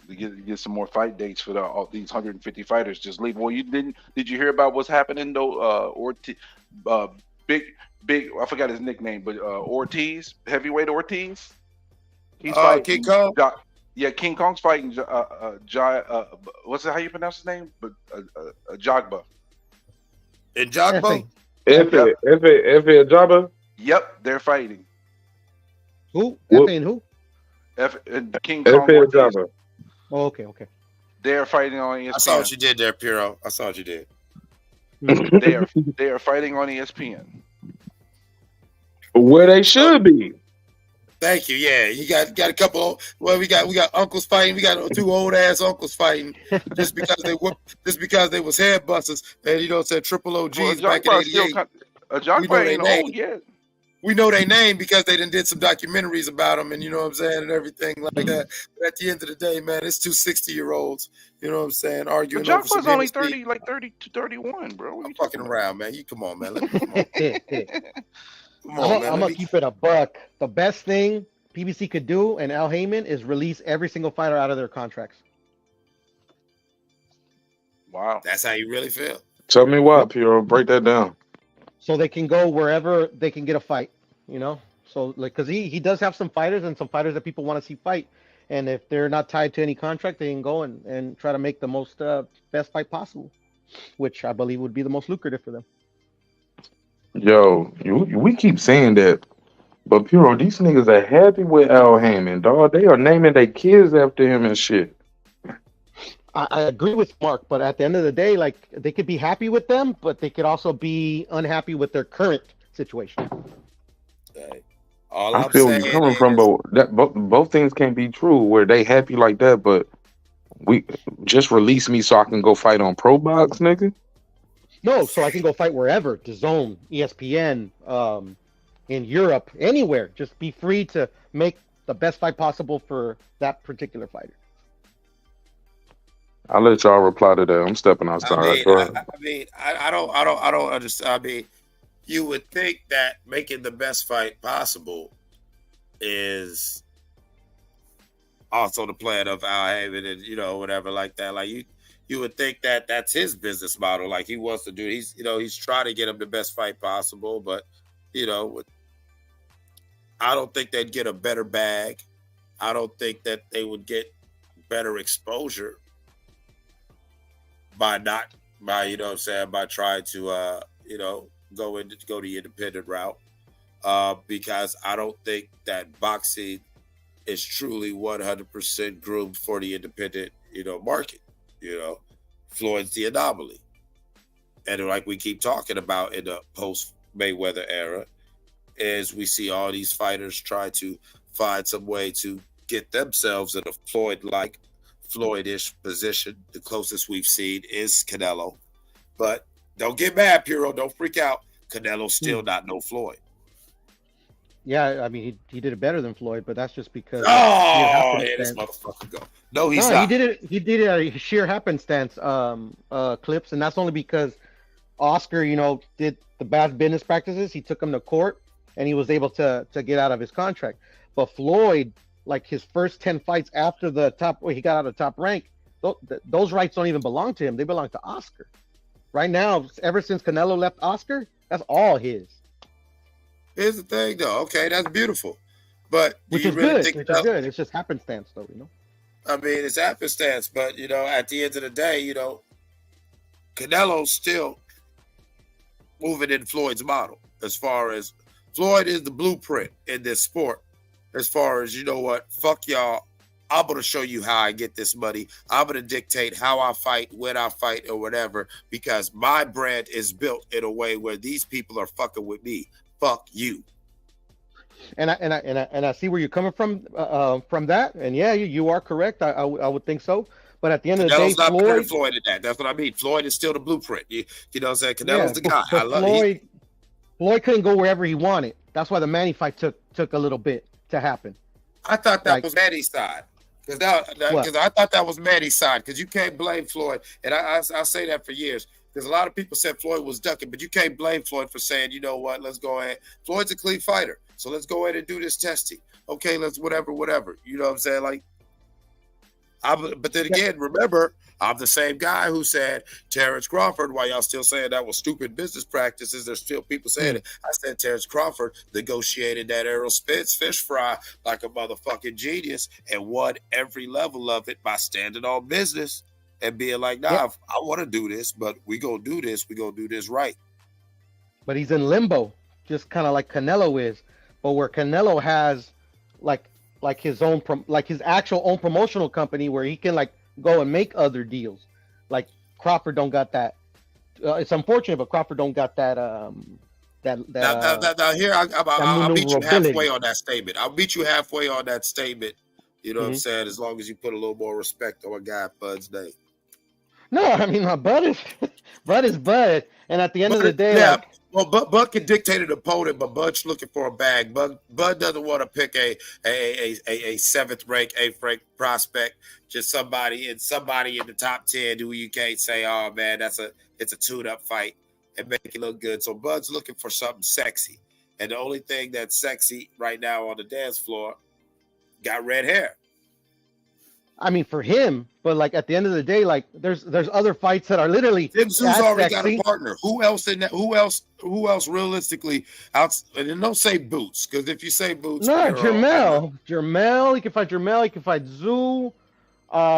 to get some more fight dates for all these 150 fighters. Just leave. Well, did you hear about what's happening though? Big. I forgot his nickname, but Ortiz, heavyweight Ortiz. He's fighting King Kong. Yeah, King Kong's fighting. What's it? How you pronounce his name? But Jagba. Jagba. Efe Jabba. Yep, they're fighting. Who? Efe and wwho? And King Kong. Ortiz. Oh, okay. They're fighting on ESPN. I saw what you did there, Piero. I saw what you did. They are fighting on ESPN. Where they should be. Thank you. Yeah, you got a couple. Well, we got uncles fighting. We got 2 old ass uncles fighting just because they was head busters and said triple OGs back in '88. Jagba ain't old yet. we know their name because they done did some documentaries about them, and you know what I'm saying, and everything like that. But at the end of the day, man, it's two 60-year-olds. You know what I'm saying, arguing over some Jocko's only Hennessy. 30, like 30 to 31, bro. I'm fucking around, man. Come on, man. Come on, man. I'm gonna keep it a buck. The best thing PBC could do and Al Heyman is release every single fighter out of their contracts. Wow, that's how you really feel. Tell me why, Piero. Break that down. So they can go wherever they can get a fight. You know, so like because he does have some fighters and some fighters that people want to see fight, and if they're not tied to any contract, they can go and try to make the most best fight possible, which I believe would be the most lucrative for them. Yo, we keep saying that, but Piero, these niggas are happy with Al Heyman, dog. They are naming their kids after him and shit. I agree with Mark, but at the end of the day, like they could be happy with them, but they could also be unhappy with their current situation. I feel where you're coming from, but both things can't be true. Where they happy like that, but we just release me so I can go fight on Pro Box, nigga. No, so I can go fight wherever, DAZN, ESPN, in Europe, anywhere. Just be free to make the best fight possible for that particular fighter. I'll let y'all reply to that. I'm stepping outside. I don't understand. I mean, you would think that making the best fight possible is also the plan of Al Heyman and, you know, whatever like that. Like you would think that that's his business model. Like he wants to do, he's trying to get him the best fight possible, but, you know, I don't think they'd get a better bag. I don't think that they would get better exposure by you know what I'm saying, by trying to, you know, go the independent route, because I don't think that boxing is truly 100% groomed for the independent, you know, market. You know, Floyd's the anomaly, and like we keep talking about in the post Mayweather era, is we see all these fighters try to find some way to get themselves in a Floyd-ish position. The closest we've seen is Canelo, but don't get mad, Piero. Don't freak out. Canelo's still not no Floyd. Yeah, I mean, he did it better than Floyd, but that's just because. Oh, here this motherfucker go. No, he's not. He did it a sheer happenstance clips, and that's only because Oscar, you know, did the bad business practices. He took him to court, and he was able to get out of his contract. But Floyd, like his first 10 fights after he got out of top rank, those rights don't even belong to him. They belong to Oscar. Right now, ever since Canelo left Oscar, that's all his. Here's the thing, though. Okay, that's beautiful, but which is good. It's just happenstance, though. You know. I mean, it's happenstance, but you know, at the end of the day, you know, Canelo's still moving in Floyd's model. As far as Floyd is the blueprint in this sport. As far as, you know what, fuck y'all. I'm going to show you how I get this money. I'm going to dictate how I fight, when I fight, or whatever, because my brand is built in a way where these people are fucking with me. Fuck you. And I see where you're coming from that. And yeah, you are correct. I would think so. But at the end of the day, Floyd in that. That's what I mean. Floyd is still the blueprint. You know what I'm saying? Canelo's the guy. I love Floyd couldn't go wherever he wanted. That's why the Manny fight took a little bit to happen. I thought that was Manny's side. Because I thought that was Manny's side. Because you can't blame Floyd. And I'll say that for years. Because a lot of people said Floyd was ducking. But you can't blame Floyd for saying, you know what, let's go ahead. Floyd's a clean fighter. So let's go ahead and do this testing. Okay, let's whatever. You know what I'm saying? Like, but then again, remember, I'm the same guy who said Terence Crawford, while y'all still saying that was stupid business practices, there's still people saying it. I said Terence Crawford negotiated that Errol Spence fish fry like a motherfucking genius and won every level of it by standing on business and being like, nah, I want to do this, but we going to do this. We going to do this right. But he's in limbo, just kind of like Canelo is. But where Canelo has like his own his actual own promotional company where he can like go and make other deals. Like Crawford don't got that. It's unfortunate, but Crawford don't got that. Now here I'll meet you halfway on that statement. I'll meet you halfway on that statement. You know what I'm saying? As long as you put a little more respect on a guy Bud's name. No, I mean my Bud is Bud, and at the end of the day, Well, Bud can dictate an opponent, but Bud's looking for a bag. Bud doesn't want to pick a 7th rank, 8th rank prospect. Just somebody in the top 10 who you can't say, oh man, it's a tune-up fight and make it look good. So Bud's looking for something sexy, and the only thing that's sexy right now on the dance floor got red hair. I mean, for him, but like at the end of the day, like there's other fights that are literally. Tim Tsz's already got a partner. Who else in that? Who else realistically out? And don't say Boots, because if you say Boots, no, Jermell. He can fight Jermell. He can fight Zoo.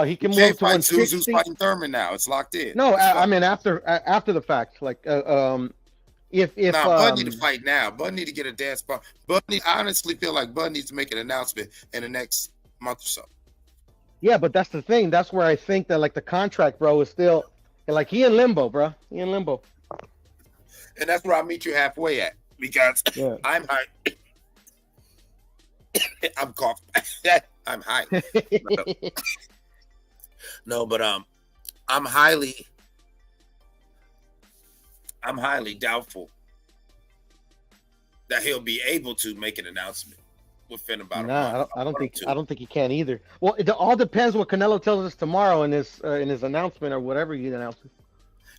He can move to 160. Zoo's fighting Thurman now. It's locked in. No, I mean after the fact, like if Bud need to fight now. Bud need to get a dance part. I honestly feel like Bud needs to make an announcement in the next month or so. Yeah, but that's the thing. That's where I think that like the contract, bro, is still like he in limbo, bro. He in limbo. And that's where I meet you halfway at, because I'm high. I'm coughing. I'm high. No, but I'm highly doubtful that he'll be able to make an announcement within about a month. I don't think he can either. Well, it all depends what Canelo tells us tomorrow in his announcement or whatever he announces.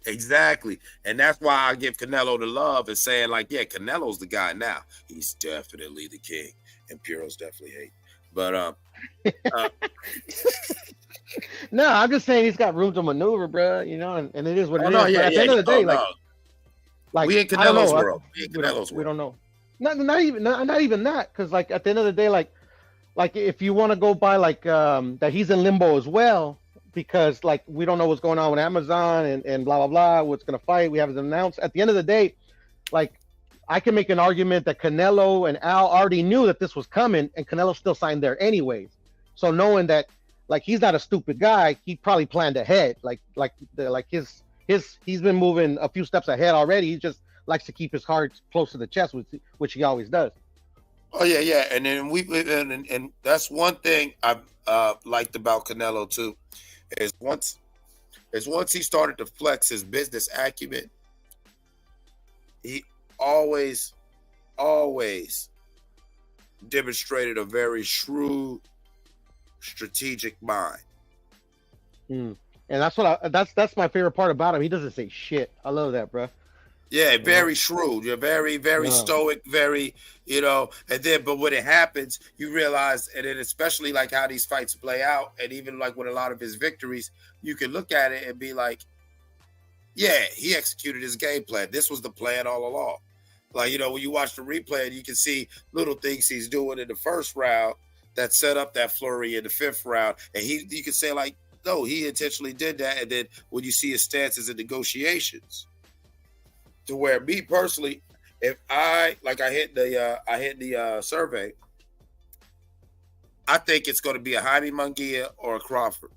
Exactly, and that's why I give Canelo the love and saying like, yeah, Canelo's the guy now. He's definitely the king, and Puro's definitely hate. But no, I'm just saying he's got room to maneuver, bro. You know, and it is what it is. But at the end of the day, like we in Canelo's world. We don't know. Not even that, because like at the end of the day, like if you want to go by like that he's in limbo as well, because like we don't know what's going on with Amazon and blah blah blah, what's gonna fight, we haven't announced. At the end of the day, like I can make an argument that Canelo and Al already knew that this was coming, and Canelo still signed there anyways. So knowing that like he's not a stupid guy, he probably planned ahead. He's been moving a few steps ahead already. He just likes to keep his cards close to the chest, which he always does. Oh yeah, and then and that's one thing I've liked about Canelo too, is once he started to flex his business acumen, he always demonstrated a very shrewd, strategic mind. And that's my favorite part about him. He doesn't say shit. I love that, bro. Yeah, very shrewd. You're very stoic, very, and then, but when it happens, you realize, and then especially like how these fights play out, and even like with a lot of his victories, you can look at it and be like, yeah, he executed his game plan. This was the plan all along. Like, when you watch the replay, you can see little things he's doing in the first round that set up that flurry in the 5th round. And you can say like, no, he intentionally did that. And then when you see his stances and negotiations, to where me personally, if I hit the survey, I think it's going to be a Jaime Munguia or a Crawford,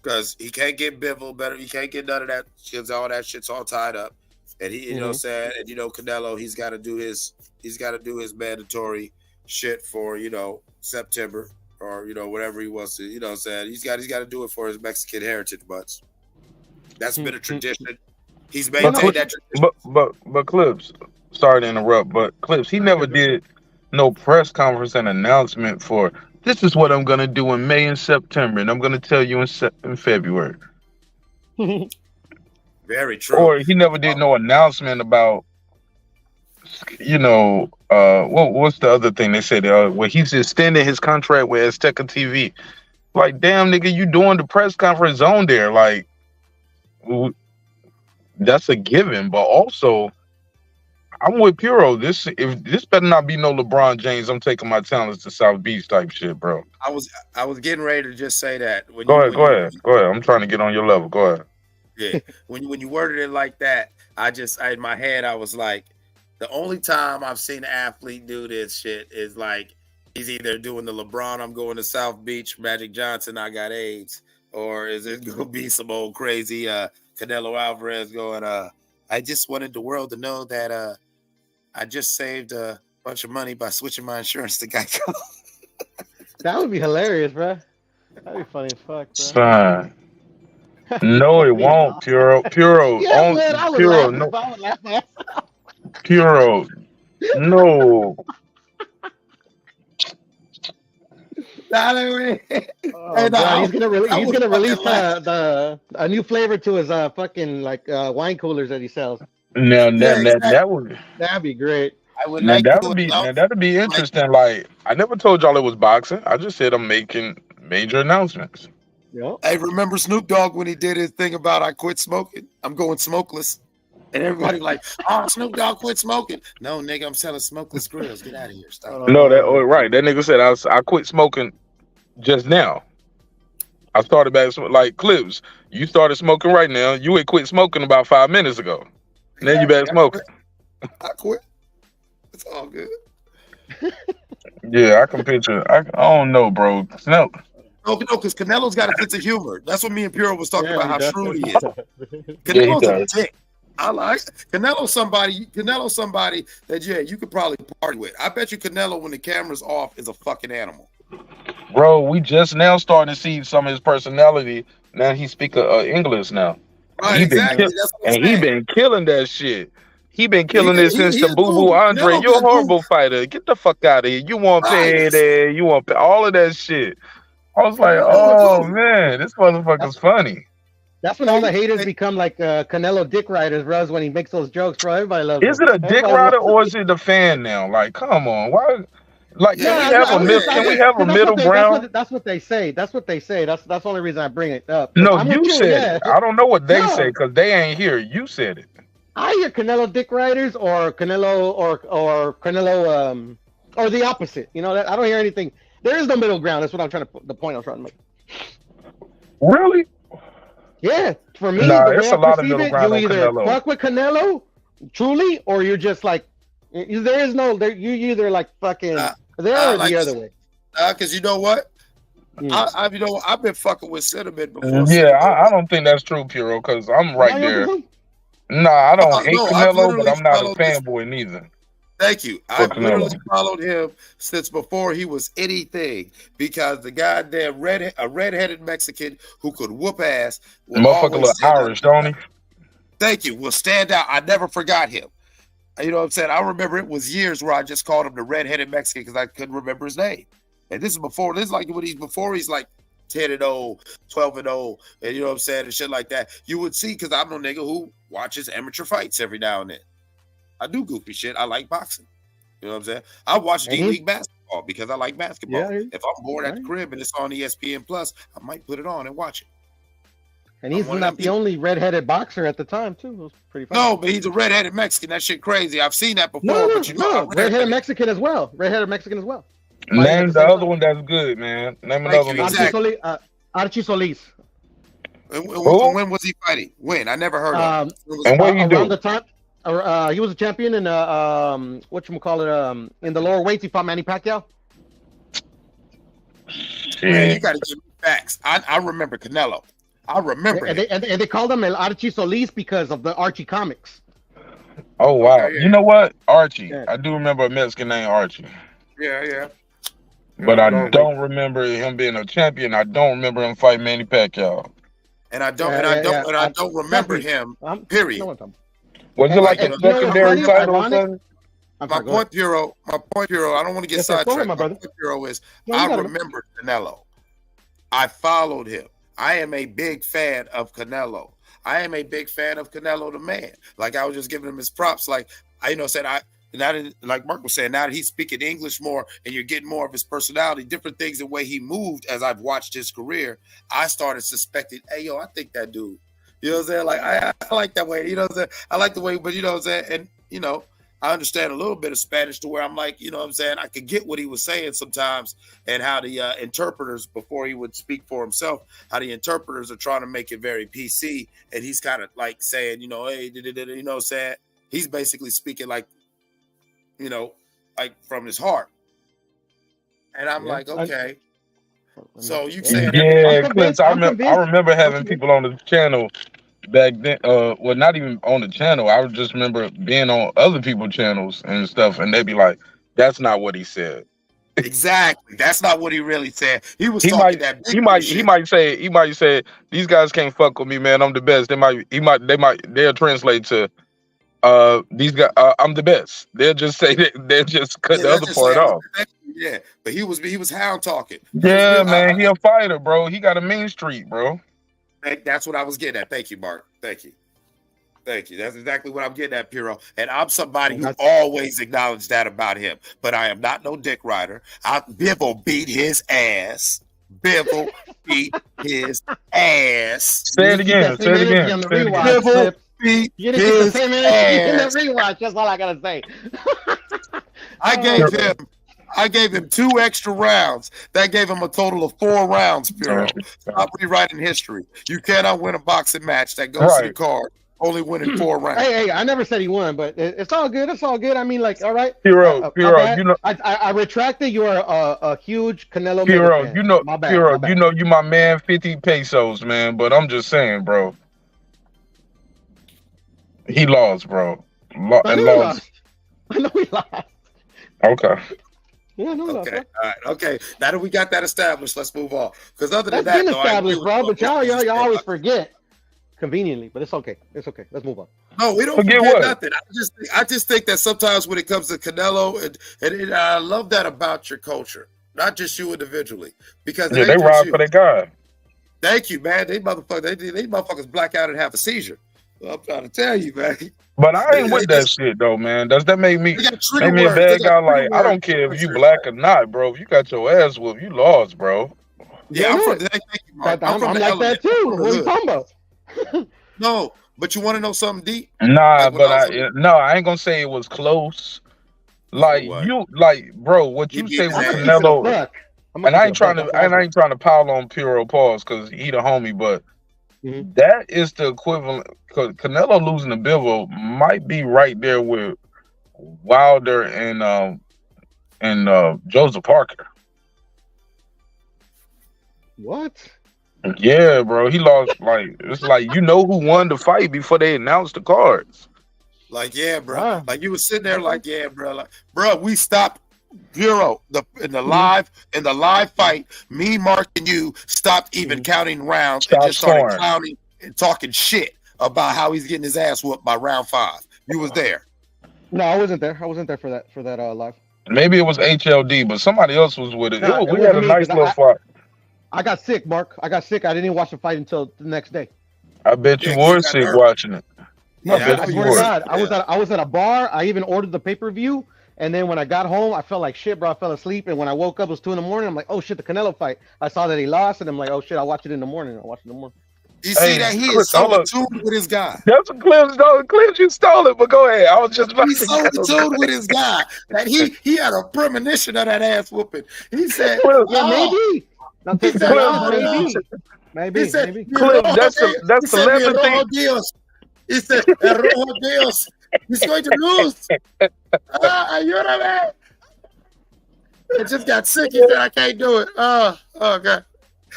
because he can't get Bivol better. He can't get none of that because all that shit's all tied up. And he, you know, saying, and Canelo, he's got to do his mandatory shit for September or whatever he wants to. He's got to do it for his Mexican heritage, but that's been a tradition. He's maintained that tradition. But Clips, sorry to interrupt, but Clips, he never did no press conference and announcement for this is what I'm gonna do in May and September, and I'm gonna tell you in February. Very true. Or he never did no announcement about, what's the other thing they said? Where he's extending his contract with Azteca TV. Like, damn, nigga, you doing the press conference on there? Like, that's a given. But also, I'm with Puro. This better not be no LeBron James. I'm taking my talents to South Beach type shit, bro. I was getting ready to just say that. Go ahead. I'm trying to get on your level. Go ahead. Yeah, when you worded it like that, in my head I was like, the only time I've seen an athlete do this shit is like he's either doing the LeBron, I'm going to South Beach, Magic Johnson, I got AIDS, or is it gonna be some old crazy Canelo Alvarez going, I just wanted the world to know that I just saved a bunch of money by switching my insurance to Geico. That would be hilarious, bro. That'd be funny as fuck, bro. Fine. No, it won't, Puro. Yeah, man, I would laugh. No. I would laugh my ass off. Puro. No. Oh, God, he's gonna release a new flavor to his fucking like wine coolers that he sells. Now that would That'd be great. I would now like that'd be interesting. Like I never told y'all it was boxing. I just said I'm making major announcements. Yeah. Hey, remember Snoop Dogg when he did his thing about I quit smoking? I'm going smokeless. And everybody like, oh, Snoop Dogg quit smoking. No, nigga, I'm selling smokeless grills. Get out of here. Stop. No, right. That nigga said I quit smoking just now. I started back like Clips. You started smoking right now. You had quit smoking about 5 minutes ago. Now you back smoking. I quit. It's all good. Yeah, I can picture. I don't know, bro. No, because Canelo's got a sense of humor. That's what me and Puro was talking about. How shrewd he is. Yeah, he Canelo's a does. dick. I like Canelo. Somebody that you could probably party with. I bet you Canelo, when the camera's off, is a fucking animal. Bro, we just now starting to see some of his personality. Now he speak English now. Right, exactly. He been killing that shit. He been killing it since the Boo Boo Andre. You're a horrible fighter. Get the fuck out of here. You want payday. You want all of that shit. I was like, oh man, this motherfucker's funny. That's when all the haters become like Canelo dick riders, bro. When he makes those jokes, bro. Everybody loves. Is it a dick rider or is it the fan now? Like, come on, why? Like, can we have a middle ground? That's what they say. That's what they say. That's the only reason I bring it up. No, you said it. I don't know what they say because they ain't here. You said it. I hear Canelo dick riders or Canelo or Canelo or the opposite. You know, I don't hear anything. There is no middle ground. That's what I'm trying to. The point I'm trying to make. Really? Yeah, for me, it's a lot of middle ground. You either fuck with Canelo, truly, or you're just like, there is no. You either like fucking there or the other way. Because you know what? I've been fucking with Cinnamon before. Yeah, I don't think that's true, Puro, because I'm right there. Nah, I don't hate Canelo, but I'm not a fanboy neither. Thank you. I've literally followed him since before he was anything, because the goddamn redheaded Mexican who could whoop ass. The motherfucker look Irish, don't he? Thank you. Will stand out. I never forgot him. You know what I'm saying? I remember it was years where I just called him the redheaded Mexican because I couldn't remember his name. And this is before. This is like when he's 10-0, 12-0, and you know what I'm saying, and shit like that. You would see, because I'm no nigga who watches amateur fights every now and then. I do goofy shit. I like boxing. You know what I'm saying? I watch D-League basketball because I like basketball. Yeah, if I'm bored at the crib and it's on ESPN Plus, I might put it on and watch it. And he's not the only redheaded boxer at the time, too. It was pretty funny. No, but he's a redheaded Mexican. That shit crazy. I've seen that before. But you know, redheaded Mexican as well. Redheaded Mexican as well. Name the other one that's good, man. Name another one. Exactly. Archie Solis. And when was he fighting? When? I never heard of him. And what you do? Around the time, he was a champion in whatchamacallit, in the lower weights. He fought Manny Pacquiao. Man, you gotta give me facts. I remember Canelo. I remember and they called him El Archie Solis because of the Archie comics. Oh wow. You know what? Archie. Yeah. I do remember a Mexican named Archie. Yeah. But I don't remember him being a champion. I don't remember him fighting Manny Pacquiao. And I don't remember him. Period. Was it like a secondary title or something? My point, Puro, I don't want to get sidetracked. My point, Puro, is I remember Canelo. I followed him. I am a big fan of Canelo. I am a big fan of Canelo the man. Like, I was just giving him his props. Like, like Mark was saying, now that he's speaking English more and you're getting more of his personality, different things, the way he moved as I've watched his career, I started suspecting, hey, yo, I think that dude. You know what I'm saying? Like, I like that way. You know what I'm saying? I like the way, but you know what I'm saying? And, you know, I understand a little bit of Spanish to where I'm like, you know what I'm saying? I could get what he was saying sometimes, and how the interpreters, before he would speak for himself, how the interpreters are trying to make it very PC. And he's kind of like saying, you know, hey, you know what I'm saying? He's basically speaking like, you know, like from his heart. And I'm like, okay. So you saying, yeah, Clint, I remember having people on the channel back then. Well, not even on the channel. I just remember being on other people's channels and stuff, and they'd be like, "That's not what he said." Exactly, that's not what he really said. He was talking that. He might say, "These guys can't fuck with me, man. I'm the best." They'll translate to, These guys, I'm the best. They'll just say that. They'll just cut the other part off. Yeah, but he was hound talking. Yeah, man, he a fighter, bro. He got a mean streak, bro. That's what I was getting at. Thank you, Mark. Thank you. That's exactly what I'm getting at, Piro. And I'm somebody who always acknowledged that about him. But I am not no dick rider. Bivol beat his ass. Bivol beat his ass. Say it again. Say it again. Bivol beat his ass. Rewatch. That's all I gotta say. I gave him 2 extra rounds. That gave him a total of 4 rounds, Piro. Stop rewriting history. You cannot win a boxing match that goes to the card. Only winning 4 rounds. Hey, I never said he won, but it's all good. It's all good. I mean, like, all right. Piro, you know, I retracted. You are a huge Canelo. Piro, fan. you know, my bad, Piro, my bad. you know, you my man, 50 pesos, man. But I'm just saying, bro. He lost, bro. I know he lost. Okay. Yeah, no, okay. All right. Okay. Now that we got that established, let's move on. Because other than that's that, been established, bro. But y'all always forget. Conveniently, but it's okay. It's okay. Let's move on. No, we don't forget nothing. I just think that sometimes when it comes to Canelo, and I love that about your culture, not just you individually, because they ride for their guy. Thank you, man. They motherfuckers black out and have a seizure. Well, I'm trying to tell you, man. But I ain't with that shit though, man. Does that make me a bad guy? Like, I don't care if you black or not, bro. If you got your ass whooped, you lost, bro. Yeah, I'm from like that too. What are you talking about? No, but you want to know something deep? Nah, but I ain't gonna say it was close. Like bro, what you say with Canelo? And I ain't trying to pile on Piro Pause because he the homie, but that is the equivalent. Because Canelo losing to Bivol might be right there with Wilder and Joseph Parker. What? Yeah, bro. He lost. Like, it's like, you know who won the fight before they announced the cards. Like, yeah, bro. Like, you was sitting there like, yeah, bro. Like, bro, we stopped Piro in the live fight. Me, Mark, and you stopped even counting rounds and just started clowning and talking shit about how he's getting his ass whooped by round 5. You was there. No, I wasn't there. I wasn't there for that live. Maybe it was HLD, but somebody else was with it. No, we had a nice little fight. I got sick, Mark. I got sick. I didn't even watch the fight until the next day. I bet you were sick watching it. No, I swear to God, I was at a bar. I even ordered the pay-per-view, and then when I got home, I felt like shit, bro. I fell asleep, and when I woke up, it was 2 a.m. I'm like, oh shit, the Canelo fight. I saw that he lost, and I'm like, oh shit, I'll watch it in the morning. You see that he is so in tune with his guy. That's a Clips, you stole it, but go ahead. I was just about He's so in tune with his guy that he had a premonition of that ass whooping. He said, maybe. Maybe. He said, that's telepathy. He said, Errol Dios, he's going to lose. Ayúdame. I just got sick. He said, I can't do it. Oh, God.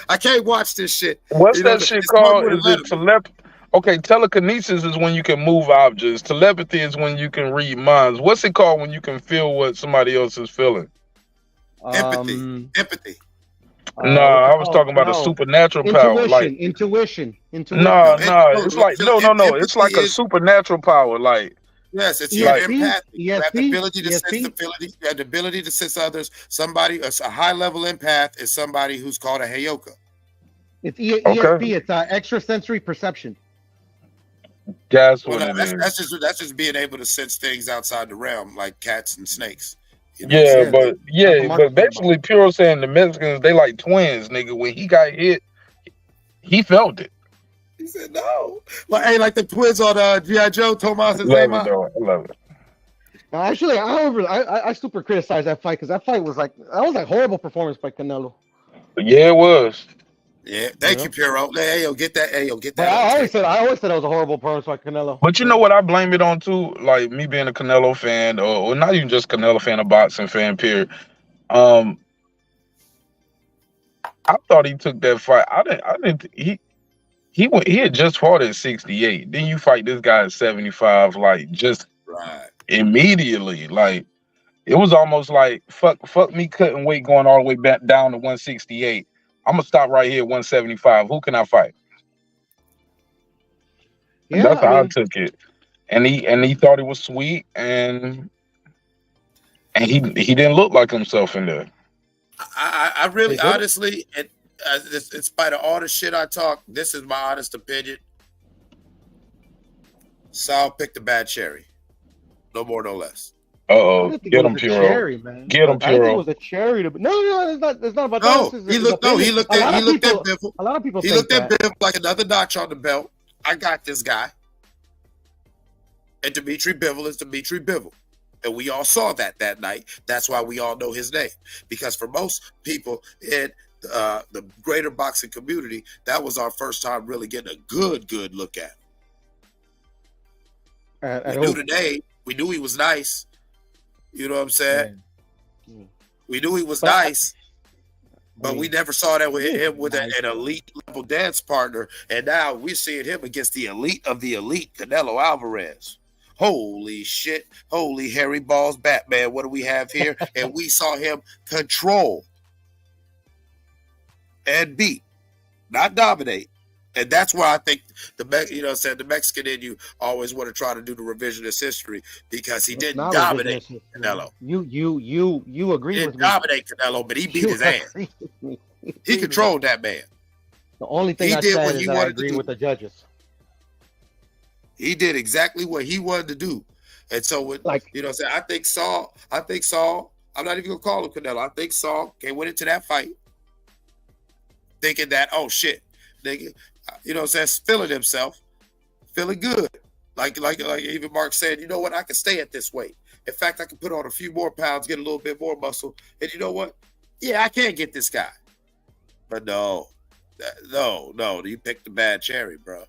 I can't watch this shit. What's that shit called? Is it telepathy? Okay, telekinesis is when you can move objects. Telepathy is when you can read minds. What's it called when you can feel what somebody else is feeling? Empathy. No, I was talking about a supernatural power. Like intuition. No. It's like no. It's like a supernatural power. Like yes, it's your empathy. You have the ability to sense ability. You have the ability to sense others. Somebody, a high level empath is somebody who's called a Heyoka. It's ESP. It's extrasensory perception. That's that's just being able to sense things outside the realm, like cats and snakes. You know? But basically, Puro saying the Mexicans, they like twins, nigga. When he got hit, he felt it. He said no. Like the twins on G.I. Joe, Tomas and Zayma. I love it. Actually, I super criticized that fight because that fight was like horrible performance by Canelo. Yeah, it was. Yeah, thank you, Puro. Get that. I always said it was a horrible performance by Canelo. But you know what I blame it on too? Like me being a Canelo fan, or not even just Canelo fan, a boxing fan, period. I thought he took that fight. He had just fought at 68. Then you fight this guy at 75, like just immediately. Like it was almost like fuck me cutting weight going all the way back down to 168. I'm gonna stop right here at 175. Who can I fight? Yeah, that's how I took it. and he thought he was sweet, and he didn't look like himself in there. I really, honestly, and in spite of all the shit I talk, this is my honest opinion. Saul picked a bad cherry. No more, no less. Uh-oh. Get him, Puro. Cherry, man. Get him, I think it Puro. was a cherry. No, it's not about No, that. he looked at Biffle. A lot of people He think looked at Biff like another notch on the belt. I got this guy. And Dimitri Bivol is Dimitri Bivol. And we all saw that night. That's why we all know his name. Because for most people in the greater boxing community, that was our first time really getting a good look at him. We knew he was nice. You know what I'm saying? Yeah. We knew he was nice. But we never saw that with him with an elite level dance partner. And now we're seeing him against the elite of the elite, Canelo Alvarez. Holy shit. Holy hairy balls, Batman. What do we have here? And we saw him control and beat, not dominate. And that's why I think the Mexican in you always want to try to do the revisionist history, because he didn't dominate Canelo. You agree with me. He didn't dominate Canelo, but he beat his ass. He controlled that man. The only thing I said is that I agree with the judges. He did exactly what he wanted to do. And so, I think Saul, I'm not even going to call him Canelo. I think Saul went into that fight thinking that, oh, shit, nigga, feeling himself, feeling good. Like even Mark said, you know what, I can stay at this weight. In fact, I can put on a few more pounds, get a little bit more muscle. And you know what? Yeah, I can get this guy. But no, you picked the bad cherry, bro.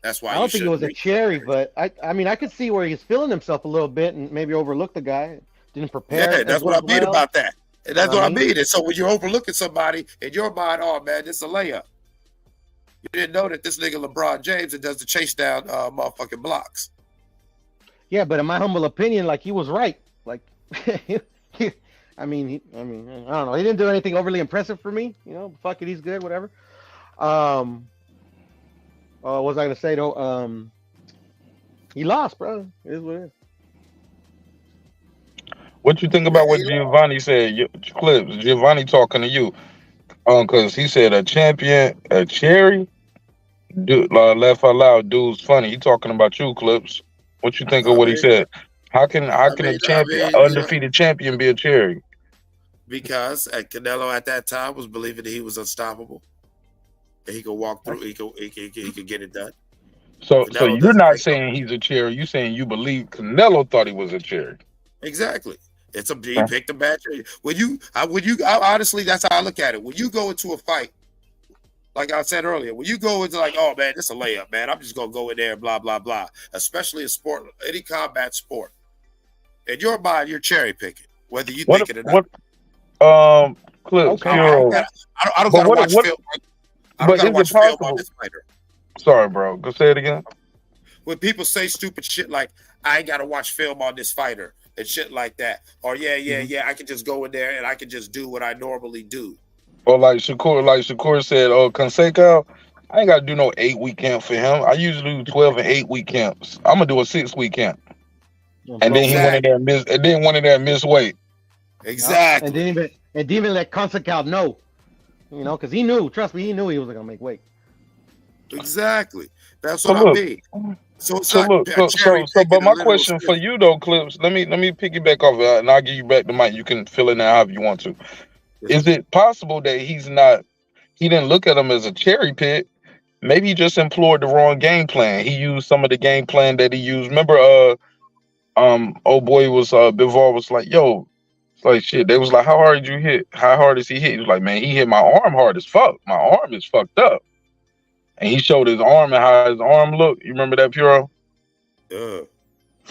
That's why I don't think it was a cherry, but I mean, I could see where he's feeling himself a little bit and maybe overlooked the guy. Didn't prepare. Yeah, that's what I mean about that. And that's what I mean. And so when you're overlooking somebody in your mind, oh man, this is a layup. You didn't know that this nigga LeBron James that does the chase down motherfucking blocks. Yeah, but in my humble opinion, like, he was right. Like, I mean, I don't know. He didn't do anything overly impressive for me. Fuck it, he's good, whatever. What was I gonna say though? He lost, bro. It is what it is. What you think about what Giovanni said? Clips, Giovanni talking to you. Because he said a champion, a cherry. Dude, laugh out loud, dude's funny. He talking about you, Clips. What you think of what he said? How can a champion, undefeated champion, be a cherry? Because Canelo at that time was believing that he was unstoppable. He could walk through. He could get it done. So you're not saying he's a cherry. You're saying you believe Canelo thought he was a cherry. Exactly. He picked a bad cherry. Honestly, that's how I look at it. When you go into a fight, like I said earlier, when you go into like, oh man, this is a layup, man. I'm just gonna go in there, blah blah blah. Especially a sport, any combat sport. In your mind, you're cherry picking, whether you think it or not. Clips. Okay. I don't gotta watch film. But is it possible? Sorry, bro. Go say it again. When people say stupid shit like, I ain't gotta watch film on this fighter and shit like that, or yeah, I can just go in there and I can just do what I normally do. Or like Shakur said, Conseco, I ain't gotta do no 8-week camp for him. I usually do 12 and 8-week camps. I'm gonna do a 6-week camp. And then he went in there and missed weight. Exactly. And didn't even let Conseco know. Because he knew. Trust me, he knew he was gonna make weight. Exactly. That's what I mean. But my question for you though, Clips, let me piggyback off that, and I'll give you back the mic. You can fill in there however you want to. Is it possible that he didn't look at him as a cherry pick? Maybe he just employed the wrong game plan. He used some of the game plan that he used. Remember, Bivol was like, yo, it's like shit. They was like, how hard did you hit? How hard is he hit? He was like, man, he hit my arm hard as fuck. My arm is fucked up. And he showed his arm and how his arm looked. You remember that, Puro? Yeah.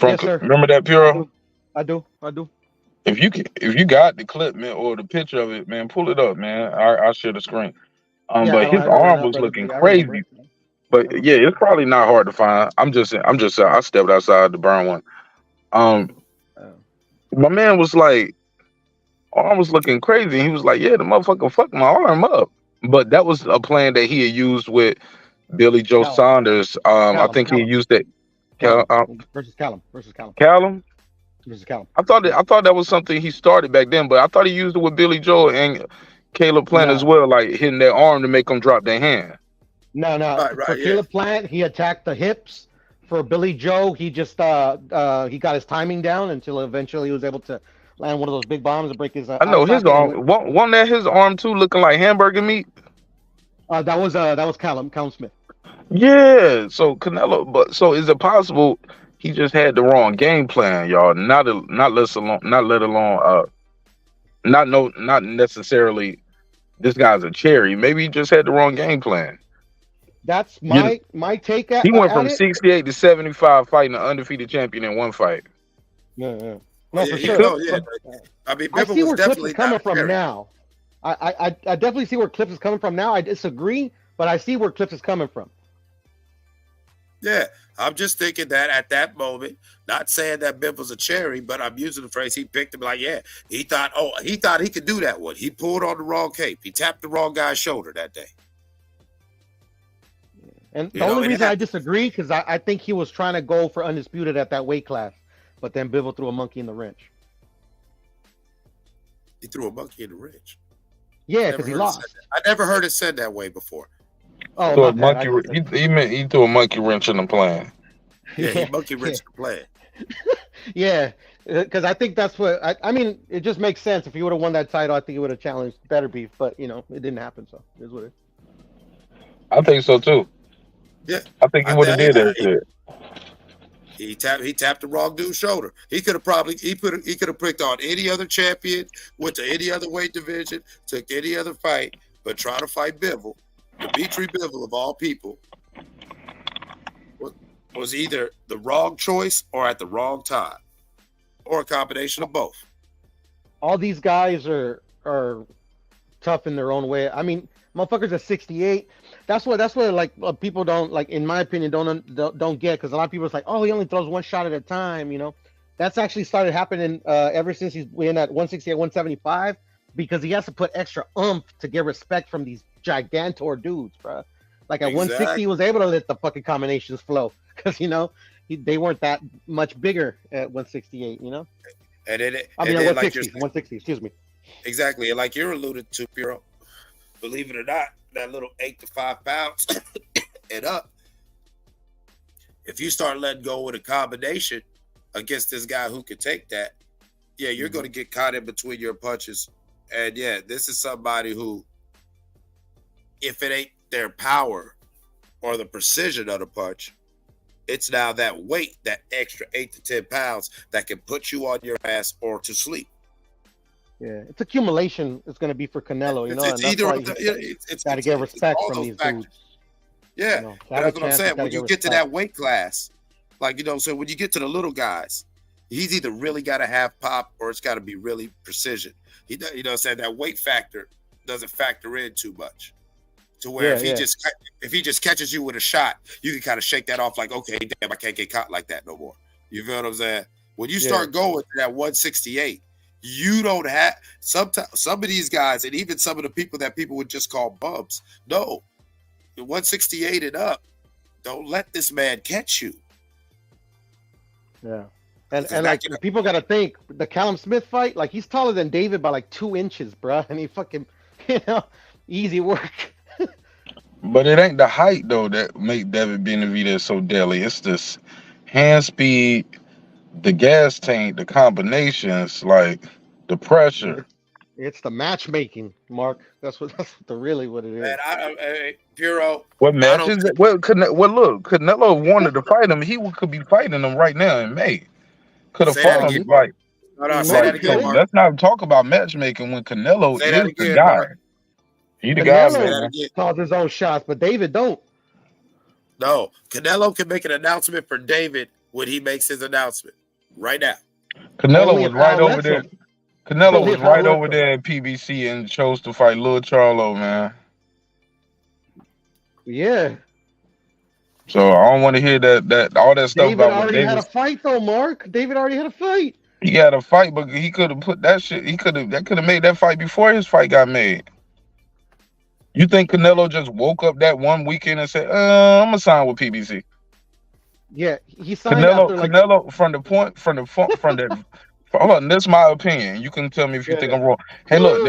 Yes, sir. Remember that, Puro? I do. If you got the clip, man, or the picture of it, man, pull it up, man. I'll share the screen. But his arm was looking crazy. But yeah, it's probably not hard to find. I stepped outside to burn one. My man was like, arm was looking crazy. He was like, yeah, the motherfucker fucked my arm up. But that was a plan that he had used with Billy Joe Saunders. I think he used it. Versus Callum. Versus Callum. Callum. Versus Callum. I thought that was something he started back then, but I thought he used it with Billy Joel and Caleb Plant as well, like hitting their arm to make them drop their hand. No. For Caleb Plant, he attacked the hips. For Billy Joe, he just he got his timing down until eventually he was able to land one of those big bombs and break his. I know his arm. Wasn't that his arm too, looking like hamburger meat? That was Callum Smith. Yeah. So Canelo, but so is it possible he just had the wrong game plan, y'all? Not necessarily this guy's a cherry. Maybe he just had the wrong game plan. That's my take at he went from it. 68 to 75 fighting an undefeated champion in one fight. Yeah. No, for sure. I mean, I see where Clips is coming from now. I definitely see where Clips is coming from now. I disagree, but I see where Clips is coming from. Yeah, I'm just thinking that at that moment, not saying that Biff was a cherry, but I'm using the phrase he picked him like, yeah, he thought he could do that one. He pulled on the wrong cape. He tapped the wrong guy's shoulder that day. And the only reason I disagree, because I think he was trying to go for undisputed at that weight class, but then Bivol threw a monkey in the wrench. He threw a monkey in the wrench? Yeah, because he lost. I never heard it said that way before. Oh, he threw a monkey wrench in the plan. Yeah, he monkey wrenched the plan. Yeah, because I think that's what I mean. It just makes sense. If he would have won that title, I think he would have challenged Better Beef, but it didn't happen. So it is what it is. I think so too. Yeah, I think he would have did that shit. He tapped the wrong dude's shoulder. He could have picked on any other champion, went to any other weight division, took any other fight, but trying to fight Bivol, Dimitri Bivol of all people, was either the wrong choice or at the wrong time, or a combination of both. All these guys are tough in their own way. I mean, motherfuckers at 68. That's what like people don't, like, in my opinion, don't get, because a lot of people are like, oh, he only throws one shot at a time. That's actually started happening ever since he's been at 168, 175, because he has to put extra oomph to get respect from these gigantor dudes, bro. Like at 160, he was able to let the fucking combinations flow, because they weren't that much bigger at 168. And at 160. Excuse me. Exactly, and like you're alluded to, Piro, believe it or not, that little 8 to 5 pounds and up, if you start letting go with a combination against this guy who could take that, yeah, you're going to get caught in between your punches. And yeah, this is somebody who, if it ain't their power or the precision of the punch, it's now that weight, that extra 8 to 10 pounds that can put you on your ass or to sleep. Yeah, it's accumulation. It's going to be for Canelo, It's and either it's got to get respect from these dudes. Yeah, that's what I'm saying. When you get to that weight class, so when you get to the little guys, he's either really got to have pop or it's got to be really precision. That weight factor doesn't factor in too much, to where if he just catches you with a shot, you can kind of shake that off like, okay, damn, I can't get caught like that no more. You feel what I'm saying? When you start going to that 168. You don't have some of these guys, and even some of the people that people would just call bumps. No, the 168 and up, don't let this man catch you. Yeah, and like people got to think the Callum Smith fight, like he's taller than David by like 2 inches, bro, and he fucking easy work. But it ain't the height though that make David Benavidez so deadly. It's this hand speed, the gas tank, the combinations, like the pressure. It's the matchmaking, Mark. That's what really what it is. Man, Piro. What matches? Well, look, Canelo wanted to fight him. He could be fighting him right now in May. Could have fought him. Like, say that again, Mark. Let's not talk about matchmaking when Canelo is the guy. Mark. He the guy, man. Canelo calls his own shots, but David don't. No, Canelo can make an announcement for David when he makes his announcement right now. Canelo was right over there. Canelo was right over there at PBC and chose to fight Lil Charlo, man. Yeah. So I don't want to hear that all that stuff David about already had a fight though, Mark. David already had a fight. He had a fight, but he could have put that shit. That could have made that fight before his fight got made. You think Canelo just woke up that one weekend and said, I'm gonna sign with PBC? Yeah, he signed after like. Canelo from the hold on, this is my opinion. You can tell me if you think I'm wrong. Hey, look,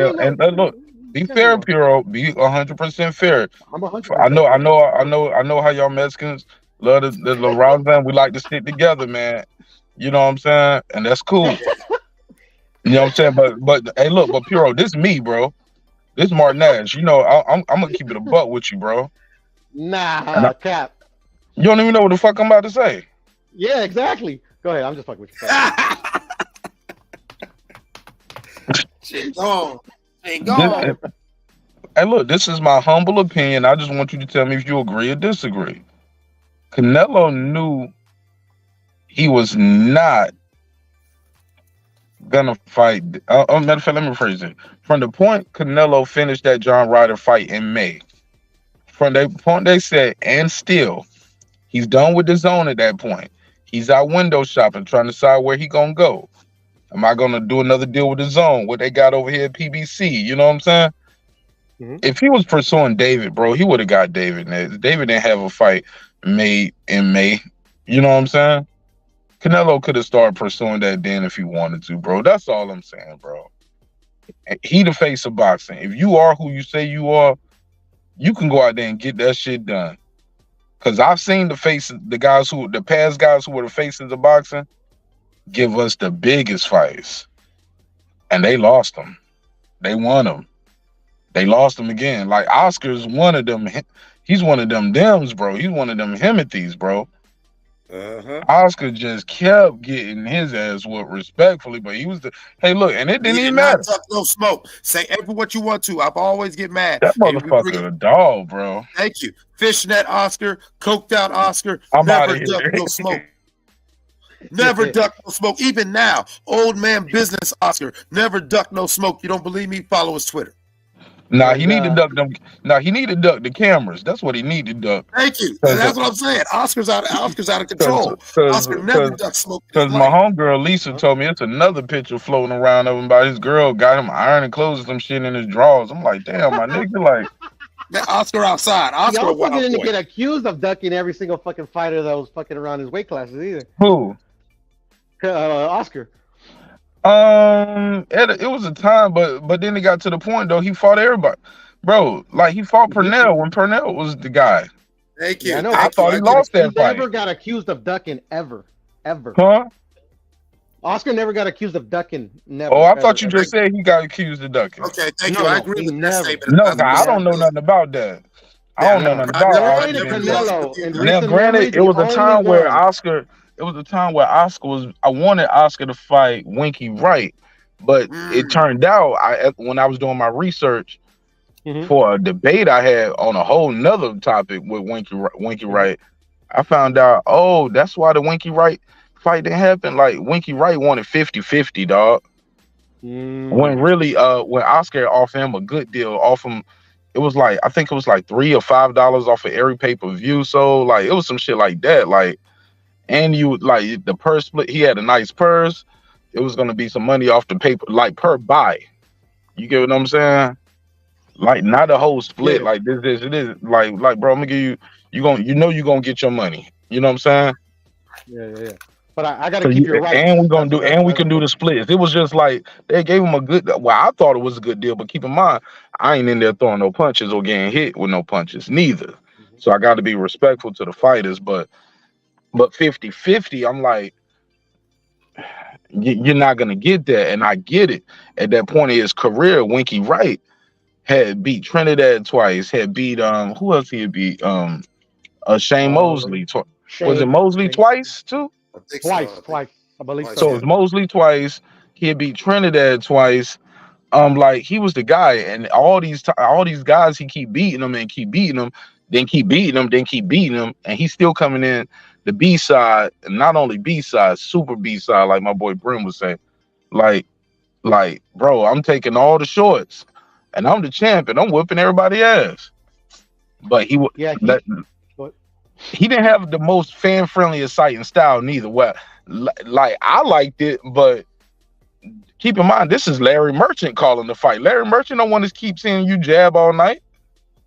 look, be fair, Puro. Be 100% fair. I'm 100%. I know how y'all Mexicans love the Rogan. We like to stick together, man. You know what I'm saying? And that's cool. You know what I'm saying? But hey, look, but Puro, this me, bro. This Martin Nash. You know, I'm gonna keep it a buck with you, bro. Nah, cap. You don't even know what the fuck I'm about to say. Yeah, exactly. Go ahead. I'm just fucking with you. Shit gone. Ain't gone. Hey, look, this is my humble opinion. I just want you to tell me if you agree or disagree. Canelo knew he was not gonna fight. Matter of fact, let me rephrase it. From the point Canelo finished that John Ryder fight in May, from the point they said, and still, he's done with the zone at that point. He's out window shopping, trying to decide where he gonna go. Am I gonna do another deal with the zone? What they got over here at PBC? You know what I'm saying? Mm-hmm. If he was pursuing David, bro, he would have got David. David didn't have a fight made in May. You know what I'm saying? Canelo could have started pursuing that then if he wanted to, bro. That's all I'm saying, bro. He the face of boxing. If you are who you say you are, you can go out there and get that shit done. Cause I've seen the past guys who were the faces of boxing give us the biggest fights. And they lost them. They won them. They lost them again. Like Oscar's one of them. He's one of them Dems, bro. He's one of them Himothy's, bro. Oscar just kept getting his ass whooped respectfully, but he was the hey look, and it didn't even matter. Tuck no smoke. Say ever what you want to. I've always get mad. That motherfucker a dog, bro. Thank you. Fishnet Oscar, coked out Oscar, I'm never duck no smoke. Never duck no smoke. Even now, old man business Oscar, never duck no smoke. You don't believe me? Follow his Twitter. Nah, he need to duck them. Nah, he need to duck the cameras. That's what he need to duck. Thank you. That's what I'm saying. Oscar's out of control. Oscar never duck smoke. Because my homegirl Lisa told me it's another picture floating around of him about his girl got him ironing clothes and some shit in his drawers. I'm like, damn, my nigga, like that Oscar outside. Oscar he also didn't get accused of ducking every single fucking fighter that was fucking around his weight classes either. Who? Oscar. It was a time, but then it got to the point though he fought everybody, bro. Like he fought Purnell when Purnell was the guy. Thank you. Yeah, I know. I thought he lost that fight. He never got accused of ducking ever. Huh? Oscar never got accused of ducking. Never. Oh, I thought you just said he got accused of ducking. Okay, thank you. I agree with that statement. No, I don't know nothing about that. I don't know nothing about it. Now, granted, it was a time where Oscar. It was a time where I wanted Oscar to fight Winky Wright, but it turned out when I was doing my research for a debate I had on a whole nother topic with Winky Wright, I found out, oh, that's why the Winky Wright fight didn't happen. Like Winky Wright wanted 50-50, dog. When really, when Oscar offered him a good deal, off him, it was like, I think it was like $3 or $5 off of every pay-per-view. So like, it was some shit like that. Like, and you like the purse split. He had a nice purse. It was gonna be some money off the paper, like per buy. You get what I'm saying? Like not a whole split. Like this. It is like bro. I'm gonna give you. You're gonna get your money. You know what I'm saying? Yeah. But I gotta keep your right. And we can do the splits. It was just like they gave him a good. Well, I thought it was a good deal, but keep in mind, I ain't in there throwing no punches or getting hit with no punches, neither. So I got to be respectful to the fighters, but 50-50, I'm like, you're not gonna get that, and I get it. At that point in his career, Winky Wright had beat Trinidad twice, had beat who else he had beat? Shane Mosley. Was it Mosley twice too? Twice, I believe so. So it was Mosley twice. He had beat Trinidad twice. Like he was the guy, and all these guys, he keep beating them and keep beating them, then keep beating them, then keep beating them, and he's still coming in the B side, and not only B side, super B side, like my boy Brim was saying. Like, bro, I'm taking all the shorts, and I'm the champ, and I'm whipping everybody ass. But he didn't have the most fan friendly, exciting style neither. Well, like I liked it, but keep in mind this is Larry Merchant calling the fight. Larry Merchant don't want to keep seeing you jab all night.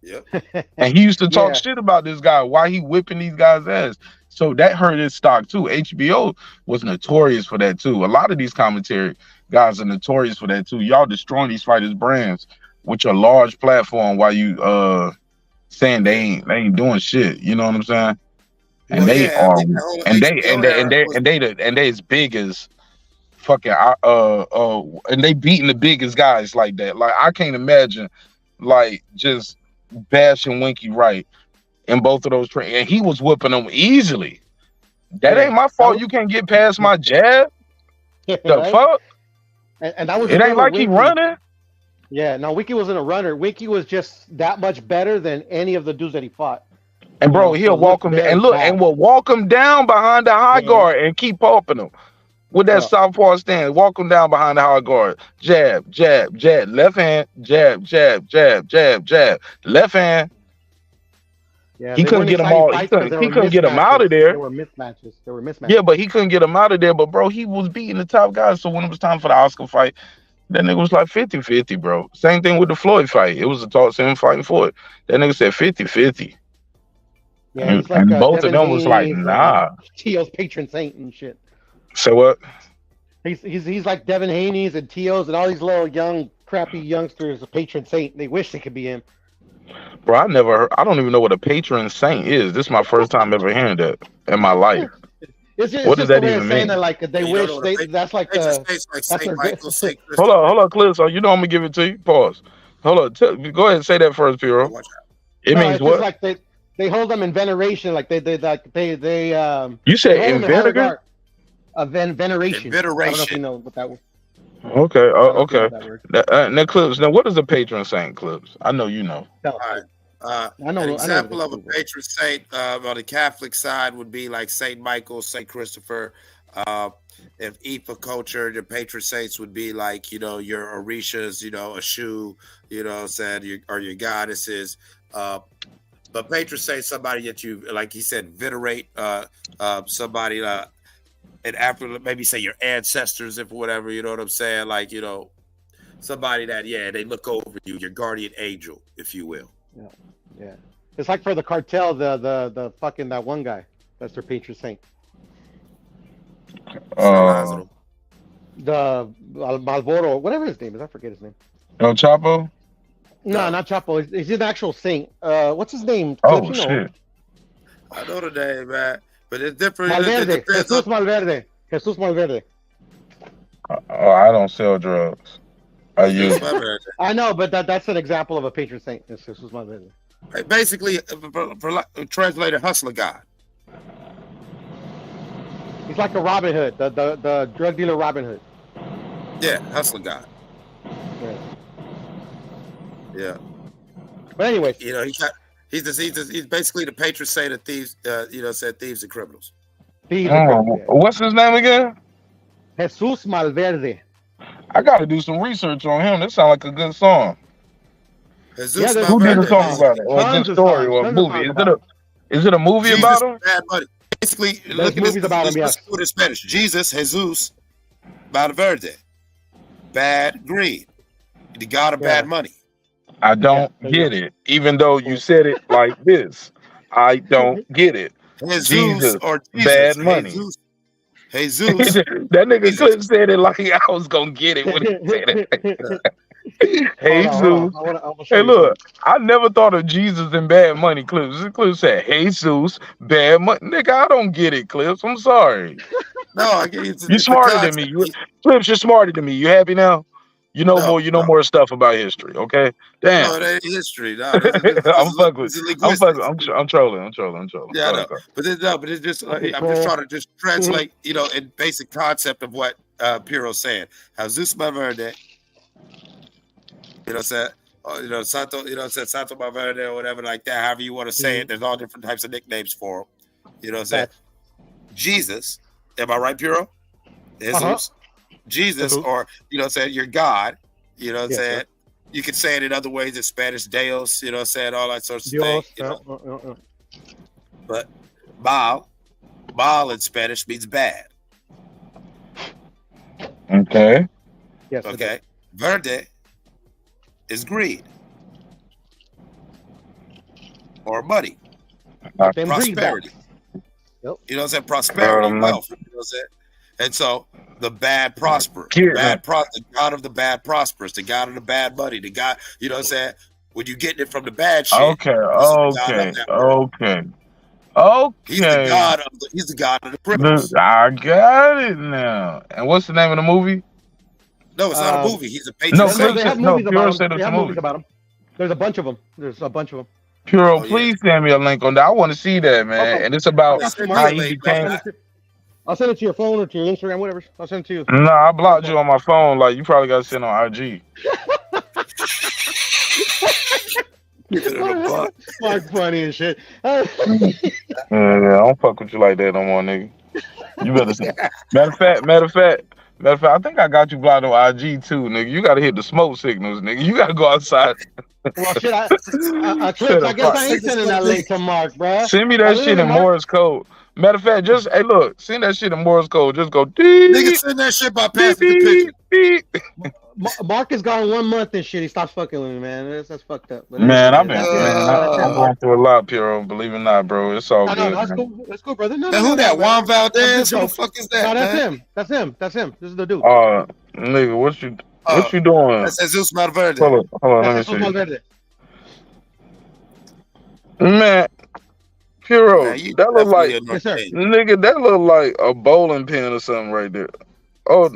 Yep. And he used to talk Yeah. shit about this guy. Why he whipping these guys' ass? So that hurt his stock too. HBO was notorious for that too. A lot of these commentary guys are notorious for that too. Y'all destroying these fighters' brands with your large platform while you saying they ain't doing shit. You know what I'm saying? And Well, they yeah, I are, mean, the whole and HBO era was, they as big as fucking and they beating the biggest guys like that. Like I can't imagine like just bashing Winky Wright in both of those and he was whooping them easily. That ain't my fault. You can't get past my jab. The Right? fuck? And that was It the ain't thing like with he Winky. running. Yeah, no, Winky wasn't a runner. Winky was just that much better than any of the dudes that he fought. And You bro, know, he'll so it walk looked him down very and look bad. and will walk him down behind the high Yeah. guard and keep popping him with that Yeah. southpaw stand. Walk him down behind the high guard. Jab, jab, jab, left hand, jab, jab, jab, jab, jab, left hand. Yeah, He they couldn't weren't get him exciting all. fights because He couldn't get him out of They there. were mismatches. They were mismatches. Yeah, but he couldn't get him out of there. But bro, he was beating the top guys. So when it was time for the Oscar fight, that nigga was like 50-50, bro. Same thing with the Floyd fight. It was a toss him fighting for it. That nigga said 50-50. Yeah, he's like And both Devin of them was like, Haney's, nah. Tio's patron saint and shit. So what? He's like Devin Haney's and Tio's and all these little young crappy youngsters, a patron saint. They wish they could be him. Bro, I don't even know what a patron saint is. This is my first time ever hearing that in my life. It's just, What it's does just the that way even of saying mean? that, like they wish they. That's like Saint that's Saint Michael, Saint Hold on, Cliff. So you know I'm gonna give it to you. Pause. Hold on. Go ahead and say that first, Piro. It no, means it's what? just like they hold them in veneration, like they You said they hold in them in high vinegar? regard. Veneration. I don't know if you know what that was. Okay. I don't know if you know Okay. that word. Now, Clips. Now, what is a patron saint, Clips? I know you know. Tell us. All right. I know. An I example know of a patron saint on the Catholic side would be like Saint Michael, Saint Christopher. If Ifa culture, the patron saints would be like, you know, your Orishas, you know, Ashu, you know, or your goddesses. But patron saint, somebody that you, like he said, venerate, somebody, and after maybe say your ancestors, if whatever, you know what I'm saying, like, you know, somebody that they look over you, your guardian angel, if you will. Yeah. It's like for the cartel, the fucking that one guy. That's their patron saint. The Malboro, whatever his name is, I forget his name. El Chapo? No, not Chapo. He's an actual saint. What's his name? Oh, Clips, you know. shit. I know the name, man, but it's different. Malverde. Jesus Malverde. Jesus Malverde. Oh, I don't sell drugs. I use. I know, but that's an example of a patron saint. It's Jesus Malverde. Basically, translated hustler god. He's like a Robin Hood, the drug dealer Robin Hood. Yeah, hustler god. Yeah. But anyways, you know, he's basically the patron saint of thieves. You know, said thieves and criminals. What's his name again? Jesus Malverde. I got to do some research on him. That sounds like a good song. Jesus Who did a Malverde. song about it? Or a good story or a movie? Is it a movie Jesus, about him? Bad Buddy. Basically, There's look at movies about him, yes. Let's do it in Spanish. Jesus Malverde. Bad greed. The god of bad money. I don't get it. Even though you said it like this. I don't get it. Jesus or Jesus. Bad money. Jesus. That nigga Clip said it like I was gonna get it when he said it. Jesus. Hey, look, I never thought of Jesus and bad money, Clips. This Clip said Jesus, bad money. Nigga, I don't get it, Clips. I'm sorry. No, I get it. You're smarter than me. Clips, you're smarter than me. You happy now? You know more. You know more stuff about history. Okay. Damn. No, it ain't history. No, I'm fucking with. I'm trolling. Yeah, I know. But it's just I'm just trying to just translate, you know, in basic concept of what Piro's saying. Jesus Malverde, you know, said, Santo, said Santo Malverde or whatever like that. However you want to say it. There's all different types of nicknames for him. You know what I'm saying? Jesus, am I right, Piro? Jesus. Jesus, or saying your God, saying you can say it in other ways in Spanish, Deus, saying all that sorts of things. But mal in Spanish means bad. Okay. Yes. Okay. Verde is greed. or a buddy. Them Prosperity. Yep. You know what I'm saying? Prosperity, wealth. You know what I'm saying? And so the bad prosper. The God of the bad prospers. The God of the bad buddy. The God, you know what I'm saying? When you get it from the bad shit. Okay. He's the God of the criminals. I got it now. And what's the name of the movie? No, it's not a movie. He's a patron. They have movies about him. They have movies about him. There's a bunch of them. Puro, please send me a link on that. I want to see that, man. Okay. And it's about how he became. I'll send it to your phone or to your Instagram, whatever. I'll send it to you. No, I blocked you on my phone. Like, you probably got to send on IG. Mark funny and shit. Yeah, I don't fuck with you like that no more, nigga. You better say. Matter of fact, I think I got you blocked on IG too, nigga. You gotta hit the smoke signals, nigga. You gotta go outside. Well, shit, I guess I ain't sending that link to Mark, bro. Send me that shit in Morse code. Matter of fact, just look, send that shit in Morse code. Just go deep. Nigga, send that shit by passing the picture. Mark is gone 1 month and shit. He stops fucking with me, man. That's fucked up. But man, I'm going through a lot, Piro. Believe it or not, bro. It's all good. No, that's cool. That's cool, brother. No, who that? Juan Valdez? Who the fuck is that? No, that's him. This is the dude. Nigga, what you doing? That's Jesus Malverde. Hold on, let me see. Man, Piro, that look like nigga. That look like a bowling pin or something right there. Oh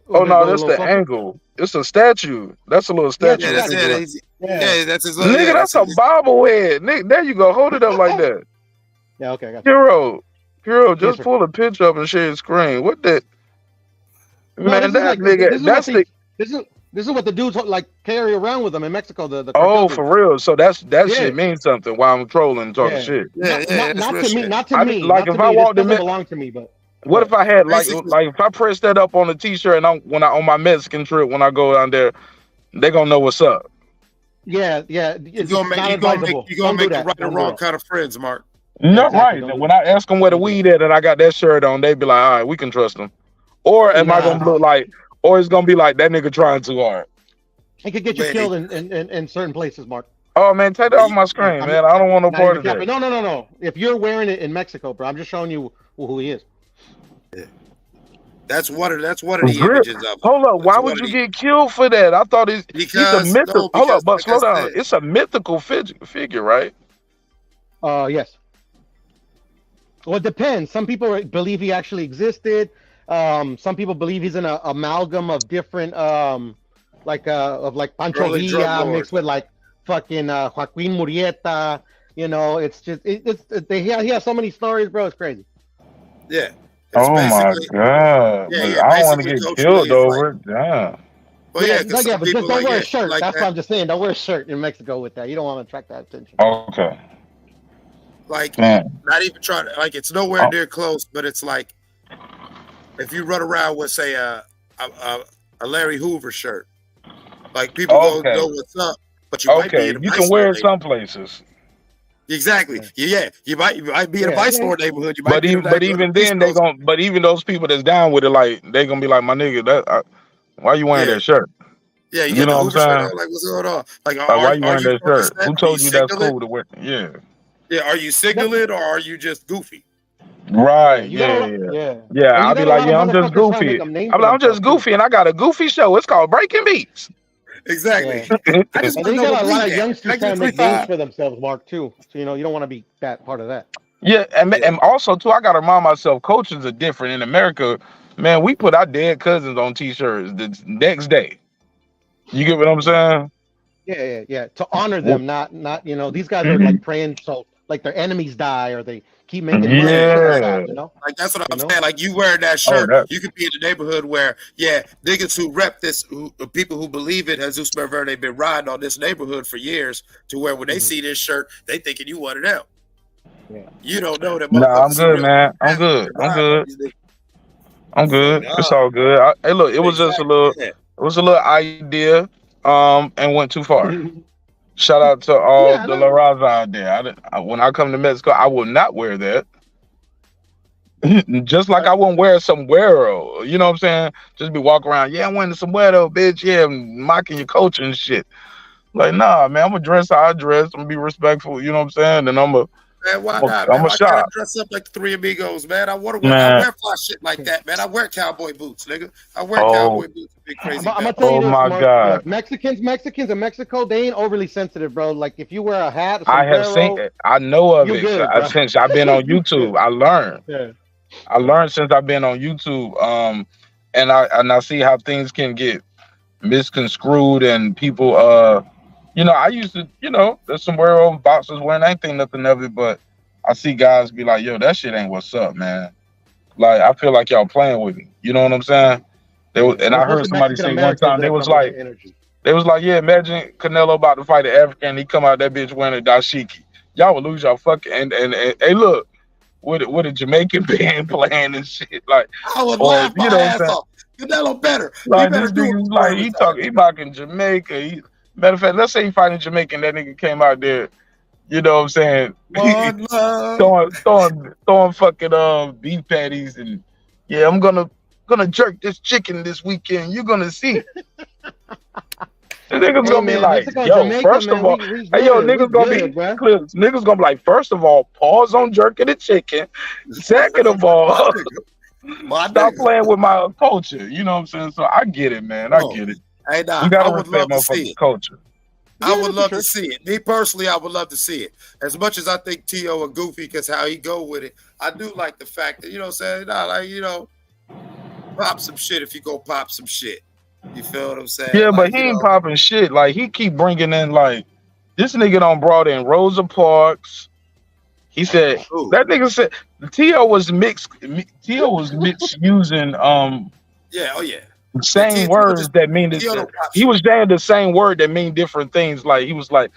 no, that's the angle. It's a statue. That's a little statue. That's his. Nigga, that's a bobblehead. Nigga, there you go. Hold it up like that. Yeah, okay, I got you. Piro, just pull a picture up and share the screen. What that? Man, that nigga. This is what the dudes like carry around with them in Mexico. The for real. So that shit means something while I'm trolling and talking shit. Not to me. Like if I walked in, belong to me, but. What if I had like if I press that up on a t-shirt and when I on my Mexican trip when I go down there, they gonna know what's up. Yeah. You're gonna make the right and wrong kind of friends, Mark. No, exactly. Right. When I ask them where the weed at and I got that shirt on, they be like, all right, we can trust them. Or am I gonna look like, or it's gonna be like that nigga trying too hard? It could get you killed in certain places, Mark. Oh man, take that off my screen, man. I don't want no part of that. No. If you're wearing it in Mexico, bro, I'm just showing you who he is. That's one of the images of it. Hold up, why would you get killed for that? I thought he's a mythical. Hold up, but slow down. It's a mythical figure, right? Yes. Well, it depends. Some people believe he actually existed. Some people believe he's an amalgam of different, like Pancho Villa mixed with like fucking Joaquin Murrieta. You know, it's just he has so many stories, bro. It's crazy. Yeah. Oh my god! I don't want to get killed over it. Damn. Well, yeah, but just don't wear a shirt. That's what I'm just saying. Don't wear a shirt in Mexico with that. You don't want to attract that attention. Okay. Like, not even trying to, like, it's nowhere near close, but it's like, if you run around with, say, a Larry Hoover shirt, like, people don't know what's up, but you might be in you can wear it some places. Exactly. Yeah. You might be in a vice lord neighborhood. But even then, but even those people that's down with it, like, they gonna be like, my nigga, why you wearing that shirt? Yeah, you know what I'm saying? Like, what's going on? Like, why you wearing that shirt? Who told you that's cool to wear? Yeah. Yeah, are you signaling or are you just goofy? Right. Yeah. I'll be like, I'm just goofy. I'm just goofy, and I got a goofy show. It's called Breaking Beats. Exactly. I just got a lot of youngsters trying to make names for themselves, Mark, too. So, you don't want to be that part of that. Yeah, and also, too, I got to remind myself, coaches are different. In America, man, we put our dead cousins on T-shirts the next day. You get what I'm saying? Yeah. To honor them, not these guys are like praying so like their enemies die or they keep making money. Like that's what I'm saying. Like you wearing that shirt, you could be in the neighborhood where niggas who rep this, people who believe it, Jesus Malverde been riding on this neighborhood for years to where when they see this shirt, they thinking you one of them. Yeah. You don't know that. No, I'm good, man. I'm good. It's all good. Hey, look, it was just a little idea, and went too far. Shout out to all the La Raza out there. When I come to Mexico, I will not wear that. Just like I won't wear some sombrero. You know what I'm saying? Just be walking around. Yeah, I'm wearing the sombrero, bitch. Yeah, I'm mocking your culture and shit. Like, nah, man, I'm gonna dress how I dress. I'm gonna be respectful. You know what I'm saying? And I'm Man, why not, man? I'm a Why can't I shot. dress up like the Three Amigos, man? I want to wear. Man. I wear fly shit like that, man. I wear cowboy boots, nigga. I wear Oh. cowboy boots. Big crazy. I'm gonna tell you Oh this, my Mark. God. Like Mexicans in Mexico, they ain't overly sensitive, bro. Like if you wear a hat, a I have sombrero, seen it. I know of you it. good, bro. Since I've been on YouTube, I learned. Yeah. I learned since I've been on YouTube. And I see how things can get misconstrued and people you know, I used to, you know, there's sombrero boxers wearing, I ain't think nothing of it, but I see guys be like, yo, that shit ain't what's up, man. Like, I feel like y'all playing with me. You know what I'm saying? And I heard somebody say one time, they was like, yeah, imagine Canelo about to fight an African and he come out that bitch wearing a dashiki. Y'all would lose y'all fucking, and hey, look, with a Jamaican band playing and shit. Like, I would laugh my ass off. Canelo better. Like, this nigga's like, he talking Jamaica. Matter of fact, let's say he fighting Jamaican, that nigga came out there, you know what I'm saying? throwing fucking beef patties and yeah, I'm gonna jerk this chicken this weekend. You're gonna see. The niggas gonna be like, Mexico, yo, Jamaica, first of all, niggas gonna be first of all, pause on jerking the chicken. Second of all, stop playing with my culture. You know what I'm saying? So I get it, man. I get it. Hey, nah, you gotta I would respect love to see motherfucking it. culture. I would love to see it. Me personally, I would love to see it. As much as I think T.O. a goofy because how he go with it, I do like the fact that, you know what I'm saying? Nah, like, you know, pop some shit if you go pop some shit. You feel what I'm saying? Yeah, like, but he ain't popping shit. Like, he keep bringing in, like, this nigga done brought in Rosa Parks. He said, that nigga said, T.O. was mixed using, same words that mean this. He was saying the same word that mean different things. Like, he was like,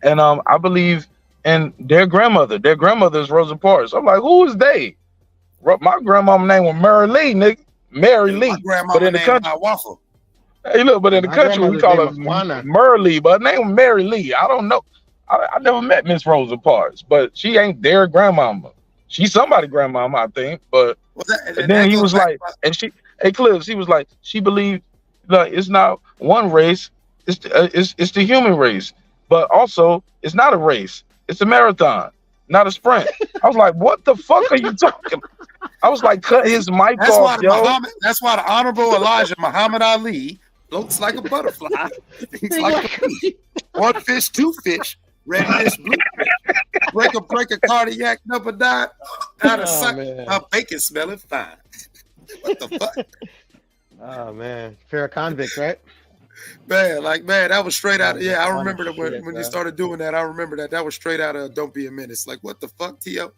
and I believe in their grandmother. Their grandmother is Rosa Parks. I'm like, who is they? My grandmama name was Mary Lee, nigga. Mary Lee. But in the country, Waffle. Hey, look, but in the country we call her Merle, but her name was Mary Lee. I don't know. I never met Miss Rosa Parks, but she ain't their grandmama. She's somebody's grandmama, I think. But and then he was like, and she, hey Clips, he was like, she believed like it's not one race, it's the human race, but also it's not a race, it's a marathon, not a sprint. I was like, what the fuck are you talking? I was like, cut his mic off, yo. That's why the Honorable Elijah Muhammad Ali looks like a butterfly. He's like a bee. One fish, two fish. Red fish, blue fish. Break a cardiac number 9. Out of suck a bacon smelling fine. What the fuck? Oh man, fair convict, right? Man, that was straight out. Yeah, I remember that when you started doing that. I remember that was straight out of Don't Be a Menace. Like, what the fuck, T.O.?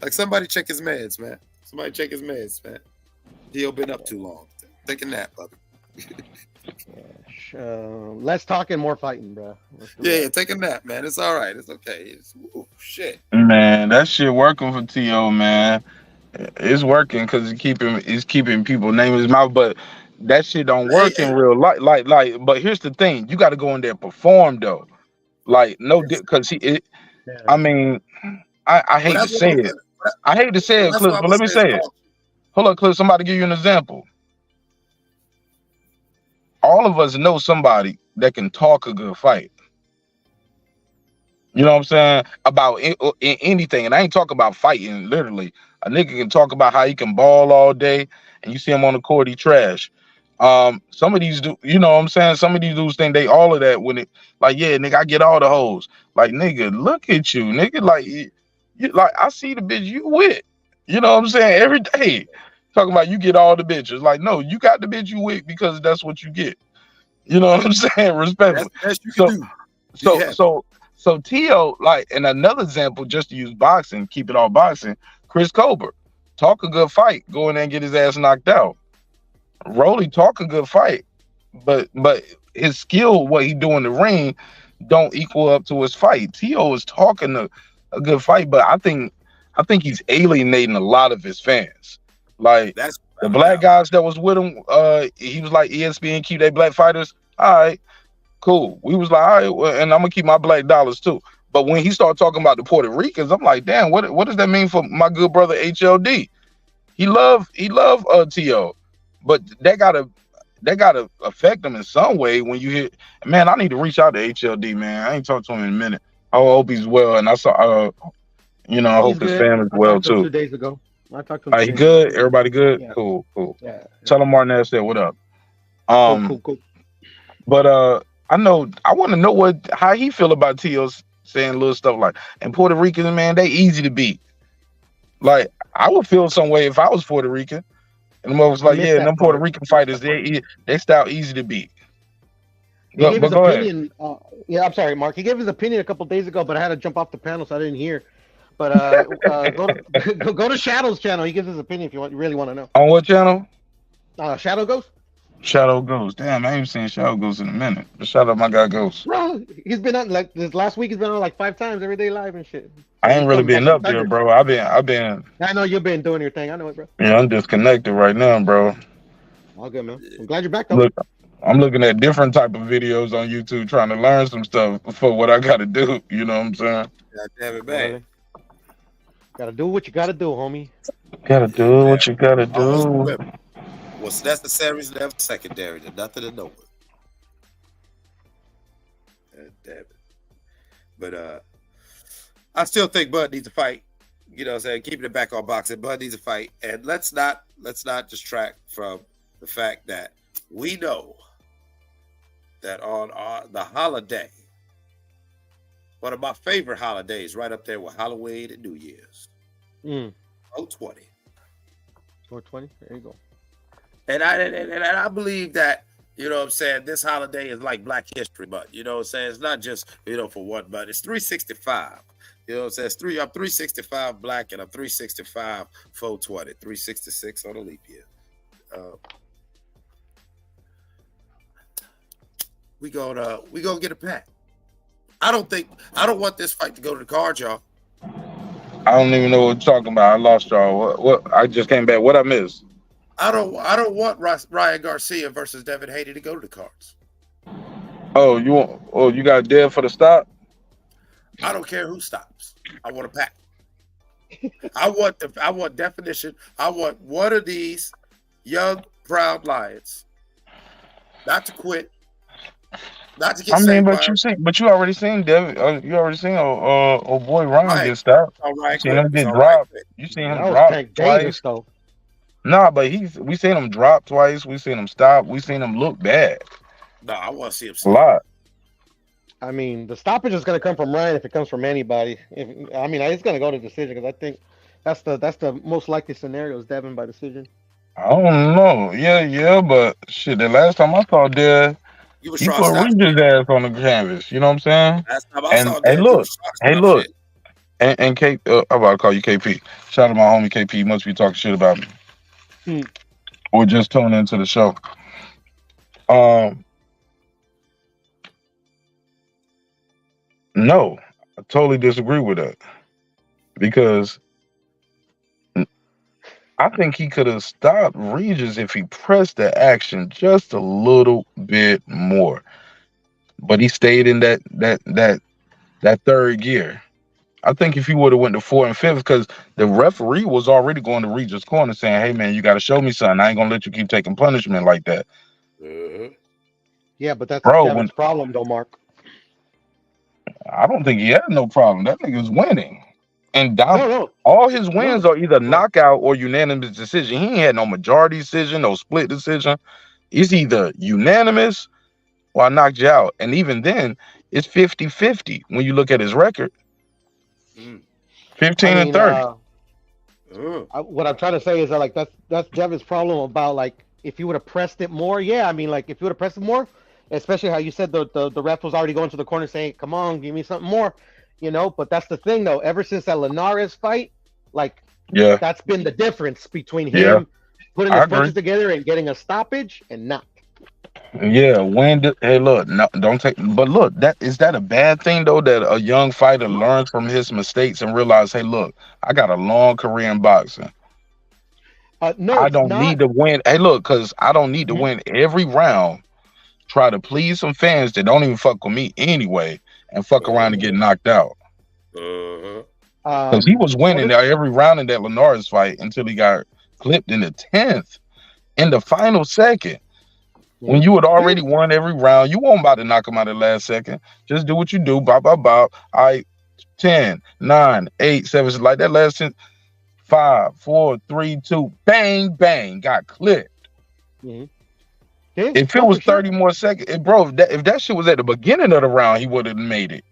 Like, somebody check his meds, man. Somebody check his meds, man. T.O. been up too long. Take a nap, brother. Less talking, more fighting, bro. Yeah, take a nap, man. It's all right. It's okay. Shit. Man, that shit working for T.O., man. It's working because it's keeping people name in his mouth, but that shit don't work in real life. Like. But here's the thing: you got to go in there and perform though. Like because I mean, I hate to say it. I hate to say it, Cliff, but let me say it. Hold on, Cliff. Somebody give you an example. All of us know somebody that can talk a good fight. You know what I'm saying? About anything. And I ain't talking about fighting, literally. A nigga can talk about how he can ball all day, and you see him on the court, he trash. Some of these you know what I'm saying? Some of these dudes think they all of that when it, like, yeah, nigga, I get all the hoes. Like, nigga, look at you, nigga. Like, like I see the bitch you with. You know what I'm saying? Every day. Talking about you get all the bitches. Like, no, you got the bitch you with because that's what you get. You know what I'm saying? Respectfully. So T.O., like, and another example, just to use boxing, keep it all boxing, Chris Colbert, talk a good fight, go in there and get his ass knocked out. Rolly talk a good fight, but his skill, what he do in the ring, don't equal up to his fight. T.O. is talking a good fight, but I think he's alienating a lot of his fans. Like, the black guys that was with him, he was like, ESPN keep they black fighters. All right, cool. We was like, all right, well, and I'm gonna keep my black dollars too. But when he started talking about the Puerto Ricans, I'm like, damn, what does that mean for my good brother HLD? He love T.O., but gotta affect him in some way. When you hear, man, I need to reach out to HLD, man. I ain't talked to him in a minute. I hope he's well, and I saw, you know, I He's hope his good. family's I well talked to him too. 2 days ago. I talked to him 2 He days ago. good? Everybody good? Yeah. Cool. Yeah. Tell him Martin said what up. Cool. But I want to know how he feel about T.O. saying little stuff like, and Puerto Ricans, man, they easy to beat. Like, I would feel some way if I was Puerto Rican. And the mother was like, yeah, them Puerto Rican fighters, they style easy to beat. He gave his opinion. Yeah, I'm sorry, Mark. He gave his opinion a couple days ago, but I had to jump off the panel, so I didn't hear. But go to Shadow's channel. He gives his opinion if you really want to know. On what channel? Shadow Ghost. Shadow Ghost. Damn, I ain't seen Shadow Ghost in a minute. But shout out my guy Ghost. Bro, he's been on like this last week. He's been on like 5 times every day live and shit. I ain't really been up there, bro. I've been. I know you've been doing your thing. I know it, bro. Yeah, I'm disconnected right now, bro. All good, man. I'm glad you're back though. Look, I'm looking at different type of videos on YouTube, trying to learn some stuff for what I got to do. You know what I'm saying? God damn it, man. Gotta do what you gotta do, homie. Gotta do what you gotta do. What's necessary is never secondary. There's nothing to know. God damn it. But I still think Bud needs to fight. You know what I'm saying? Keeping it back on boxing. Bud needs to fight. And let's not distract from the fact that we know that on the holiday, one of my favorite holidays, right up there with Halloween and New Year's. 420. 420. There you go. And I believe that, you know what I'm saying, this holiday is like Black History Month. You know what I'm saying? It's not just, for one month. It's 365. You know what I'm saying? I'm 365 black and I'm 365 420. 366 on a leap year. We gonna get a pack. I don't want this fight to go to the card, y'all. I don't even know what you're talking about. I lost y'all. What? I just came back. What I missed? I don't want Ryan Garcia versus Devin Haney to go to the cards. Oh, you got Dev for the stop? I don't care who stops. I want a pack. I want definition. I want one of these young, proud lions not to quit. Not to get but you already seen Devin. You already seen old boy Ryan get stopped. All right, seen him get dropped. You seen him drop twice. Nah, but we seen him drop twice. We seen him stop. We seen him look bad. No, I want to see him a lot. I mean, the stoppage is going to come from Ryan if it comes from anybody. It's going to go to decision because I think that's the most likely scenario is Devin by decision. I don't know. Yeah, but shit, the last time I saw Dev, he put Regis ass on the canvas. You know what I'm saying? Last time I saw Dev, look. And K, I'm about to call you KP. Shout out to my homie KP. He must be talking shit about me. Or just tune into the show. No, I totally disagree with that. Because I think he could have stopped Regis if he pressed the action just a little bit more. But he stayed in that third gear. I think if he would have went to 4th and 5th, because the referee was already going to Regis' corner saying, hey, man, you got to show me something. I ain't going to let you keep taking punishment like that. Yeah, but that's Devin's problem, though, Mark. I don't think he had no problem. That nigga's winning. And all his wins are either knockout or unanimous decision. He ain't had no majority decision, no split decision. It's either unanimous or I knocked you out. And even then, it's 50-50 when you look at his record. 15 and 30. What I'm trying to say is that like that's Devin's problem about like if you would have pressed it more. Yeah, I mean like if you would have pressed it more, especially how you said the ref was already going to the corner saying, "Come on, give me something more," you know. But that's the thing though. Ever since that Linares fight, like that's been the difference between him putting his punches together and getting a stoppage and not. Yeah, hey, look, no, don't take. But look, is that a bad thing though? That a young fighter learns from his mistakes and realize, hey, look, I got a long career in boxing. No, I don't need to win. Hey, look, because I don't need to win every round. Try to please some fans that don't even fuck with me anyway, and fuck around and get knocked out. Because he was winning every round in that Linares fight until he got clipped in the 10th, in the final second. When you had already won every round, you weren't about to knock him out at the last second. Just do what you do. Bop, bop, bop. All right, 10, 9, 8, 7. Like that last 10. 5, 4, 3, 2. Bang, bang. Got clipped. Yeah, if it was 30 more seconds, bro, if that shit was at the beginning of the round, he would have made it.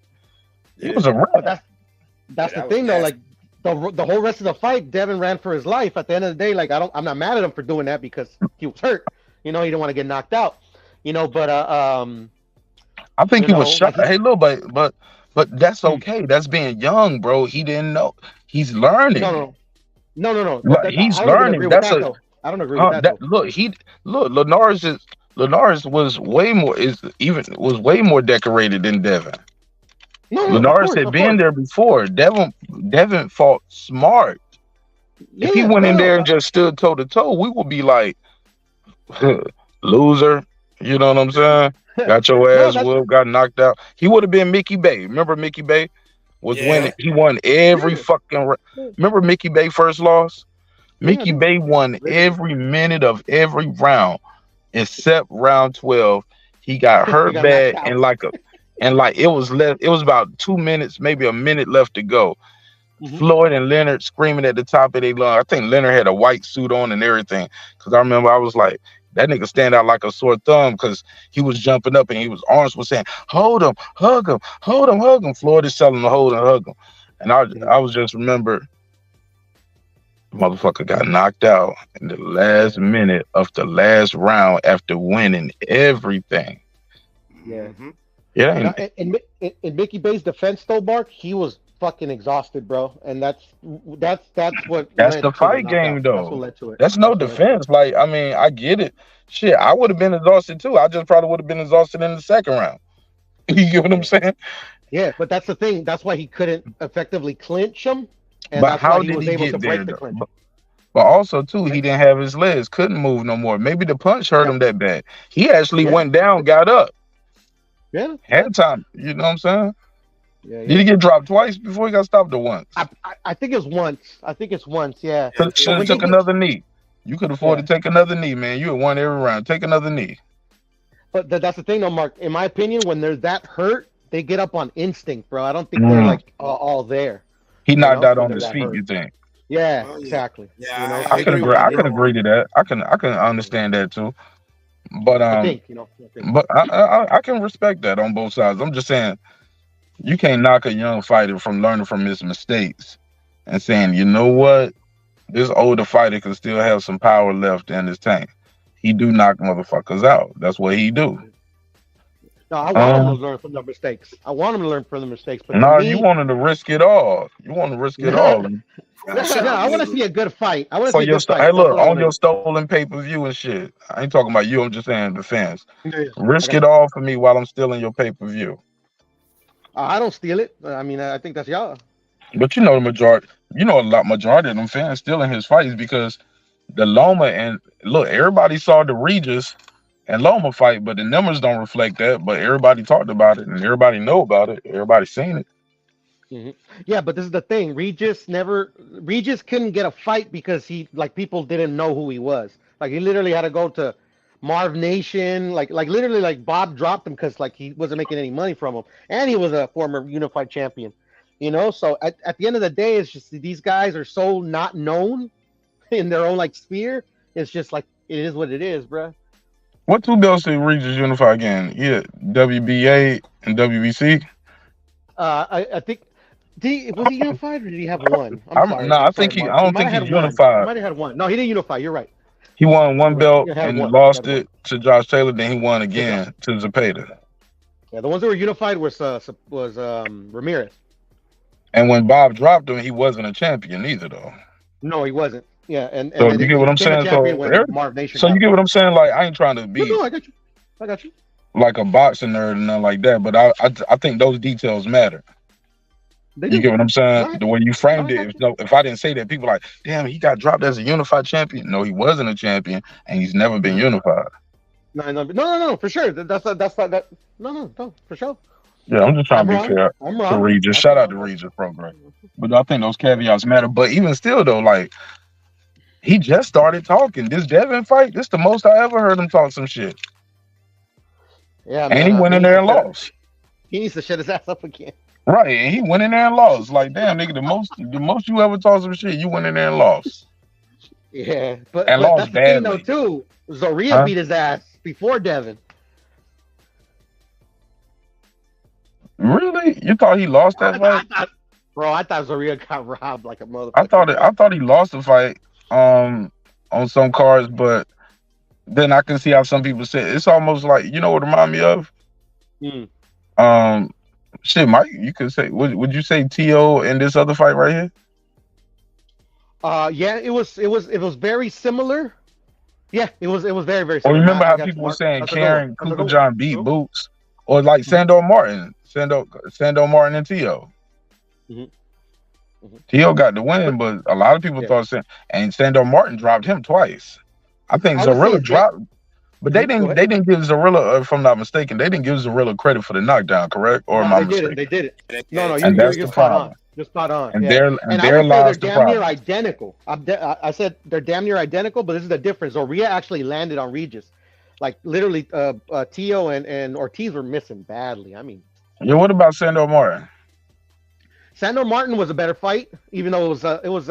It was a wrap. That's the thing, though. Like the whole rest of the fight, Devin ran for his life. At the end of the day, like I'm not mad at him for doing that because he was hurt. You know, he didn't want to get knocked out. You know, but I think he was shot. Hey, look, but that's okay. That's being young, bro. He didn't know. He's learning. No. He's learning. That's a. I don't agree with that. Look, Linares was way more decorated than Devin. Linares had been there before. Devin fought smart. If he went in there and just stood toe to toe, we would be like, loser. You know what I'm saying? Got your ass whooped, got knocked out. He would have been Mickey Bay. Remember Mickey Bay was winning? He won every fucking. Remember Mickey Bay first loss? Mickey Bay won every minute of every round except round 12. He got hurt bad and it was about 2 minutes, maybe a minute left to go. Floyd and Leonard screaming at the top of their lungs. I think Leonard had a white suit on and everything. Because I remember I was like, that nigga stand out like a sore thumb because he was jumping up and his arms was saying, hold him, hug him, hold him, hug him. Floyd is telling him to hold and hug him. And I was just remember, the motherfucker got knocked out in the last minute of the last round after winning everything. Yeah. In Mickey Bay's defense, though, Mark, he was fucking exhausted, bro, and that's what. That's the fight game, though. That's what led to it. That's no defense. Like, I mean, I get it. Shit, I would have been exhausted too. I just probably would have been exhausted in the second round. You get what I'm saying? Yeah, but that's the thing. That's why he couldn't effectively clinch him. And but that's how why did was he able get to there? break the clinch. But also too, he didn't have his legs, couldn't move no more. Maybe the punch hurt him that bad. He actually went down, got up. Yeah. Had time. You know what I'm saying? Yeah. Did he get dropped twice before he got stopped or once? I think it's once. Yeah. Should have took another knee. You could afford to take another knee, man. You had won every round. Take another knee. But that's the thing, though, Mark. In my opinion, when they're that hurt, they get up on instinct, bro. I don't think they're like all there. He knocked out on his feet. You think? Yeah, exactly. Yeah, you know? I can agree. I can agree to that. I can understand that too. But but I can respect that on both sides. I'm just saying, you can't knock a young fighter from learning from his mistakes and saying, you know what, this older fighter can still have some power left in his tank. He do knock motherfuckers out. That's what he do. No, I want him to learn from the mistakes. I want him to learn from the mistakes. But no, you want him to risk it all. You want to risk it all. No, I want to see a good fight. I want to see a good fight. Hey, look, on your stolen pay-per-view and shit. I ain't talking about you. I'm just saying the fans. Risk it all for me while I'm stealing your pay-per-view. I don't steal it. I mean, I think that's y'all. But you know the majority. You know majority of them fans stealing his fights because the Loma and look, everybody saw the Regis and Loma fight, but the numbers don't reflect that. But everybody talked about it and everybody know about it. Everybody seen it. Yeah, but this is the thing. Regis couldn't get a fight because people didn't know who he was. Like he literally had to go to Marv Nation, like literally like Bob dropped him because like he wasn't making any money from him, and he was a former unified champion. You know, so at the end of the day, it's just these guys are so not known in their own like sphere. It's just like it is what it is, bro. What two belts did Regis unify again? Yeah, WBA and WBC. I think. Was he unified or did he have one? I'm sorry. No, I don't think he unified. He might have had one. No, he didn't unify. You're right. He won one belt and lost it to Josh Taylor. Then he won again to Zepeda. Yeah, the ones that were unified was Ramirez. And when Bob dropped him, he wasn't a champion either, though. No, he wasn't. Yeah, and so you get what I'm saying. So you get what I'm saying. Like I ain't trying to be. No, I got you. Like a boxing nerd and nothing like that. But I think those details matter. You get what I'm saying? The way you framed it. If I didn't say that, people are like, damn, he got dropped as a unified champion. No, he wasn't a champion, and he's never been unified. No, for sure. That's that. No, for sure. Yeah, I'm just trying to be fair to Regis. Shout out to Regis program. But I think those caveats matter. But even still, though, like he just started talking. This Devin fight, this the most I ever heard him talk some shit. Yeah, And man. he went in there and lost. He needs to shut his ass up again. Right, and he went in there and lost. Like, damn, nigga, the most you ever talk some shit, you went in there and lost. Yeah, but Lost that's the thing though badly. too. Zorrilla beat his ass before Devin. Really? You thought he lost that fight? I thought Zorrilla got robbed like a motherfucker. I thought he lost the fight on some cards, but then I can see how some people say it's almost like, you know what it remind me of? Shit, Mike, you could say, would you say T.O. in this other fight right here? Yeah, it was very similar. Yeah, it was very, very similar. Or remember how people were saying Karen Kukajan beat Boots? Or like Sandor Martin and T.O. T.O. got the win, but a lot of people thought and Sandor Martin dropped him twice. I think Zorrilla dropped, but they didn't give Zorrilla, if I'm not mistaken, they didn't give Zorrilla credit for the knockdown, correct? Or am I mistaken? They did it. No, you're spot on. You're spot on. And yeah. they're damn near identical. I said they're damn near identical, but this is the difference. Zorrilla actually landed on Regis. Like literally, T.O. and Ortiz were missing badly. I mean, yeah. What about Sandor Martin? Sandor Martin was a better fight, even though it was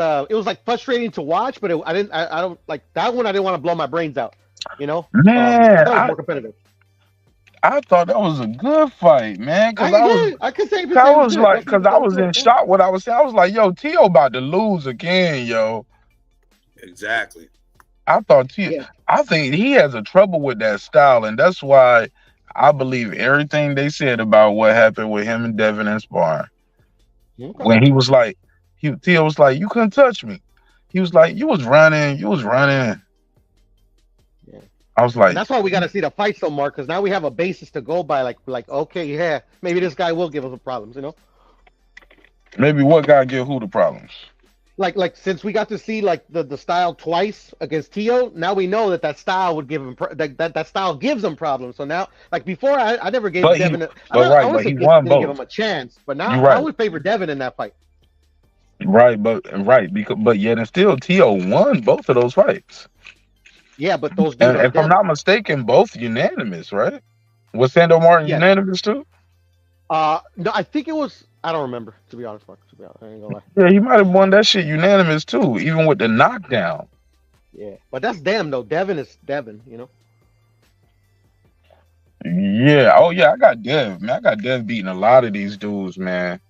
like frustrating to watch. But I don't like that one. I didn't want to blow my brains out. You know, man, that was more competitive. I thought that was a good fight, man. Because I was in shock what I was saying. I was like, yo, T.O. about to lose again, yo. Exactly. I thought I think he has a trouble with that style, and that's why I believe everything they said about what happened with him and Devin and sparring. Okay. When he was like, T.O. was like, you couldn't touch me. He was like, you was running. Yeah. I was like, and that's why we got to see the fight some more, because now we have a basis to go by. Like, okay, yeah, maybe this guy will give us some problems, you know? Maybe what guy give who the problems? Like since we got to see like the style twice against T.O., now we know that style would give him that style gives him problems. So now, like before, I never gave Devin. But he won both. Give him a chance, but now I would favor Devin in that fight. But yet and still, T.O. won both of those fights. Yeah, but those dudes if I'm not mistaken, both unanimous, right? Was Sandor Martin unanimous too? No, I think it was. I don't remember, to be honest, Mark. I ain't gonna lie. Yeah, he might have won that shit unanimous too, even with the knockdown. Yeah, but that's damn though. Devin is Devin, you know. Yeah. Oh yeah, I got Dev, man. I got Dev beating a lot of these dudes, man.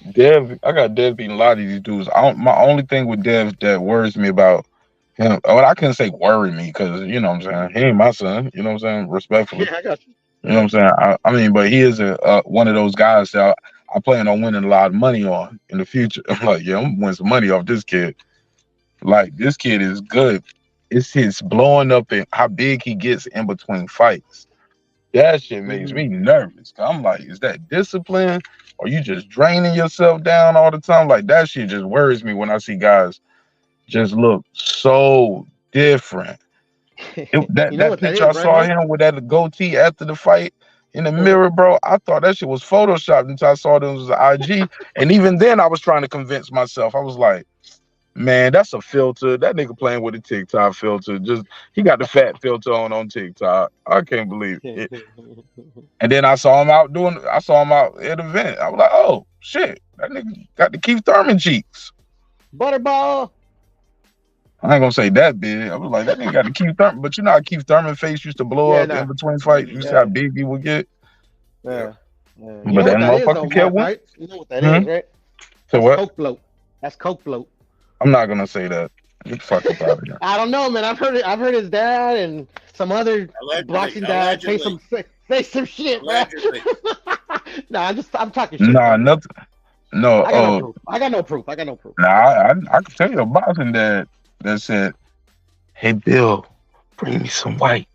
I got Dev beating a lot of these dudes. My only thing with Dev that worries me about him, well, I couldn't say worry me because you know what I'm saying, he ain't my son. You know what I'm saying, respectfully. Yeah, I got you. You know what I'm saying? I mean, but he is one of those guys that I plan on winning a lot of money on in the future. I'm like, yeah, I'm gonna win some money off this kid. Like, this kid is good. It's his blowing up and how big he gets in between fights. That shit makes me nervous. I'm like, is that discipline? Or you just draining yourself down all the time? Like, that shit just worries me when I see guys just look so different. That picture I saw him with that goatee after the fight in the mirror, bro, I thought that shit was photoshopped until I saw them was an IG. And even then I was trying to convince myself. I was like, man, that's a filter. That nigga playing with a TikTok filter. He got the fat filter on TikTok. I can't believe it. And then I saw him out at an event. I was like, oh shit, that nigga got the Keith Thurman cheeks. Butterball. I ain't gonna say that big. I was like, that nigga got the Keith Thurman, but you know how Keith Thurman face used to blow up in between fights. You see how big he would get. Yeah. But that motherfucker kept winning. Right? You know what that is, right? So what? Coke float. That's Coke float. I'm not gonna say that. Get the fuck up out of here. I don't know, man. I've heard his dad and some other boxing dad say some shit, man. Nah, I'm talking shit. Nah, nothing. No, I got no proof. Nah, I can tell you a boxing dad that said, "Hey Bill, bring me some white."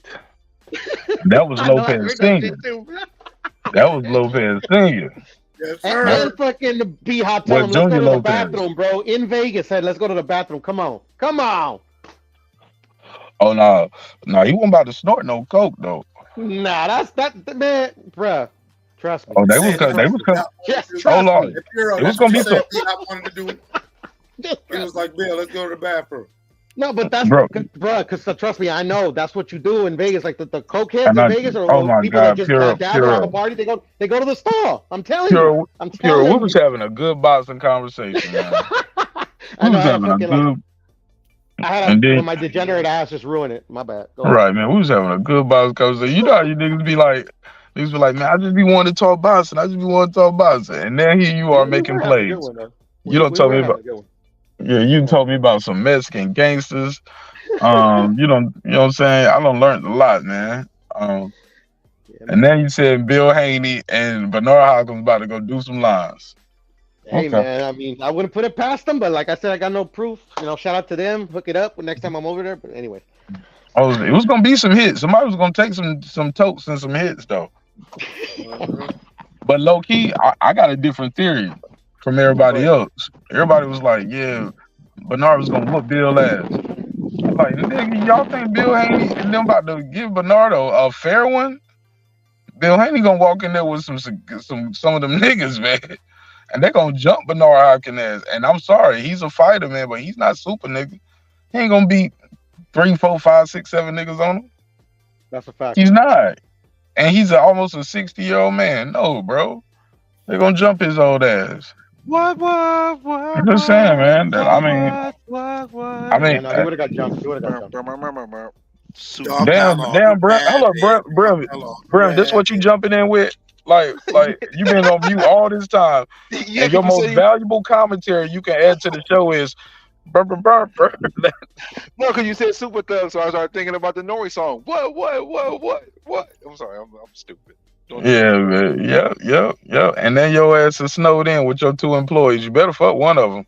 That was Lopez Sr. That was Lopez Sr. Yes, and then fucking the B-Hot told him, let's go to the bathroom, bro. In Vegas, said, let's go to the bathroom. Come on. Oh no, he wasn't about to snort no coke though. Nah, that's man, bruh. Trust me. Oh, they was coming. Yes, hold on. It was gonna be so. I wanted to do. He was like, Bill, let's go to the bathroom. No, but that's bro. bro. Because trust me, I know that's what you do in Vegas. Like the cokeheads And in Vegas, or, oh or my people that God, just pure, gather, have a pure, party. They go to the store. I'm telling you. pure, I'm pure. We telling was you. having a good boxing conversation, man. I We know. was I had a having a fucking like. good, I had and then my degenerate ass just ruin it. My bad. Go ahead. right, man. We was having a good boxing conversation. You know how you niggas be like, man, I just be wanting to talk boxing. I just be wanting to talk boxing. And then here you are We making were having a good plays. one though. You don't We tell were me having about. a good one. Yeah, you told me about some Mexican gangsters. You know what I'm saying? I done learned a lot, man. Yeah, And man. then you said Bill Haney and Bernard Hopkins about to go do some lines. Hey, Okay. man. I mean, I wouldn't put it past them, but like I said, I got no proof. You know, shout out to them. Hook it up next time I'm over there. But anyway. Oh, it was gonna be some hits. Somebody was gonna take some totes and some hits though. But low key, I got a different theory from everybody else. Everybody was like, yeah, Bernard was gonna whoop Bill ass. I'm like, nigga, y'all think Bill Haney and them about to give Bernard a fair one? Bill Haney gonna walk in there with some of them niggas, man. And they gonna jump Bernard Hopkins ass. And I'm sorry, he's a fighter, man, but he's not super nigga. He ain't gonna beat 3, 4, 5, 6, 7 niggas on him. That's a fact. He's not. And he's almost a 60-year-old man. No, bro. They're gonna jump his old ass. What? I'm just saying, man. I mean, Yeah, no, he would have got jumped. He would have got jumped. damn, bro. Hold up, bro. This what you jumping in with? Like you been on mute all this time, Yeah, and your most valuable commentary you can add to the show is, burr. No, because you said super thug, so I started thinking about the Nori song. What? I'm sorry, I'm stupid. Yeah. And then your ass is snowed in with your 2 employees. You better fuck one of them.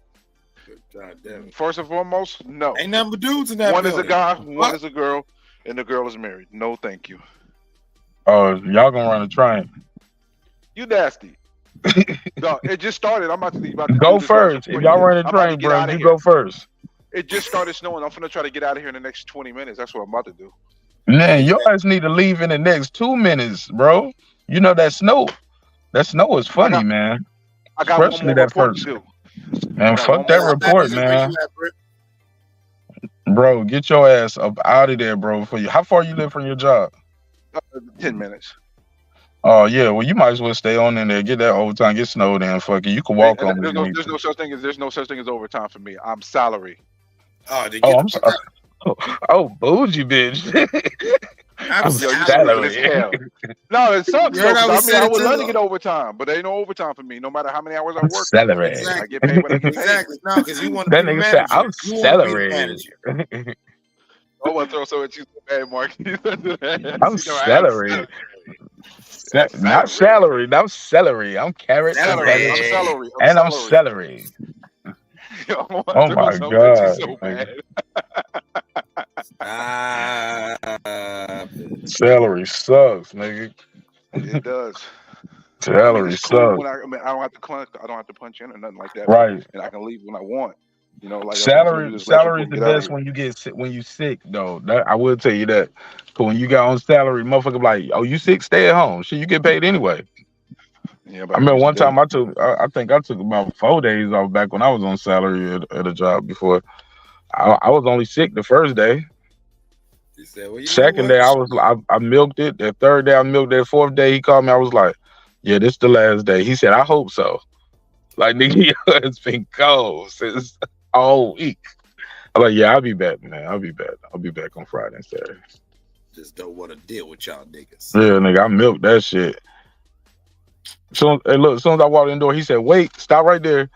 God damn it. First and foremost, no. Ain't nothing but dudes in that One building. is a guy, one is a girl, and the girl is married. No, thank you. Oh, y'all gonna run a train? You nasty. No, it just started. I'm about to go first. If y'all run a train, bro, you go first. It just started snowing. I'm gonna try to get out of here in the next 20 minutes. That's what I'm about to do. Man, your ass need to leave in the next 2 minutes, bro. You know that snow is funny, man. I got especially one more that report first. to do. Man, fuck that report, man. Bro, get your ass up out of there, bro. How far you live from your job? 10 minutes. Oh yeah, well you might as well stay on in there, get that overtime, get snowed in, fuck it. You can walk home. There's no such thing as overtime for me. I'm salary. I'm sorry. Oh, bougie bitch. I'm salary. No, it sucks. Yeah, Though, I would love to too. get overtime, but there ain't no overtime for me. No matter how many hours I work, salary. Exactly. I get paid what I get paid. Exactly. No, because you want to That be the nigga said, manager. I'm salary. I want to throw so at you so bad, Mark. I'm salary. Not salary. I'm celery. I'm carrot. Celery. I'm celery. And I'm celery. Oh my god. So bad. Celery sucks, nigga. It does. Celery it's cool sucks. when I don't have to punch in or nothing like that. Right. And I can leave when I want. You know, like salary is the best when you get sick, when you sick though. I will tell you that. Cause when you got on salary, motherfucker like, oh, you sick, stay at home. Shit, you get paid anyway. Yeah, I remember one time I think I took about 4 days off back when I was on salary at a job before. I was only sick the first day. Said, well, second day I milked it. The third day I milked it. The fourth day he called me. I was like, yeah, this the last day. He said, I hope so. Like, nigga, it's been cold since all week. I'm like, yeah, I'll be back, man. I'll be back on Friday and Saturday. Just don't want to deal with y'all niggas. Yeah, nigga, I milked that shit. So, hey, look, as soon as I walked in the door, he said, wait, stop right there.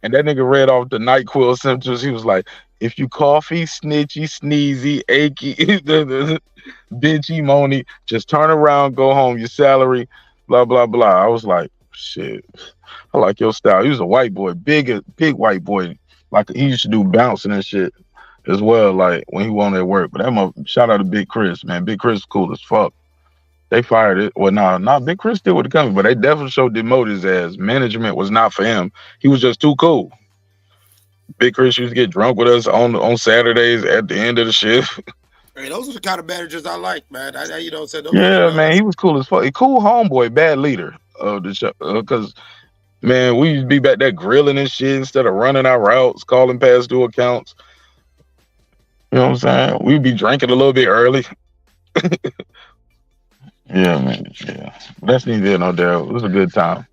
And that nigga read off the NyQuil symptoms. He was like, if you coughy, snitchy, sneezy, achy, bitchy, moany, just turn around, go home, your salary, blah, blah, blah. I was like, shit, I like your style. He was a white boy, big white boy. Like, he used to do bouncing and shit as well, like, when he wanted to work. But shout out to Big Chris, man. Big Chris is cool as fuck. They fired it. Well, nah, Big Chris still with the company, but they definitely showed demoted his ass. Management was not for him. He was just too cool. Big Chris used to get drunk with us on Saturdays at the end of the shift. Hey, those are the kind of managers I like, man. Yeah, man, he was cool as fuck. He cool homeboy, bad leader of the show. Because, man, we used to be back there grilling and shit instead of running our routes, calling past due accounts. You know what I'm saying? We'd be drinking a little bit early. Yeah, man. Yeah, that's neither here nor there. It was a good time.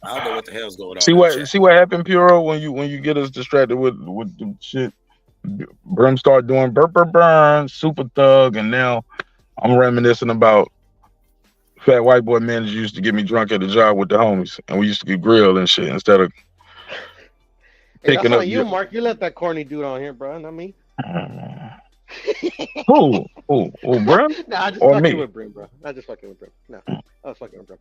I don't know what the hell's going on. See what happened, Puro, when you get us distracted with the shit. Brim start doing burn, super thug, and now I'm reminiscing about fat white boy manager used to get me drunk at the job with the homies, and we used to get grilled and shit instead of picking up. You, Mark, you let that corny dude on here, bro, not me. Who, Brim? Nah, I just or fucking me? with Brim, bro. I just fucking with Brim. No, I was fucking with Brim.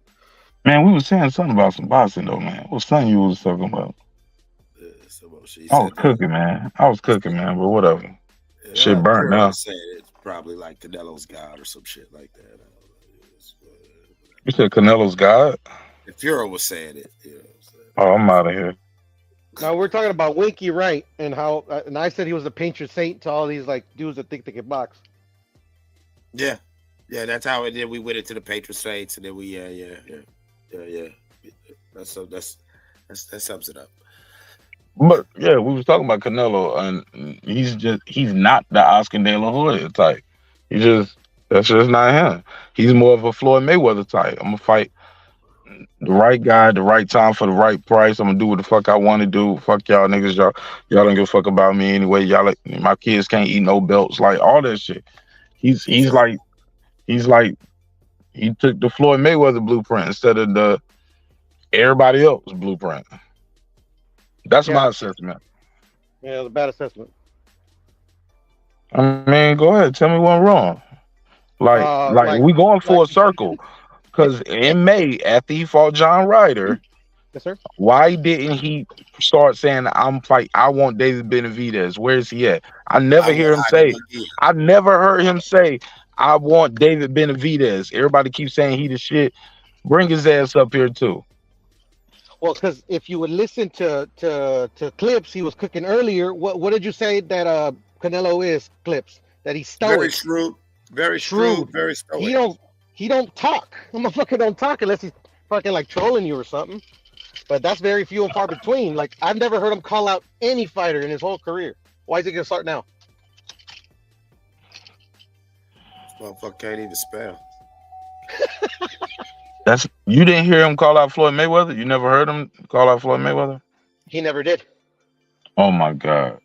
Man, we was saying something about some boxing though, man. What was something you was talking about? I was cooking, man. But whatever. Shit burnt now. It's probably like Canelo's God or some shit like that. You said Canelo's God? If Puro was saying it. You know what I'm saying? Oh, I'm out of here. No, we're talking about Winky Wright and how, and I said he was a patron saint to all these like dudes that think they can box. Yeah, that's how it did. We went into the patron saints, and then we, yeah. That sums it up. But yeah, we was talking about Canelo, and he's not the Oscar De La Hoya type. That's just not him. He's more of a Floyd Mayweather type. I'm gonna fight the right guy, the right time for the right price. I'm gonna do what the fuck I want to do. Fuck y'all niggas, y'all don't give a fuck about me anyway. Y'all my kids can't eat no belts, like all that shit. He's like he took the Floyd Mayweather blueprint instead of the everybody else blueprint. That's my assessment. Yeah, the bad assessment. I mean, go ahead, tell me what's wrong. Like we going full circle. Because in May, after he fought John Ryder, yes, sir. Why didn't he start saying I want David Benavidez? Where is he at? I never heard him say, I want David Benavidez. Everybody keeps saying he the shit. Bring his ass up here too. Well, because if you would listen to clips he was cooking earlier, what did you say that Canelo is? Clips that he's stoic. Very shrewd, very stoic. He don't talk. The motherfucker don't talk unless he's fucking like trolling you or something. But that's very few and far between. Like I've never heard him call out any fighter in his whole career. Why is he gonna start now? This motherfucker can't even spell. You didn't hear him call out Floyd Mayweather? You never heard him call out Floyd Mayweather? He never did. Oh my God.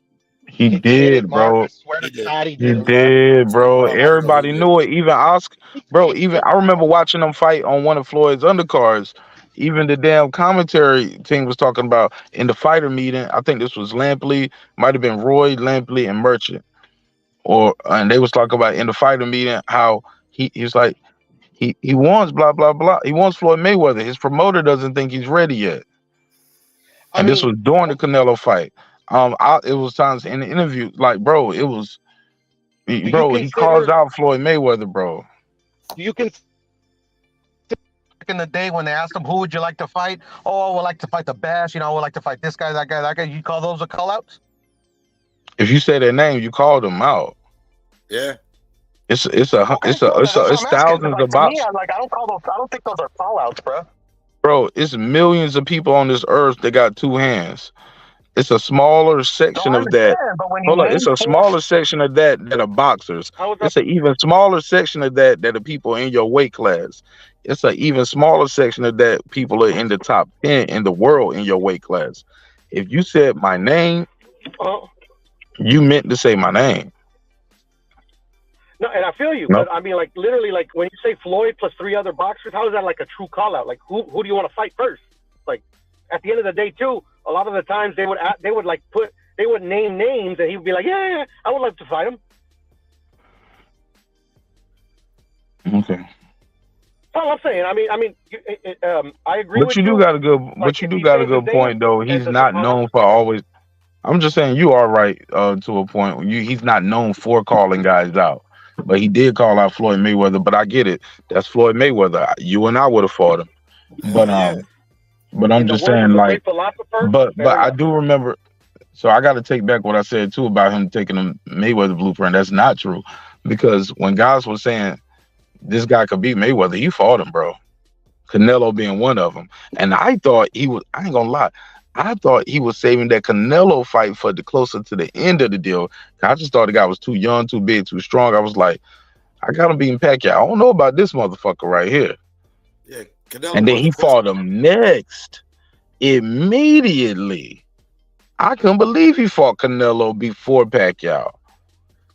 He did, bro. I swear to God, he did, bro. Everybody knew it. Even Oscar, bro. Even I remember watching them fight on one of Floyd's undercards. Even the damn commentary team was talking about in the fighter meeting. I think this was Lampley, might have been Roy, Lampley, and Merchant, and they was talking about in the fighter meeting how he's like he wants blah blah blah. He wants Floyd Mayweather. His promoter doesn't think he's ready yet. And this was during the Canelo fight. It was times in the interview, like, bro, it was, he calls out Floyd Mayweather, bro. You can, back in the day when they asked him, who would you like to fight? Oh, I would like to fight the Bash. I would like to fight this guy, that guy, that guy. You call those a call outs? If you say their name, you call them out. Yeah. It's thousands of boxers. I don't think those are call outs, bro. Bro, it's millions of people on this earth that got two hands. It's a smaller section of that. It's a smaller section of that are boxers. It's an even smaller section of that are people in your weight class. It's an even smaller section of that people are in the top 10 in the world in your weight class. If you said my name, you meant to say my name. No, and I feel you, but I mean, like literally, like when you say Floyd plus 3 other boxers, how is that like a true call out? Like who do you want to fight first? Like at the end of the day, too. A lot of the times they would name names and he would be like, yeah, I would like to fight him. Okay. That's all I'm saying. I agree. But you do got a good point though. He's not known for always. I'm just saying you are right to a point. He's not known for calling guys out, but he did call out Floyd Mayweather. But I get it. That's Floyd Mayweather. You and I would have fought him, but I'm just saying, like, but I do remember. So I got to take back what I said too about him taking the Mayweather blueprint. That's not true, because when guys were saying this guy could beat Mayweather, he fought him, bro. Canelo being one of them, and I thought he was. I ain't gonna lie. I thought he was saving that Canelo fight for the closer to the end of the deal. I just thought the guy was too young, too big, too strong. I was like, I got him beating Pacquiao. I don't know about this motherfucker right here. Yeah, Canelo And then was he fought him next immediately. I couldn't believe he fought Canelo before Pacquiao.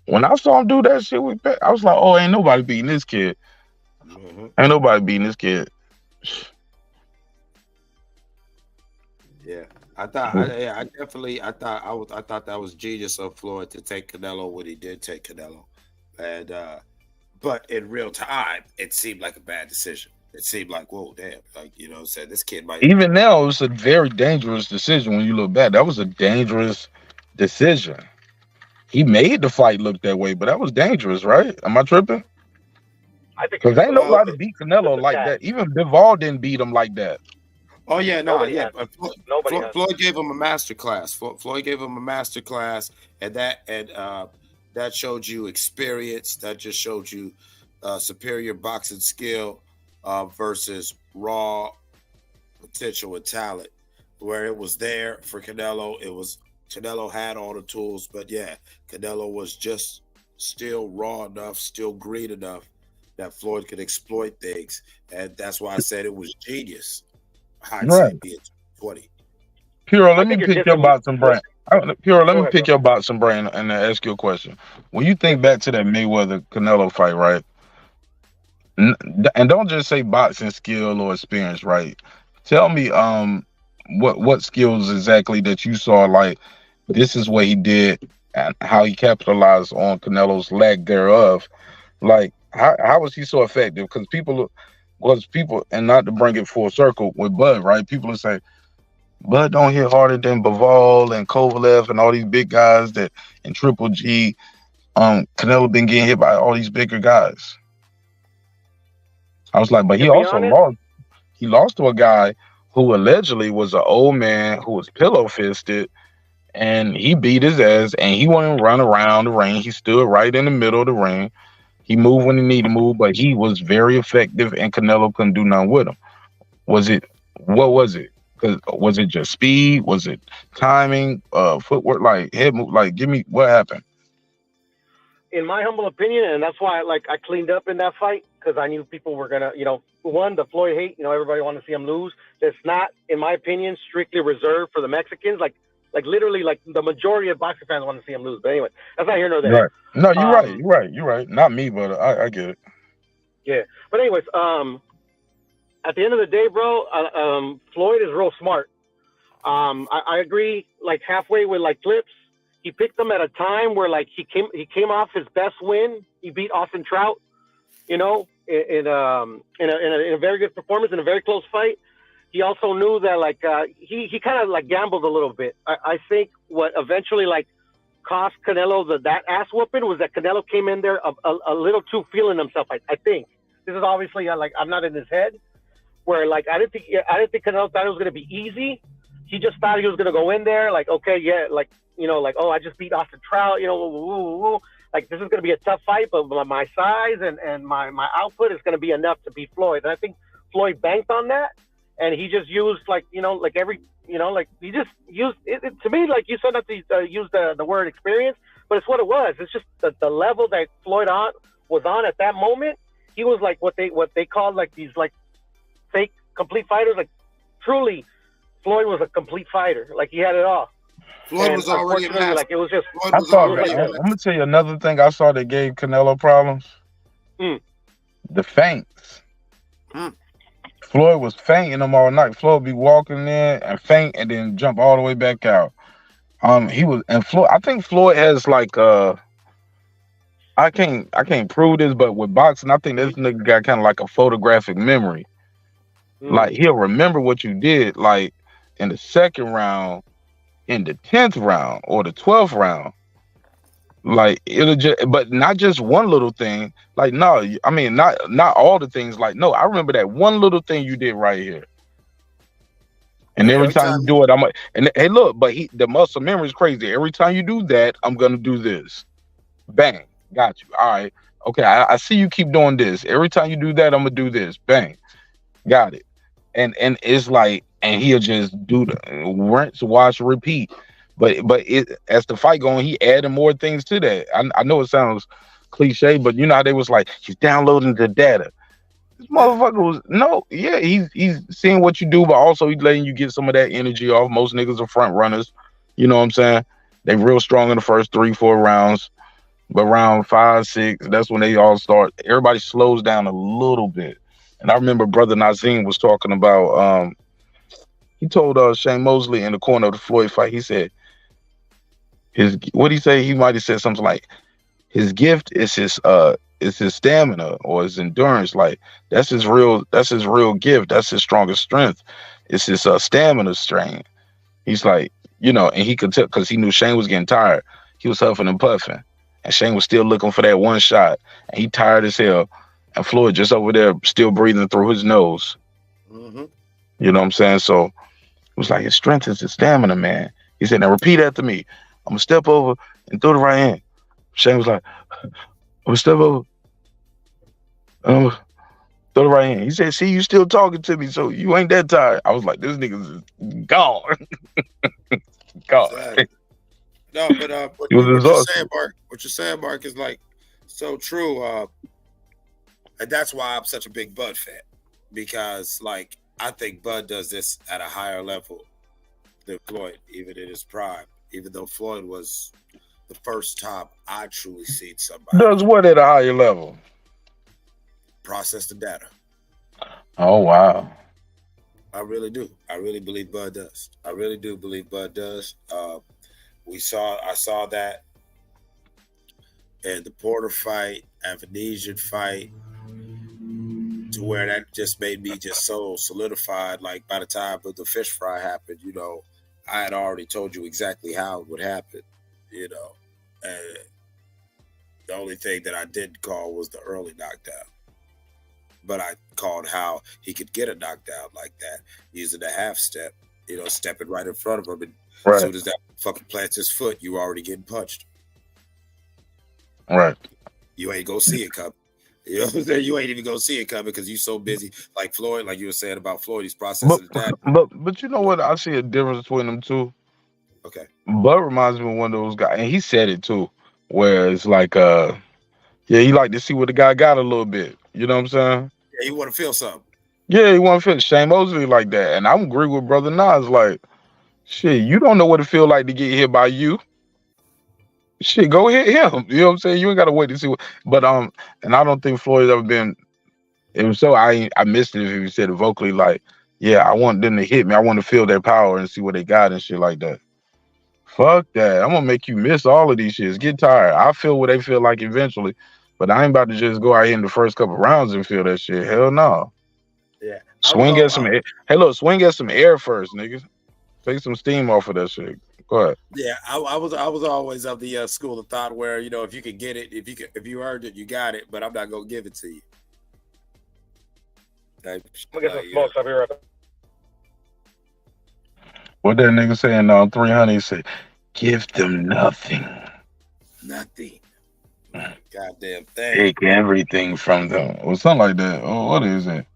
When I saw him do that shit with Pacquiao, I was like, oh, ain't nobody beating this kid. Ain't nobody beating this kid. Yeah, I thought. I thought that was genius of Floyd to take Canelo when he did take Canelo, and but in real time, it seemed like a bad decision. It seemed like, whoa, damn, like said this kid might. Even now, it's a very dangerous decision when you look back. That was a dangerous decision. He made the fight look that way, but that was dangerous, right? Am I tripping? I think because ain't nobody beat Canelo like that. Even Bivol didn't beat him like that. Oh yeah, Nobody Floyd gave him a master class. Floyd gave him a master class, and that showed you experience. That just showed you superior boxing skill versus raw potential and talent. Where it was there for Canelo, Canelo had all the tools, but yeah, Canelo was just still raw enough, still green enough that Floyd could exploit things, and that's why I said it was genius. Hindsight being 20. Puro, let me pick your boxing brain. Puro, let me pick your boxing brain and ask you a question. When you think back to that Mayweather Canelo fight, right? And don't just say boxing skill or experience, right? Tell me, what skills exactly that you saw? Like, this is what he did and how he capitalized on Canelo's lack thereof. Like, how was he so effective? Because people, and not to bring it full circle with Bud, right? People will say, Bud don't hit harder than Bivol and Kovalev and all these big guys and Triple G. Canelo been getting hit by all these bigger guys. I was like, but he also lost. He lost to a guy who allegedly was an old man who was pillow fisted, and he beat his ass, and he wouldn't run around the ring. He stood right in the middle of the ring. He moved when he needed to move, but he was very effective, and Canelo couldn't do nothing with him. What was it? Was it just speed? Was it timing, footwork, like head move? Like, give me what happened. In my humble opinion, and that's why I cleaned up in that fight, because I knew people were gonna, the Floyd hate, everybody wanted to see him lose. That's not, in my opinion, strictly reserved for the Mexicans. Like literally, the majority of boxing fans want to see him lose. But anyway, that's not here nor there. Right. No, you're right. Not me, but I get it. Yeah. But anyways, at the end of the day, bro, Floyd is real smart. I agree, halfway with Clips. He picked them at a time where he came off his best win. He beat Austin Trout, in a very good performance in a very close fight. He also knew that he kind of gambled a little bit. I think what eventually cost Canelo that ass whooping was that Canelo came in there a little too feeling himself. I think this is obviously I'm not in his head, where I didn't think Canelo thought it was gonna be easy. He just thought he was gonna go in there okay, yeah, oh, I just beat Austin Trout, this is gonna be a tough fight, but my size and my output is gonna be enough to beat Floyd. And I think Floyd banked on that, and he just used he just used it to me, like you said, not to use the word experience, but it's what it was. It's just the level that Floyd was on at that moment. He was what they called these fake complete fighters. Truly, Floyd was a complete fighter. He had it all. Floyd was already a master. It was just. I'm gonna tell you another thing I saw that gave Canelo problems. The feints. Floyd was fainting them all night. Floyd would be walking in and faint and then jump all the way back out. Floyd. I think Floyd has I can't prove this, but with boxing, I think this nigga got kind of a photographic memory. He'll remember what you did, in the second round, in the 10th round, or the 12th round. It'll just, but not just one little thing. No, I mean, not all the things. No, I remember that one little thing you did right here. And every time you do it, and hey, look, but the muscle memory is crazy. Every time you do that, I'm gonna do this. Bang, got you. All right, okay. I see you keep doing this. Every time you do that, I'm gonna do this. Bang, got it. And it's and he'll just do the rinse, wash, repeat. But as the fight going, he added more things to that. I know it sounds cliche, but you know how they was like, he's downloading the data. This motherfucker was he's seeing what you do, but also he's letting you get some of that energy off. Most niggas are front runners, you know what I'm saying? They real strong in the first 3-4 rounds, but round 5, 6, that's when they all start. Everybody slows down a little bit. And I remember Brother Nazim was talking about. He told Shane Mosley in the corner of the Floyd fight. He said what he say? He might have said something like, his gift is his stamina or his endurance. Like that's his real gift. That's his strongest strength. It's his stamina strength. He's like, you know, and he could tell because he knew Shane was getting tired. He was huffing and puffing, and Shane was still looking for that one shot, and he tired as hell. And Floyd just over there still breathing through his nose. Mm-hmm. You know what I'm saying? So it was like his strength is his stamina, man. He said, now repeat after me. I'm gonna step over and throw the right hand. Shane was like, I'm gonna step over. Throw the right hand. He said, see, you still talking to me, so you ain't that tired. I was like, this nigga's gone. Gone. Exactly. No, but what you're saying, Mark, is like so true. And that's why I'm such a big Bud fan. Because like I think Bud does this at a higher level than Floyd, even in his prime. Even though Floyd was the first time I truly seen somebody does what at a higher level? Process the data. Oh wow. I really do. I really believe Bud does. I really do believe Bud does. I saw that in the Porter fight, Avanesian fight, to where that just made me just so solidified. Like by the time the fish fry happened, you know, I had already told you exactly how it would happen, you know. And the only thing that I didn't call was the early knockdown. But I called how he could get a knockdown like that using the half step, you know, stepping right in front of him. And as soon as that fucking plants his foot, you already getting punched. Right. You ain't gonna see it coming. You know what I'm saying? You ain't even gonna see it coming because you so busy. Like Floyd, like you were saying about Floyd, he's processing that. But you know what? I see a difference between them two. Okay. Bud reminds me of one of those guys, and he said it too, where it's like, he like to see what the guy got a little bit. You know what I'm saying? Yeah, you want to feel something. Yeah, you want to feel Shane Mosley like that. And I agree with Brother Nas, like, shit, you don't know what it feel like to get hit by you. Shit, go hit him. You know what I'm saying? You ain't gotta wait to see what. But and I don't think Floyd ever been. It was so I missed it if he said it vocally. Like, yeah, I want them to hit me. I want to feel their power and see what they got and shit like that. Fuck that. I'm gonna make you miss all of these shits. Get tired. I feel what they feel like eventually, but I ain't about to just go out here in the first couple rounds and feel that shit. Hell no. Yeah. Swing at some air. Hey, look, swing at some air first, niggas. Take some steam off of that shit. Go ahead. Yeah, I was always of the school of thought where, you know, if you could get it, if you earned it, you got it, but I'm not gonna give it to you. I'm gonna get some smokes. I'll be right back. What that nigga saying 300? He said, give them nothing. Nothing. Goddamn thing. Take everything from them. Or something like that. Oh, what is it?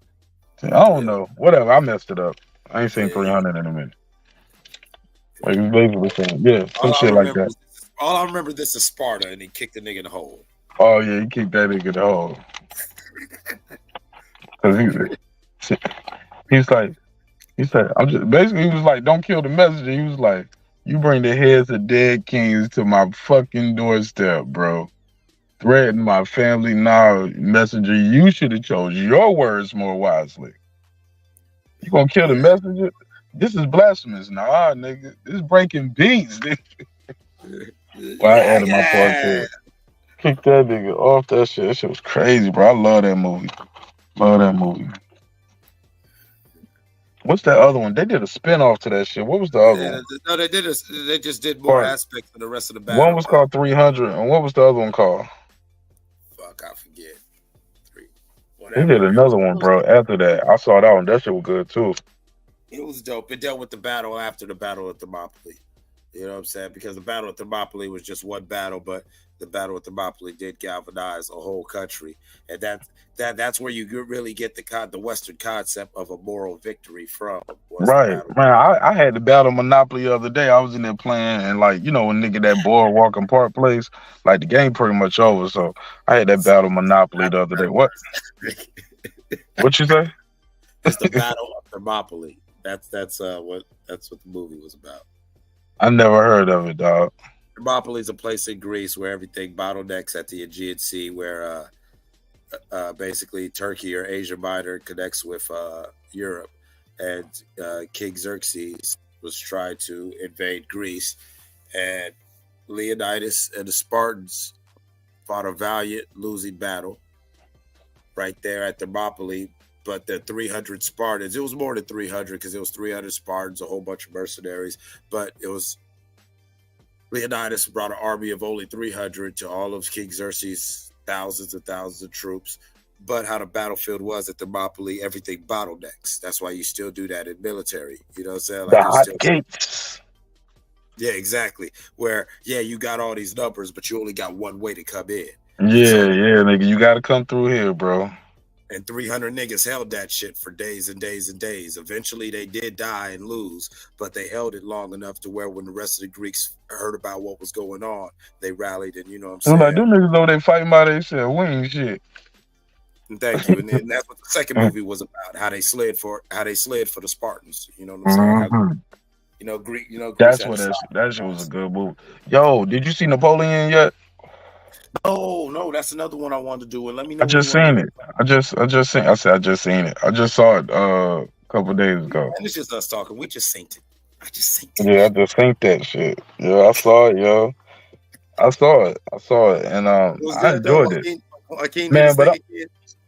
I don't know. Whatever. I messed it up. I ain't seen 300 in a minute. Like he's basically saying, yeah, some shit like that. All I remember this is Sparta, and he kicked the nigga in the hole. Oh yeah, he kicked that nigga in the hole. Cause he said, I'm just basically he was like, don't kill the messenger. He was like, you bring the heads of dead kings to my fucking doorstep, bro. Threaten my family. Nah, messenger, you should have chose your words more wisely. You gonna kill the messenger? This is blasphemous. Nah, nigga. This is breaking beats, nigga. Well, I added my part to it. Kick that nigga off that shit. That shit was crazy, bro. I love that movie. Love that movie. What's that other one? They did a spinoff to that shit. What was the other one? No, they did. They just did more aspects of the rest of the battle. One was called 300, and what was the other one called? Fuck, I forget. They did another one, bro. After that, I saw that one. That shit was good too. It was dope. It dealt with the battle after the Battle of Thermopylae. You know what I'm saying? Because the Battle of Thermopylae was just one battle, but the Battle of Thermopylae did galvanize a whole country, and that's where you really get the Western concept of a moral victory from. what's the Right, battle. man. I had to battle Monopoly the other day. I was in there playing, and like when nigga that boardwalk and park place, like the game pretty much over. So I had that battle Monopoly the other day. What? What you say? It's the Battle of Thermopylae. That's what the movie was about. I never heard of it, dog. Thermopylae is a place in Greece where everything bottlenecks at the Aegean Sea, where basically Turkey or Asia Minor connects with Europe, and King Xerxes was trying to invade Greece, and Leonidas and the Spartans fought a valiant losing battle right there at Thermopylae. But the 300 Spartans, it was more than 300 because it was 300 Spartans, a whole bunch of mercenaries, but it was Leonidas brought an army of only 300 to all of King Xerxes' thousands and thousands of troops. But how the battlefield was at Thermopylae, everything bottlenecks. That's why you still do that in military. You know what I'm saying? Like The hot gates. Yeah, exactly. Where, you got all these numbers, but you only got one way to come in. Yeah, nigga. You got to come through here, bro. And 300 niggas held that shit for days and days and days. Eventually, they did die and lose, but they held it long enough to where when the rest of the Greeks heard about what was going on, they rallied, and you know what I'm saying? I'm like, them niggas know they fighting by themselves. We ain't shit. And thank you. And then that's what the second movie was about, how they slid for the Spartans. You know what I'm saying? Greek. That's what that shit was a good movie. Yo, did you see Napoleon yet? No, that's another one I wanted to do. And let me know. I just seen it. I just seen it. I just saw it a couple days ago. And it's just us talking. We just synced it. I just synced it. Yeah, I just synced that shit. Yeah, I saw it, yo. I saw it, and I enjoyed it. Man, but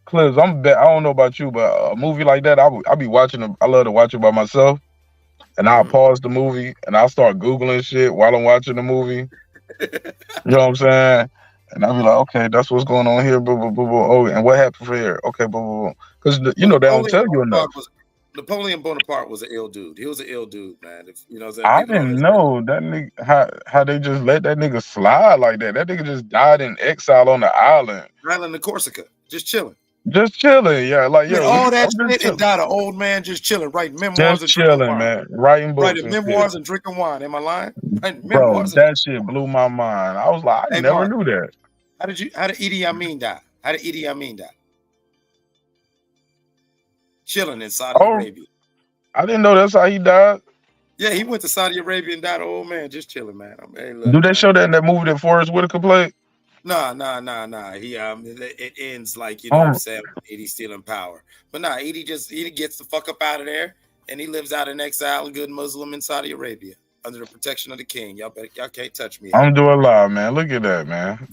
Clips, I don't know about you, but a movie like that, I be watching it. I love to watch it by myself, and I'll pause the movie and I'll start Googling shit while I'm watching the movie. You know what I'm saying? And I'll be like, okay, that's what's going on here. Blah, blah, blah, blah. Oh, and what happened for here? Okay, blah, blah, blah. Because, they don't tell you enough. Napoleon Bonaparte was an ill dude. He was an ill dude, man. I didn't know that nigga, how they just let that nigga slide like that. That nigga just died in exile on the island. Island of Corsica, just chilling. Just chilling, yeah. Like, yo, all that shit and died an old man just chilling, writing memoirs just chilling, man. Writing books. Writing memoirs and drinking wine. Am I lying? Bro, that shit blew my mind. I was like, I never knew that. How did Idi Amin die? How did Idi Amin die? Chilling in Saudi Arabia. I didn't know that's how he died. Yeah, he went to Saudi Arabia and died an old man, just chilling, man. Do they show that in that movie that Forrest Whitaker played? Nah. He it ends like, what I'm saying, Edie stealing power. But nah, Edie gets the fuck up out of there and he lives out in exile, a good Muslim in Saudi Arabia, under the protection of the king. Y'all can't touch me. I'm doing live, man. Look at that, man.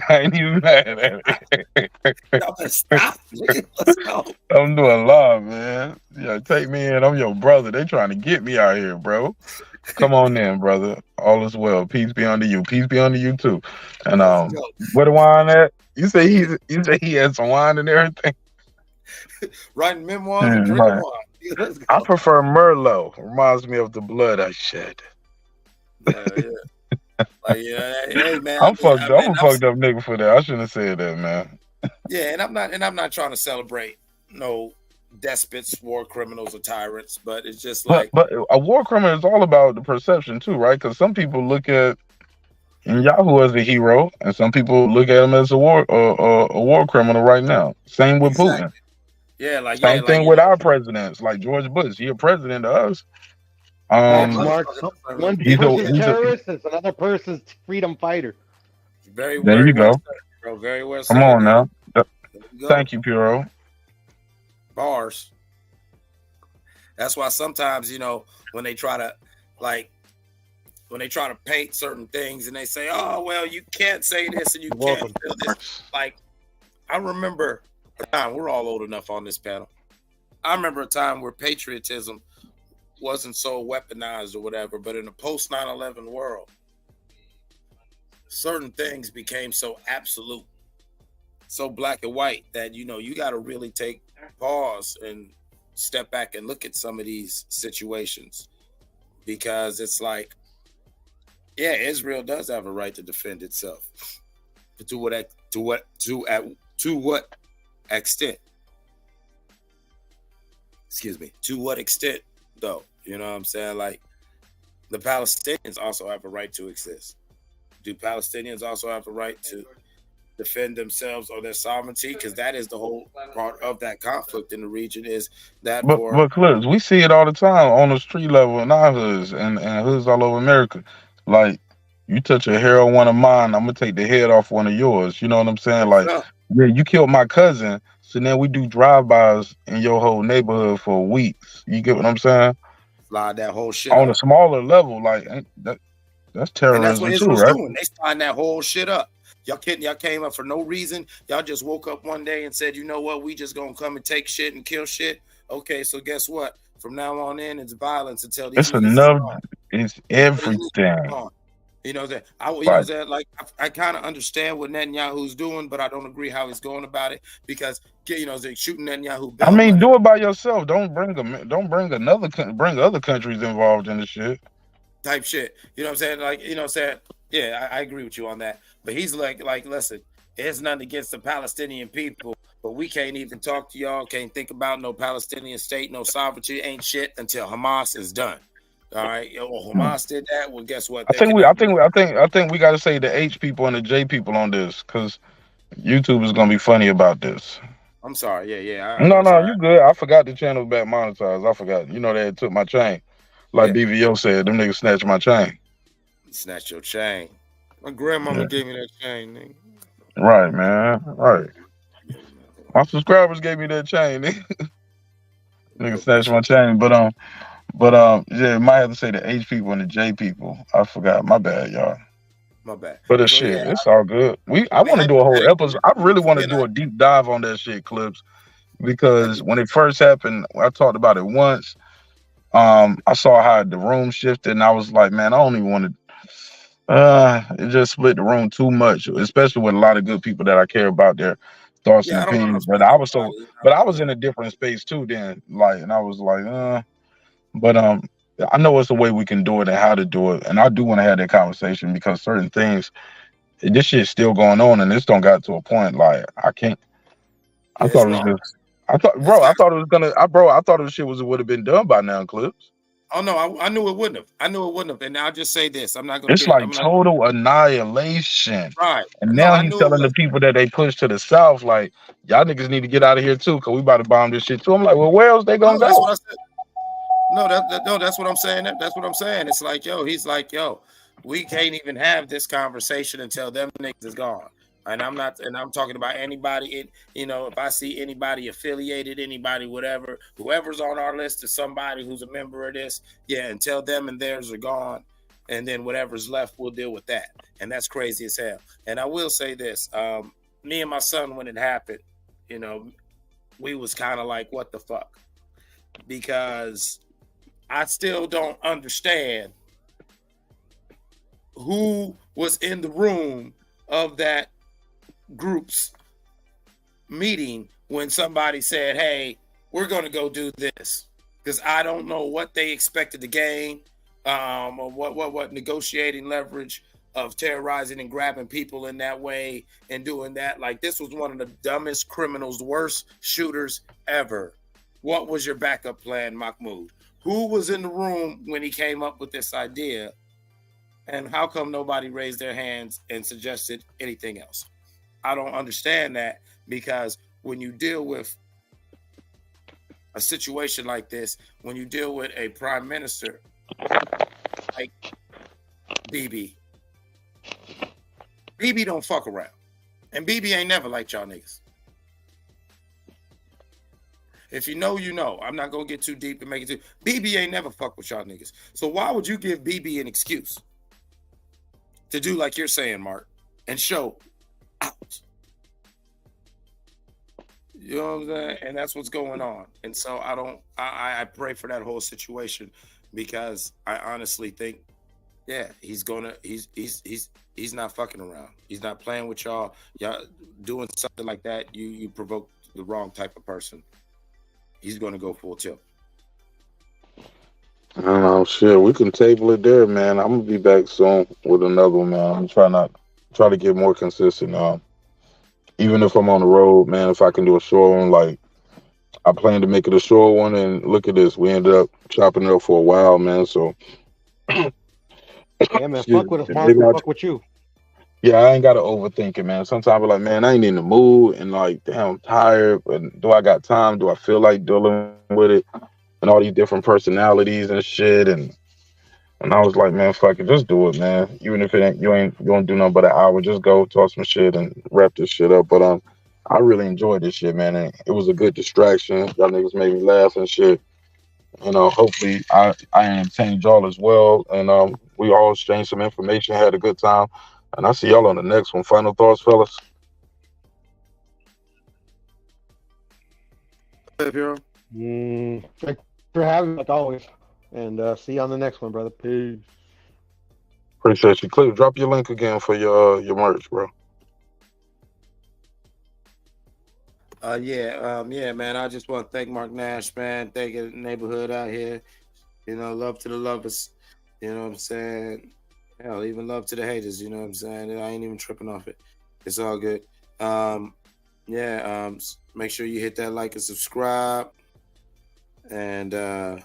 I ain't even mad at it. Y'all better stop. Let's go. I'm doing live, man. Yeah, take me in. I'm your brother. They trying to get me out here, bro. Come on in, brother. All is well. Peace be unto you. Peace be unto you too. And where the wine at? You say he had some wine and everything. Writing memoirs and drinking wine. I prefer Merlot. Reminds me of the blood I shed. Yeah. Hey man, I'm a fucked up nigga for that. I shouldn't have said that, man. Yeah, and I'm not trying to celebrate no despots, war criminals, or tyrants, but it's just like. But a war criminal is all about the perception too, right? Because some people look at Yahoo as a hero, and some people look at him as a war criminal right now. Same with Putin. Yeah, same thing with our presidents, like George Bush. He a president to us. Mark, one person's terrorist is another person's freedom fighter. There you go. Said, bro. Very well said. Come on now. Thank you, Puro. Bars. That's why sometimes, when they try to paint certain things and they say, oh, well, you can't say this and you can't do this. Like, I remember a time, we're all old enough on this panel. I remember a time where patriotism wasn't so weaponized or whatever, but in a post 9/11 world, certain things became so absolute, so black and white that, you got to really take pause and step back and look at some of these situations, because it's like, yeah, Israel does have a right to defend itself. But to what extent? excuse me, to what extent though? You know what I'm saying? Like, the Palestinians also have a right to exist. Do Palestinians also have a right to defend themselves or their sovereignty? Because that is the whole part of that conflict in the region, is that But Clips, we see it all the time on the street level in our hoods and hoods all over America. Like, you touch a hair on one of mine, I'm gonna take the head off one of yours. You know what I'm saying? Like, yeah, you killed my cousin, so now we do drive-bys in your whole neighborhood for weeks. You get what I'm saying? Slide that whole shit on up. a smaller level, like that's terrorism, and that's what too, Israel's right? doing. They sliding that whole shit up. Y'all came up for no reason. Y'all just woke up one day and said, you know what, we just gonna come and take shit and kill shit. Okay, so guess what? From now on in, it's violence until these It's niggas enough. It's everything. You know that I kind of understand what Netanyahu's doing, but I don't agree how he's going about it, because they're shooting Netanyahu. I mean, do it by yourself. Don't bring other countries involved in the shit. Type shit. You know what I'm saying? Like, you know what I'm saying? Yeah, I agree with you on that. But he's like, listen, it's nothing against the Palestinian people, but we can't even talk to y'all. Can't think about no Palestinian state, no sovereignty, ain't shit until Hamas is done. All right, Hamas did that. Well, guess what? I think we got to say the H people and the J people on this, because YouTube is gonna be funny about this. I'm sorry. Yeah. No, you good. I forgot the channel was back monetized. I forgot. You know, they took my chain. Like BVO said, them niggas snatched my chain. Snatch your chain. My grandmama gave me that chain, nigga. Right, man. Right. My subscribers gave me that chain, nigga. Nigga snatched my chain. But yeah, might have to say the H people and the J people. I forgot. My bad, y'all. My bad. But shit, it's all good. I want to do a whole episode. I really want to do a deep dive on that shit, Clips, because when it first happened, I talked about it once. I saw how the room shifted, and I was like, man, I don't even want to. It just split the room too much, especially with a lot of good people that I care about their thoughts and opinions. But I was in a different space too then, like, and I was like, but I know it's a way we can do it and how to do it, and I do want to have that conversation, because certain things, this shit's still going on, and this don't got to a point like I can't. I thought it was just. I thought this shit would have been done by now, Clips. Oh no, I knew it wouldn't have. And I'll just say this: I'm not gonna. It's like total annihilation. Right. And now he's telling the people that they push to the south, like, y'all niggas need to get out of here too, because we about to bomb this shit too. I'm like, well, where else they gonna go? That's what I said. No, that's what I'm saying. That's what I'm saying. It's like, he's like, we can't even have this conversation until them niggas is gone. And I'm talking about anybody, if I see anybody affiliated, anybody, whatever, whoever's on our list is somebody who's a member of this, until them and theirs are gone, and then whatever's left, we'll deal with that. And that's crazy as hell. And I will say this, me and my son, when it happened, we was kind of like, what the fuck? Because I still don't understand who was in the room of that group's meeting when somebody said, hey, we're going to go do this, because I don't know what they expected to gain, or what negotiating leverage of terrorizing and grabbing people in that way and doing that. Like, this was one of the dumbest criminals, worst shooters ever. What was your backup plan, Mahmoud? Who was in the room when he came up with this idea, and how come nobody raised their hands and suggested anything else? I don't understand that, because when you deal with a situation like this, when you deal with a prime minister like BB don't fuck around. And BB ain't never liked y'all niggas. If you know, you know. I'm not going to get too deep and make it too. BB ain't never fuck with y'all niggas. So why would you give BB an excuse to do like you're saying, Mark, and show out? You know what I'm saying? And that's what's going on. And so I pray for that whole situation, because I honestly think, he's not fucking around. He's not playing with y'all. Y'all doing something like that, you provoke the wrong type of person. He's going to go full tilt. I don't know, shit. We can table it there, man. I'm gonna be back soon with another one, man. I'm try to get more consistent. Even if I'm on the road, man, if I can do a show on like I planned to make it a short one, and look at this. We ended up chopping it up for a while, man. So, Yeah, man. excuse Fuck with us, me. Mark. Fuck with you. Yeah, I ain't gotta overthink it, man. Sometimes I'm like, man, I ain't in the mood, and like, damn, I'm tired. But do I got time? Do I feel like dealing with it? And all these different personalities and shit, and I was like, man, fuck it, just do it, man. Even if you ain't gonna do nothing but an hour, just go talk some shit and wrap this shit up. But I really enjoyed this shit, man. And it was a good distraction. Y'all niggas made me laugh and shit. You know, hopefully I entertained y'all as well. And we all exchanged some information, had a good time. And I see y'all on the next one. Final thoughts, fellas? Thanks for having me, like always. And see you on the next one, brother. Peace. Appreciate you. Cliff, drop your link again for your merch, bro. Yeah, man. I just want to thank Mark Nash, man. Thank the neighborhood out here. You know, love to the lovers. You know what I'm saying? Hell, even love to the haters. You know what I'm saying? I ain't even tripping off it. It's all good. Make sure you hit that like and subscribe. And tune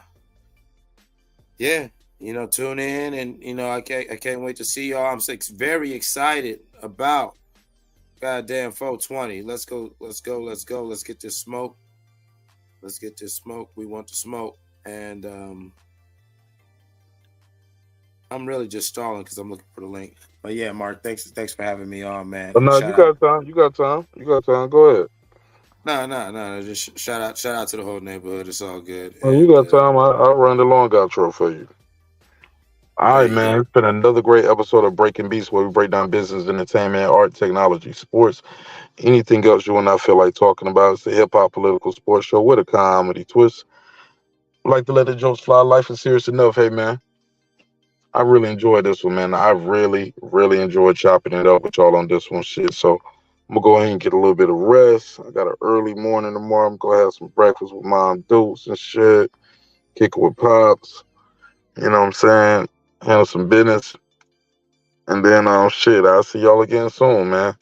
in. And I can't wait to see y'all. I'm very excited about goddamn 420. Let's go. Let's get this smoke. We want the smoke. And I'm really just stalling because I'm looking for the link. But yeah, Mark, thanks for having me on, man. But no, you got time. Go ahead. No. Just shout out to the whole neighborhood. It's all good. Oh, you got time. I'll run the long outro for you. All right, man. It's been another great episode of Breaking Beats, where we break down business, entertainment, art, technology, sports, anything else you will not feel like talking about. It's a hip-hop political sports show with a comedy twist. I like to let the jokes fly. Life is serious enough. Hey, man, I really enjoyed this one, man. I really, really enjoyed chopping it up with y'all on this one, shit. So I'm going to go ahead and get a little bit of rest. I got an early morning tomorrow. I'm going to have some breakfast with Mom Dukes and shit. Kick it with Pops. You know what I'm saying? Handle some business. And then, I'll see y'all again soon, man.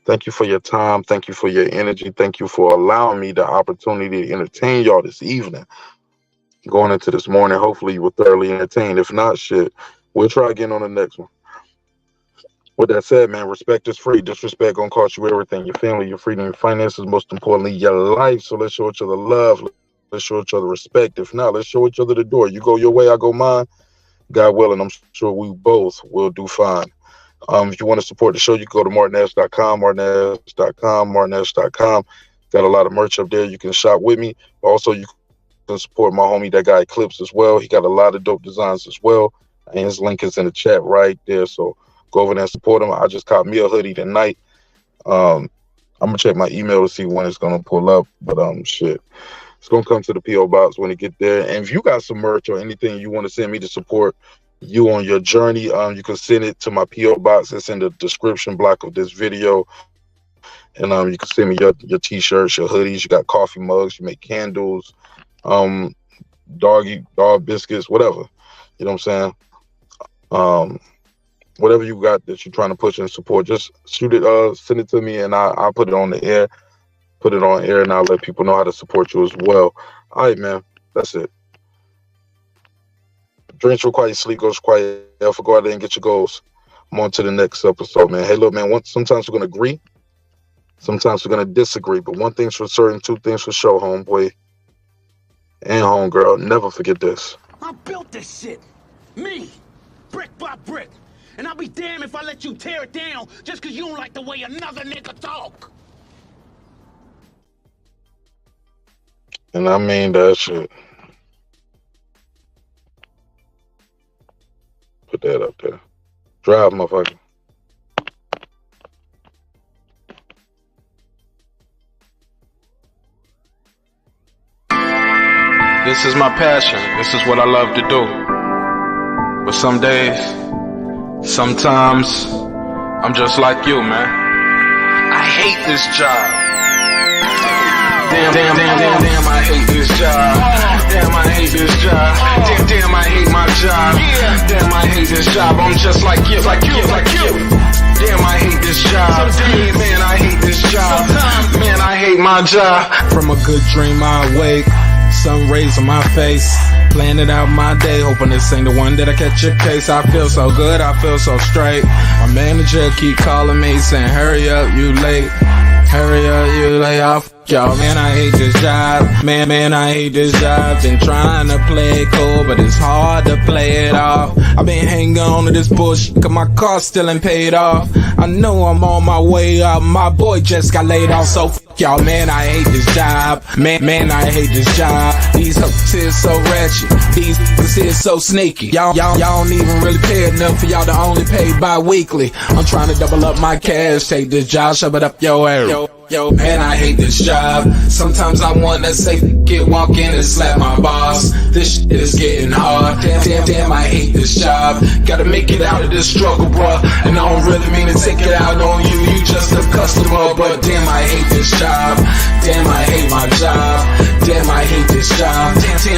Thank you for your time. Thank you for your energy. Thank you for allowing me the opportunity to entertain y'all this evening. Going into this morning, hopefully you were thoroughly entertained. If not, we'll try again on the next one. With that said, man, respect is free. Disrespect gonna cost you everything. Your family, your freedom, your finances, most importantly, your life. So let's show each other love. Let's show each other respect. If not, let's show each other the door. You go your way, I go mine. God willing, I'm sure we both will do fine. If you want to support the show, you can go to martyn.com. Got a lot of merch up there. You can shop with me. Also, you can support my homie, that guy Eclipse, as well. He got a lot of dope designs as well. And his link is in the chat right there. So go over there and support him. I just caught me a hoodie tonight. I'm going to check my email to see when it's going to pull up. But it's going to come to the P.O. box when it get there. And if you got some merch or anything you want to send me to support you on your journey, you can send it to my P.O. box. It's in the description block of this video. And you can send me your T-shirts, your hoodies. You got coffee mugs. You make candles, dog biscuits, whatever. You know what I'm saying? Whatever you got that you're trying to push and support, just shoot it, send it to me, and I'll put it on the air. Put it on air, and I'll let people know how to support you as well. All right, man. That's it. Dreams require sleep, goals require effort. Go out there and get your goals. I'm on to the next episode, man. Hey, look, man, sometimes we're going to agree. Sometimes we're going to disagree. But one thing's for certain, two things for sure, homeboy and homegirl. Never forget this. I built this shit. Me. Brick by brick. And I'll be damned if I let you tear it down just because you don't like the way another nigga talk. And I mean that shit. Put that up there. Drive, motherfucker. This is my passion. This is what I love to do. But some days, sometimes, I'm just like you, man. I hate this job. Damn, I hate this job. Damn, I hate this job. Damn, I hate my job. Damn, I hate this job. I'm just like you. Damn, I hate this job. Man, I hate this job. Man, I hate my job. From a good dream, I wake. Sun rays on my face. Planning out my day, hoping this ain't the one that I catch a case. I feel so good, I feel so straight. My manager keep calling me, saying, hurry up, you late. Hurry up, you lay off. Y'all, man, I hate this job. Man, I hate this job. Been trying to play it cool, but it's hard to play it off. I've been hanging on to this bullshit, cause my car still ain't paid off. I know I'm on my way up. My boy just got laid off, so y'all, man, I hate this job. Man, I hate this job. These hooks here so ratchet. These niggas here so sneaky. Y'all don't even really pay enough for y'all to only pay bi-weekly. I'm trying to double up my cash. Take this job, shove it up your ass. Yo, man, I hate this job. Sometimes I wanna say, walk in and slap my boss. This shit is getting hard. Damn, I hate this job. Gotta make it out of this struggle, bruh. And I don't really mean to take it out on you. You just a customer, but damn, I hate this job. Damn, I hate my job. Damn, I hate this job.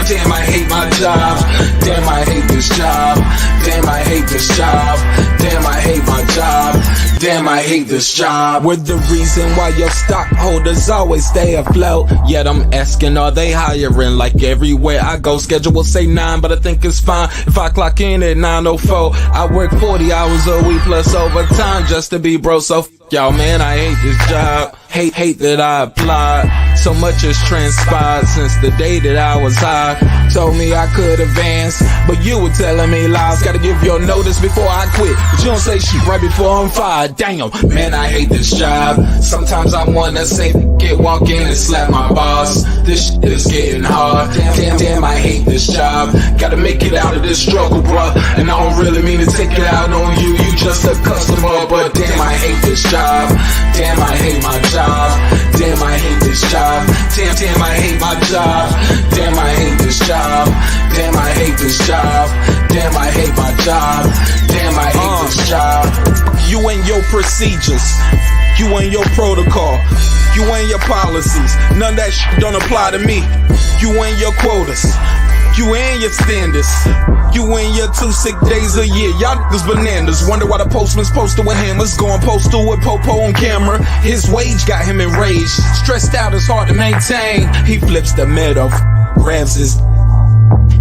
Damn, I hate my job. Damn, I hate this job. Damn, I hate this job. Damn, I hate my job. Damn, I hate this job. We're the reason why your stockholders always stay afloat. Yet I'm asking, are they hiring? Like everywhere I go, schedule will say 9, but I think it's fine if I clock in at 9:04. I work 40 hours a week plus overtime just to be bro. So y'all, man, I hate this job. Hate that I applied. So much has transpired since the day that I was high. Told me I could advance, but you were telling me lies. Gotta give your notice before I quit, but you don't say shit right before I'm fired. Damn, man, I hate this job. Sometimes I wanna say, walk in and slap my boss. This shit is getting hard. Damn, I hate this job. Gotta make it out of this struggle, bruh. And I don't really mean to take it out on you. You just a customer, but damn, I hate this job. Damn, I hate my job. Damn, I hate this job. Damn, I hate my job. Damn, I hate this job. Damn, I hate this job. Damn, I hate my job. Damn, I hate this job. You and your procedures. You and your protocol. You and your policies. None of that shit don't apply to me. You and your quotas. You and your standards. You and your 2 sick days a year. Y'all niggas bananas. Wonder why the postman's posted with hammers. Going postal with Popo on camera. His wage got him enraged. Stressed out, it's hard to maintain. He flips the middle, grabs his.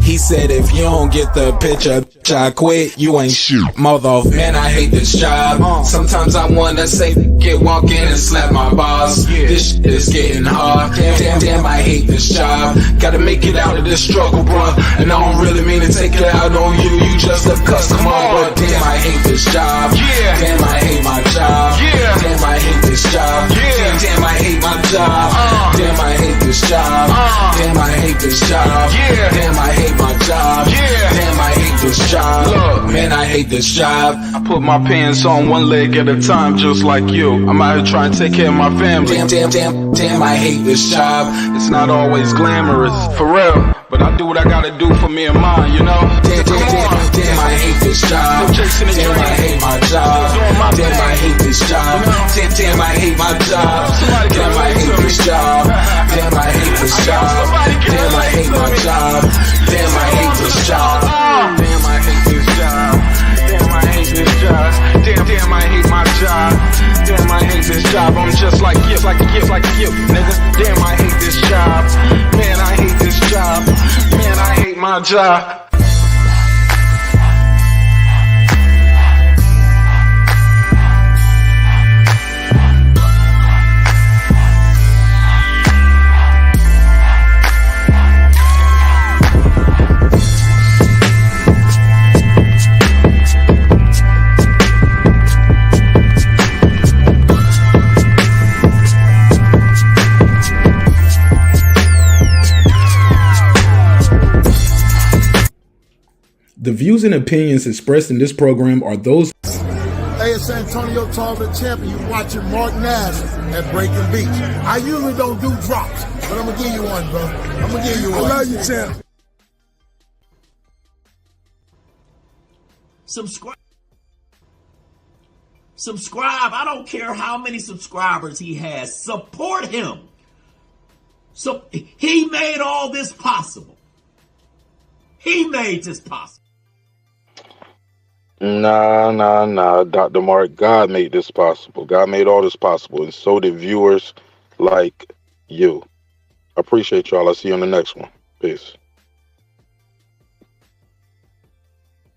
He said, if you don't get the picture, I quit. You ain't shoot, mother. Man, I hate this job. Sometimes I wanna say, walk in and slap my boss. This shit is getting hard. Damn, I hate this job. Gotta make it out of this struggle, bruh. And I don't really mean to take it out on you. You just a customer, but damn, I hate this job. Damn, I hate my job. Damn, I hate this job. Damn, I hate my job. Damn, I hate this job. Damn, I hate this job. Damn, I hate my job. Damn, I hate this job. Look, man, I hate this job. I put my pants on one leg at a time, just like you. I'm out here trying to take care of my family. Damn, I hate this job. It's not always glamorous, for real. But I do what I gotta do for me and mine, you know? Damn, I hate this job. Damn, I hate my job. Damn, I hate this job. Damn, I hate my job. Damn, I hate this job. Damn, I hate this job. Damn, I hate my job. Damn, I hate this job. Damn, I hate this job. Damn, I hate this job. Damn, I hate my job. Damn, I hate this job. I'm just like you, nigga. Damn, I hate this job. Man, I hate this job. Man, I hate my job. The views and opinions expressed in this program are those. Hey, it's Antonio Tarver champion. You're watching Mark Nash at Breaking Beach. I usually don't do drops, but I'm going to give you one, bro. I'm going to give you one. I love you, champ. Subscribe. I don't care how many subscribers he has. Support him. So he made all this possible. He made this possible. Nah. Dr. Mark, God made this possible. God made all this possible, and so did viewers like you. I appreciate y'all. I'll see you on the next one. Peace.